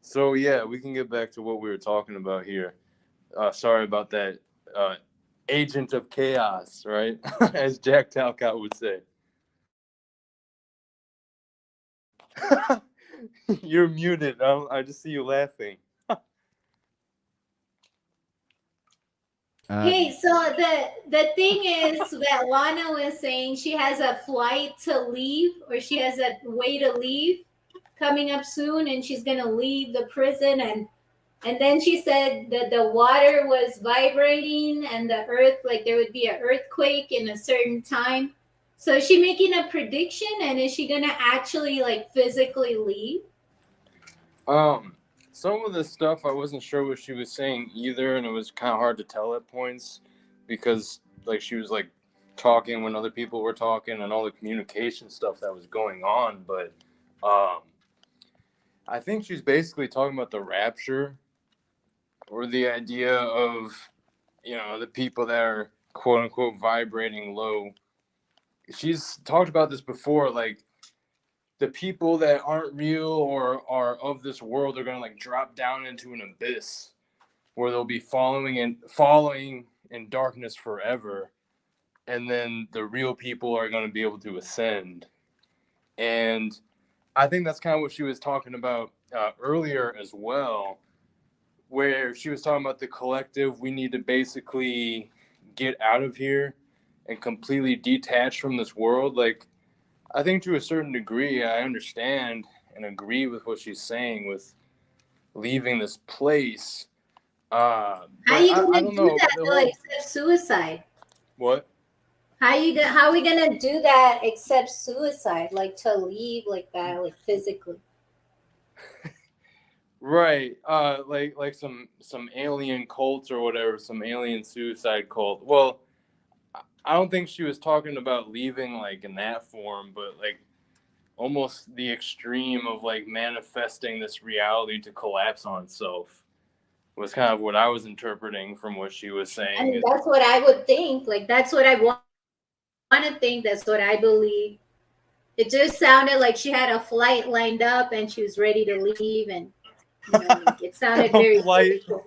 So, yeah, we can get back to what we were talking about here. Sorry about that. Agent of chaos, right? As Jack Talcott would say. You're muted. I just see you laughing. Hey, so the thing is that Lana was saying she has a flight to leave, or she has a way to leave coming up soon, and she's gonna leave the prison, and then she said that the water was vibrating and the earth, like there would be an earthquake in a certain time. So is she making a prediction, and is she gonna actually like physically leave? Some of the stuff I wasn't sure what she was saying either, and it was kind of hard to tell at points because like she was like talking when other people were talking and all the communication stuff that was going on. But I think she's basically talking about the rapture or the idea of, the people that are quote unquote vibrating low. She's talked about this before, like the people that aren't real or are of this world are gonna like drop down into an abyss where they'll be falling in darkness forever, and then the real people are gonna be able to ascend. And I think that's kind of what she was talking about earlier as well, where she was talking about the collective. We need to basically get out of here and completely detach from this world. Like, I think to a certain degree, I understand and agree with what she's saying with leaving this place. How But you I gonna don't do know. that The though, whole, except suicide? what? How are we gonna do that except suicide? Like to leave like that, like physically. Right. Like some alien cults or whatever, some alien suicide cult. Well, I don't think she was talking about leaving like in that form, but like almost the extreme of like manifesting this reality to collapse on itself was kind of what I was interpreting from what she was I saying. mean, that's what I would think. Like that's what I want to think. That's what I believe. It just sounded like she had a flight lined up and she was ready to leave, and like, it sounded very Flight. spiritual.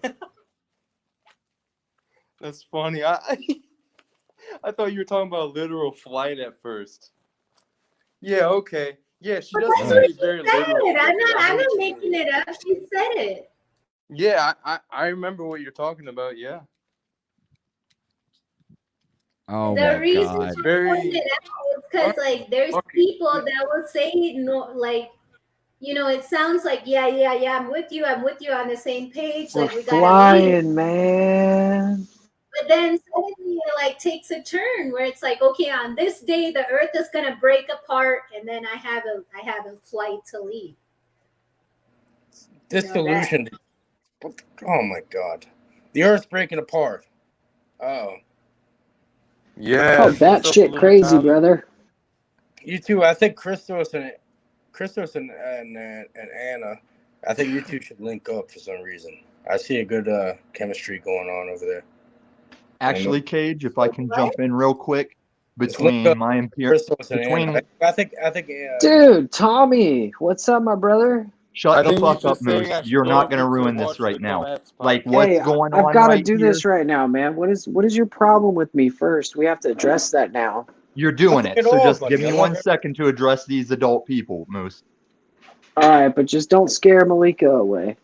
That's funny. I thought you were talking about a literal flight at first. Yeah, okay. Yeah, she But does that's sound what she very literal said. with it. I I'm know not what you making mean. it up. She said it. Yeah, I remember what you're talking about. Yeah. Oh The my reason god. she Very. pointed out is because like there's people that will say no, like it sounds like yeah, I'm with you on the same page, We're like we gotta leave. flying, man. But then suddenly it like takes a turn where it's like, okay, on this day the earth is gonna break apart, and then I have a flight to leave. This delusion. Oh my god, the Earth's breaking apart. Oh. Yeah. Oh, batshit crazy, brother. You two, I think Christos and Anna, I think you two should link up for some reason. I see a good chemistry going on over there. Actually, Cage, if I can jump in real quick, Just link between up my Christos and Anna. I think. Dude, Tommy, what's up, my brother? Shut the think fuck he's up, just saying Moose. I should You're go not gonna over to ruin watch this right the now. collapse Like podcast. what's Hey, going I've on got to right do here? this right now, man. What is your problem with me first? We have to address that now. You're doing Nothing it. at So all, just buddy. give me I'm 1 not- second to address these adult people, Moose. All right, but just don't scare Malika away.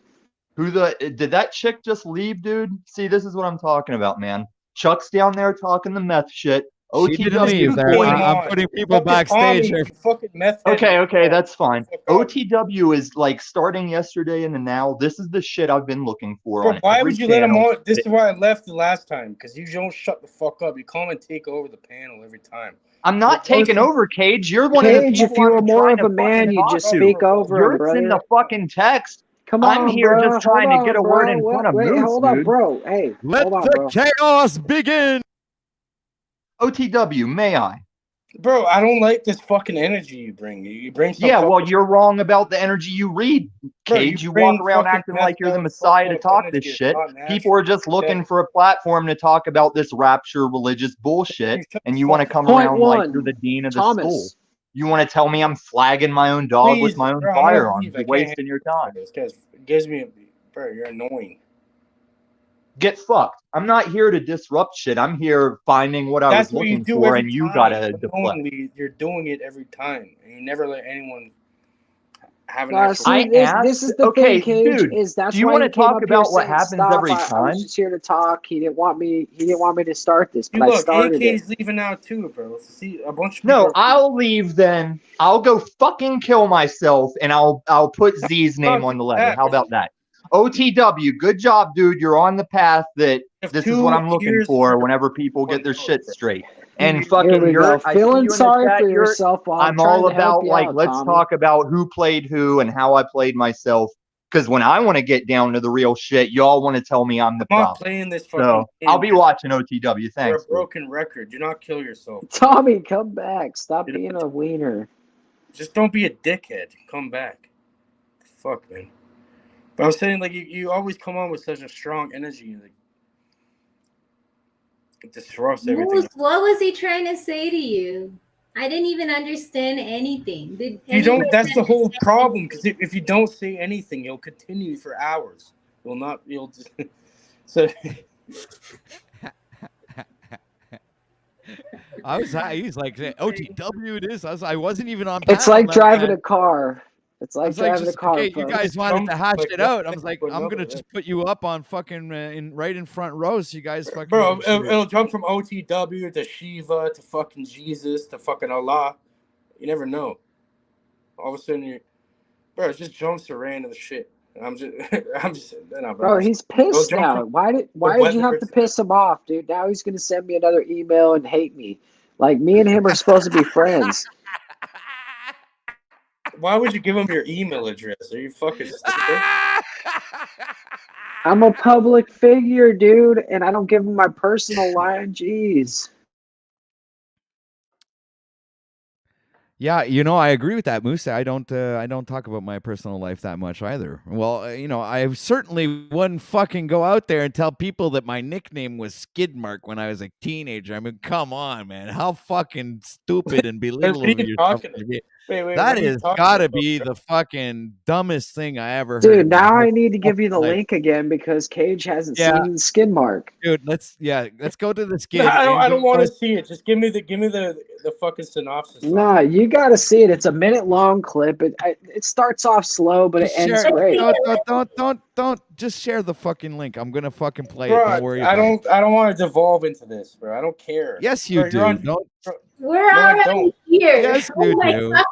Did that chick just leave, dude? See, this is what I'm talking about, man. Chuck's down there talking the meth shit. She didn't leave. OTW. I'm putting people backstage here. Fucking meth head. Okay, that's fine. OTW is like starting yesterday and the now. This is the shit I've been looking for Bro, on why every would you let him channel. on? This is why I left the last time, because you don't shut the fuck up. You come and take over the panel every time. I'm not taking over, Cage. You're one of the Cage, if people you were I'm more trying of to a man, fucking you'd talk just to. speak over him, Yours in brother. the fucking text. Come I'm on, here bro. just trying to get a word in bro. front of Wait, Moose, hold up, dude. bro. Hey, Let hold on, the bro. chaos begin. OTW, may I? Bro, I don't like this fucking energy you bring. You bring some Yeah, well, fucking- you're wrong about the energy you read, Bro, Cage. you You bring walk around fucking acting like you're the methed out, Messiah to fucked up talk energy. this It's shit. not natural. People are just looking for a platform to talk about this rapture religious bullshit, and you want to come Point around like one, you're the dean of the Thomas. school. You want to tell me I'm flagging my own dog with Please, my own bro, I'm gonna firearms. leave. I You're can't wasting your time. This guy gives me, bro, you're annoying. Get fucked. I'm not here to disrupt shit. I'm here finding what I That's was what you looking do for, every and you time. gotta deflect. Unknowingly, you're doing it every time, and you never let anyone have an Well, actual. see, this is the okay, thing, Cage. dude, Is that's do you why want he to came talk up here about what saying, happens "Stop." every I was time? just here to talk. He didn't want me. He didn't want me to start this, but You I look, started it. AK's leaving out too, bro. See, a bunch of people. No, Are- I'll leave then. I'll go fucking kill myself, and I'll put Z's name on the letter. How about that? OTW, good job, dude. You're on the path that this is what I'm looking for whenever people get their shit straight. And Here fucking we go. Yurt, I see Feeling you in the sorry chat, for Yurt. yourself while I'm trying all to help about you like, out, let's Tommy. talk about who played who and how I played myself. Because when I want to get down to the real shit, y'all want to tell me I'm the I'm not problem. playing this fucking So game. I'll be watching OTW. You're a Thanks. dude. broken record. Do not kill yourself. Tommy, come back. Stop being a wiener. Just don't be a dickhead. Come back. Fuck, man. But I'm saying, like, you always come on with such a strong energy. Like, It disrupts everything. Moose, what was he trying to say to you? I didn't even understand anything. Did You don't. That's the whole understand problem. anything? Because if you don't say anything, you'll continue for hours. You'll not. You'll just. So. He's like OTW it is. I wasn't even on It's panel like now, driving man. a car. It's I like was like, driving a just car, okay, you folks. guys wanted to hash Like it one out. I was thing like, to I'm gonna another, just put you up on fucking right in front row, so you guys fucking. Bro, it'll jump from OTW to Shiva to fucking Jesus to fucking Allah. You never know. All of a sudden, bro, it just jumps to random shit. I'm just, no, Bro, he's it'll pissed jump now. from Why the did you have weather to to piss him off, dude? Now he's gonna send me another email and hate me. Like me and him are supposed to be friends. Why would you give him your email address? Are you fucking stupid? I'm a public figure, dude, and I don't give him my personal line. Jeez. Yeah, I agree with that, Moose. I don't talk about my personal life that much either. Well, I certainly wouldn't fucking go out there and tell people that my nickname was Skidmark when I was a teenager. I mean, come on, man. How fucking stupid and What are belittling you yourself talking? to be. Wait, what That are you has talking got to about? be the fucking dumbest thing I ever heard Dude, in my now I whole need to give you the fucking life. link again because Cage hasn't Yeah, seen the skid mark. dude. Let's go to the No, skid I and don't want go. to see it. Just give me the fucking synopsis. On Nah, you got to see it. It's a minute-long clip. It starts off slow, but it Just ends share. great. Don't. Just share the fucking link. I'm gonna fucking play it. Bro, Don't worry about it. I don't want to devolve into this, bro. I don't care. Yes, you Bro, you're do. on. Don't. We're No, I already don't. here. Yes, Oh you my do. god.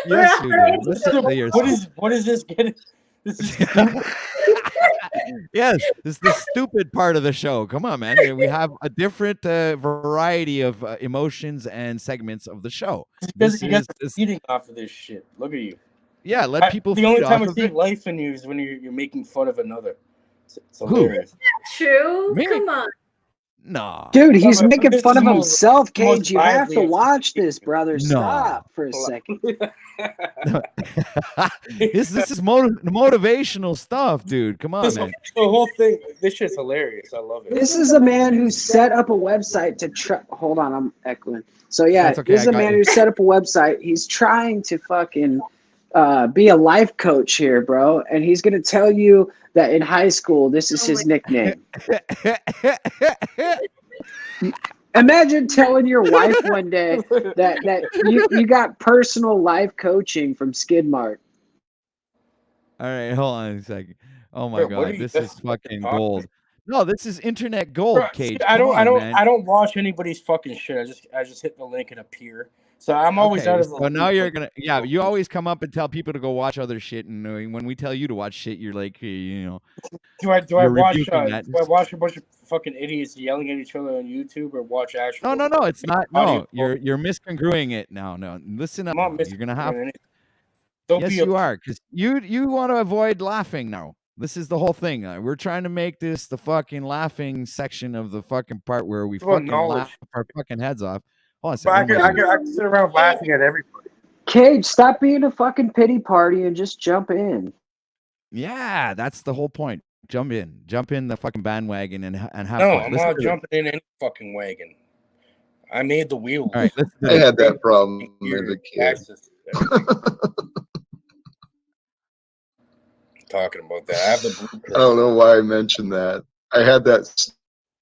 We're Yes, you do. already Listen to yourself. What is this getting? This is stupid. Yes, this is the stupid part of the show. Come on, man. We have a different variety of emotions and segments of the show. Because you guys are feeding off of this shit. Look at you. Yeah, let people The feed only time off I of see it. life in you is when you're making fun of another. It's Who? hilarious. True. Me? Come on. No. Dude, No, he's but making this fun is of himself, the most Cage. You have to lively I've watch this, brother. No. Stop for a second. This is motivational stuff, dude. Come on, The man. whole thing. This shit's hilarious. I love it. This is a man who set up a website to try. Hold on, I'm echoing. So yeah, That's okay. this is I a got man you. who set up a website. He's trying to fucking be a life coach here, bro, and he's gonna tell you that in high school this is his nickname. Imagine telling your wife one day that you got personal life coaching from Skidmark. All right, hold on a second. Oh my Bro, what are god, you this is fucking gold. talking? No, this is internet Bro, gold, see, Cage. I Come on, man. don't watch anybody's fucking shit. I just hit the link and appear. So I'm always out Okay, of the so now loop. you're gonna, yeah, you always come up and tell people to go watch other shit, and when we tell you to watch shit, you're like, Do I you're watch rebuking that. do I watch a bunch of fucking idiots yelling at each other on YouTube or watch actual No, it's not. audio? No, you're misconstruing it now. No, listen up. I'm not You're gonna have. misconstruing anything. Don't Yes, be you are, because you want to avoid laughing now. This is the whole thing. We're trying to make this the fucking laughing section of the fucking part where we It's about fucking knowledge. laugh our fucking heads off. Hold on a But I second. can sit around laughing at everybody. Cage, stop being a fucking pity party and just jump in. Yeah, that's the whole point. Jump in the fucking bandwagon and have No, fun. I'm Listen not to jumping in any fucking wagon. I made the wheels. All right, listen to I this. had that problem as a kid. Access to talking about that. I have the blueprint. I don't know why I mentioned that. I had that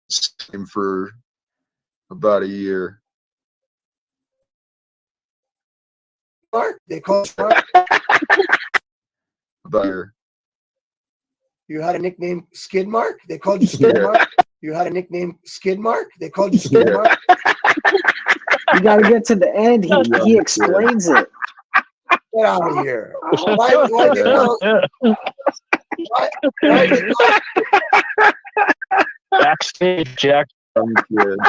same for about a year. Mark, they called Mark. About a year. You had a nickname, Skid Mark. They called you Skid Mark. You had a nickname, Skid Mark. They called you Skid Mark. You got to get to the end. He explains it. Get out of here. Why they call, why they call, Backstage Jack. Kid.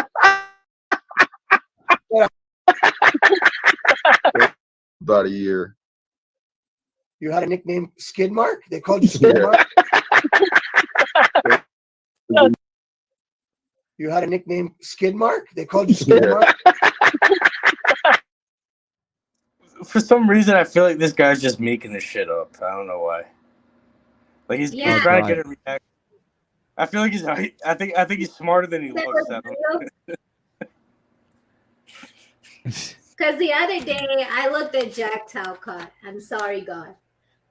About a year. You had a nickname, Skid Mark. They called you Skid Mark. You had a nickname, Skid Mark. They called you Skid Mark. For some reason, I feel like this guy's just making this shit up. I don't know why. Like he's trying to get a reaction. I feel like he's. I think he's smarter than he That looks. was real. Because the other day I looked at Jack Talcott. I'm sorry, God,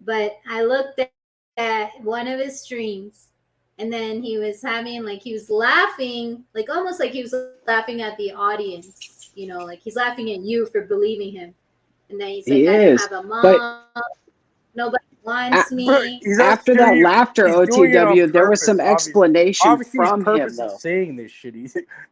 but I looked at one of his streams, and then he was having like he was laughing, like almost like he was laughing at the audience. You know, like he's laughing at you for believing him. And then he's He like, I don't is, have a but mom. Nobody wants Bro, me. he's after that laughter, he's doing it on OTW, there was purpose. some explanation Obviously, he's from him, purposely though. saying this shit.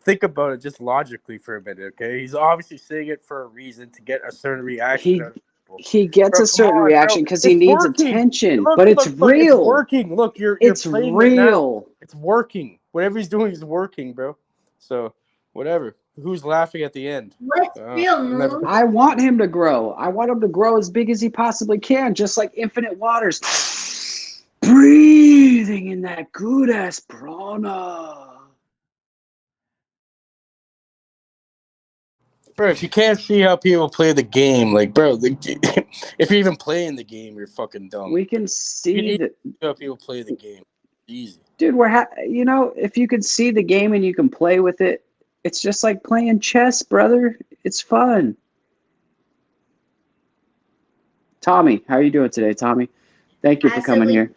Think about it just logically for a minute, okay? He's obviously saying it for a reason to get a certain reaction out of people. He gets Bro, a come certain on, bro. reaction because he It's needs working. attention, Look, but it's look, it's real. working. Look, you're It's playing it now. real. It's working. Whatever he's doing is working, bro. So, whatever. Who's laughing at the end? What's real, Never. Moose? I want him to grow. I want him to grow as big as he possibly can, just like Infinite Waters. Breathing in that good ass prana. Bro, if you can't see how people play the game, like, bro, if you're even playing the game, you're fucking dumb. We can see that. How people play the game, easy. Dude, if you can see the game and you can play with it, it's just like playing chess, brother. It's fun. Tommy, how are you doing today, Tommy? Thank you for coming here.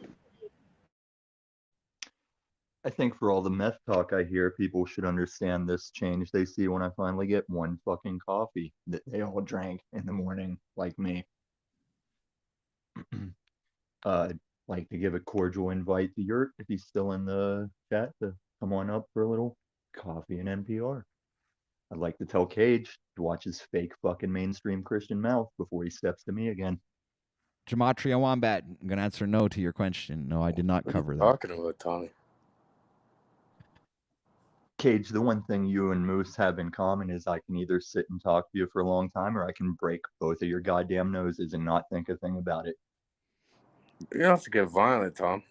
I think for all the meth talk I hear, people should understand this change they see when I finally get one fucking coffee that they all drank in the morning, like me. Like to give a cordial invite to Yurt, if he's still in the chat, to come on up for a little coffee and NPR. I'd like to tell Cage to watch his fake fucking mainstream Christian mouth before he steps to me again. Gematria Wombat, I'm going to answer no to your question. No, I did not cover that. Talking about Tommy. Cage, the one thing you and Moose have in common is I can either sit and talk to you for a long time, or I can break both of your goddamn noses and not think a thing about it. You don't have to get violent, Tom.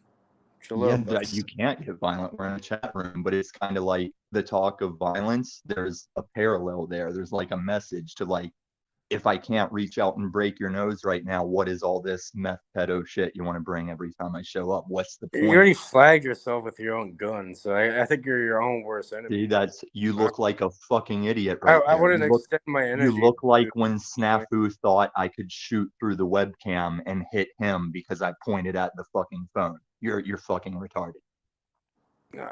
Yeah, you can't get violent. We're in a chat room, but it's kind of like the talk of violence. There's a parallel there. There's like a message to like, if I can't reach out and break your nose right now, what is all this meth pedo shit you want to bring every time I show up? What's the point? You already flagged yourself with your own gun, so I think you're your own worst enemy. See, you look like a fucking idiot right I there. wouldn't extend my energy. You look like when Snafu thought I could shoot through the webcam and hit him because I pointed at the fucking phone. You're fucking retarded.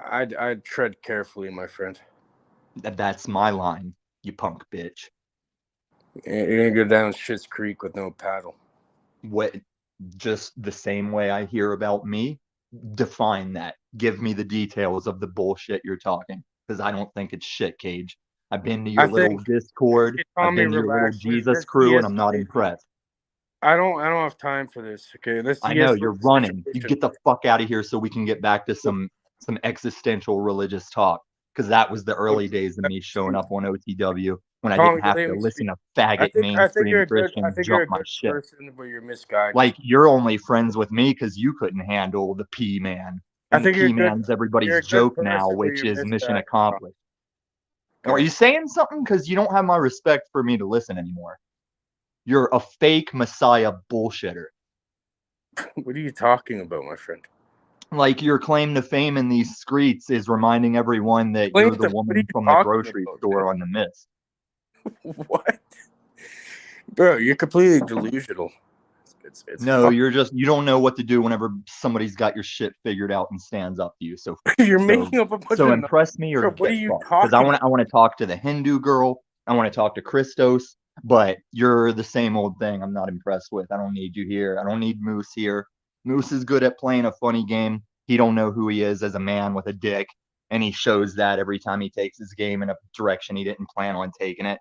I'd tread carefully, my friend. That's my line, you punk bitch. You're gonna go down Schitt's Creek with no paddle. What? Just the same way I hear about me? Define that. Give me the details of the bullshit you're talking, because I don't think it's shit, Cage. I've been to your little Discord. I've been to your little Jesus crew, and I'm not impressed. I don't have time for this. Okay, I know you're running. You get the fuck out of here so we can get back to some existential religious talk, because that was the early days of me showing up on OTW when I didn't have to listen to faggot mainstream Christians jump my shit. Person, but you're misguided. Like, you're only friends with me because you couldn't handle the P-man. I think P-man's everybody's joke now, which is mission accomplished. Are you saying something? Because you don't have my respect for me to listen anymore. You're a fake messiah bullshitter. What are you talking about, my friend? Like, your claim to fame in these streets is reminding everyone that you're the woman from the grocery store on the Mist. What? Bro, you're completely delusional. No, you don't know what to do whenever somebody's got your shit figured out and stands up to you. So you're making up a bunch so of impress me or Bro, what are you because I want to talk to the Hindu girl. I want to talk to Christos, but you're the same old thing. I'm not impressed with. I don't need you here. I don't need Moose here. Moose is good at playing a funny game. He don't know who he is as a man with a dick, and he shows that every time he takes his game in a direction he didn't plan on taking it.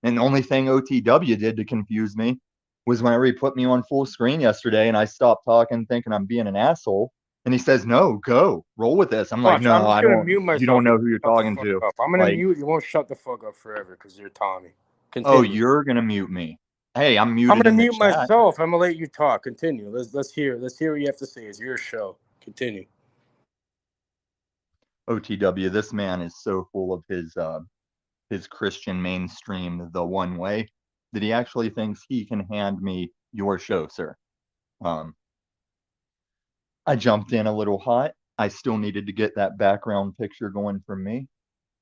And the only thing OTW did to confuse me was whenever he put me on full screen yesterday and I stopped talking thinking I'm being an asshole. And he says, no, go, roll with this. I'm like, no, I don't. You don't know who you're talking to. I'm going to mute. You won't shut the fuck up forever because you're Tommy. Continue. Oh, you're going to mute me. Hey, I'm muted. I'm going to mute myself. I'm going to let you talk. Continue. Let's hear what you have to say. It's your show. Continue. OTW, this man is so full of his Christian mainstream the one way that he actually thinks he can hand me your show, sir. I jumped in a little hot. I still needed to get that background picture going for me.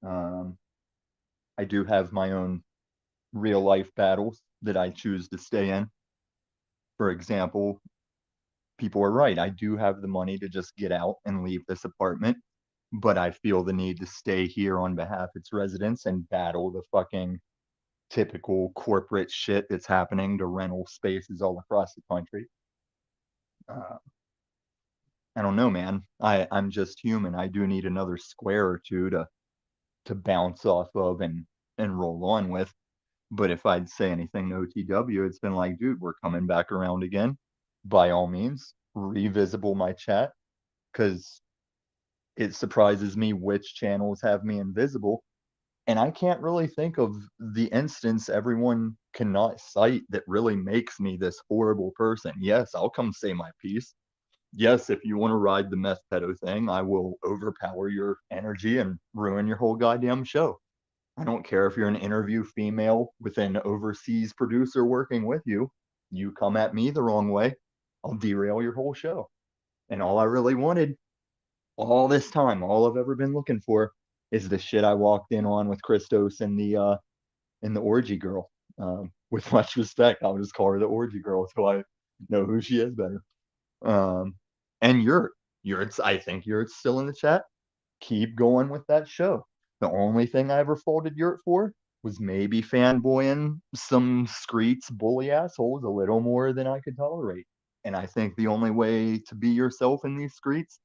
I do have my own real life battles that I choose to stay in. For example, people are right. I do have the money to just get out and leave this apartment, but I feel the need to stay here on behalf of its residents and battle the fucking typical corporate shit that's happening to rental spaces all across the country. I don't know, man. I'm just human. I do need another square or two to bounce off of and roll on with. But if I'd say anything to OTW, it's been like, dude, we're coming back around again. By all means, revisible my chat, because it surprises me which channels have me invisible. And I can't really think of the instance everyone cannot cite that really makes me this horrible person. Yes, I'll come say my piece. Yes, if you want to ride the meth pedo thing, I will overpower your energy and ruin your whole goddamn show. I don't care if you're an interview female with an overseas producer working with you. You come at me the wrong way, I'll derail your whole show. And all I really wanted all this time, all I've ever been looking for, is the shit I walked in on with Christos and the orgy girl. With much respect, I'll just call her the orgy girl until I know who she is better. And you're I think you're still in the chat. Keep going with that show. The only thing I ever folded Yurt for was maybe fanboying some Screets bully assholes a little more than I could tolerate. And I think the only way to be yourself in these Screets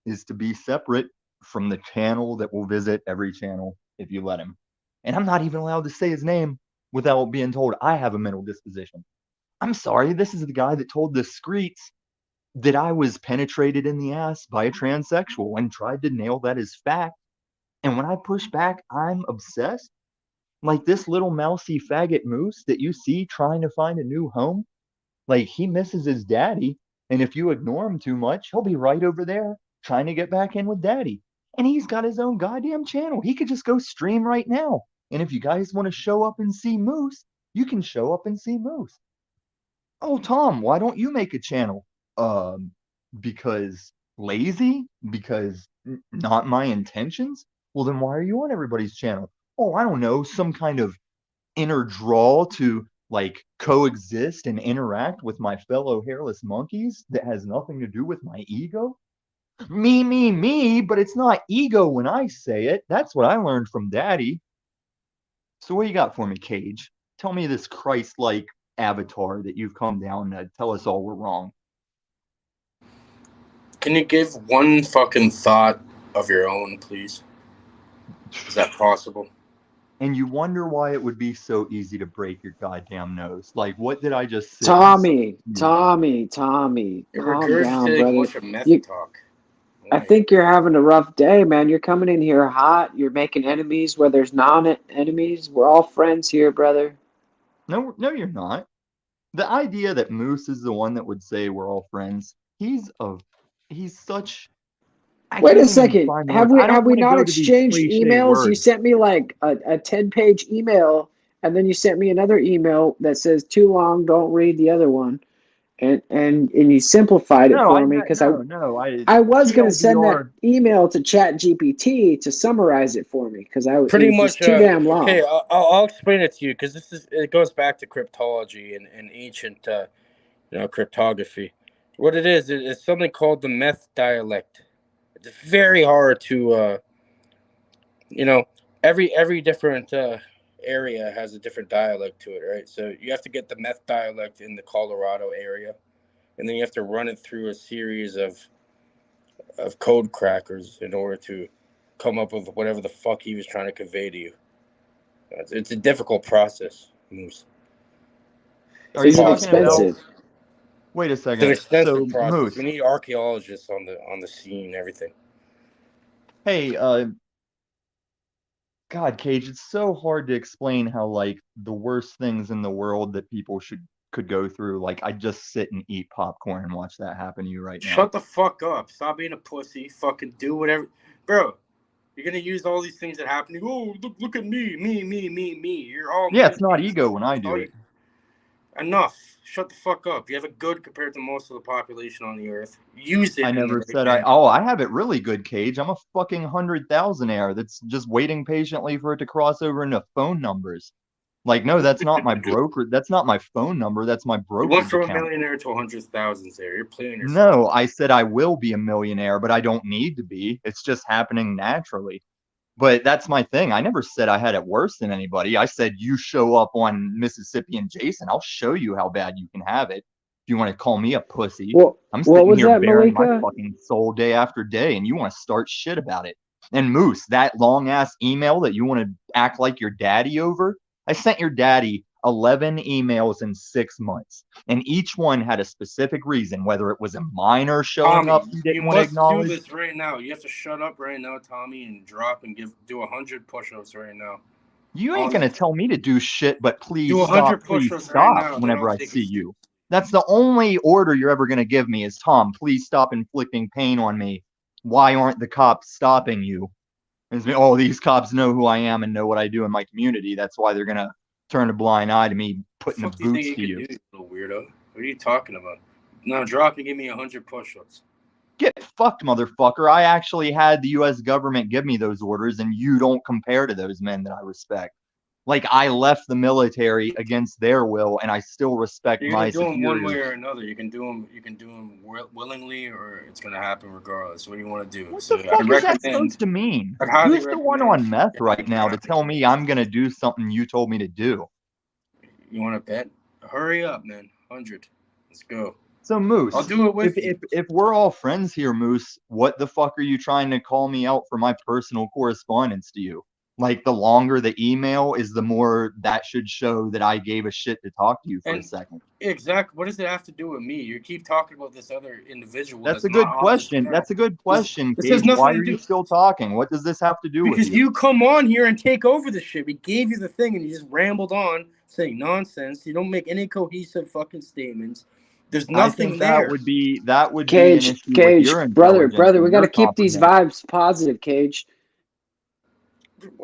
is to be separate from the channel that will visit every channel if you let him. And I'm not even allowed to say his name without being told I have a mental disposition. I'm sorry, this is the guy that told the Screets that I was penetrated in the ass by a transsexual and tried to nail that as fact. And when I push back, I'm obsessed. Like this little mousy faggot moose that you see trying to find a new home. Like he misses his daddy. And if you ignore him too much, he'll be right over there trying to get back in with daddy. And he's got his own goddamn channel. He could just go stream right now. And if you guys want to show up and see Moose, you can show up and see Moose. Oh, Tom, why don't you make a channel? Because lazy? Because not my intentions? Well, then why are you on everybody's channel? Oh, I don't know, some kind of inner draw to like coexist and interact with my fellow hairless monkeys that has nothing to do with my ego? Me, but it's not ego when I say it. That's what I learned from Daddy. So what you got for me, Cage? Tell me this Christ-like avatar that you've come down to tell us all we're wrong. Can you give one fucking thought of your own, please? Is that possible? And you wonder why it would be so easy to break your goddamn nose. Like, what did I just say? Tommy, calm down, brother. Bunch of meth talk. I think you're having a rough day, man. You're coming in here hot. You're making enemies where there's non-enemies. We're all friends here, brother. No, you're not. The idea that Moose is the one that would say we're all friends, he's such... Wait a second. Have we not exchanged emails? You sent me like a 10-page email, and then you sent me another email that says too long, don't read the other one. And you simplified it for me because I was going to send that email to ChatGPT to summarize it for me because it was just too damn long. Okay, I'll explain it to you because it goes back to cryptology and ancient cryptography. What it is something called the meth dialect. It's very hard to every different area has a different dialect to it, right? So you have to get the meth dialect in the Colorado area, and then you have to run it through a series of code crackers in order to come up with whatever the fuck he was trying to convey to you. It's a difficult process. Is it expensive? Wait a It's an second. extensive process. Moose. We need archaeologists on the scene and everything. Hey, God, Cage, it's so hard to explain how like the worst things in the world that people could go through. Like I just sit and eat popcorn and watch that happen to you right now. Shut the fuck up. Stop being a pussy. Fucking do whatever. Bro, you're going to use all these things that happen to you. Oh, look at me. You're all... Yeah, it's not ego when I do it. Enough. Shut the fuck up. You have it good compared to most of the population on the earth. Use it I in the never right said manner. I have it really good, Cage. I'm a fucking 100,000-aire that's just waiting patiently for it to cross over into phone numbers. Like, no, that's not my broker. That's not my phone number. That's my You went brokerage from a account. millionaire to 100,000 there. You're playing yourself. No, I said I will be a millionaire, but I don't need to be. It's just happening naturally. But that's my thing. I never said I had it worse than anybody. I said you show up on Mississippi and Jason, I'll show you how bad you can have it. If you want to call me a pussy, What I'm what sitting was here that, bearing my Malika? fucking soul day after day, and you want to start shit about it. And Moose, that long ass email that you want to act like your daddy over, I sent your daddy 11 emails in 6 months, and each one had a specific reason, whether it was a minor showing Tommy, up he you didn't want to must do acknowledge. this right now. You have to shut up right now, Tommy, and drop and do 100 push-ups right now. You ain't gonna tell me to do shit, but Do please 100 stop, please push-ups right stop now. Then whenever I'll I take see it you. That's the only order you're ever gonna give me is, Tom, please stop inflicting pain on me. Why aren't the cops stopping you? Oh, these cops know who I am and know what I do in my community. That's why they're gonna turn a blind eye to me putting the What do you think boots you to could you. do, you little weirdo? What are you talking about? Now drop and give me 100 push-ups. Get fucked, motherfucker. I actually had the US government give me those orders, and you don't compare to those men that I respect. Like, I left the military against their will, and I still respect You're my gonna do them one way superiors. or another. You can do them. You can do them willingly, or it's gonna happen regardless. What do you want to do? What So the I fuck is that recommend. supposed to mean? I'd highly Who's the one recommend. on meth right now to tell me I'm gonna do something you told me to do? You want to bet? Hurry up, man. 100. Let's go. So Moose, I'll do it with if you. if we're all friends here, Moose, what the fuck are you trying to call me out for my personal correspondence to you? Like, the longer the email is, the more that should show that I gave a shit to talk to you for a And second. exactly, what does it have to do with me? You keep talking about this other individual That's that's a not good on this question. channel. That's a good question, This has Cage. Why nothing to are you do still talking? What does this have to do with because you? you come on here and take over the shit. We gave you the thing and you just rambled on saying nonsense. You don't make any cohesive fucking statements. There's I nothing think there. that would be an Cage, issue with Cage, your brother, intelligence brother, and we got your to keep these comprehension. vibes positive, Cage.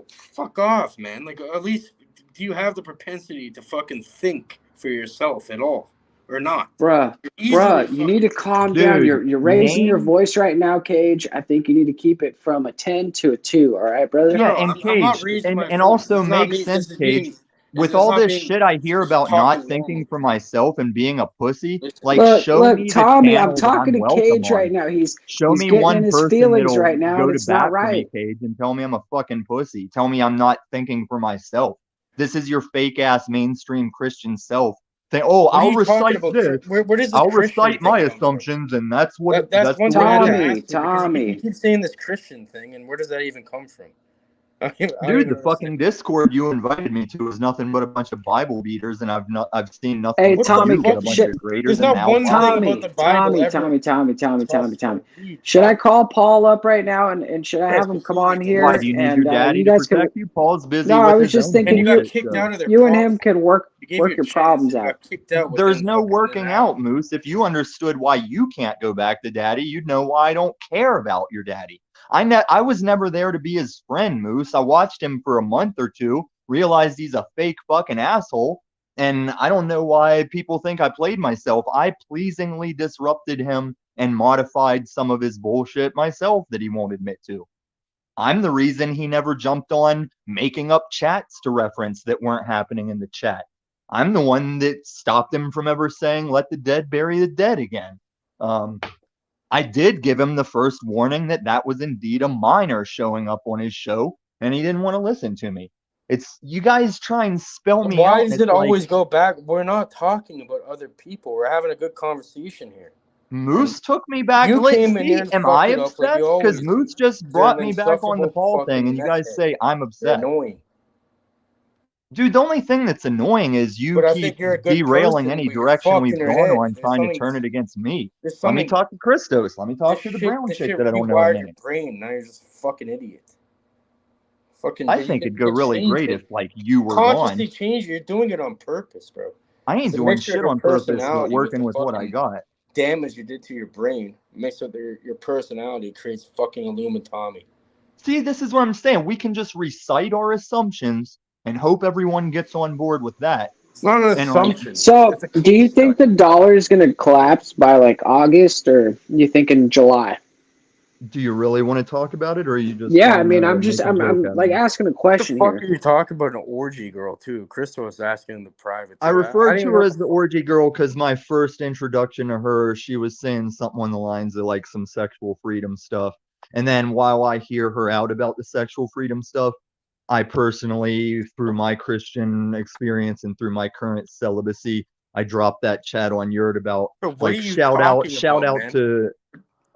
Fuck off, man. Like, at least do you have the propensity to fucking think for yourself at all, or not? Bruh, You're easily you need to fucking. calm down. Dude, You're raising your name voice right now, Cage. I think you need to keep it from a 10 to a 2. All right, brother? Yeah, No, and I'm not Cage, raising my and voice. This also is not makes me. sense, This is Cage. being. With It's all not this being shit I hear about not talking thinking normal. for myself and being a pussy, Listen, like, show Look, me the Tommy, I'm channel that talking I'm to welcome Cage right on. now. Show He's me getting in one his person feelings that'll right now, go and to it's not bat for me, right. Cage, and tell me I'm a fucking pussy. Tell me I'm not thinking for myself. This is your fake ass mainstream Christian self. Say, oh, what are I'll you talking recite about? this. Where does this I'll Christian recite my thing come from? assumptions, and that's That's one the thing way I it had to is. ask you because you Tommy. keep saying this Christian thing, and where does that even come from? I don't Dude, even the understand. fucking Discord you invited me to is nothing but a bunch of Bible beaters, and I've seen nothing Hey, What from the Tommy, you but fuck? a bunch shit. of greater There's than not thou one thing fathers. about the Bible ever Tommy. we Should I talk. call Paul up right now and should I Yes, have him come before we on delete Why, here do you need your and daddy you to guys could? protect you? Paul's busy No, I with was his just own and you thinking got bullshit, kicked so out of their you and him platform. could work You gave you a your chance, problems and you out. got kicked out there's within no fucking an working hour. out, Moose. If you understood why you can't go back to daddy, you'd know why I don't care about your daddy. I was never there to be his friend, Moose. I watched him for a month or two, realized he's a fake fucking asshole, and I don't know why people think I played myself. I pleasingly disrupted him and modified some of his bullshit myself that he won't admit to. I'm the reason he never jumped on making up chats to reference that weren't happening in the chat. I'm the one that stopped him from ever saying, let the dead bury the dead again. I did give him the first warning that that was indeed a minor showing up on his show, and he didn't want to listen to me. It's you guys try and spell me Why out, and does it's it like, always go back? We're not talking about other people. We're having a good conversation here. Moose took me back. You Let's came in here see, and am I fucked it up like you obsessed? Because always do. Moose just You're brought an me back on the insufferable Paul thing, fucking and you meth guys head. say I'm You're obsessed. annoying. Dude, the only thing that's annoying is you But I keep think you're a good derailing person, any but you're direction fucked in we've your gone head. on, There's trying to something. turn it against me. There's Let me something. talk to Christos. Let me talk to the brown This chick shit that I don't know her rewired your name. brain. Now you're just a fucking idiot. Fucking. I But think you it'd go can really change great it. if, like, you were Consciously gone. change it. You're doing it on purpose, bro. I It's ain't a doing mixture of shit your on purpose but personality with working the with what I fucking got. damage you did to your brain. Mixed with your personality creates fucking Illuminati. See, this is what I'm saying. We can just recite our assumptions and hope everyone gets on board with that. It's not an And like, assumption. So, It's a do you case think the dollar is going to collapse by like August, or you think in July? do you really want to talk about it, or are you just Yeah, I trying mean, to make a joke I'm out of like me? asking a What the question fuck here. are you talking about? An orgy girl too? Crystal was asking in the private I too. I referred didn't to even her know. as the orgy girl because my first introduction to her, she was saying something on the lines of like some sexual freedom stuff. And then while I hear her out about the sexual freedom stuff, I personally, through my Christian experience and through my current celibacy, I dropped that chat on Yurt about Bro, what like are you shout out talking about, man? to.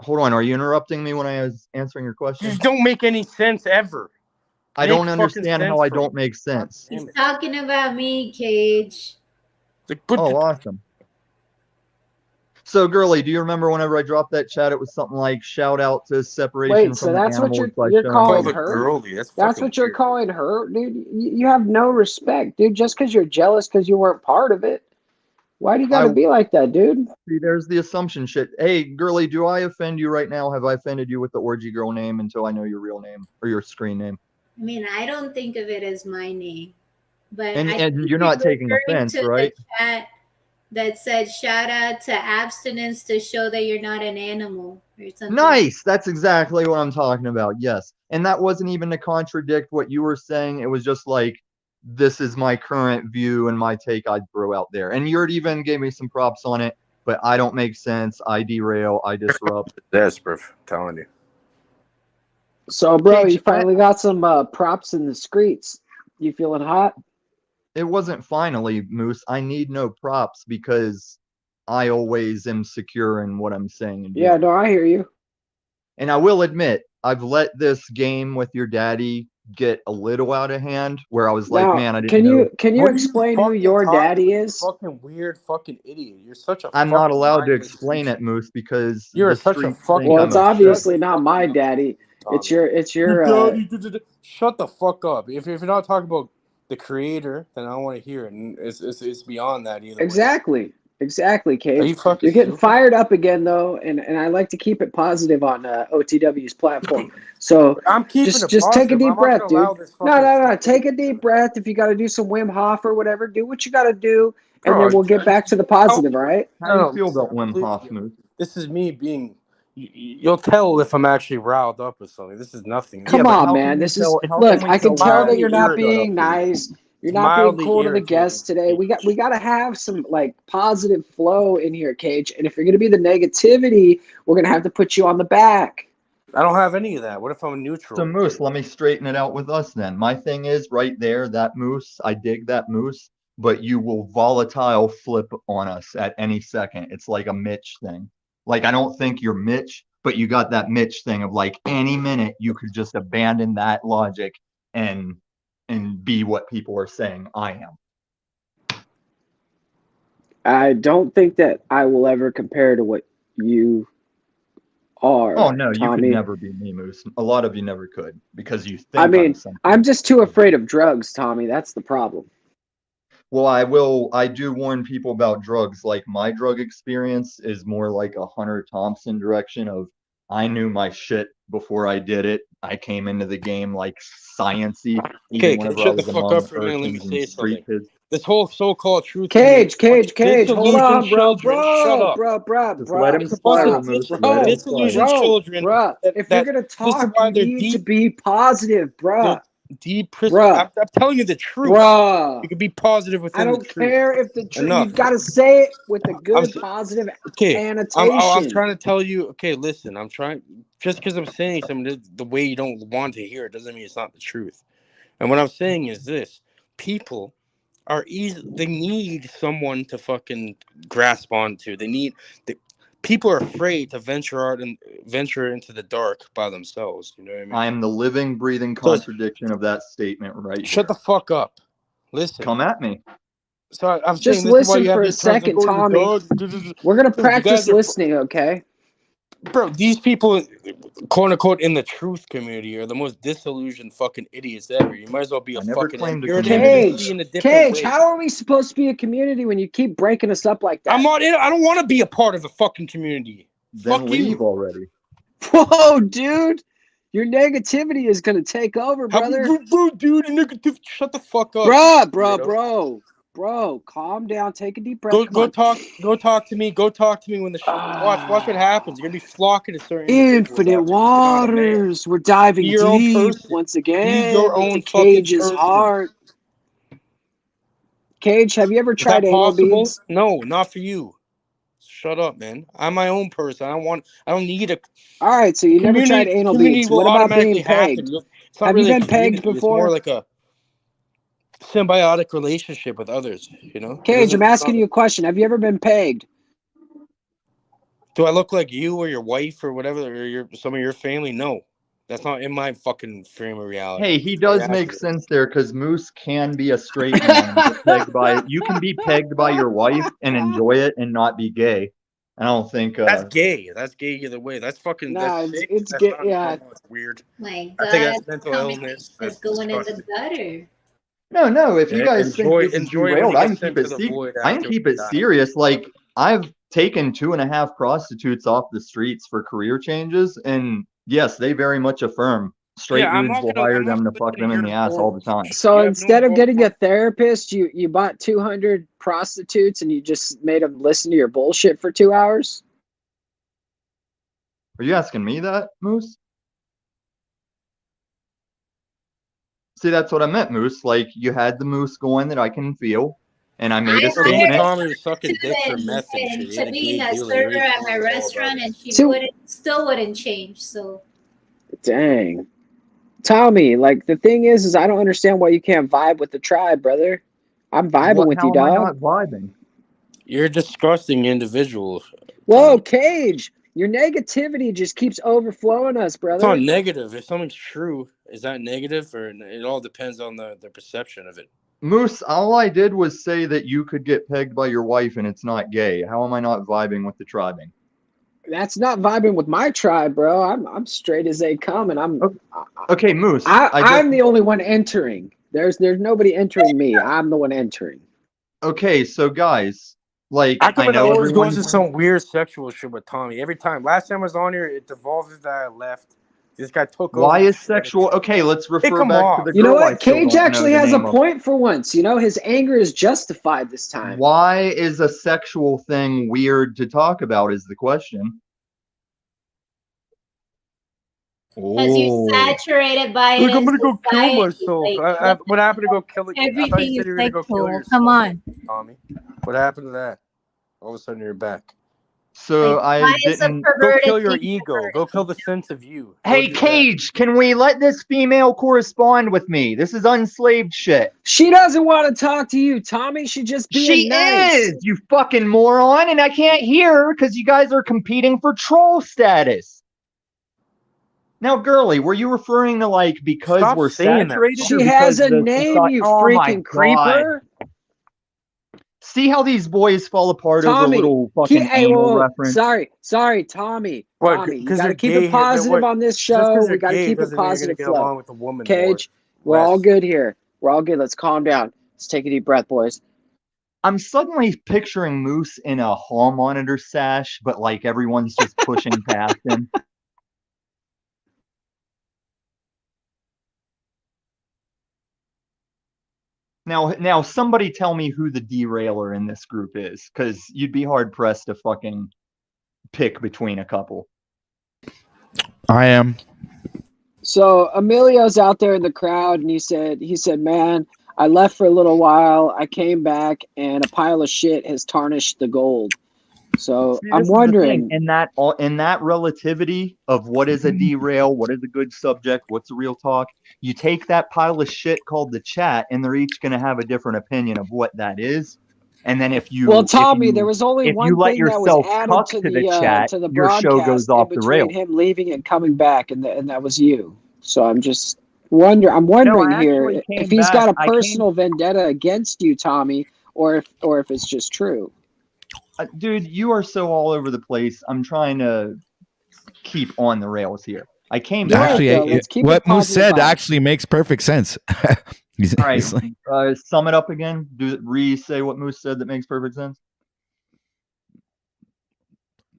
Hold on, are you interrupting me when I was answering your question? Just don't make any sense ever. I Make don't fucking understand sense how I for me. don't make God sense. damn He's it. talking about me, Cage. Like, but Oh, awesome. So, girly, do you remember whenever I dropped that chat, it was something like "shout out to separation Wait, so from the that's what animals by you're showing calling called them." a her? girly. That's That's fucking what you're weird. calling her, dude. You have no respect, dude. Just because you're jealous because you weren't part of it. Why do you got I to be like that, dude? see. There's the assumption shit. Hey, girly, do I offend you right now? Have I offended you with the orgy girl name until I know your real name or your screen name? I mean, I don't think of it as my name, but And I and think you're you're not taking referring offense, to right? the chat that said shout out to abstinence to show that you're not an animal or something. Nice. That's exactly what I'm talking about. Yes. And that wasn't even to contradict what you were saying. It was just like, this is my current view and my take I'd throw out there. And Yurt even gave me some props on it, but I don't make sense. I derail. I disrupt. Desperate, I'm telling you. So, bro, Cage, you finally got some props in the streets. You feeling hot? it wasn't finally, Moose. I need no props because I always am secure in what I'm saying and Yeah, doing. no, I hear you. And I will admit, I've let this game with your daddy get a little out of hand where I was like, Now, man, I didn't know. can you What are you explain who fucking your talking daddy about, you is? fucking weird fucking idiot? You're such a I'm not fucking allowed to mindless explain creature. it, Moose, because You're the such a streets think fucking Well, I'm it's a idiot. obviously shit. not my daddy. It's Tommy. your Shut the fuck up. If you're not talking about the creator, then I don't want to hear it. And it's beyond that either way. Exactly, Are Cage. you fucking You're getting stupid? fired up again, though, and I like to keep it positive on OTW's platform. So I'm keeping it just take a positive. deep I'm not breath, gonna dude. allow this No, fucking no, no. stupidity. Take a deep breath. If you got to do some Wim Hof or whatever, do what you got to do, and Bro, then we'll get back to the positive. All right? How do you no, feel listen, about Wim Hof, Moose? this is me being. You'll tell if I'm actually riled up with something. This is nothing. Yeah, Come but on, how can man. we This is tell? How look. can we I can tell It's when tell that I'm mildly you're being not shut up being irritating. for you? nice. You're It's not being mildly cool to the irritating. guests today. We got to have some like positive flow in here, Cage. And if you're gonna be the negativity, we're gonna have to put you on the back. I don't have any of that. What if I'm So, neutral? Moose, let me straighten it out with us then. My thing is right there, that Moose, I dig that Moose, but you will volatile flip on us at any second. It's like a Mitch thing. Like, I don't think you're Mitch, but you got that Mitch thing of like any minute you could just abandon that logic and be what people are saying I am. I don't think that I will ever compare to what you are, Oh no, you could Tommy. never be me, Moose. A lot of you never could because you I think I'm mean, something. I'm just too afraid of drugs, Tommy. That's the problem. Well, I do warn people about drugs. Like my drug experience is more like a Hunter Thompson direction of I knew my shit before I did it. I came into the game like sciency, even Okay, can you whenever I shut the was fuck up among for a minute and let me Urchins and say street something? kids. This whole so-called truth community, Cage. Hold disillusioned on, bro. children. Shut up. Just let him It's a bunch of spiral, Moose. Let him spiral. disillusioned children. If you're That gonna this is talk, why you they're need to deep. be positive, They're bruh. deep. Bruh. I'm telling you the truth. Bruh. You can be positive I within the don't truth. care if the truth. You Enough. got to say it with a I'm good, positive okay. I'm annotation. trying to tell you. Okay, listen. I'm trying. Just because I'm saying something the way you don't want to hear it doesn't mean it's not the truth. And what I'm saying is this: people are easy. They need someone to fucking grasp onto. People are afraid to venture into the dark by themselves. You know what I mean? I am the living, breathing contradiction of that statement right Shut here. the fuck up. Listen. Come at me. So I'm Just saying this is why listen you have for a these terms like, second, oh, you're Tommy. dog. We're gonna Dude, you practice guys are listening, okay? bro, these people, quote unquote, in the truth community are the most disillusioned fucking idiots ever. You might as well be a I never fucking claimed a you're an NPC Cage, in a different way. how are we supposed to be a community when you keep breaking us up like that? I'm not in. I don't want to be a part of a fucking community. Then Fuck leave you. already. Whoa, dude. Your negativity is gonna take over, brother. Bro, dude, negative. Shut the fuck up. Bruh. Weirdo. Bro, calm down. Take a deep breath. Go Come go on. talk go talk to me. Go talk to me when the watch what happens. You're gonna be flocking to certain individuals Infinite after you're not a man. waters. We're diving Be your own deep person. once Be again your into own fucking Cage's person. heart. Cage, have you ever Is tried that anal possible? beads? No, not for you. Shut up, man. I'm my own person. I don't need a All right, so you never tried anal community beads. will What about being automatically happen. pegged? It's not Have you really a been pegged community. It's more before? like a symbiotic relationship with others, you know? Cage, I'm asking you a question. Have you ever been pegged? Do I look like you or your wife or whatever, or some of your family? No. That's not in my fucking frame of reality. Hey, he does make sense there because Moose can be a straight man and get pegged by. You can be pegged by your wife and enjoy it and not be gay. I don't think that's gay. That's gay either way. That's fucking. Nah, that's sick. it's That's gay. not Yeah. normal. It's weird. My I think God, that's mental illness. That's is going in the disgusting. gutter. No. If you guys think this is enjoy it when derailed, you I get can sent keep to it. the void I can after keep we it die. serious. Like I've taken 2.5 prostitutes off the streets for career changes, and yes, they very much affirm straight Yeah, I'm dudes not will gonna. hire I'm not them to gonna fuck listen to them in your the ass all the morals. time. So You have no instead of moral. getting a therapist, you bought 200 prostitutes and you just made them listen to your bullshit for 2 hours? Are you asking me that, Moose? See, that's what I meant, Moose. Like you had the moose going that I can feel, and I made a I hired statement. Tommy was sucking dick for meth and shit. He had to a be gay a deal. He server already at told my us all about restaurant, it. and she So- still wouldn't change. So Dang. Tommy, like the thing is I don't understand why you can't vibe with the tribe, brother. I'm vibing with you, How am I dog. not vibing? You're a disgusting individual. Whoa, Cage, your negativity just keeps overflowing us, It's not brother. negative. If something's true, is that negative, or it all depends on the perception of it? Moose, all I did was say that you could get pegged by your wife and it's not gay. How am I not vibing with the tribing? That's not vibing with my tribe, bro. I'm straight as they come, and Okay, Moose. I'm the only one entering. There's nobody entering me. I'm the one entering. Okay, so guys, like How come I it know always goes everyone. to some weird sexual shit with Tommy? Every time. Last time I was on here, it devolved that I left. This guy took over. Why the is shit. sexual? Okay, let's Pick refer him back to off. the You know girl I what? still Cage don't know actually the has a name of. point for once. You know, his anger is justified this time. Why is a sexual thing weird to talk about? Is the question. because you're saturated by it. Look, I'm in gonna go kill society, myself. like, What happened to go killing? I thought everything you is said you were gonna go kill sexual. yourself. Come on. Tommy. What happened to that? All of a sudden you're back. So Why I is a didn't. Go perverted kill your thing ego. perverted? Go kill the sense of you. Go Hey, do that. Cage, can we let this female correspond with me? This is unslaved shit. She doesn't want to talk to you, Tommy. She just being She nice. is, you fucking moron, and I can't hear her because you guys are competing for troll status. Now, girly, were you referring to like because Stop we're saying that. saturated? She or has because a the name, society- you Oh my freaking God. creeper. See how these boys fall apart over a Tommy, little fucking hey, anal whoa, reference? sorry, Tommy. What? Tommy, you Because got you're to keep gay it here. positive on this Just show. because We you're got to gay keep it doesn't mean you're gonna positive get flow. along with a woman Cage, more. we're all Less. good here. We're all good. Let's calm down. Let's take a deep breath, boys. I'm suddenly picturing Moose in a hall monitor sash, but like everyone's just pushing past him. Now, somebody tell me who the derailer in this group is, because you'd be hard pressed to fucking pick between a couple. I am. So Emilio's out there in the crowd, and he said, man, I left for a little while. I came back, and a pile of shit has tarnished the gold. So See, I'm this is the thing. wondering. In that relativity of what is a derail, what is a good subject, what's a real talk, you take that pile of shit called the chat, and they're each going to have a different opinion of what that is. And then if you, Well, Tommy, there was only if one you let thing that was yourself added cuck to to the chat, your show goes broadcast in off the between rails. him leaving and coming back, and that was you. So I'm just I'm No, wondering I here actually if came he's got back. a personal vendetta against you, Tommy, or if it's just true. Dude, you are so all over the place. I'm trying to keep on the rails here. I came You're back. right, though. Actually, Let's keep what it Moose positive said vibes. actually makes perfect sense. All right, He's like, sum it up again. Say what Moose said that makes perfect sense.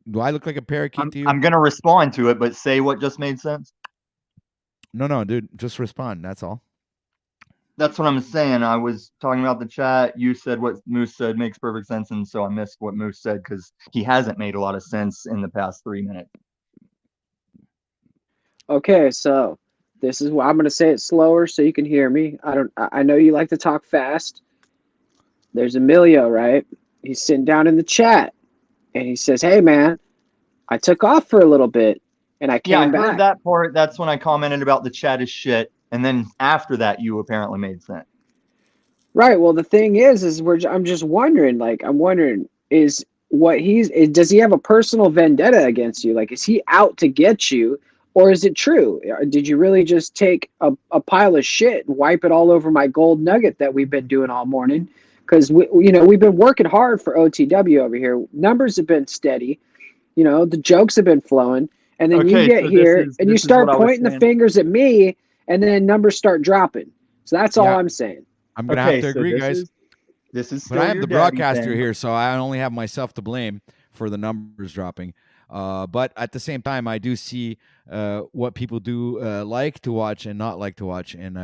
do I look like a parakeet to you? I'm gonna respond to it, but say what just made sense. No, dude. Just respond. That's all. That's what I'm saying. I was talking about the chat. You said what Moose said makes perfect sense, and so I missed what Moose said because he hasn't made a lot of sense in the past 3 minutes. Okay, so this is why I'm going to say it slower so you can hear me. I know you like to talk fast. There's Emilio, right? He's sitting down in the chat and he says, "Hey man, I took off for a little bit and I Yeah, I came heard back." that part. That's when I commented about the chat is shit, and then after that, you apparently made sense. Right. Well, the thing is I'm just wondering, is does he have a personal vendetta against you? Like, is he out to get you, or is it true? Did you really just take a pile of shit and wipe it all over my gold nugget that we've been doing all morning? Because we've been working hard for OTW over here. Numbers have been steady. The jokes have been flowing, and then you Okay, get so here and you this is what start I was pointing the saying. fingers at me, and then numbers start dropping. So that's all Yeah, I'm saying. I'm gonna have to so agree, guys. this is But I still am your the daddy broadcaster thing. here, so I only have myself to blame for the numbers dropping. But at the same time, I do see what people do like to watch and not like to watch. And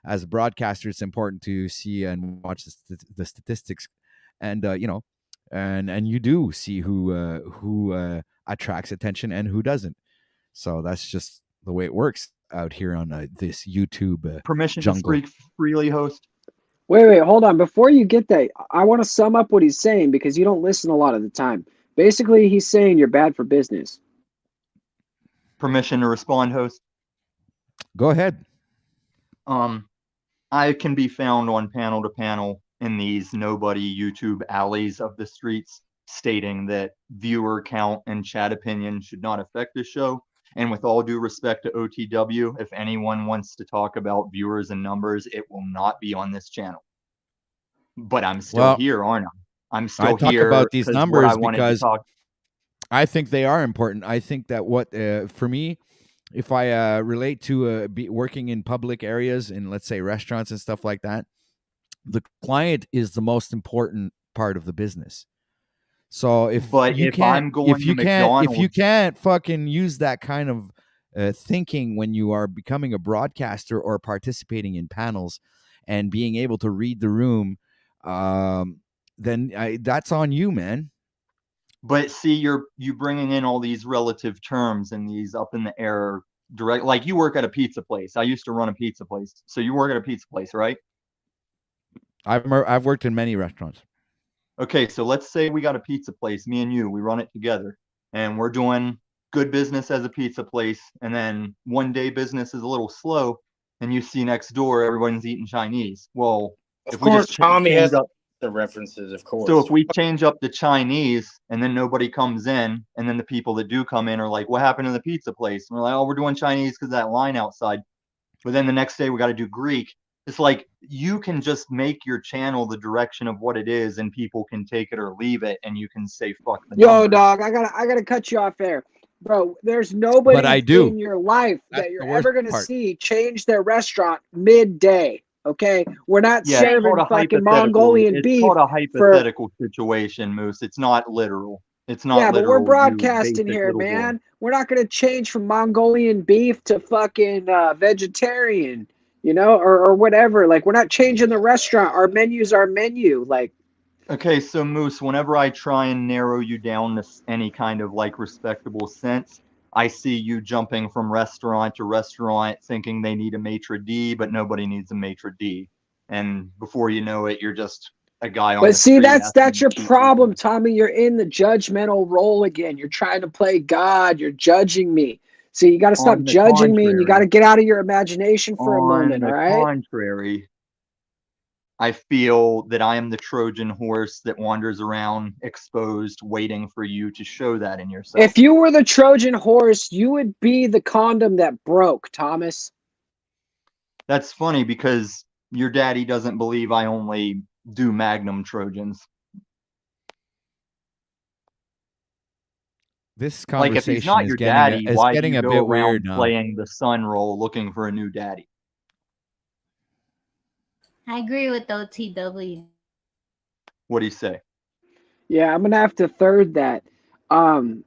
as a broadcaster, it's important to see and watch the statistics, and and you do see who attracts attention and who doesn't. So that's just the way it works out here on this YouTube Permission jungle. to speak freely, host. Wait, hold on. Before you get that, I want to sum up what he's saying because you don't listen a lot of the time. Basically, he's saying you're bad for business. Permission to respond, host. Go ahead. I can be found on panel to panel in these nobody YouTube alleys of the streets, stating that viewer count and chat opinion should not affect the show. And with all due respect to OTW, if anyone wants to talk about viewers and numbers, it will not be on this channel. But I'm still here, aren't I? I'm still I talk here about these because what I numbers wanted to because talk. I think they are important. I think that what for me, if I relate to working in public areas in, let's say, restaurants and stuff like that, the client is the most important part of the business. So if you can't fucking use that kind of thinking when you are becoming a broadcaster or participating in panels and being able to read the room, then that's on you, man. But see, you bringing in all these relative terms and these up in the air direct. Like you work at a pizza place. I used to run a pizza place, so you work at a pizza place, right? I've worked in many restaurants. Okay, so let's say we got a pizza place, me and you, we run it together, and we're doing good business as a pizza place, and then one day business is a little slow, and you see next door everyone's eating Chinese. Well, Of course, Tommy has the references, of course. So if we change up the Chinese and then nobody comes in, and then the people that do come in are like, "What happened to the pizza place?" And we're like, "Oh, we're doing Chinese because that line outside." But then the next day we got to do Greek. It's like you can just make your channel the direction of what it is, and people can take it or leave it, and you can say fuck the Yo, numbers. dog, I gotta cut you off there, bro. There's nobody in your life that you're ever gonna see change their restaurant midday. Okay, we're not serving fucking Mongolian It's beef called a for. hypothetical situation, Moose. It's not literal. It's not Yeah, but we're literal. You broadcasting basic here, little boy. man. We're not gonna change from Mongolian beef to fucking vegetarian, or whatever. Like, we're not changing the restaurant. Our menu's our menu. Like. Okay, so Moose, whenever I try and narrow you down to any kind of like respectable sense, I see you jumping from restaurant to restaurant thinking they need a maitre d', but nobody needs a maitre d'. And before you know it, you're just a guy on the But see, street that's your asking problem, Tommy. You're in the judgmental role again. You're trying to play God. You're judging me. See, you got to stop On the judging me, and you got to contrary. get out of your imagination for a On moment. the All right. contrary, I feel that I am the Trojan horse that wanders around exposed, waiting for you to show that in yourself. If you were the Trojan horse, you would be the condom that broke, Thomas. That's funny because your daddy doesn't believe I only do Magnum Trojans. This Like if he's conversation not is your getting daddy, why do you a go bit around weird now. playing the son role looking for a new daddy? I agree with OTW. What do you say? Yeah, I'm gonna have to third that. I'm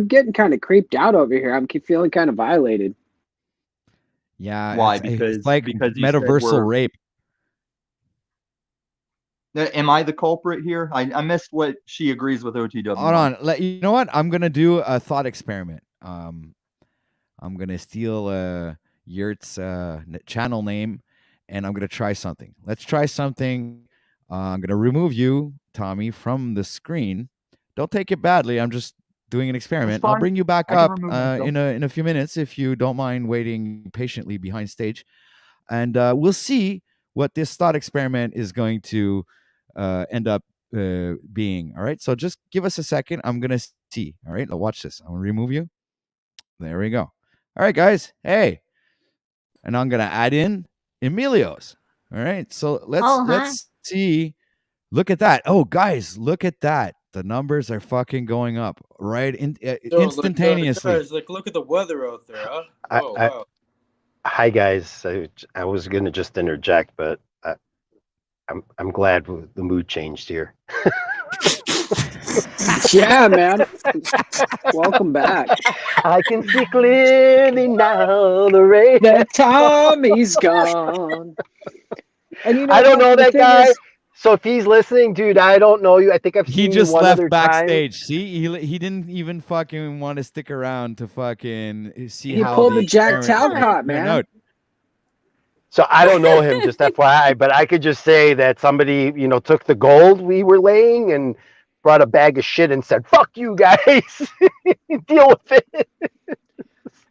getting kind of creeped out over here. I'm feeling kind of violated. Yeah, Why? it's like because you said metaversal rape. Am I the culprit here? I missed what she agrees with OTW Hold on. on. You know what? I'm gonna do a thought experiment. I'm gonna steal Yurt's channel name, and I'm gonna try something. Let's try something. I'm gonna remove you, Tommy, from the screen. Don't take it badly. I'm just doing an experiment. I'll fine. bring you back I can up remove myself. in a few minutes if you don't mind waiting patiently behind stage, and we'll see what this thought experiment is going to end up being. All right. So just give us a second. I'm gonna see. All right. Now watch this. I'm gonna remove you. There we go. All right, guys. Hey, and I'm gonna add in Emilio's. All right. So let's see. Look at that. Oh, guys, look at that. The numbers are fucking going up right instantaneously. Guys, like, look at the weather out there, huh? Oh, wow. Hi guys. I was gonna just interject, but I'm glad the mood changed here. Yeah, man. Welcome back. I can see clearly now the rain. That Tommy's gone. And you know I don't know the that thing guy. is- So if he's listening, dude, I don't know you. I think I've He seen just you one left other backstage. See, he didn't even fucking want to stick around to fucking see He how pulled the Jack experiment was Talcott, gonna turn man. out. So I don't know him, just FYI, but I could just say that somebody, took the gold we were laying and brought a bag of shit and said, "Fuck you guys, deal with it."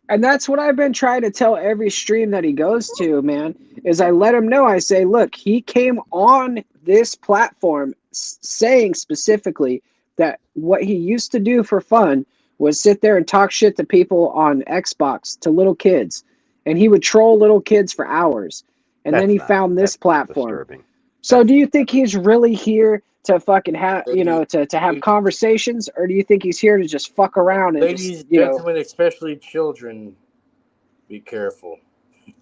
And that's what I've been trying to tell every stream that he goes to, man, is I let him know. I say, look, he came on this platform saying specifically that what he used to do for fun was sit there and talk shit to people on Xbox, to little kids. And he would troll little kids for hours. And then he found this platform. Disturbing. So do you think he's really here to fucking have, to have conversations, or do you think he's here to just fuck around and Ladies, just, gentlemen, especially children, be careful.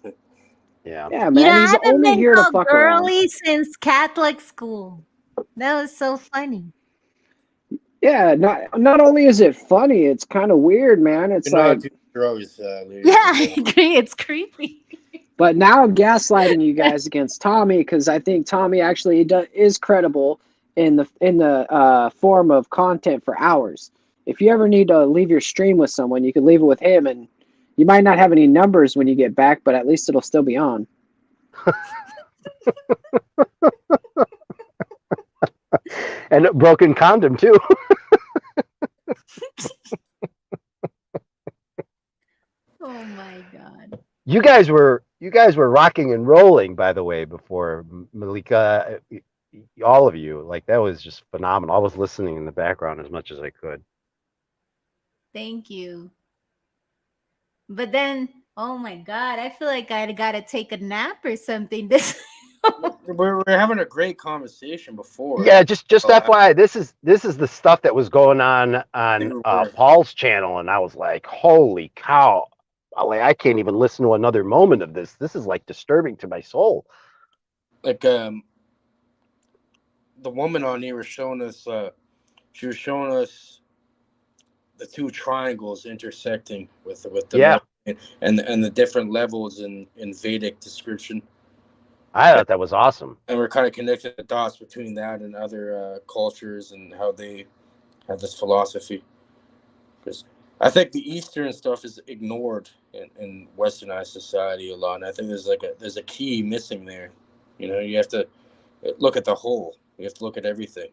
Yeah. Yeah, You man, know, he's I haven't only been here to called fuck around. girly since Catholic school. That was so funny. Yeah, not only is it funny, it's kind of weird, man. It's Do not like, do drugs, ladies. Yeah, I agree. It's creepy. but now I'm gaslighting you guys against Tommy because I think Tommy actually is credible in the form of content for hours. If you ever need to leave your stream with someone, you can leave it with him, and you might not have any numbers when you get back, but at least it'll still be on. And a broken condom too. Oh my god. You guys were rocking and rolling, by the way, before Malika. All of you, like, that was just phenomenal. I was listening in the background as much as I could. Thank you. But then, oh my god, I feel like I gotta take a nap or something. This We're having a great conversation before. Yeah, just FYI, this is the stuff that was going on Paul's channel, and I was like, holy cow! I can't even listen to another moment of this. This is like disturbing to my soul. Like the woman on here was showing us. She was showing us the two triangles intersecting with the Yeah. and the different levels in Vedic description. I thought that was awesome. And we're kind of connecting the dots between that and other cultures and how they have this philosophy. Because I think the Eastern stuff is ignored in Westernized society a lot. And I think there's a key missing there. You have to look at the whole. You have to look at everything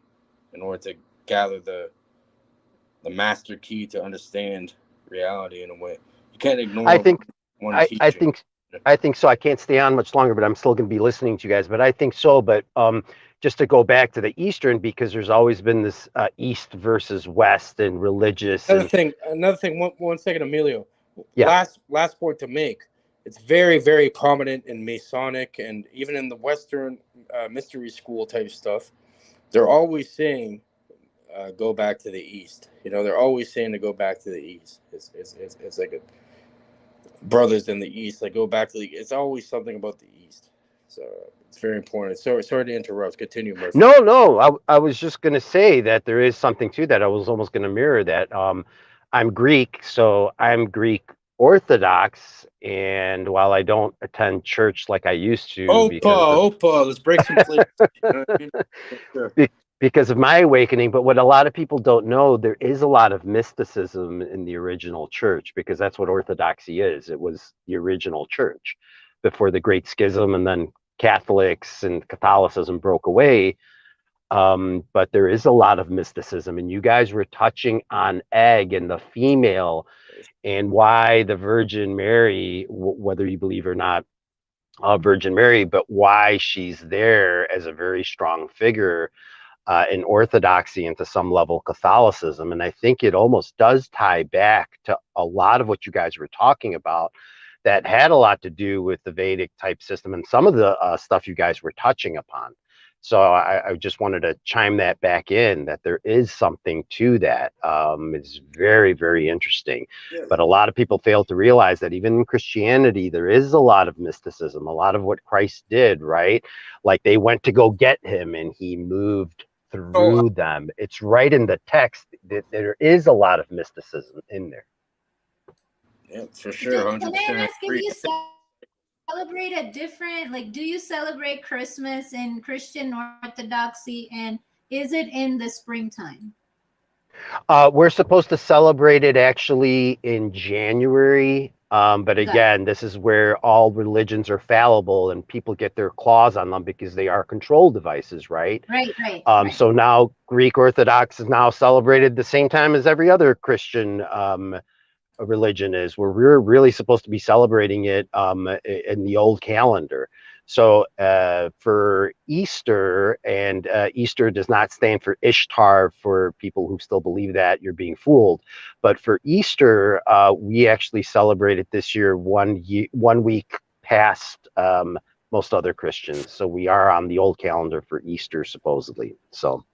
in order to gather the master key to understand reality in a way. You can't ignore one teaching. I think so. I can't stay on much longer, but I'm still going to be listening to you guys. But I think so. But just to go back to the Eastern, because there's always been this East versus West and religious. Another thing. One second, Emilio. Yeah. Last point to make. It's very, very prominent in Masonic and even in the Western mystery school type stuff. They're always saying, go back to the East. They're always saying to go back to the East. It's like a brothers in the East, like go back to it's always something about the East. So it's very important. Sorry to interrupt. Continue, Murphy. No. I was just going to say that there is something to that. I was almost going to mirror that. I'm Greek, so I'm Greek Orthodox, and while I don't attend church like I used to Let's break some plates. You know what I mean? Sure. because of my awakening, but what a lot of people don't know, there is a lot of mysticism in the original church, because that's what Orthodoxy is. It was the original church before the Great Schism, and then Catholics and Catholicism broke away. But there is a lot of mysticism, and you guys were touching on egg and the female, and why the Virgin Mary, whether you believe or not, Virgin Mary, but why she's there as a very strong figure in Orthodoxy and to some level Catholicism. And I think it almost does tie back to a lot of what you guys were talking about that had a lot to do with the Vedic type system and some of the stuff you guys were touching upon. So I just wanted to chime that back in, that there is something to that. It's very, very interesting. Yeah. But a lot of people fail to realize that even in Christianity, there is a lot of mysticism, a lot of what Christ did, right? Like they went to go get him and he moved through them. It's right in the text that there is a lot of mysticism in there. Yeah, for sure. Can I 100% ask if agree. you celebrate a different, like, do you celebrate Christmas in Christian Orthodoxy, and is it in the springtime? We're supposed to celebrate it actually in January. But again, this is where all religions are fallible and people get their claws on them because they are control devices, right? Right. So now Greek Orthodox is now celebrated the same time as every other Christian religion is, where we're really supposed to be celebrating it in the old calendar. So for Easter, and Easter does not stand for Ishtar, for people who still believe that, you're being fooled. But for Easter, we actually celebrate it this year 1 week past most other Christians. So we are on the old calendar for Easter, supposedly. So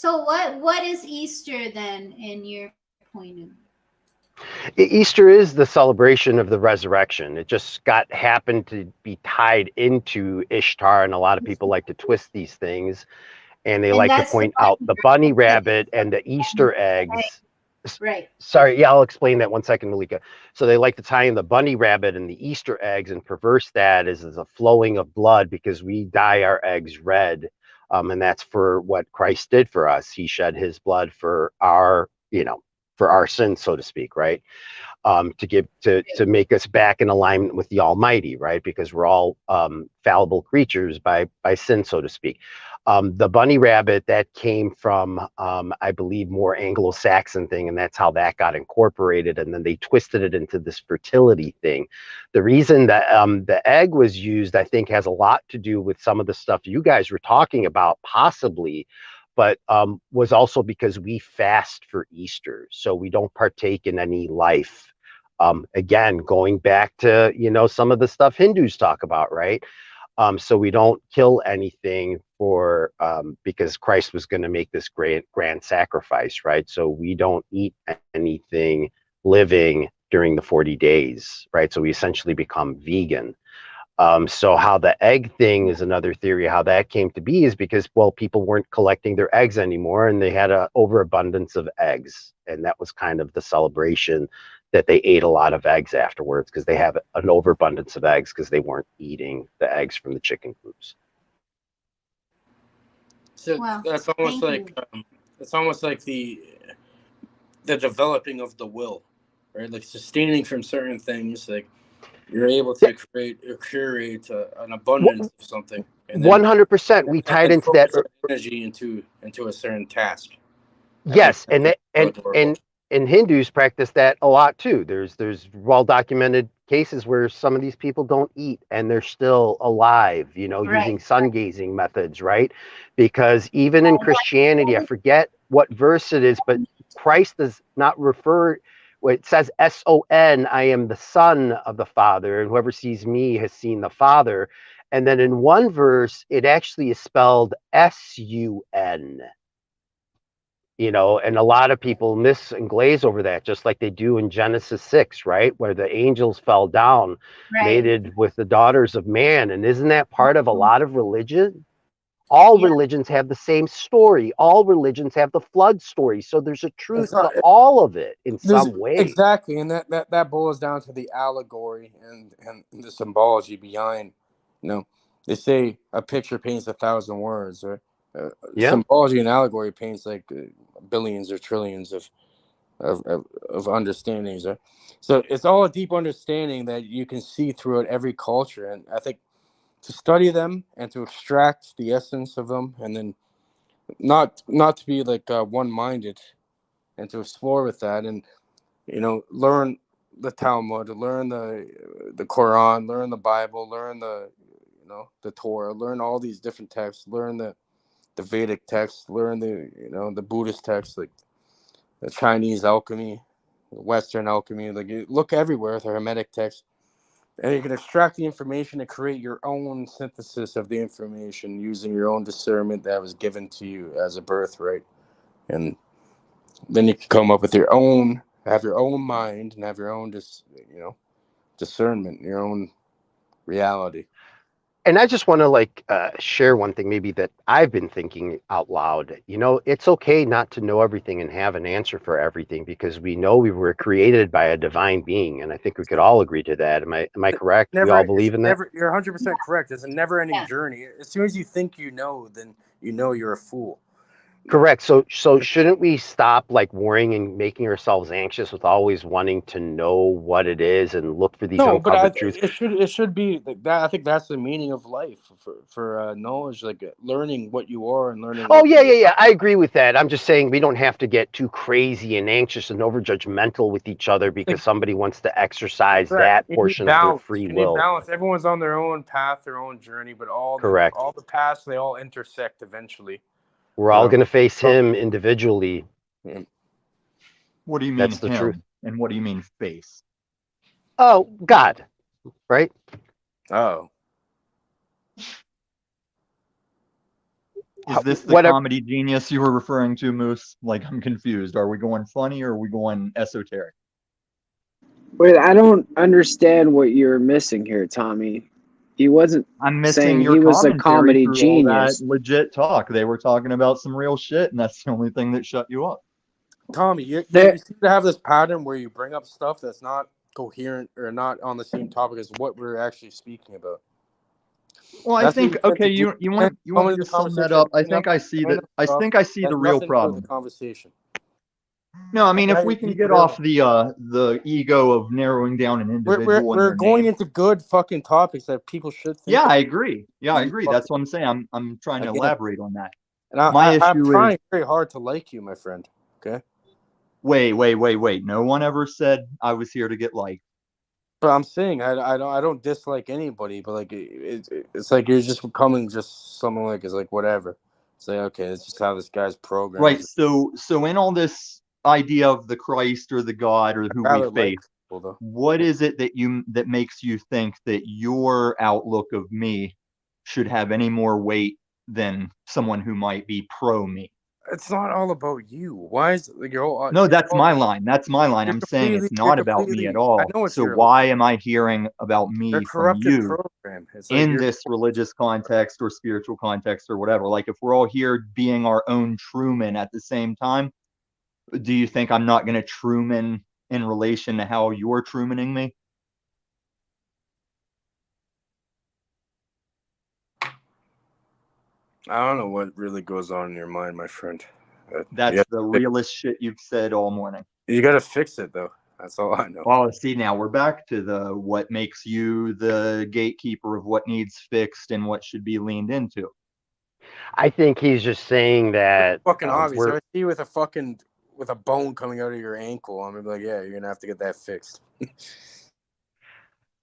what is Easter then, in your point of view? Easter is the celebration of the resurrection. It just happened to be tied into Ishtar, and a lot of people like to twist these things, and they like to point out the bunny rabbit and the Easter eggs. Right. Sorry, yeah, I'll explain that 1 second, Malika. So they like to tie in the bunny rabbit and the Easter eggs and perverse that as a flowing of blood, because we dye our eggs red, and that's for what Christ did for us. He shed his blood for our, for our sins, so to speak, right? To make us back in alignment with the Almighty, right? Because we're all fallible creatures by sin, so to speak. The bunny rabbit, that came from, I believe, more Anglo-Saxon thing, and that's how that got incorporated. And then they twisted it into this fertility thing. The reason that the egg was used, I think, has a lot to do with some of the stuff you guys were talking about, possibly, but was also because we fast for Easter, so we don't partake in any life. Again, going back to, some of the stuff Hindus talk about, right? So we don't kill anything for because Christ was going to make this grand sacrifice, right? So we don't eat anything living during the 40 days, right? So we essentially become vegan. So how the egg thing is another theory. How that came to be is because, well, people weren't collecting their eggs anymore, and they had an overabundance of eggs, and that was kind of the celebration, that they ate a lot of eggs afterwards because they have an overabundance of eggs because they weren't eating the eggs from the chicken coops. So that's almost like the developing of the will, right? Like sustaining from certain things, like you're able to curate an abundance of something. 100%. We tied into that energy into a certain task. Yes, and Hindus practice that a lot too. There's well documented cases where some of these people don't eat and they're still alive, using sun gazing methods, right? Because even in Christianity, I forget what verse it is, but Christ does not refer. It says S-O-N, I am the Son of the Father, and whoever sees me has seen the Father. And then in one verse, it actually is spelled S-U-N. And a lot of people miss and glaze over that, just like they do in Genesis 6, right? Where the angels fell down, mated with the daughters of man. And isn't that part of a lot of religion? All Yeah. religions have the same story. All religions have the flood story. So there's a truth It's not, to all of it in there's some way. exactly, and that boils down to the allegory and the symbology behind. You know, they say a picture paints 1,000 words, or Yeah. symbology and allegory paints like billions or trillions of understandings. So it's all a deep understanding that you can see throughout every culture, and I think to study them and to extract the essence of them, and then not to be like one-minded, and to explore with that, and learn the Talmud, learn the Quran, learn the Bible, learn the Torah, learn all these different texts, learn the Vedic texts, learn the Buddhist texts, like the Chinese alchemy, the Western alchemy. Like you look everywhere, the Hermetic text, and you can extract the information and create your own synthesis of the information using your own discernment that was given to you as a birthright, and then you can come up with have your own mind and have your own discernment, your own reality. And I just want to share one thing maybe that I've been thinking out loud. It's okay not to know everything and have an answer for everything, because we know we were created by a divine being, and I think we could all agree to that. Am I correct? We all believe in that? You're 100% correct. It's a never-ending Yeah. journey. As soon as you think you know, then you know you're a fool. Correct. So shouldn't we stop worrying and making ourselves anxious with always wanting to know what it is and look for these No, but uncovered truths? it should be like that. I think that's the meaning of life for knowledge, like learning what you are and learning Oh, what yeah, yeah, yeah. I agree with that. I'm just saying we don't have to get too crazy and anxious and over judgmental with each other because somebody wants to exercise Correct. that portion of their free You need will. balance. Everyone's on their own path, their own journey, but Correct. all the paths, they all intersect eventually. We're all going to face him individually. What do you mean That's the truth. him? And what do you mean face? Oh, God, right? Oh. Is this the Whatever. comedy genius you were referring to, Moose? Like, I'm confused. Are we going funny or are we going esoteric? Wait, I don't understand what you're missing here, Tommy. He wasn't I'm missing saying your he was a commentary comedy through all that genius. legit talk. They were talking about some real shit, and that's the only thing that shut you up. Tommy, you seem to have this pattern where you bring up stuff that's not coherent or not on the same topic as what we're actually speaking about. Well, I think okay. You want me to sum that up? I think I see that. I think I see the real problem. Conversation. No, I mean if we can get off the ego of narrowing down an individual, we're going into good fucking topics that people should think. Yeah, about. I agree. Yeah, I agree. That's what I'm saying. I'm trying to elaborate on that. And I'm trying very hard to like you, my friend. Okay. Wait. No one ever said I was here to get liked. But I'm saying I don't dislike anybody, but like it's like you're just becoming just someone like it's like whatever. Say okay, it's just how this guy's programmed. Right. So in all this idea of the Christ or the God or who we faith, what is it that makes you think that your outlook of me should have any more weight than someone who might be pro me? It's not all about you. Why is like your whole? No, that's my line. That's my line. I'm saying it's not about me at all. So why am I hearing about me from you in this religious context or spiritual context or whatever? Like if we're all here being our own Truman at the same time, do you think I'm not going to Truman in relation to how you're Trumaning me? I don't know what really goes on in your mind, my friend. That's the realest shit you've said all morning. You got to fix it, though. That's all I know. Well, see, now we're back to the what makes you the gatekeeper of what needs fixed and what should be leaned into. I think he's just saying that. It's fucking obvious. If I see you with a bone coming out of your ankle, I'm gonna be like, yeah, you're gonna have to get that fixed.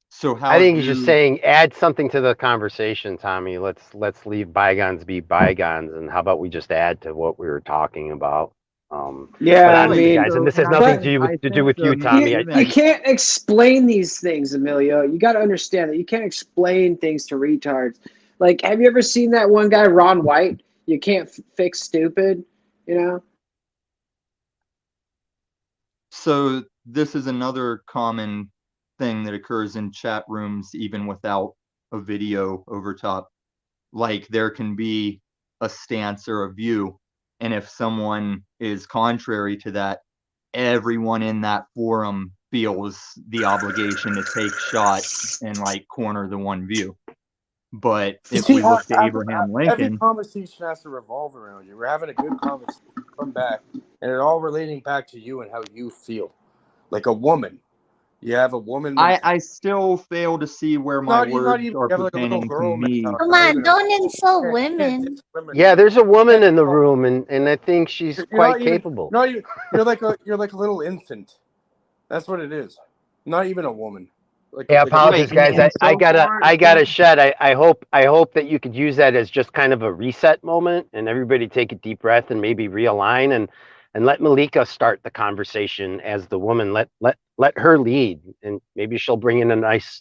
So how I think he's just saying add something to the conversation, Tommy. Let's leave bygones be bygones, and how about we just add to what we were talking about? Yeah, but I mean, guys, and this has nothing to do with you, Tommy. You can't explain these things, Emilio. You got to understand that you can't explain things to retards. Like, have you ever seen that one guy, Ron White? You can't fix stupid, you know? So this is another common thing that occurs in chat rooms, even without a video over top. Like there can be a stance or a view, and if someone is contrary to that, everyone in that forum feels the obligation to take shots and like corner the one view. But You if see, we look to Abraham every Lincoln, conversation has to revolve around you. We're having a good conversation, come back, and it all relating back to you and how you feel. Like a woman. You have a woman I still fail to see where my not words even are you have like a little pertaining to girl me. mentality. Come Not on, even don't insult you can't women. discriminate. Yeah, there's a woman in the room, and I think she's You're quite not even capable. you're like a little infant. That's what it is. Not even a woman. Like Hey, I like a apologize, guys. and I so gotta far, I gotta shed. I hope that you could use that as just kind of a reset moment, and everybody take a deep breath and maybe realign and let Malika start the conversation as the woman. Let her lead, and maybe she'll bring in a nice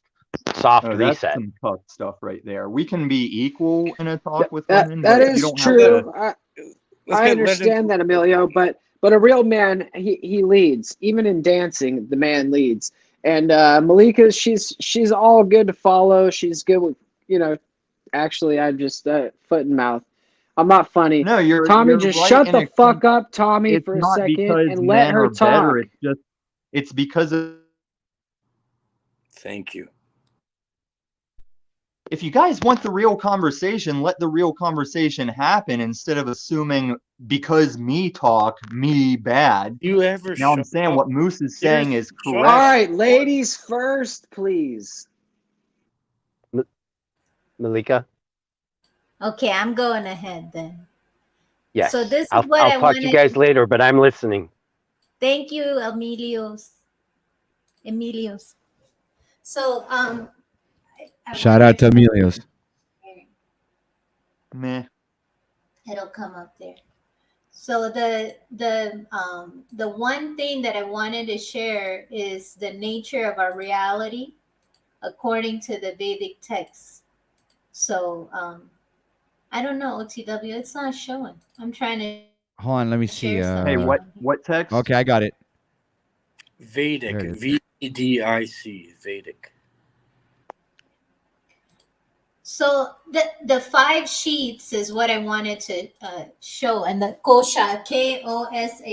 soft oh, that's reset. some tough stuff right there. We can be equal in a talk with That women, that but you is don't have to. true. Let's I get Legend. understand that, Emilio, but a real man, he leads. Even in dancing, the man leads. And Malika, she's all good to follow. She's good with, actually, I just foot and mouth. I'm not funny. No, Tommy, you're just right shut in the a fuck up, Tommy, it's for a not second because and let men her are better. talk. It's because of. Thank you. If you guys want the real conversation, let the real conversation happen instead of assuming because me talk, me bad. You ever Now I'm shut saying up? what Moose is saying is All correct. right, ladies first, please. Malika. Okay, I'm going ahead then. Yes. So this is I'll what I talk to you wanted. guys later, but I'm listening. Thank you, Emilios. So I Shout out to Emilios. Meh. It'll come up there. So the one thing that I wanted to share is the nature of our reality according to the Vedic text. So I don't know, OTW, it's not showing. I'm trying to Hold on, let me see. Hey, what text? Okay, I got it. Vedic. There it is. VEDIC. Vedic. So the 5 sheets is what I wanted to show, and the kosha, Koshas,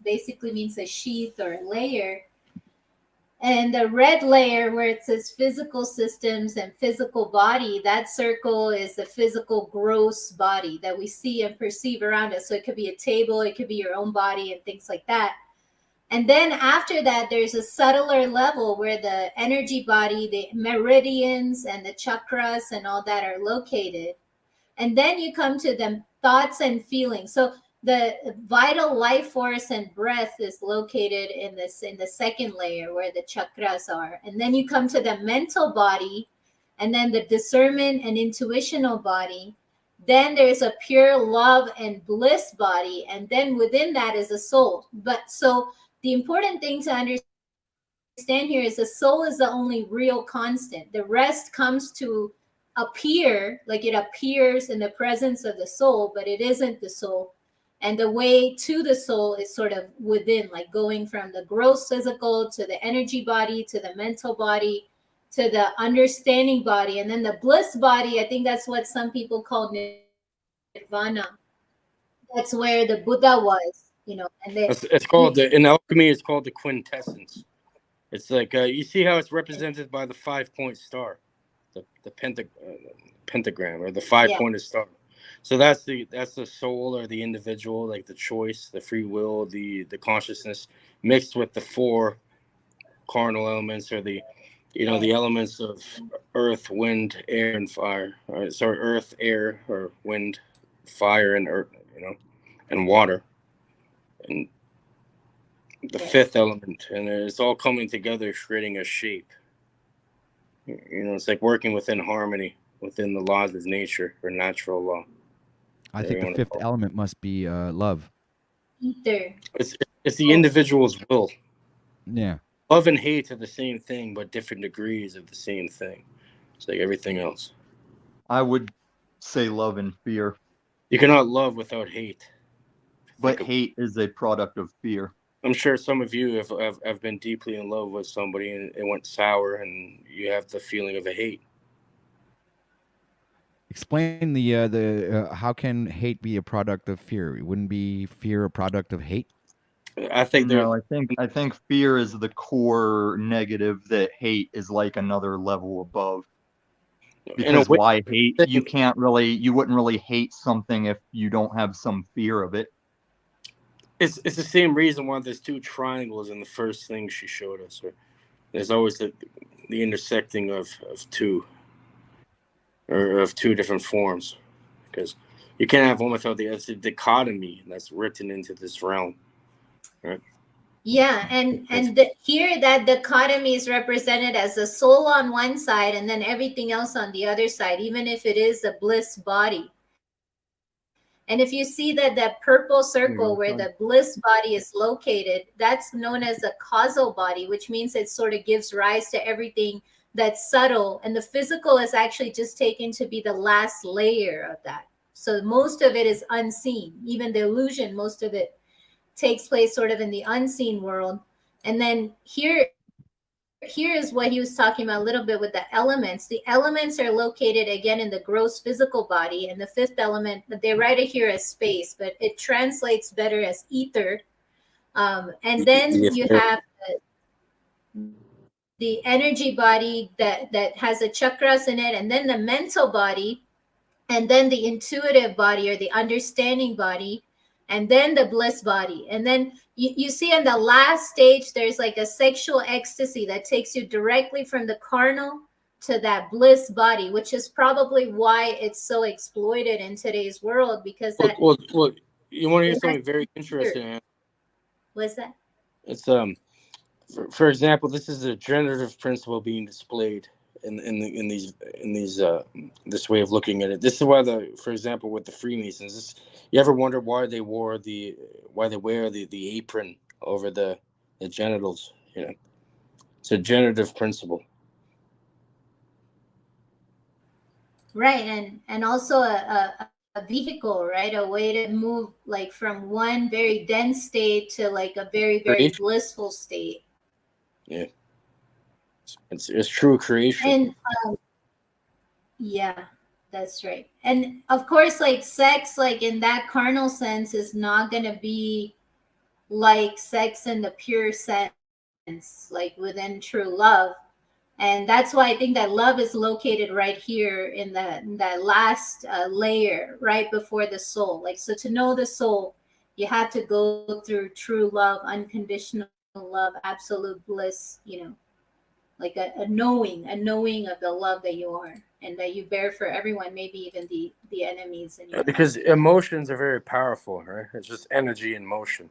basically means a sheath or a layer. And the red layer where it says physical systems and physical body, that circle is the physical gross body that we see and perceive around us. So it could be a table, it could be your own body and things like that. And then after that, there's a subtler level where the energy body, the meridians and the chakras and all that are located. And then you come to the thoughts and feelings. So the vital life force and breath is located in the second layer where the chakras are. And then you come to the mental body, and then the discernment and intuitional body. Then there's a pure love and bliss body, and then within that is a soul. But so the important thing to understand here is the soul is the only real constant. The rest comes to appear, like it appears in the presence of the soul, but it isn't the soul. And the way to the soul is sort of within, like going from the gross physical to the energy body to the mental body to the understanding body. And then the bliss body, I think that's what some people call nirvana. That's where the Buddha was, and It's called in alchemy. It's called the quintessence. It's like you see how it's represented by the 5-point star, the pentagram or the 5-pointed star. So that's the soul or the individual, like the choice, the free will, the consciousness mixed with the 4 cardinal elements or the the elements of earth, wind, air, and fire. Sorry, earth, air, or wind, fire, and earth, and water. And the 5th element, and it's all coming together, creating a shape. It's like working within harmony, within the laws of nature or natural law. I think the 5th element must be love. Ether. It's the individual's will. Yeah. Love and hate are the same thing, but different degrees of the same thing. It's like everything else. I would say love and fear. You cannot love without hate. But hate is a product of fear. I'm sure some of you have been deeply in love with somebody and it went sour and you have the feeling of a hate. Explain the how can hate be a product of fear? Wouldn't be fear a product of hate? I think No, I think fear is the core negative that hate is like another level above. In a Because way, why hate? You wouldn't really hate something if you don't have some fear of it. it's the same reason why there's two triangles in the first thing she showed us. Right? There's always the intersecting of two, or of two different forms, because you can't have one without the other. It's a dichotomy that's written into this realm, right? Yeah, and here that dichotomy is represented as the soul on one side and then everything else on the other side, even if it is a bliss body. And if you see that purple circle where the bliss body is located, that's known as a causal body, which means it sort of gives rise to everything that's subtle. And the physical is actually just taken to be the last layer of that. So most of it is unseen. Even the illusion, most of it takes place sort of in the unseen world. And then here is what he was talking about a little bit with the elements. The elements are located again in the gross physical body, and the fifth element, but they write it here as space, but it translates better as ether. And then you have the energy body that has the chakras in it, and then the mental body, and then the intuitive body or the understanding body, and then the bliss body. And then you see in the last stage, there's like a sexual ecstasy that takes you directly from the carnal to that bliss body, which is probably why it's so exploited in today's world, because that. Well, you want to hear something very interesting? What's that? It's for example, this is a generative principle being displayed in these this way of looking at it. This is why for example, with the Freemasons, you ever wonder why they wear the apron over the genitals? You know, it's a generative principle. Right, and also a vehicle, right? A way to move like from one very dense state to like a very, very blissful state. Yeah, it's true creation. And yeah, that's right. And of course, like sex, like in that carnal sense, is not gonna be like sex in the pure sense, like within true love. And that's why I think that love is located right here in that last layer, right before the soul. Like, so to know the soul, you have to go through true love, unconditional love, absolute bliss, you know, like a knowing of the love that you are and that you bear for everyone, maybe even the enemies in your Because emotions are very powerful, right? It's just energy in motion.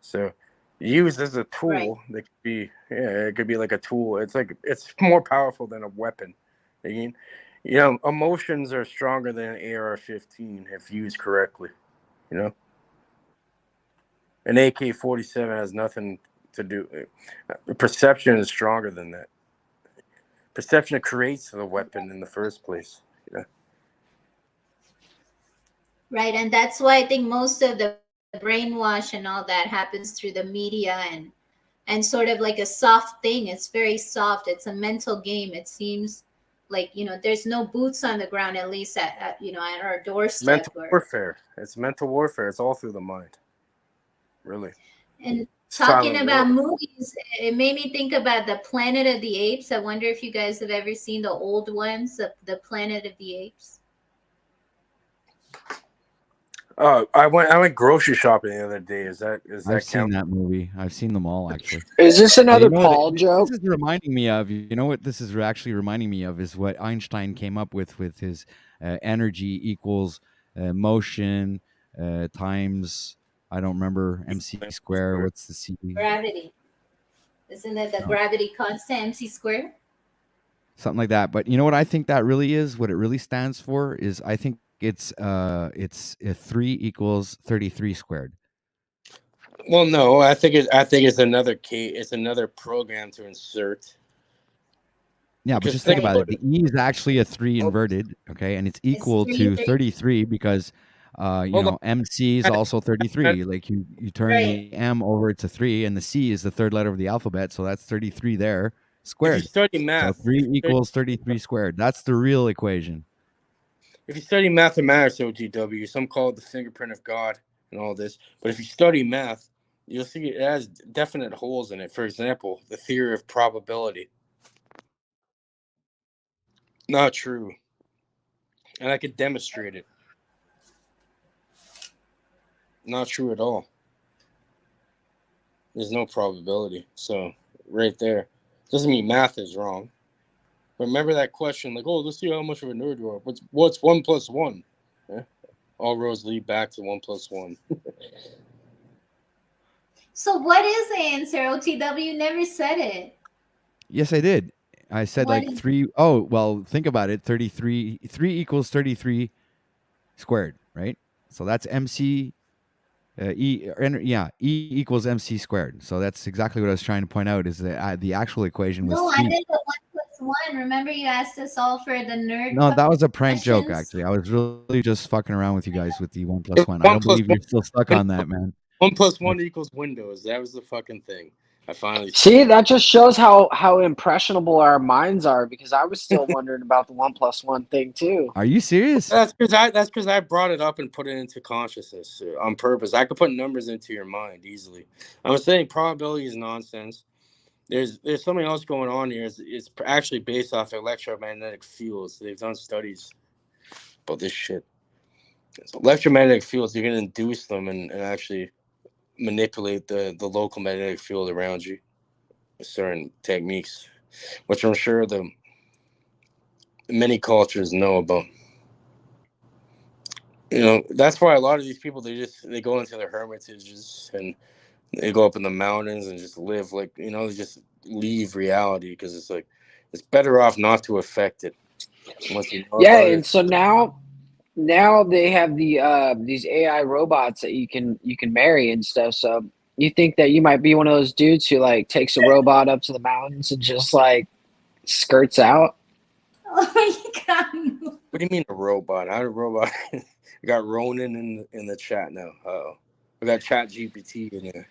So used as a tool, right. They could be, it could be like a tool. It's more powerful than a weapon. I mean, you know, emotions are stronger than an AR-15 if used correctly. You know, an AK-47 has nothing to do. Perception is stronger than that. Perception creates the weapon in the first place. You know? Right, and that's why I think most of the brainwash and all that happens through the media and sort of like a soft thing. It's very soft. It's a mental game. It seems like, you know, there's no boots on the ground, at least at you know, at our doorstep. Mental warfare. It's mental warfare. It's all through the mind. Really. And talking about movies, it made me think about the Planet of the Apes. I wonder if you guys have ever seen the old ones, the Planet of the Apes. I went grocery shopping the other day. I've seen that movie. I've seen them all actually. Is this another Paul what joke? This is reminding me of. You know what this is actually reminding me of is what Einstein came up with his energy equals motion times, I don't remember, MC square. What's the C? Gravity. Isn't it the gravity constant, MC square? Something like that. But you know what I think that really is? What it really stands for is, I think it's 3 equals 33 squared. Well, no, I think it's another key. It's another program to insert. Yeah, but just think about it. The E is actually a 3 inverted, okay, and it's equal to 33 because you know, MC is also 33. Like you turn the M over to 3, and the C is the third letter of the alphabet, so that's 33 there squared. If you study math, so 3 equals 33 squared. That's the real equation. if you study mathematics, OTW, some call it the fingerprint of God and all this. But if you study math, you'll see it has definite holes in it. For example, the theory of probability. Not true. And I could demonstrate it. Not true at all. There's no probability. So, right there. Doesn't mean math is wrong. But remember that question, like, oh, let's see how much of a nerd you are. What's 1 + 1? Yeah? All roads lead back to 1 + 1. So what is the answer? OTW never said it. Yes, I did. I said What like is 3. Oh, well, think about it. 33. 3 equals 33 squared, right? So that's MC E equals MC squared. So that's exactly what I was trying to point out. Is that the actual equation was No, I 3. meant the 1 + 1. Remember you asked us all for the nerd No, that was a prank joke. questions? Actually, I was really just fucking around with you guys with the 1 + 1. I 1 don't + believe 1. you're still stuck on that, man. 1 + 1 equals Windows. That was the fucking thing. I finally See, that just shows how impressionable our minds are, because I was still wondering about the 1 + 1 thing too. Are you serious? That's because I brought it up and put it into consciousness on purpose. I could put numbers into your mind easily. I'm saying probability is nonsense. There's something else going on here. It's actually based off electromagnetic fields. They've done studies about this shit. So electromagnetic fields, you're gonna induce them and actually manipulate the local magnetic field around you with certain techniques, which I'm sure the many cultures know about. You know, that's why a lot of these people they go into their hermitages and they go up in the mountains and just live like, you know, they just leave reality because it's like it's better off not to affect it once you know Yeah, about and it. so now they have these AI robots that you can marry and stuff. So you think that you might be one of those dudes who like takes a robot up to the mountains and just like skirts out? Oh my God. What do you mean a robot? How did a robot? We got Ronan in the chat now. We got Chat GPT in there.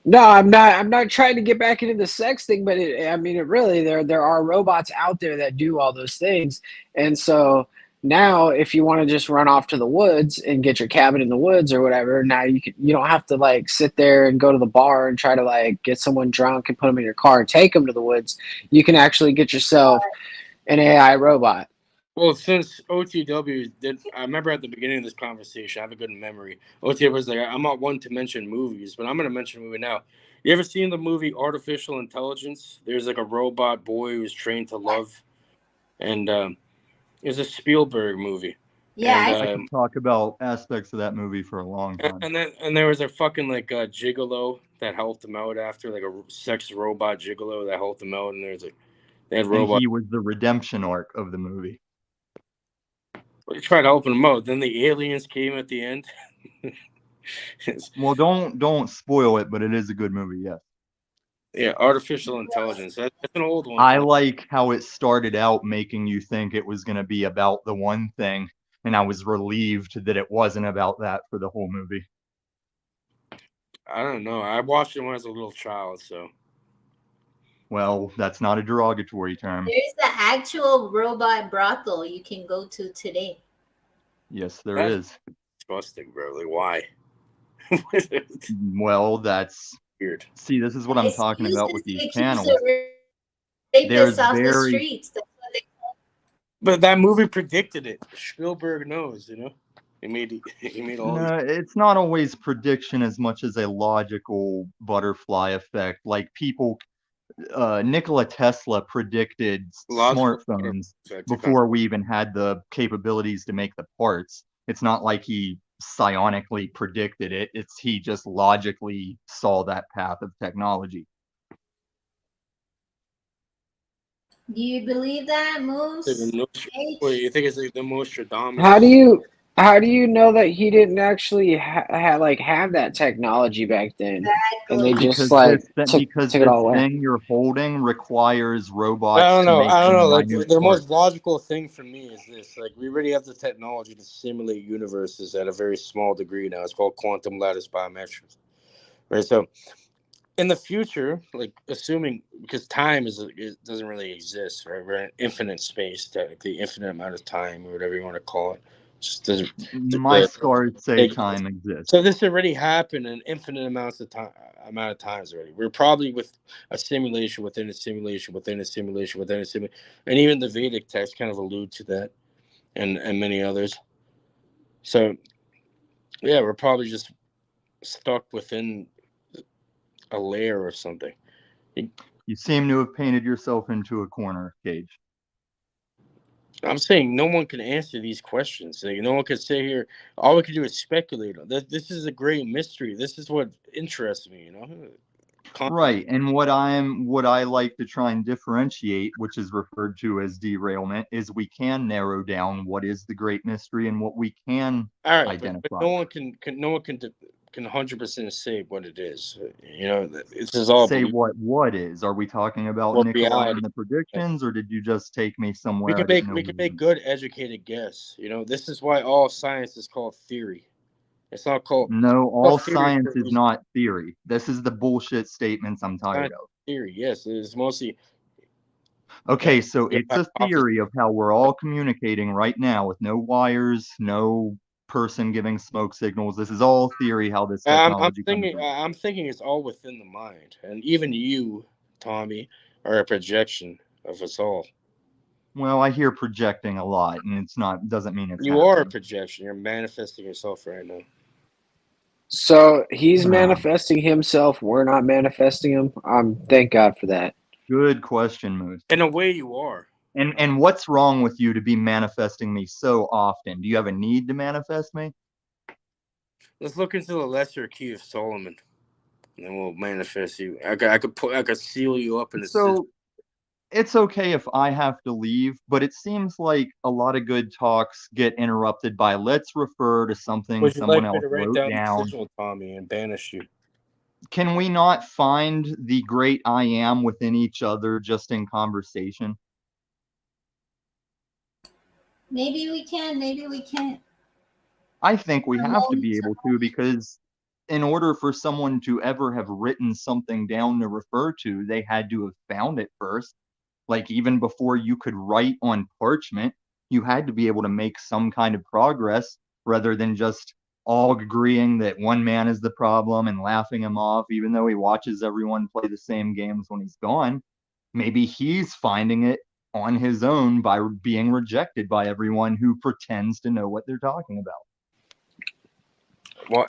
No, I'm not trying to get back into the sex thing, but I mean, it really there are robots out there that do all those things, and so now if you want to just run off to the woods and get your cabin in the woods or whatever, now you don't have to like sit there and go to the bar and try to like get someone drunk and put them in your car and take them to the woods. You can actually get yourself an AI robot. Well, since OTW did, I remember at the beginning of this conversation, I have a good memory. OTW was like, I'm not one to mention movies, but I'm going to mention a movie now. You ever seen the movie Artificial Intelligence? There's like a robot boy who's trained to love, and it's a Spielberg movie. Yeah, And I could talk about aspects of that movie for a long time. and there was a fucking like gigolo that helped him out after, like a sex robot gigolo that helped him out, and there's like they had And robot. he was the redemption arc of the movie. They tried helping him out. Then the aliens came at the end. Well, don't spoil it, but it is a good movie. Yes. Yeah, Artificial Intelligence. That's an old one. I like how it started out making you think it was going to be about the one thing, and I was relieved that it wasn't about that for the whole movie. I don't know. I watched it when I was a little child, so. Well, that's not a derogatory term. there's the actual robot brothel you can go to today. Yes, there That's is. disgusting, bro. Like, why? Well, that's weird. See, this is what I'm talking about with these channels. Rapists There's off the very streets. That's what they call But that movie predicted it. Spielberg knows, you know. He made all these. No, it's not always prediction as much as a logical butterfly effect. Like people, Nikola Tesla predicted Logical smartphones effect. before we even had the capabilities to make the parts. It's not like he psionically predicted it. He just logically saw that path of technology. Do you believe that, Moose? Wait, you think it's like the Nostradamus? How do you know that he didn't actually have that technology back then, and they just like took it all away? Thing you're holding requires robots. I don't know. To make I don't know. Like minute the parts. most logical thing for me is this: like we already have the technology to simulate universes at a very small degree now. It's called quantum lattice biometrics, right? So in the future, like assuming because time it doesn't really exist, right? We're in infinite space, technically, infinite amount of time, or whatever you want to call it. Just doesn't. My scars say time exists. So this already happened in infinite amounts of time, amount of times already. We're probably with a simulation within a simulation within a simulation within a simulation, and even the Vedic text kind of allude to that, and many others. So, yeah, we're probably just stuck within a layer or something. You seem to have painted yourself into a corner, Cage. I'm saying no one can answer these questions. Like, no one can sit here. All we can do is speculate. This is a great mystery. This is what interests me. Right, and what I like to try and differentiate, which is referred to as derailment, is we can narrow down what is the great mystery and what we can All right, identify. but no one can 100% say what it is. This is all say what is. Are we talking about what Nikolai reality. and the predictions, or did you just take me We somewhere can I didn't make know? we can make good educated guess. This is why all science is called theory. It's not called No, all theory science for a is reason. not theory. This is the bullshit statements I'm tired Science of. theory. Yes, it's mostly. Okay, so Yeah, it's a theory of how we're all communicating right now with no wires, no person giving smoke signals. This is all theory how this technology comes around. I'm thinking it's all within the mind, and even you, Tommy, are a projection of us all. Well, I hear projecting a lot, and doesn't mean it's You are a happening. projection. You're manifesting yourself right now. So he's manifesting himself. We're not manifesting him. Thank God for that. Good question, Moose. In a way, you are. And what's wrong with you to be manifesting me so often? Do you have a need to manifest me? Let's look into the lesser key of Solomon, and then we'll manifest you. I could seal you up in the system. So it's okay if I have to leave, but it seems like a lot of good talks get interrupted by let's refer to something Would you someone like me else to write wrote down the down. sigil, Tommy, and banish you? Can we not find the great I am within each other just in conversation? Maybe we can, maybe we can't. I think we have to be able to, because in order for someone to ever have written something down to refer to, they had to have found it first. Like, even before you could write on parchment, you had to be able to make some kind of progress rather than just all agreeing that one man is the problem and laughing him off, even though he watches everyone play the same games when he's gone. Maybe he's finding it on his own by being rejected by everyone who pretends to know what they're talking about.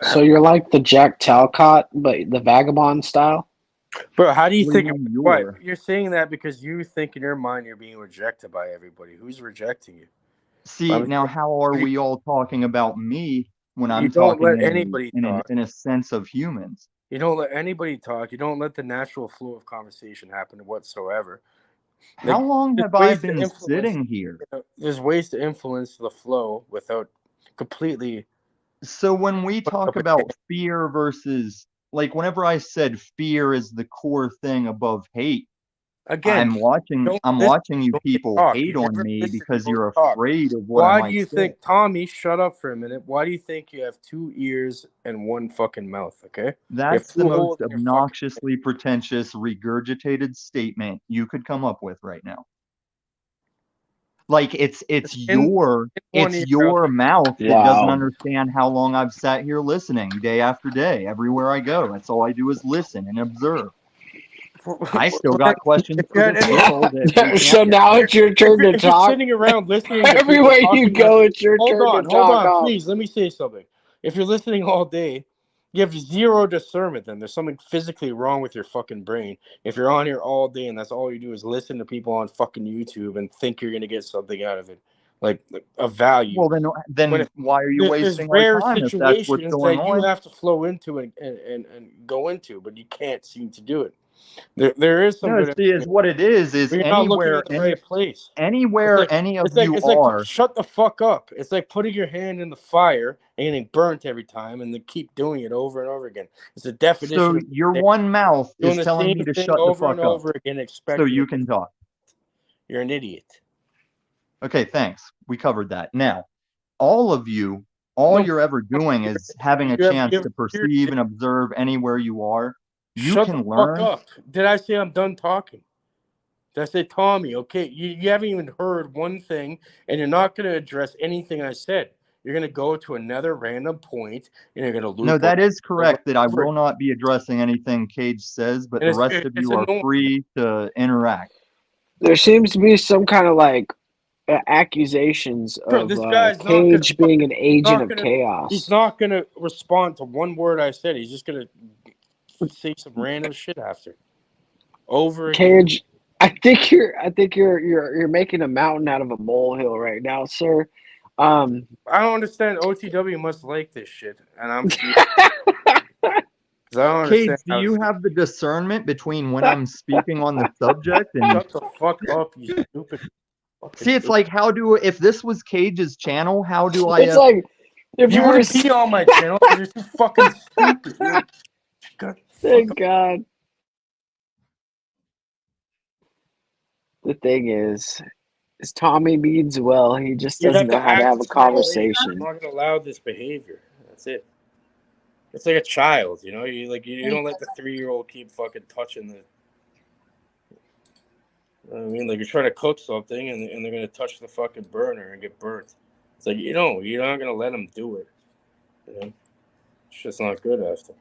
So you're like the Jack Talcott, but the vagabond style? Bro, how do you What do think? you mean What you're? you're saying that because you think in your mind you're being rejected by everybody. Who's rejecting you? See, now how are we all talking about me when You I'm don't talking let anybody talk. in a sense of humans? You don't let anybody talk. You don't let the natural flow of conversation happen whatsoever. How long there's have I ways to been influence. sitting here? There's ways to influence the flow without completely. So when we talk about fear versus, like, whenever I said fear is the core thing above hate, Again, I'm watching you don't people talk. hate You on never me listen, because you you're don't talk. afraid of what I Why might do you say. think, Tommy, shut up for a minute? Why do you think you have 2 ears and 1 fucking mouth, okay? That's the most obnoxiously pretentious, regurgitated statement you could come up with right now. Like, it's your mouth that doesn't understand how long I've sat here listening day after day, everywhere I go. That's all I do is listen and observe. I still got questions for this girl that we can't So get now to. it's your turn to If you're talk. sitting around listening to Everywhere people you talking go, about- it's your turn to Hold talk. on, please. Let me say something. If you're listening all day, you have zero discernment. Then there's something physically wrong with your fucking brain. If you're on here all day and that's all you do is listen to people on fucking YouTube and think you're gonna get something out of it, like a value. Well, then why are you there's wasting our rare time if that's what's situations going that you on? have to flow into and go into, but you can't seem to do it. There is some No, good. see, is what it is But you're not looking anywhere, in the right place. anywhere any of you It's are. like shut the fuck up. It's like putting your hand in the fire and getting burnt every time, and then keep doing it over and over again. It's a definition. So of your one mouth doing is the telling same me to thing shut the over fuck and up over again, so expecting you can talk. You're an idiot. Okay, thanks. We covered that. Now, all of you, all you're ever doing is having a chance to perceive and observe anywhere you are. You Shut can the fuck learn. up. Did I say I'm done talking? Did I say, Tommy, okay, you haven't even heard one thing, and you're not going to address anything I said. You're going to go to another random point, and you're going to loop No, that is over correct that I over. will not be addressing anything Cage says, but And the rest of it's you are annoying. free to interact. There seems to be some kind of like accusations Bro, of this guy's not going Cage being an agent of He's chaos. not going to respond to one word I said. He's just going to say some random shit after. Over again. Cage, I think you're making a mountain out of a molehill right now, sir. I don't understand. OTW must like this shit, and I'm. I don't Cage, understand. do you have the discernment between when I'm speaking on the subject and Shut the fuck up, you stupid. see? It's like if this was Cage's channel, how do I? It's like if you we were wouldn't be on my channel because you're too fucking stupid. Thank God. The thing is Tommy means well. He just You doesn't have know to how to act have a a certain way. conversation. I'm not gonna allow this behavior. That's it. It's like a child, you know. You don't let the 3-year-old keep fucking touching the. I mean, like you're trying to cook something and they're gonna touch the fucking burner and get burnt. It's like you're not gonna let them do it. You know? It's just not good after.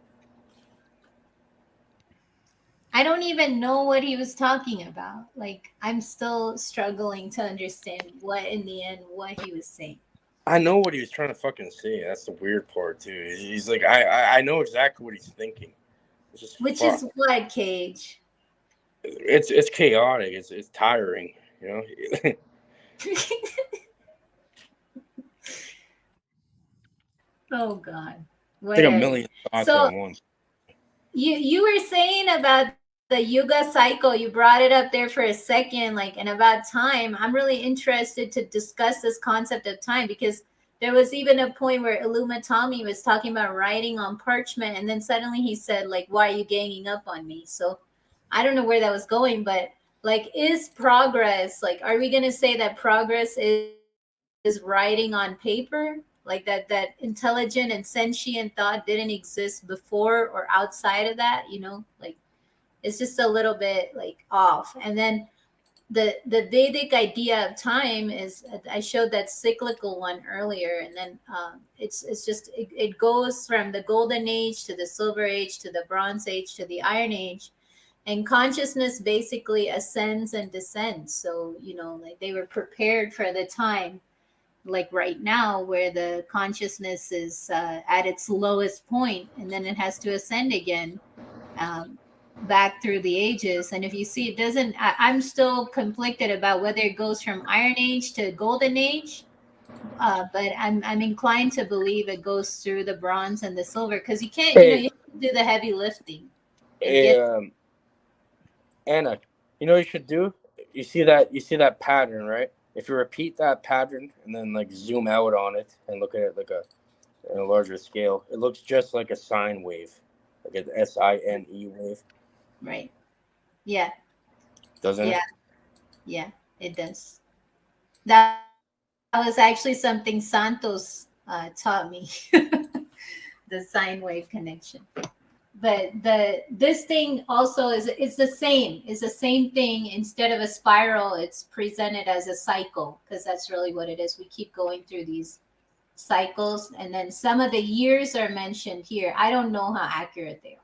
I don't even know what he was talking about. Like, I'm still struggling to understand what he was saying. I know what he was trying to fucking say. That's the weird part too. He's like, I know exactly what he's thinking. It's just Which is what, Cage? It's chaotic. It's tiring. You know. Oh God. It's like a million thoughts So at once. you were saying about the Yuga cycle. You brought it up there for a second, like, and about time. I'm really interested to discuss this concept of time because there was even a point where Illumitami was talking about writing on parchment, and then suddenly he said, like, "Why are you ganging up on me?" So I don't know where that was going, but like, is progress, like, are we gonna say that progress is writing on paper? Like that intelligent and sentient thought didn't exist before or outside of that, like it's just a little bit like off. And then the Vedic idea of time is, I showed that cyclical one earlier, and then it's just it goes from the golden age to the silver age to the bronze age to the iron age, and consciousness basically ascends and descends. So like they were prepared for the time like right now where the consciousness is at its lowest point, and then it has to ascend again back through the ages. And if you see, it doesn't, I'm still conflicted about whether it goes from iron age to golden age, but I'm inclined to believe it goes through the bronze and the silver, because you can't, you have to do the heavy lifting and get Anna, you know what you should do? You see that pattern, right? If you repeat that pattern and then like zoom out on it and look at it like in a larger scale, it looks just like a sine wave, like an SINE wave. Right. Yeah. Doesn't it? Yeah, it does. That was actually something Santos taught me, the sine wave connection. But this thing also it's the same. It's the same thing. Instead of a spiral, it's presented as a cycle, because that's really what it is. We keep going through these cycles, and then some of the years are mentioned here. I don't know how accurate they are,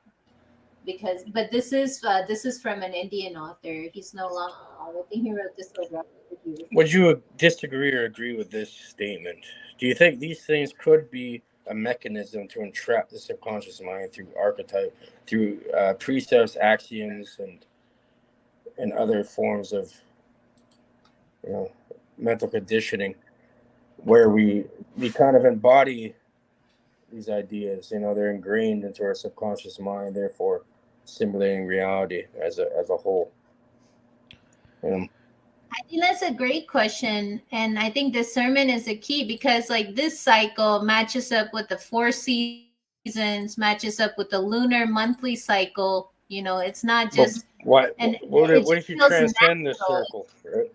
but this is from an Indian author. He's no longer. I think he wrote this over 100 years. Would you disagree or agree with this statement? Do you think these things could be a mechanism to entrap the subconscious mind through archetype, through precepts, axioms, and other forms of mental conditioning, where we kind of embody these ideas? They're ingrained into our subconscious mind, therefore simulating reality as a whole. I think that's a great question. And I think discernment is the key, because like this cycle matches up with the 4 seasons, matches up with the lunar monthly cycle. It's not just. What It if you feels transcend this natural. circle, right?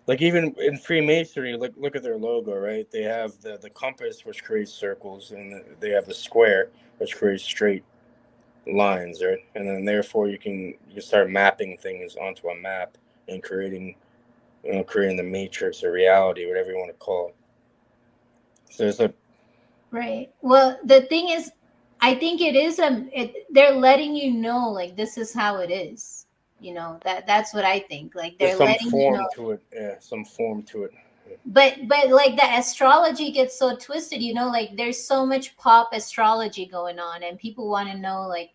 Like even in Freemasonry, look at their logo, right? They have the compass, which creates circles, and they have the square, which creates straight lines, right? And then therefore you start mapping things onto a map and creating the matrix or reality, whatever you want to call it. So there's a Right. Well, the thing is, I think it is they're letting you know, like, this is how it is. That's what I think. Like, there's they're some letting you form know. to it. Yeah, some form to it. But like the astrology gets so twisted, like there's so much pop astrology going on, and people want to know, like,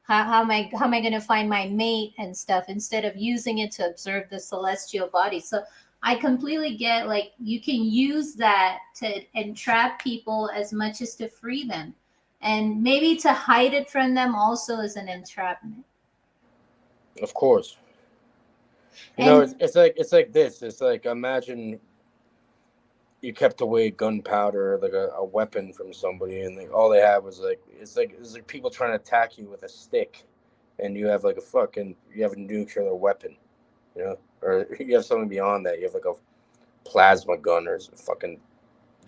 how am I going to find my mate and stuff, instead of using it to observe the celestial body. So I completely get, like, you can use that to entrap people as much as to free them, and maybe to hide it from them also is an entrapment. Of course. And It's like this. It's like, imagine you kept away gunpowder, like a weapon from somebody, and all they had was it's like people trying to attack you with a stick, and you have you have a nuclear weapon, or you have something beyond that. You have like a plasma gun or fucking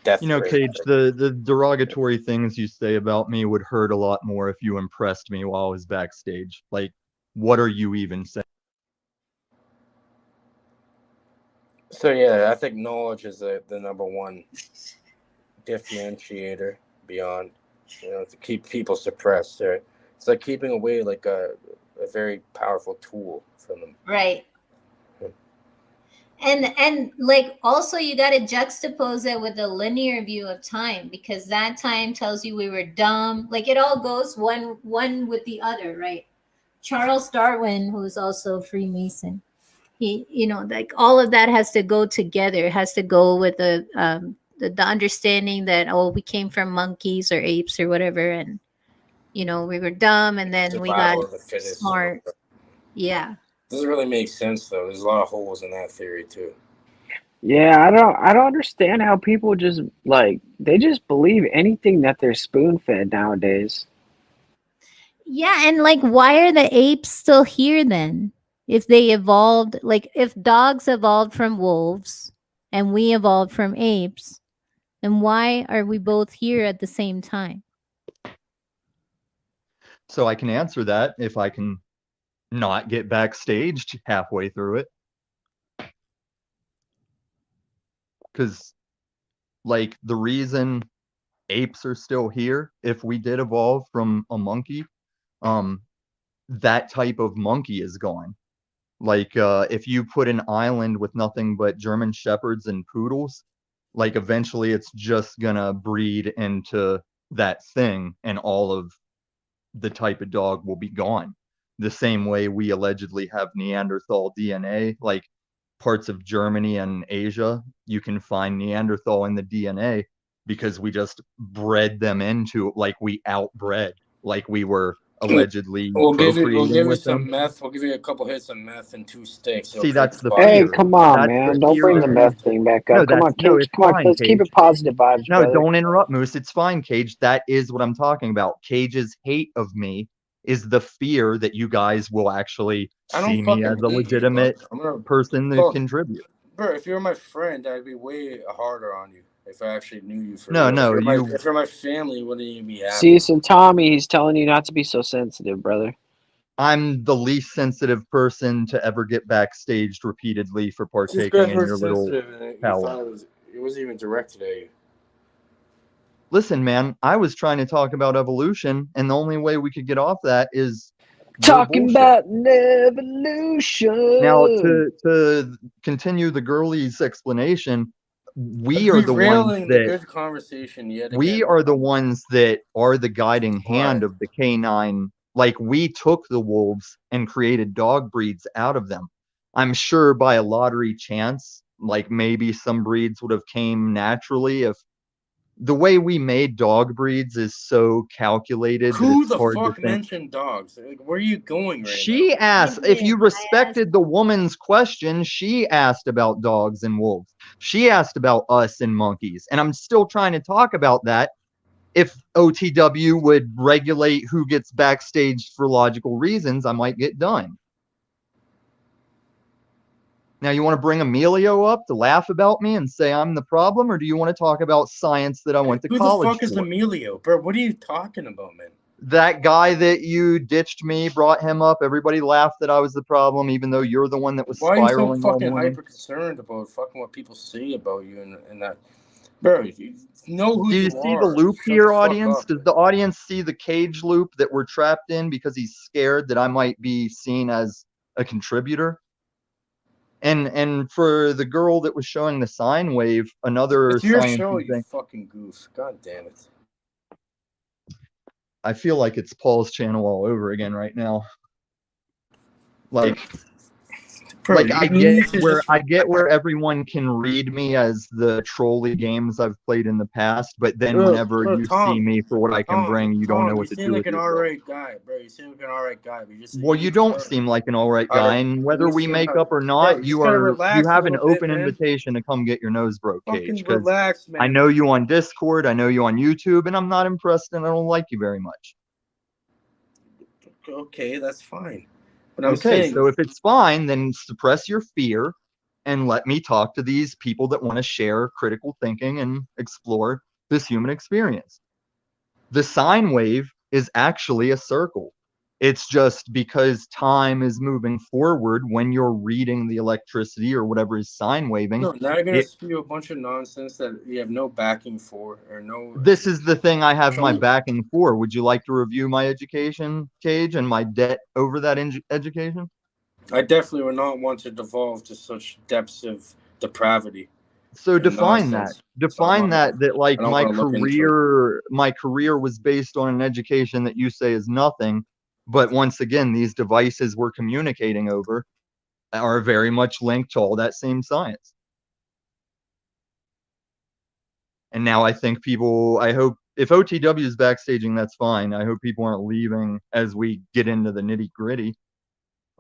death ray. Cage, the derogatory things you say about me would hurt a lot more if you impressed me while I was backstage. Like, what are you even saying? So yeah, I think knowledge is the number one differentiator beyond, to keep people suppressed. Right? It's like keeping away like a very powerful tool from them. right. And like, also, you got to juxtapose it with the linear view of time, because that time tells you we were dumb. Like, it all goes one with the other, right? Charles Darwin, who's also a Freemason, he, like, all of that has to go together. It has to go with the understanding that, oh, we came from monkeys or apes or whatever, and we were dumb, and then we got Survival of the fittest. smart. Yeah. Doesn't really make sense though. There's a lot of holes in that theory too. Yeah, I don't understand how people just they just believe anything that they're spoon fed nowadays. Yeah, and like, why are the apes still here then? If they evolved, like, if dogs evolved from wolves and we evolved from apes, then why are we both here at the same time? So I can answer that if I can not get backstage halfway through it. Because, like, the reason apes are still here, if we did evolve from a monkey, that type of monkey is gone. Like, if you put an island with nothing but German shepherds and poodles, like, eventually it's just gonna breed into that thing, and all of the type of dog will be gone. The same way we allegedly have Neanderthal DNA, like parts of Germany and Asia, you can find Neanderthal in the DNA because we just bred them into, like, we outbred, like we were allegedly We'll give procreating you with some them. meth. We'll give you a couple hits of meth and 2 sticks. See, that's the Hey, fear. come on, That's man! the Don't fear bring of the me. meth thing back No, up. Come on, Cage. it's Come on, fine, let's keep Cage. it positive vibes, No, brother. don't interrupt, Moose. It's fine, Cage. That is what I'm talking about. Cage's hate of me is the fear that you guys will actually I don't see me as fucking a hate you, legitimate bro. I'm gonna person to contribute. Bro, if you're my friend, I'd be way harder on you if I actually knew you for No, real. no, If you're my family, you wouldn't even be happy. See, some Tommy, he's telling you not to be so sensitive, brother. I'm the least sensitive person to ever get backstaged repeatedly for These partaking guys in were your little sensitive, and you power. thought it wasn't even directed at you. Listen, man, I was trying to talk about evolution, and the only way we could get off that is your Talking bullshit. about an evolution. Now, to continue the girlie's explanation, we are the ones Derailing the that good conversation yet we again. are the ones that are the guiding hand of the canine. Like, we took the wolves and created dog breeds out of them. I'm sure by a lottery chance, like, maybe some breeds would have came naturally. If the way we made dog breeds is so calculated that Who it's the hard to fuck think. mentioned dogs? Like, where are you going right She asked, if you respected the woman's question, she asked about dogs and wolves. She asked about us and monkeys. And I'm still trying to talk about that. If OTW would regulate who gets backstage for logical reasons, I might get done. Now, you want to bring Emilio up to laugh about me and say I'm the problem, or do you want to talk about science that I went to Who the college fuck is for? Emilio? Bro, what are you talking about, man? that guy that you ditched me, brought him up. Everybody laughed that I was the problem, even though you're the one that was Why are you so spiraling all fucking morning. hyper concerned about fucking what people say about you and that? Bro, you know who Do you you see the are. loop Shut the here, fuck audience? up. Does the audience see the cage loop that we're trapped in because he's scared that I might be seen as a contributor? And for the girl that was showing the sine wave, another It's your sciencey show, you thing. fucking goof. God damn it. I feel like it's Paul's channel all over again right now. Like, Bro, like you I need get to where just I get where everyone can read me as the trolly games I've played in the past, but then whenever you see Tom, me for what I can bring, you don't know you what to seem do like with an yourself. alright guy, bro. You seem like an alright guy, but Well, you don't seem like an all right guy, and whether we make up or bro, not, you just gotta you relax a have an little bit, open man. invitation to come get your nose broke, Cage. Fucking Because relax, I man. know you on Discord, I know you on YouTube, and I'm not impressed, and I don't like you very much. Okay, that's fine. But I'm Okay, saying, so if it's fine, then suppress your fear and let me talk to these people that want to share critical thinking and explore this human experience. The sine wave is actually a circle. It's just because time is moving forward when you're reading the electricity or whatever is sine waving. no, now you're gonna spew a bunch of nonsense that you have no backing for or no. This is the thing I have Show my me. backing for. Would you like to review my education, Cage, and my debt over that education? I definitely would not want to devolve to such depths of depravity. So and define that. nonsense. Define that like I don't my wanna look into career was based on an education that you say is nothing. But once again, these devices we're communicating over are very much linked to all that same science. And now I think I hope if OTW is backstaging, that's fine. I hope people aren't leaving as we get into the nitty gritty.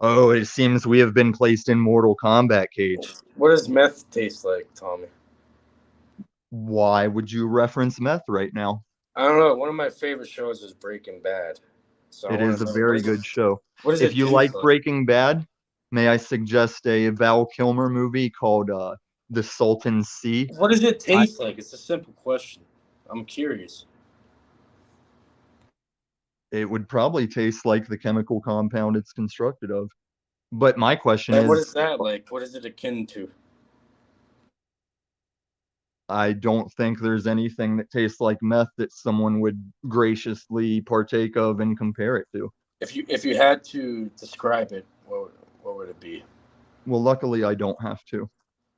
Oh, it seems we have been placed in Mortal Kombat, Cage. What does meth taste like, Tommy? Why would you reference meth right now? I don't know. One of my favorite shows is Breaking Bad. So It is a very good show. What does If it you taste like like? Breaking Bad, may I suggest a Val Kilmer movie called The Salton Sea? What does it taste like? It's a simple question. I'm curious. It would probably taste like the chemical compound it's constructed of. But my question Like, what is, is that like? What is it akin to? I don't think there's anything that tastes like meth that someone would graciously partake of and compare it to. If you had to describe it, what would it be? Well, luckily I don't have to.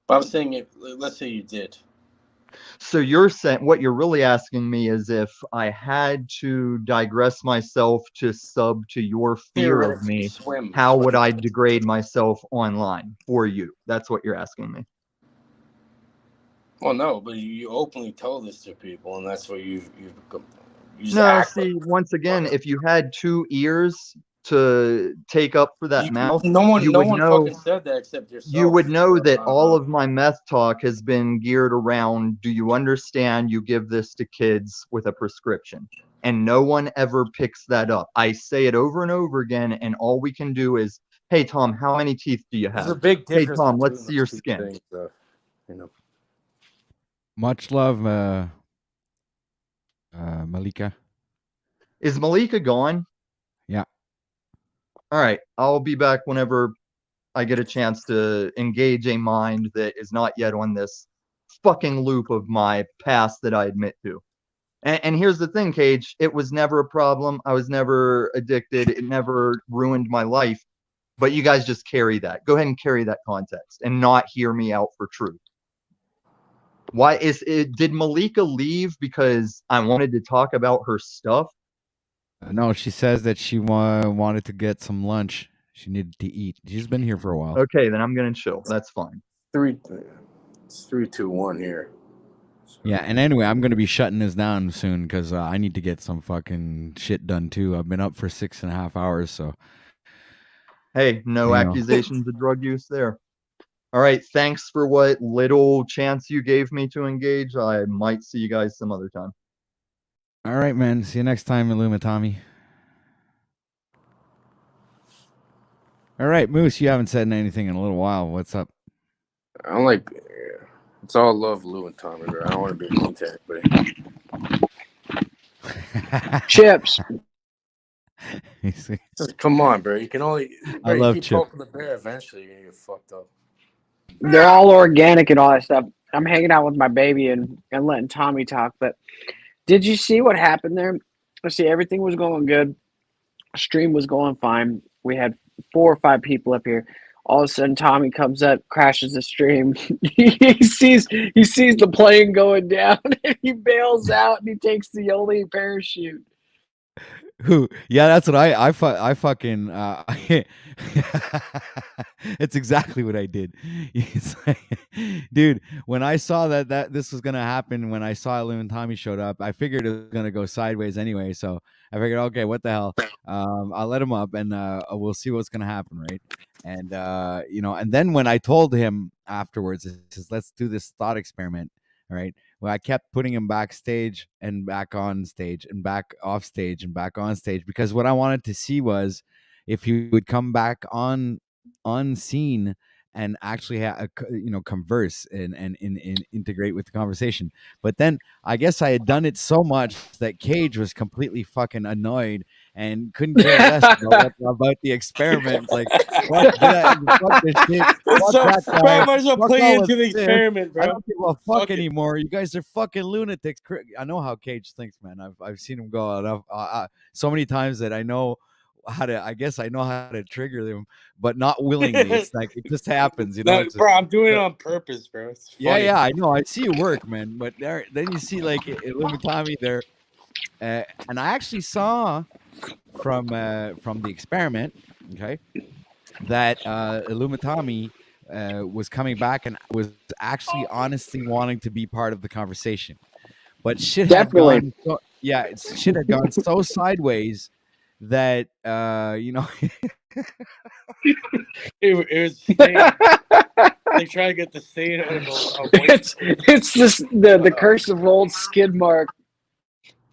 But I'm saying, let's say you did. So you're saying what you're really asking me is if I had to digress myself to sub to your fear of me, how would I degrade myself online for you? That's what you're asking me. Well, no, but you openly tell this to people, and that's what you just No, act see, once again, if you had 2 ears to take up for that mouth, no one know fucking said that except yourself. you would know that all of my meth talk has been geared around, do you understand you give this to kids with a prescription? And no one ever picks that up. I say it over and over again, and all we can do is, hey, Tom, how many teeth do you have? There's a big Hey, difference. Tom, let's between see your those two skin. things, you know. Much love, Malika. Is Malika gone? Yeah. All right. I'll be back whenever I get a chance to engage a mind that is not yet on this fucking loop of my past that I admit to. And here's the thing, Cage. It was never a problem. I was never addicted. It never ruined my life. But you guys just carry that. Go ahead and carry that context and not hear me out for truth. Why is it? Did Malika leave because I wanted to talk about her stuff? No, she says that she wanted to get some lunch. She needed to eat. She's been here for a while. Okay, then I'm gonna chill. That's fine. It's 3, 2, 1 here. Yeah, and anyway, I'm gonna be shutting this down soon because I need to get some fucking shit done too. I've been up for 6.5 hours, so. Hey, no accusations of drug use there. All right, thanks for what little chance you gave me to engage. I might see you guys some other time. All right, man. See you next time, Illuma Tommy. All right, Moose, you haven't said anything in a little while. What's up? I'm like, it's all love, Lou and Tommy, bro. I don't want to be mean to anybody. Chips. Come on, bro. You can only I you love keep Chip. poking the bear. Eventually, you're gonna get fucked up. They're all organic and all that stuff. I'm hanging out with my baby and letting Tommy talk. But did you see what happened there? See, everything was going good. Stream was going fine. We had 4 or 5 people up here. All of a sudden, Tommy comes up, crashes the stream. he sees the plane going down, and he bails out, and he takes the only parachute. Who? Yeah, that's what I fucking. It's exactly what I did. It's like, dude, when I saw that this was gonna happen, when I saw Lou and Tommy showed up, I figured it was gonna go sideways anyway. So I figured, okay, what the hell? I'll let him up, and we'll see what's gonna happen, right? And and then when I told him afterwards, he says, "Let's do this thought experiment." All right. Well, I kept putting him backstage and back on stage and back off stage and back on stage, because what I wanted to see was if he would come back on scene and actually converse and integrate with the conversation. But then I guess I had done it so much that Cage was completely fucking annoyed and couldn't care less about the experiment. It's like, fuck that, fuck this shit, fuck So, that bro, guy, I might as well fuck play all of into the this. experiment, bro. I don't give a fuck Fuck it. anymore. You guys are fucking lunatics. I know how Cage thinks, man. I've seen him go out so many times that I know how to trigger them, but not willingly. It's like it just happens, No, It's bro, I'm doing it on purpose, bro. It's funny. yeah, I know. I see you work, man. But then you see like Illumitami there, and I actually saw from the experiment, okay, that Illumitami was coming back and was actually honestly wanting to be part of the conversation, but shit had Definitely. gone shit had gone so sideways that It was stain. They try to get the stain out of a white. It's the curse of old skid mark.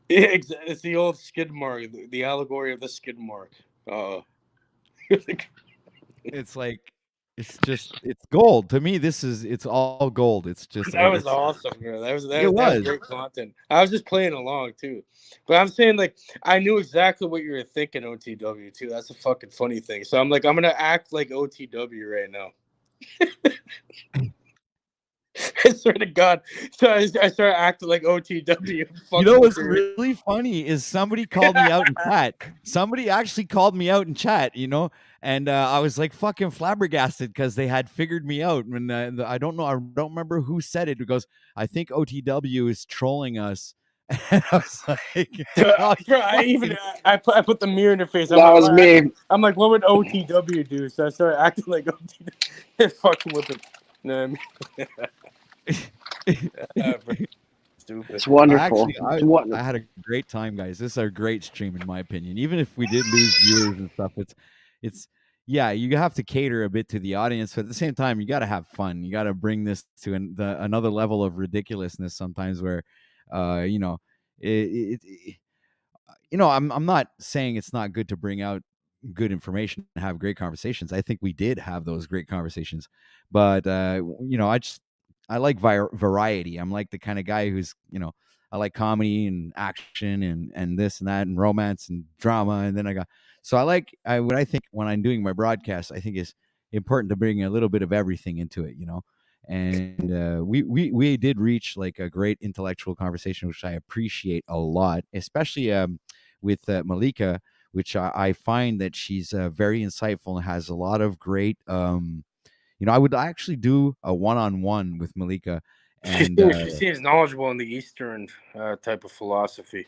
Yeah, it's the old skid mark, the allegory of the skid mark. it's like it's gold to me. It's all gold. It's just That was awesome, bro. That was great content. I was just playing along too, but I'm saying like I knew exactly what you were thinking, OTW too. That's a fucking funny thing. So I'm gonna act like OTW right now. I swear to God. So I started acting like OTW. You know what's really funny is somebody called me out in chat. Somebody actually called me out in chat, and I was like fucking flabbergasted because they had figured me out. And I don't remember who said it. It goes, I think OTW is trolling us. And I was like, bro, I put the mirror in her face. That was me. I'm like, what would OTW do? So I started acting like OTW, fucking with it. No, stupid. It's wonderful. I had a great time, guys. This is a great stream, in my opinion. Even if we did lose viewers and stuff, it's yeah, you have to cater a bit to the audience, but at the same time, you got to have fun. You got to bring this to another level of ridiculousness sometimes, where I'm not saying it's not good to bring out good information and have great conversations. I think we did have those great conversations, but I like variety. I'm like the kind of guy who's I like comedy and action and this and that and romance and drama, and then what I think when I'm doing my broadcast, I think is important to bring a little bit of everything into it, and we did reach like a great intellectual conversation, which I appreciate a lot, especially with Malika, which I find that she's very insightful and has a lot of great I would actually do a one-on-one with Malika, and she seems knowledgeable in the Eastern type of philosophy.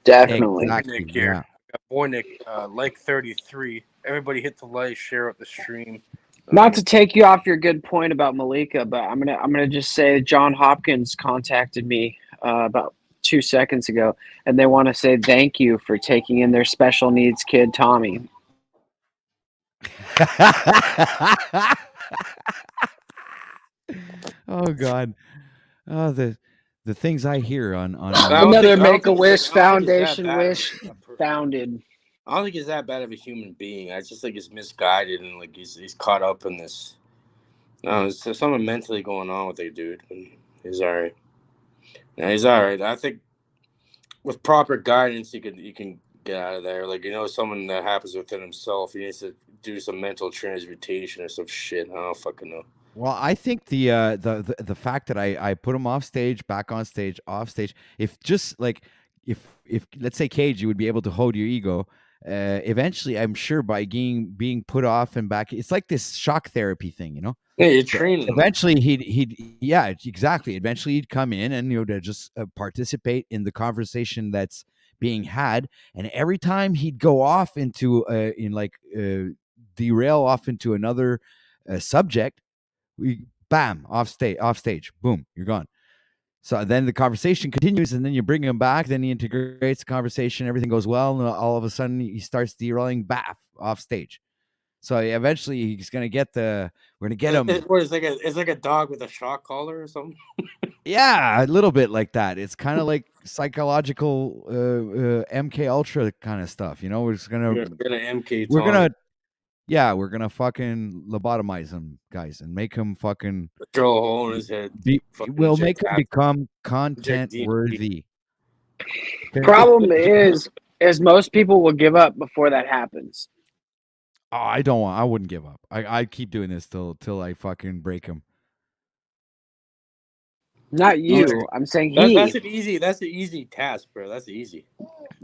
Definitely. Exactly, Nick here. yeah. Boy Nick, like 33. Everybody hit the like, share out the stream. Not to take you off your good point about Malika, but I'm gonna just say John Hopkins contacted me about 2 seconds ago, and they want to say thank you for taking in their special needs kid Tommy. Oh God, oh the things I hear on another Make-A-Wish Foundation wish founded. I don't think he's that bad of a human being. I just think he's misguided and like he's caught up in this. No, there's something mentally going on with the dude. He's all right. Yeah, he's all right. I think with proper guidance, you can get out of there. Like, someone that happens within himself. He needs to do some mental transmutation or some shit. I don't fucking know. Well, I think the fact that I put him off stage, back on stage, off stage, if just like if let's say Cage, you would be able to hold your ego. Eventually, I'm sure by being put off and back, it's like this shock therapy thing, Yeah, you're training him. Eventually, he'd yeah, exactly. Eventually, he'd come in and to just participate in the conversation that's being had, and every time he'd go off into derail off into another subject, we bam off stage, boom, you're gone. So then the conversation continues, and then you bring him back. Then he integrates the conversation. Everything goes well, and all of a sudden he starts derailing, baff off stage. So eventually he's gonna get we're gonna get him. It's like a dog with a shock collar or something. Yeah, a little bit like that. It's kind of like psychological MK Ultra kind of stuff. We're just gonna We're gonna MK. We're gonna fucking lobotomize him, guys, and make him fucking drill a hole in his head. We'll make him become content worthy. Problem is most people will give up before that happens. Oh, I wouldn't give up. I keep doing this till I fucking break him. Not you. I'm saying he. That's an easy task, bro. That's easy.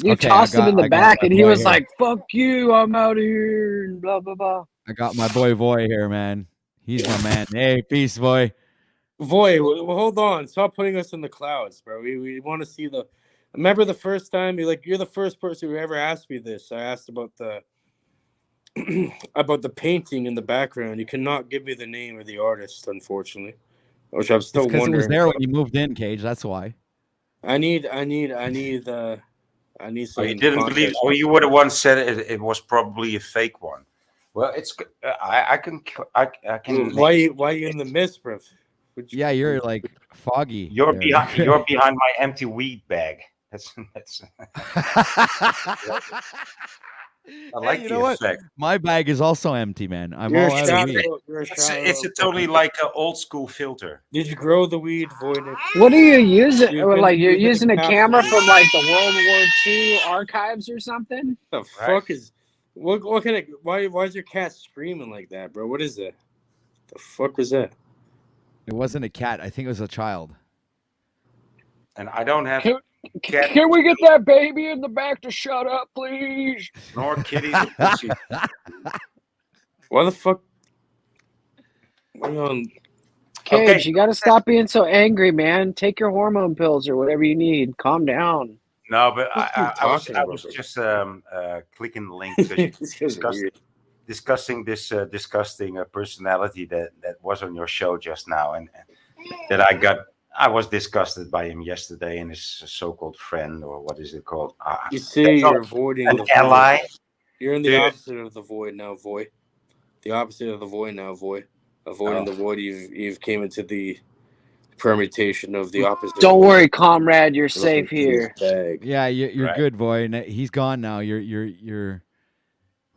You tossed him in the back, and he was like, "Fuck you, I'm out of here," and blah blah blah. I got my boy Voy here, man. He's my man. Hey, peace, Voy. Voy, hold on. Stop putting us in the clouds, bro. We want to see the. Remember the first time you're the first person who ever asked me this. I asked about the about the painting in the background. You cannot give me the name of the artist, unfortunately. Which I'm still wondering. Because it was there when you moved in, Cage. That's why. I need some. You didn't believe. Oh, you were the one said it was probably a fake one. Well, it's. I can. Why you in the mist, bro? Yeah, you're like foggy. You're behind. You're behind my empty weed bag. That's. I like the effect. My bag is also empty, man. I'm all out of weed. It's a totally like an old school filter. Did you grow the weed, Voynich? What are you using? You're using a camera from like the World War II archives or something? The fuck is? What kind of? Why is your cat screaming like that, bro? What is that? The fuck was that? It wasn't a cat. I think it was a child. And I don't have. Can we get that baby in the back to shut up, please? Nor kitties or pussy. Why the fuck? Hang on. Cage, you got to stop being so angry, man. Take your hormone pills or whatever you need. Calm down. No, but I was just clicking the link because discussing this disgusting personality that was on your show just now, and that I was disgusted by him yesterday and his so-called friend, or what is it called? You say you're avoiding an the ally. Void. You're in the opposite of the void now, Voy. The opposite of the void now, Voy. Avoiding the void, you've came into the permutation of the opposite. Don't worry, comrade. You're safe here. Yeah, you're good, Voy. He's gone now. You're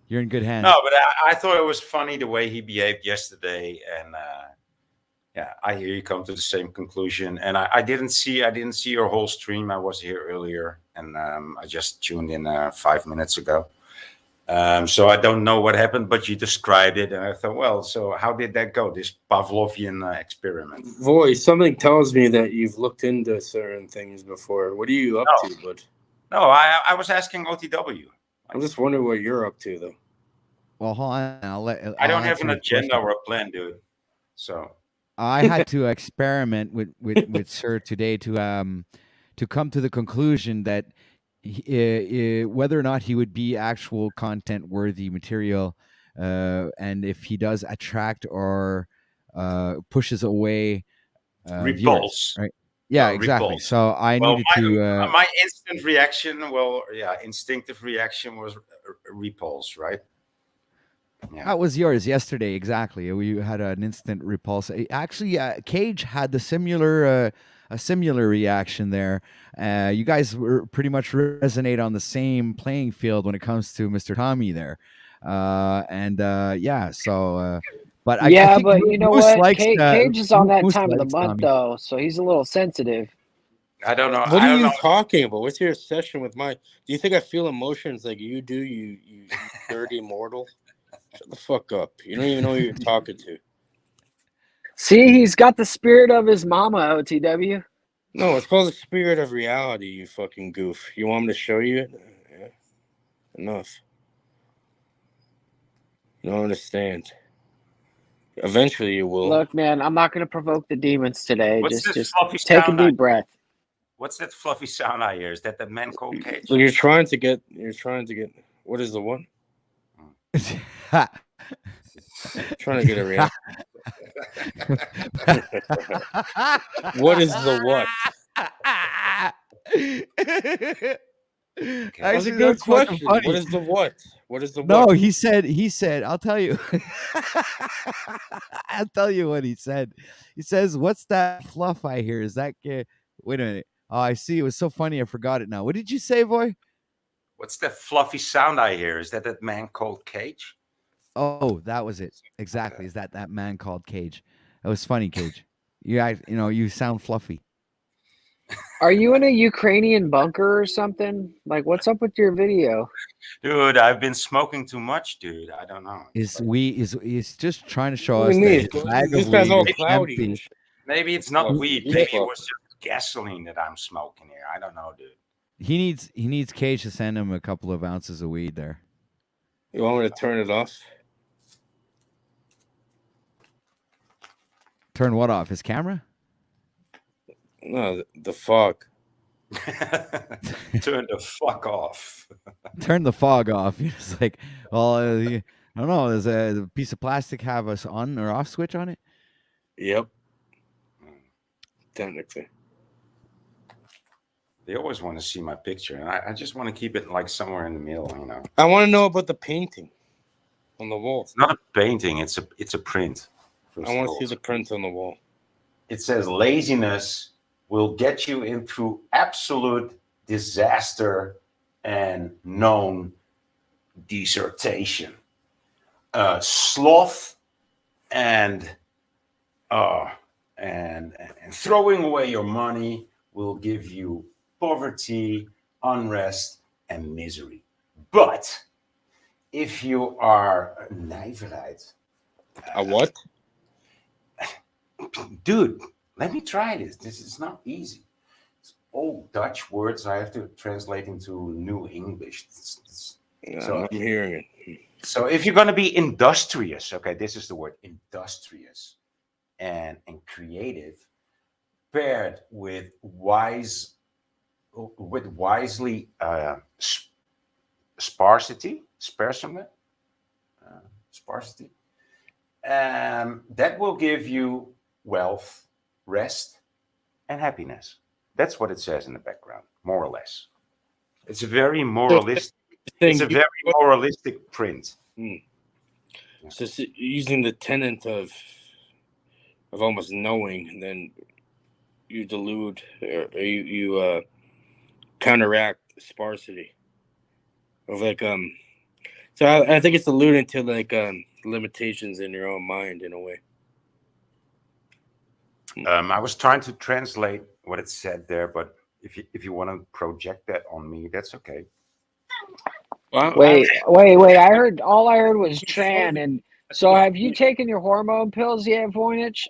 in good hands. No, but I thought it was funny the way he behaved yesterday, and. Yeah, I hear you come to the same conclusion, and I didn't see your whole stream. I was here earlier, and I just tuned in 5 minutes ago. So I don't know what happened, but you described it, and I thought, well, so how did that go? This Pavlovian experiment. Voy, something tells me that you've looked into certain things before. What are you up to, bud? No, I was asking OTW. I'm just wondering what you're up to, though. Well, hold on. I don't have an agenda or a plan, dude. So. I had to experiment with Sir today to come to the conclusion that whether or not he would be actual content worthy material, and if he does attract or pushes away repulse, viewers, right? Yeah, exactly. Repulse. So I needed to. My instant reaction, instinctive reaction was repulse, right? Yeah. That was yours yesterday, exactly. We had an instant repulse. Actually, Cage had the similar reaction there. You guys were pretty much resonate on the same playing field when it comes to Mr. Tommy there, yeah. So, but I think but you know Moose what? likes, Cage is on that Moose time of the likes month Tommy. though, so he's a little sensitive. I don't know. What are you talking about? What's your obsession with my? Do you think I feel emotions like you do? You dirty mortal. Shut the fuck up. You don't even know who you're talking to. See, he's got the spirit of his mama, OTW. No, it's called the spirit of reality, you fucking goof. You want me to show you it? Yeah. Enough. You don't understand. Eventually you will. Look, man, I'm not going to provoke the demons today. What's Just that fluffy take a sound deep breath. What's that fluffy sound I hear? Is that the man called Cage? So you're trying to get. What is the one? Trying to get a reaction. What is the what? Actually, that's fucking funny. What is the what? What is the No, what? he said, I'll tell you. I'll tell you what he said. He says, "What's that fluff I hear? Is that wait a minute. Oh, I see. It was so funny. I forgot it now. What did you say, boy? What's that fluffy sound I hear? Is that man called Cage? Oh, that was it. Exactly. Is that man called Cage? It was funny, Cage. You sound fluffy. Are you in a Ukrainian bunker or something? Like, what's up with your video? Dude, I've been smoking too much, dude. I don't know. He's just trying to show What us do you that mean? his bag This of guy's weed all is cloudy empty. and shit. Maybe it's not weed. He's Maybe it fluffy. was just gasoline that I'm smoking here. I don't know, dude. He needs Cage to send him a couple of ounces of weed there. You want me to turn it off? Turn what off? His camera? No, the fog. Turn the fuck off. Turn the fog off. It's like, well, I don't know. Does a piece of plastic have a on or off switch on it? Yep. Technically. They always want to see my picture, and I just want to keep it like somewhere in the middle, you know. I want to know about the painting on the wall. It's not a painting; it's a print. I want to see the print on the wall. It says laziness will get you into absolute disaster and known desertation. Sloth and throwing away your money will give you poverty, unrest, and misery. But if you are nijverheid, a what? Dude, let me try this. This is not easy. It's old Dutch words I have to translate into New English. So I'm hearing it. So if you're going to be industrious, okay, this is the word, industrious and creative, paired with wisely sparsity, that will give you wealth, rest, and happiness. That's what it says in the background, more or less. It's a very moralistic. It's a very moralistic print. So using the tenet of almost knowing, and then you delude or you counteract sparsity of like So I think it's alluding to like limitations in your own mind in a way. I was trying to translate what it said there, but if you want to project that on me, that's okay. Wait! I heard all I heard was Tran, and so have you taken your hormone pills yet, Voynich?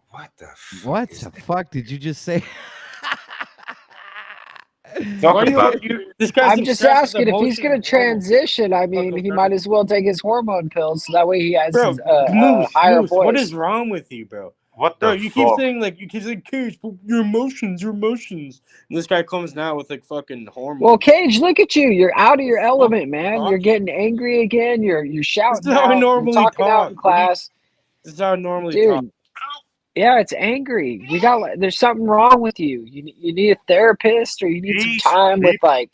What the fuck did you just say? I'm just asking if he's going to transition. I mean, he might as well take his hormone pills so that way he has Bro, a higher voice. what is wrong with you, bro? What Bro, the you fuck? keep saying, Cage, your emotions. And this guy comes now with like fucking hormones. Well, Cage, look at you. You're out of your element, man. You're getting angry again. You're shouting This is how I out. normally You're talking out talk. in class. This is how I normally Dude, talk. yeah, it's angry. There's something wrong with you. You need a therapist, or you need some time with like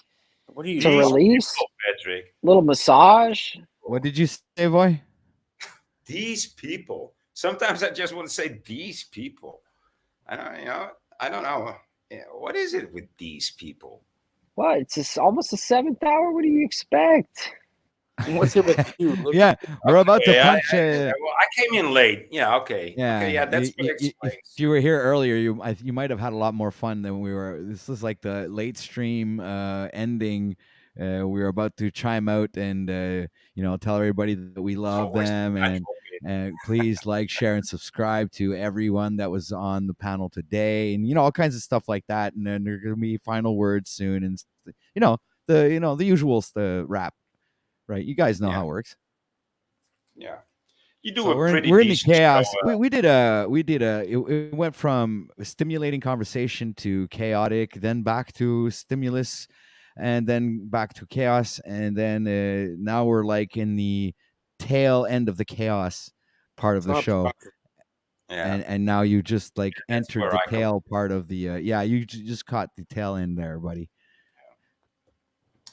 What do you to release. Patrick? Little massage. What did you say, boy? These people. Sometimes I just want to say these people. I don't know. Yeah, what is it with these people? What? It's almost the 7th hour. What do you expect? What's it with you? Look, Yeah, we're about to Okay, punch. well, I came in late. Yeah, okay. Okay, yeah, that's what If explains. you were here earlier, you might have had a lot more fun than we were. This is like the late stream ending. We were about to chime out and tell everybody that we love Always them natural. and please like, share, and subscribe to everyone that was on the panel today, and all kinds of stuff like that. And then there's gonna be final words soon, and the usual wrap, right? You guys know how it works. Yeah. You do So a pretty we're in the decent show. chaos. It went from stimulating conversation to chaotic, then back to stimulus, and then back to chaos, and then now we're like in the tail end of the chaos part of the show. Yeah. And now you just like entered where the I come tail part of the you just caught the tail end there, buddy.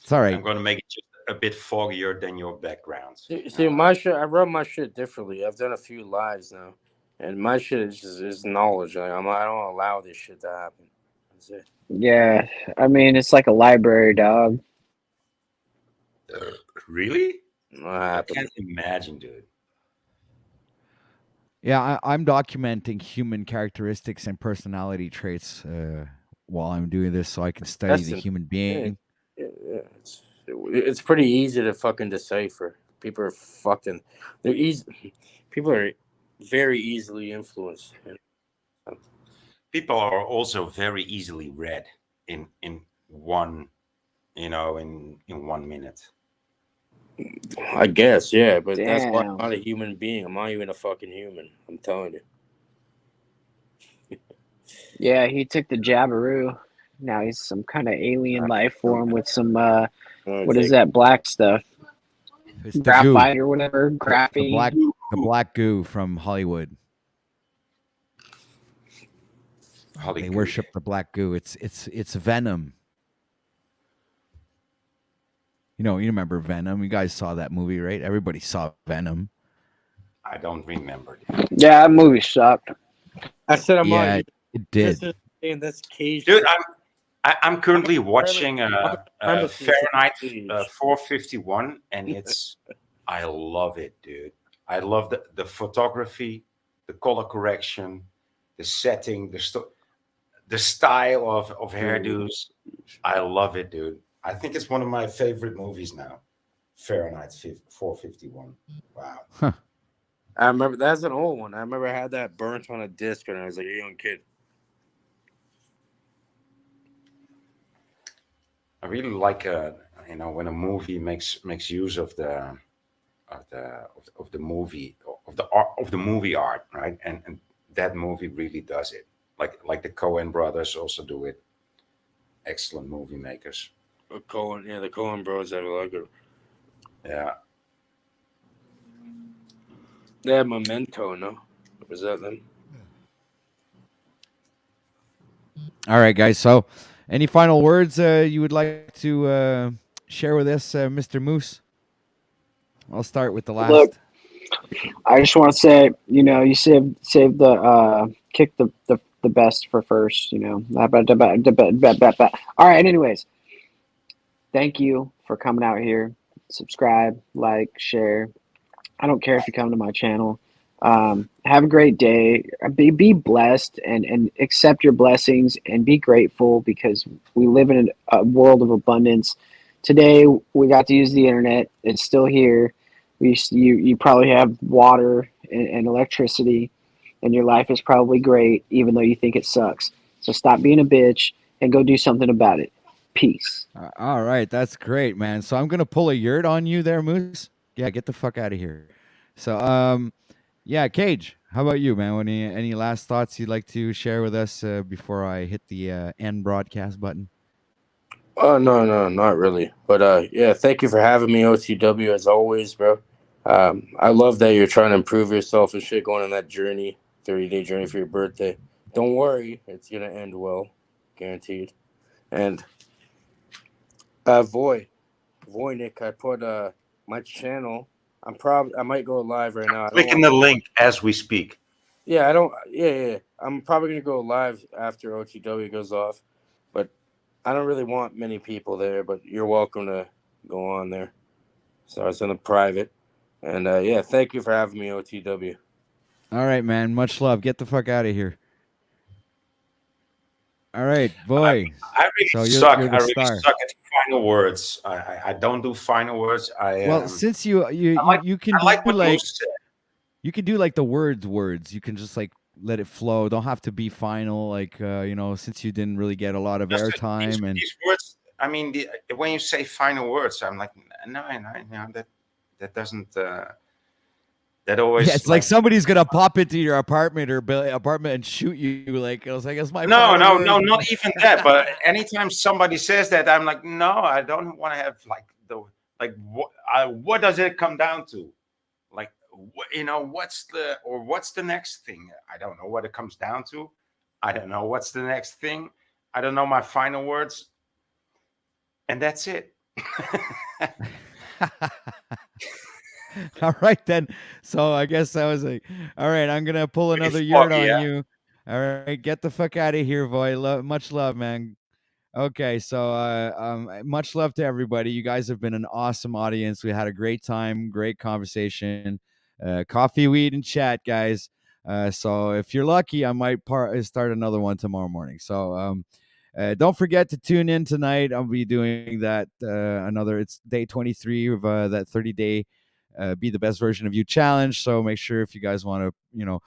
It's all right. I'm going to make it just a bit foggier than your background. See, my shit. I run my shit differently. I've done a few lives now, and my shit is knowledge. Like, I don't allow this shit to happen. That's it. Yeah, I mean, it's like a library, dog. Really? What I happened? can't imagine, dude. Yeah, I'm documenting human characteristics and personality traits while I'm doing this, so I can study the human being. Yeah, it's pretty easy to fucking decipher. People are fucking. They're easy. People are very easily influenced. People are also very easily read in one, in 1 minute. I guess, yeah, but that's why I'm Damn. not a human being. I'm not even a fucking human. I'm telling you. Yeah, he took the Jabberoo. Now he's some kind of alien life form with some what is that black stuff? It's the Graphite goo. or whatever. The Graphene. black goo from Hollywood. They worship the black goo. It's venom. You remember Venom? You guys saw that movie, right? Everybody saw Venom. I don't remember. Yeah, that movie sucked. I said I'm Yeah, not. it did. This is saying that's cage. Dude, I'm currently watching Fahrenheit Fahrenheit 451, and I love it, dude. I love the photography, the color correction, the setting, the style of hairdos. I love it, dude. I think it's one of my favorite movies now. Fahrenheit 451. Wow. Huh. I remember that's an old one. I remember I had that burnt on a disc when I was like a young kid. I really like when a movie makes use of the movie of the movie art, right? And that movie really does it. Like the Coen brothers also do it. Excellent movie makers. The Coen bros have like it. Yeah. They had Memento, no? Was that them? All right, guys. So, any final words you would like to share with us, Mr. Moose? I'll start with the last. Look, I just want to say, you save the kick the best for first. All right. Anyways, thank you for coming out here. Subscribe, like, share. I don't care if you come to my channel. Have a great day. Be blessed and accept your blessings and be grateful because we live in a world of abundance. Today we got to use the internet. It's still here. You probably have water and electricity, and your life is probably great, even though you think it sucks. So stop being a bitch and go do something about it. Peace. All right, that's great, man. So I'm gonna pull a yurt on you there, Moose. Yeah, get the fuck out of here. So, yeah, Cage, how about you, man? Any last thoughts you'd like to share with us before I hit the end broadcast button? Oh no, not really. But yeah, thank you for having me, OTW, as always, bro. I love that you're trying to improve yourself and shit, going on that journey, 30-day journey for your birthday. Don't worry, it's gonna end well, guaranteed. And Voynick, I put my channel. I might go live right now. Clicking the link as we speak. Yeah, I'm probably gonna go live after OTW goes off, but I don't really want many people there. But you're welcome to go on there. So it's in the private. And yeah, thank you for having me, OTW. All right, man. Much love. Get the fuck out of here. All right, boy. I really so suck. you're I the really star. suck at final words. I don't do final words. Well, since you can I like do what like Moose said. you can do like the words. You can just like let it flow. Don't have to be final. Like since you didn't really get a lot of airtime and These words. I mean, when you say final words, I'm like, no, that doesn't. That always. yeah, it's like somebody's gonna pop into your apartment and shoot you. Like I was like, it's my No, final word. not even that. But anytime somebody says that, I'm like, no, I don't want to have what does it come down to? Like, what's the next thing? I don't know what it comes down to. I don't know what's the next thing. I don't know my final words, and that's it. All right then. So I guess I was like, all right, I'm gonna pull another yard on you. All right, get the fuck out of here, boy. Much love, man. Okay, so much love to everybody. You guys have been an awesome audience. We had a great time, great conversation, coffee, weed, and chat, guys. So if you're lucky, I might start another one tomorrow morning. So don't forget to tune in tonight. I'll be doing that it's day 23 of that 30-day be the best version of you challenge. So make sure if you guys want to,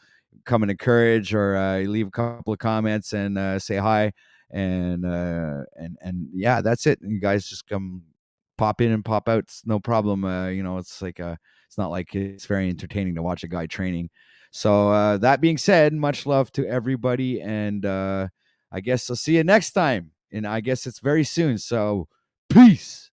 come and encourage or leave a couple of comments and say hi. And yeah, that's it. You guys just come pop in and pop out. It's no problem. It's like it's not like it's very entertaining to watch a guy training. So that being said, much love to everybody. And I guess I'll see you next time. And I guess it's very soon. So peace.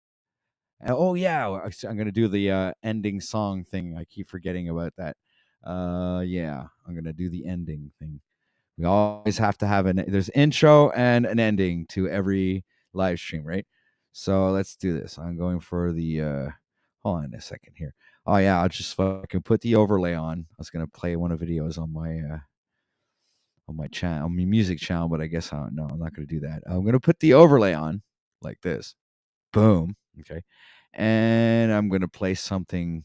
Oh yeah, I'm gonna do the ending song thing. I keep forgetting about that. Yeah, I'm gonna do the ending thing. We always have to have there's intro and an ending to every live stream, right? So let's do this. I'm going for the hold on a second here. Oh yeah, I'll just fucking put the overlay on. I was gonna play one of the videos on my channel, on my music channel, but I guess I'm not gonna do that. I'm gonna put the overlay on like this. Boom. Okay. And I'm gonna play something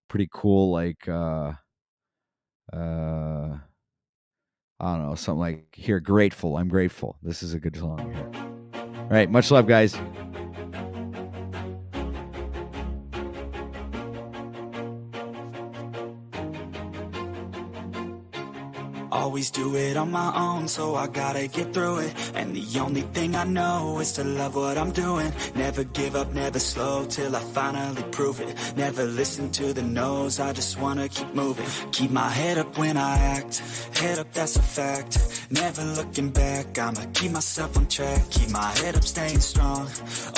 pretty cool like I don't know, something like here, Grateful. I'm Grateful. This is a good song here. All right, much love, guys. Always do it on my own, so I gotta get through it. And the only thing I know is to love what I'm doing. Never give up, never slow, till I finally prove it. Never listen to the no's, I just wanna keep moving. Keep my head up when I act, head up, that's a fact. Never looking back, I'ma keep myself on track. Keep my head up, staying strong,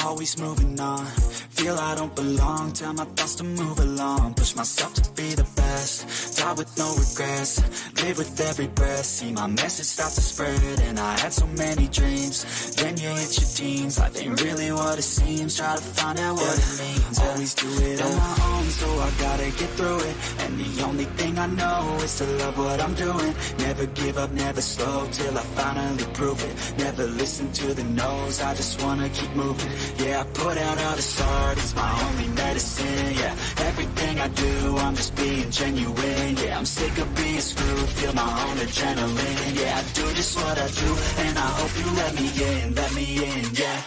always moving on. Feel I don't belong, tell my thoughts to move along. Push myself to be the best, die with no regrets. Live with every breath, see my message start to spread. And I had so many dreams, then you hit your teens. Life ain't really what it seems, try to find out what it means. Always do it on my own, so I gotta get through it. And the only thing I know is to love what I'm doing. Never give up, never slow, till I finally prove it. Never listen to the no's, I just wanna keep moving. Yeah, I put out all this art, it's my only medicine. Yeah, everything I do, I'm just being genuine. Yeah, I'm sick of being screwed, feel my own adrenaline. Yeah, I do just what I do, and I hope you let me in, yeah.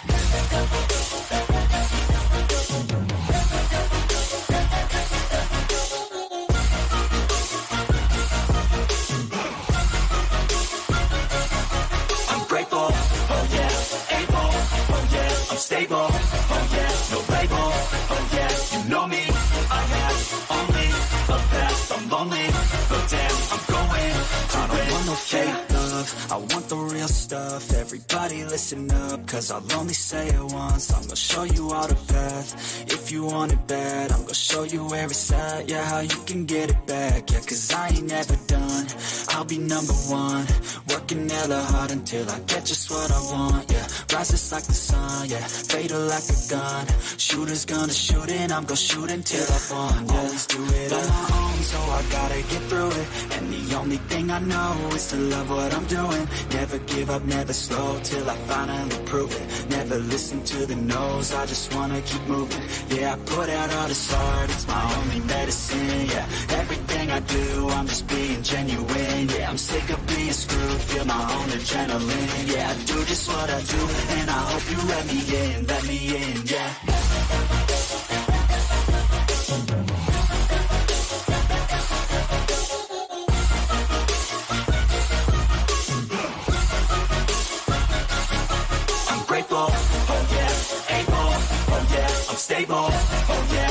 I'm grateful, oh yeah, able, oh yeah, I'm stable, oh yeah, no label, oh yeah, you know me, I have only the best. I'm lonely, but damn, I'm going to I don't want no fake love, I want the real stuff. Everybody listen up, cause I'll only say it once. I'm gonna show you all the path, if you want it bad. I'm gonna show you where it's at, yeah, how you can get it back. Yeah, cause I ain't never done, I'll be number one. Working hella hard until I get just what I want, yeah. Rises like the sun, yeah. Fatal like a gun. Shooters gonna shoot and I'm gonna shoot until I fall, yeah. Always do it on my own, so I gotta get through it. And the only thing I know is to love what I'm doing. Never give up, never slow, till I finally prove it. Never listen to the no's, I just wanna keep moving. Yeah, I put out all this art, it's my only medicine, yeah. Everything I do, I'm just being genuine, yeah. I'm sick of being screwed, feel my own adrenaline, yeah. I do just what I do, and I hope you let me in, yeah. I'm grateful, oh yeah, able, oh yeah, I'm stable, oh yeah,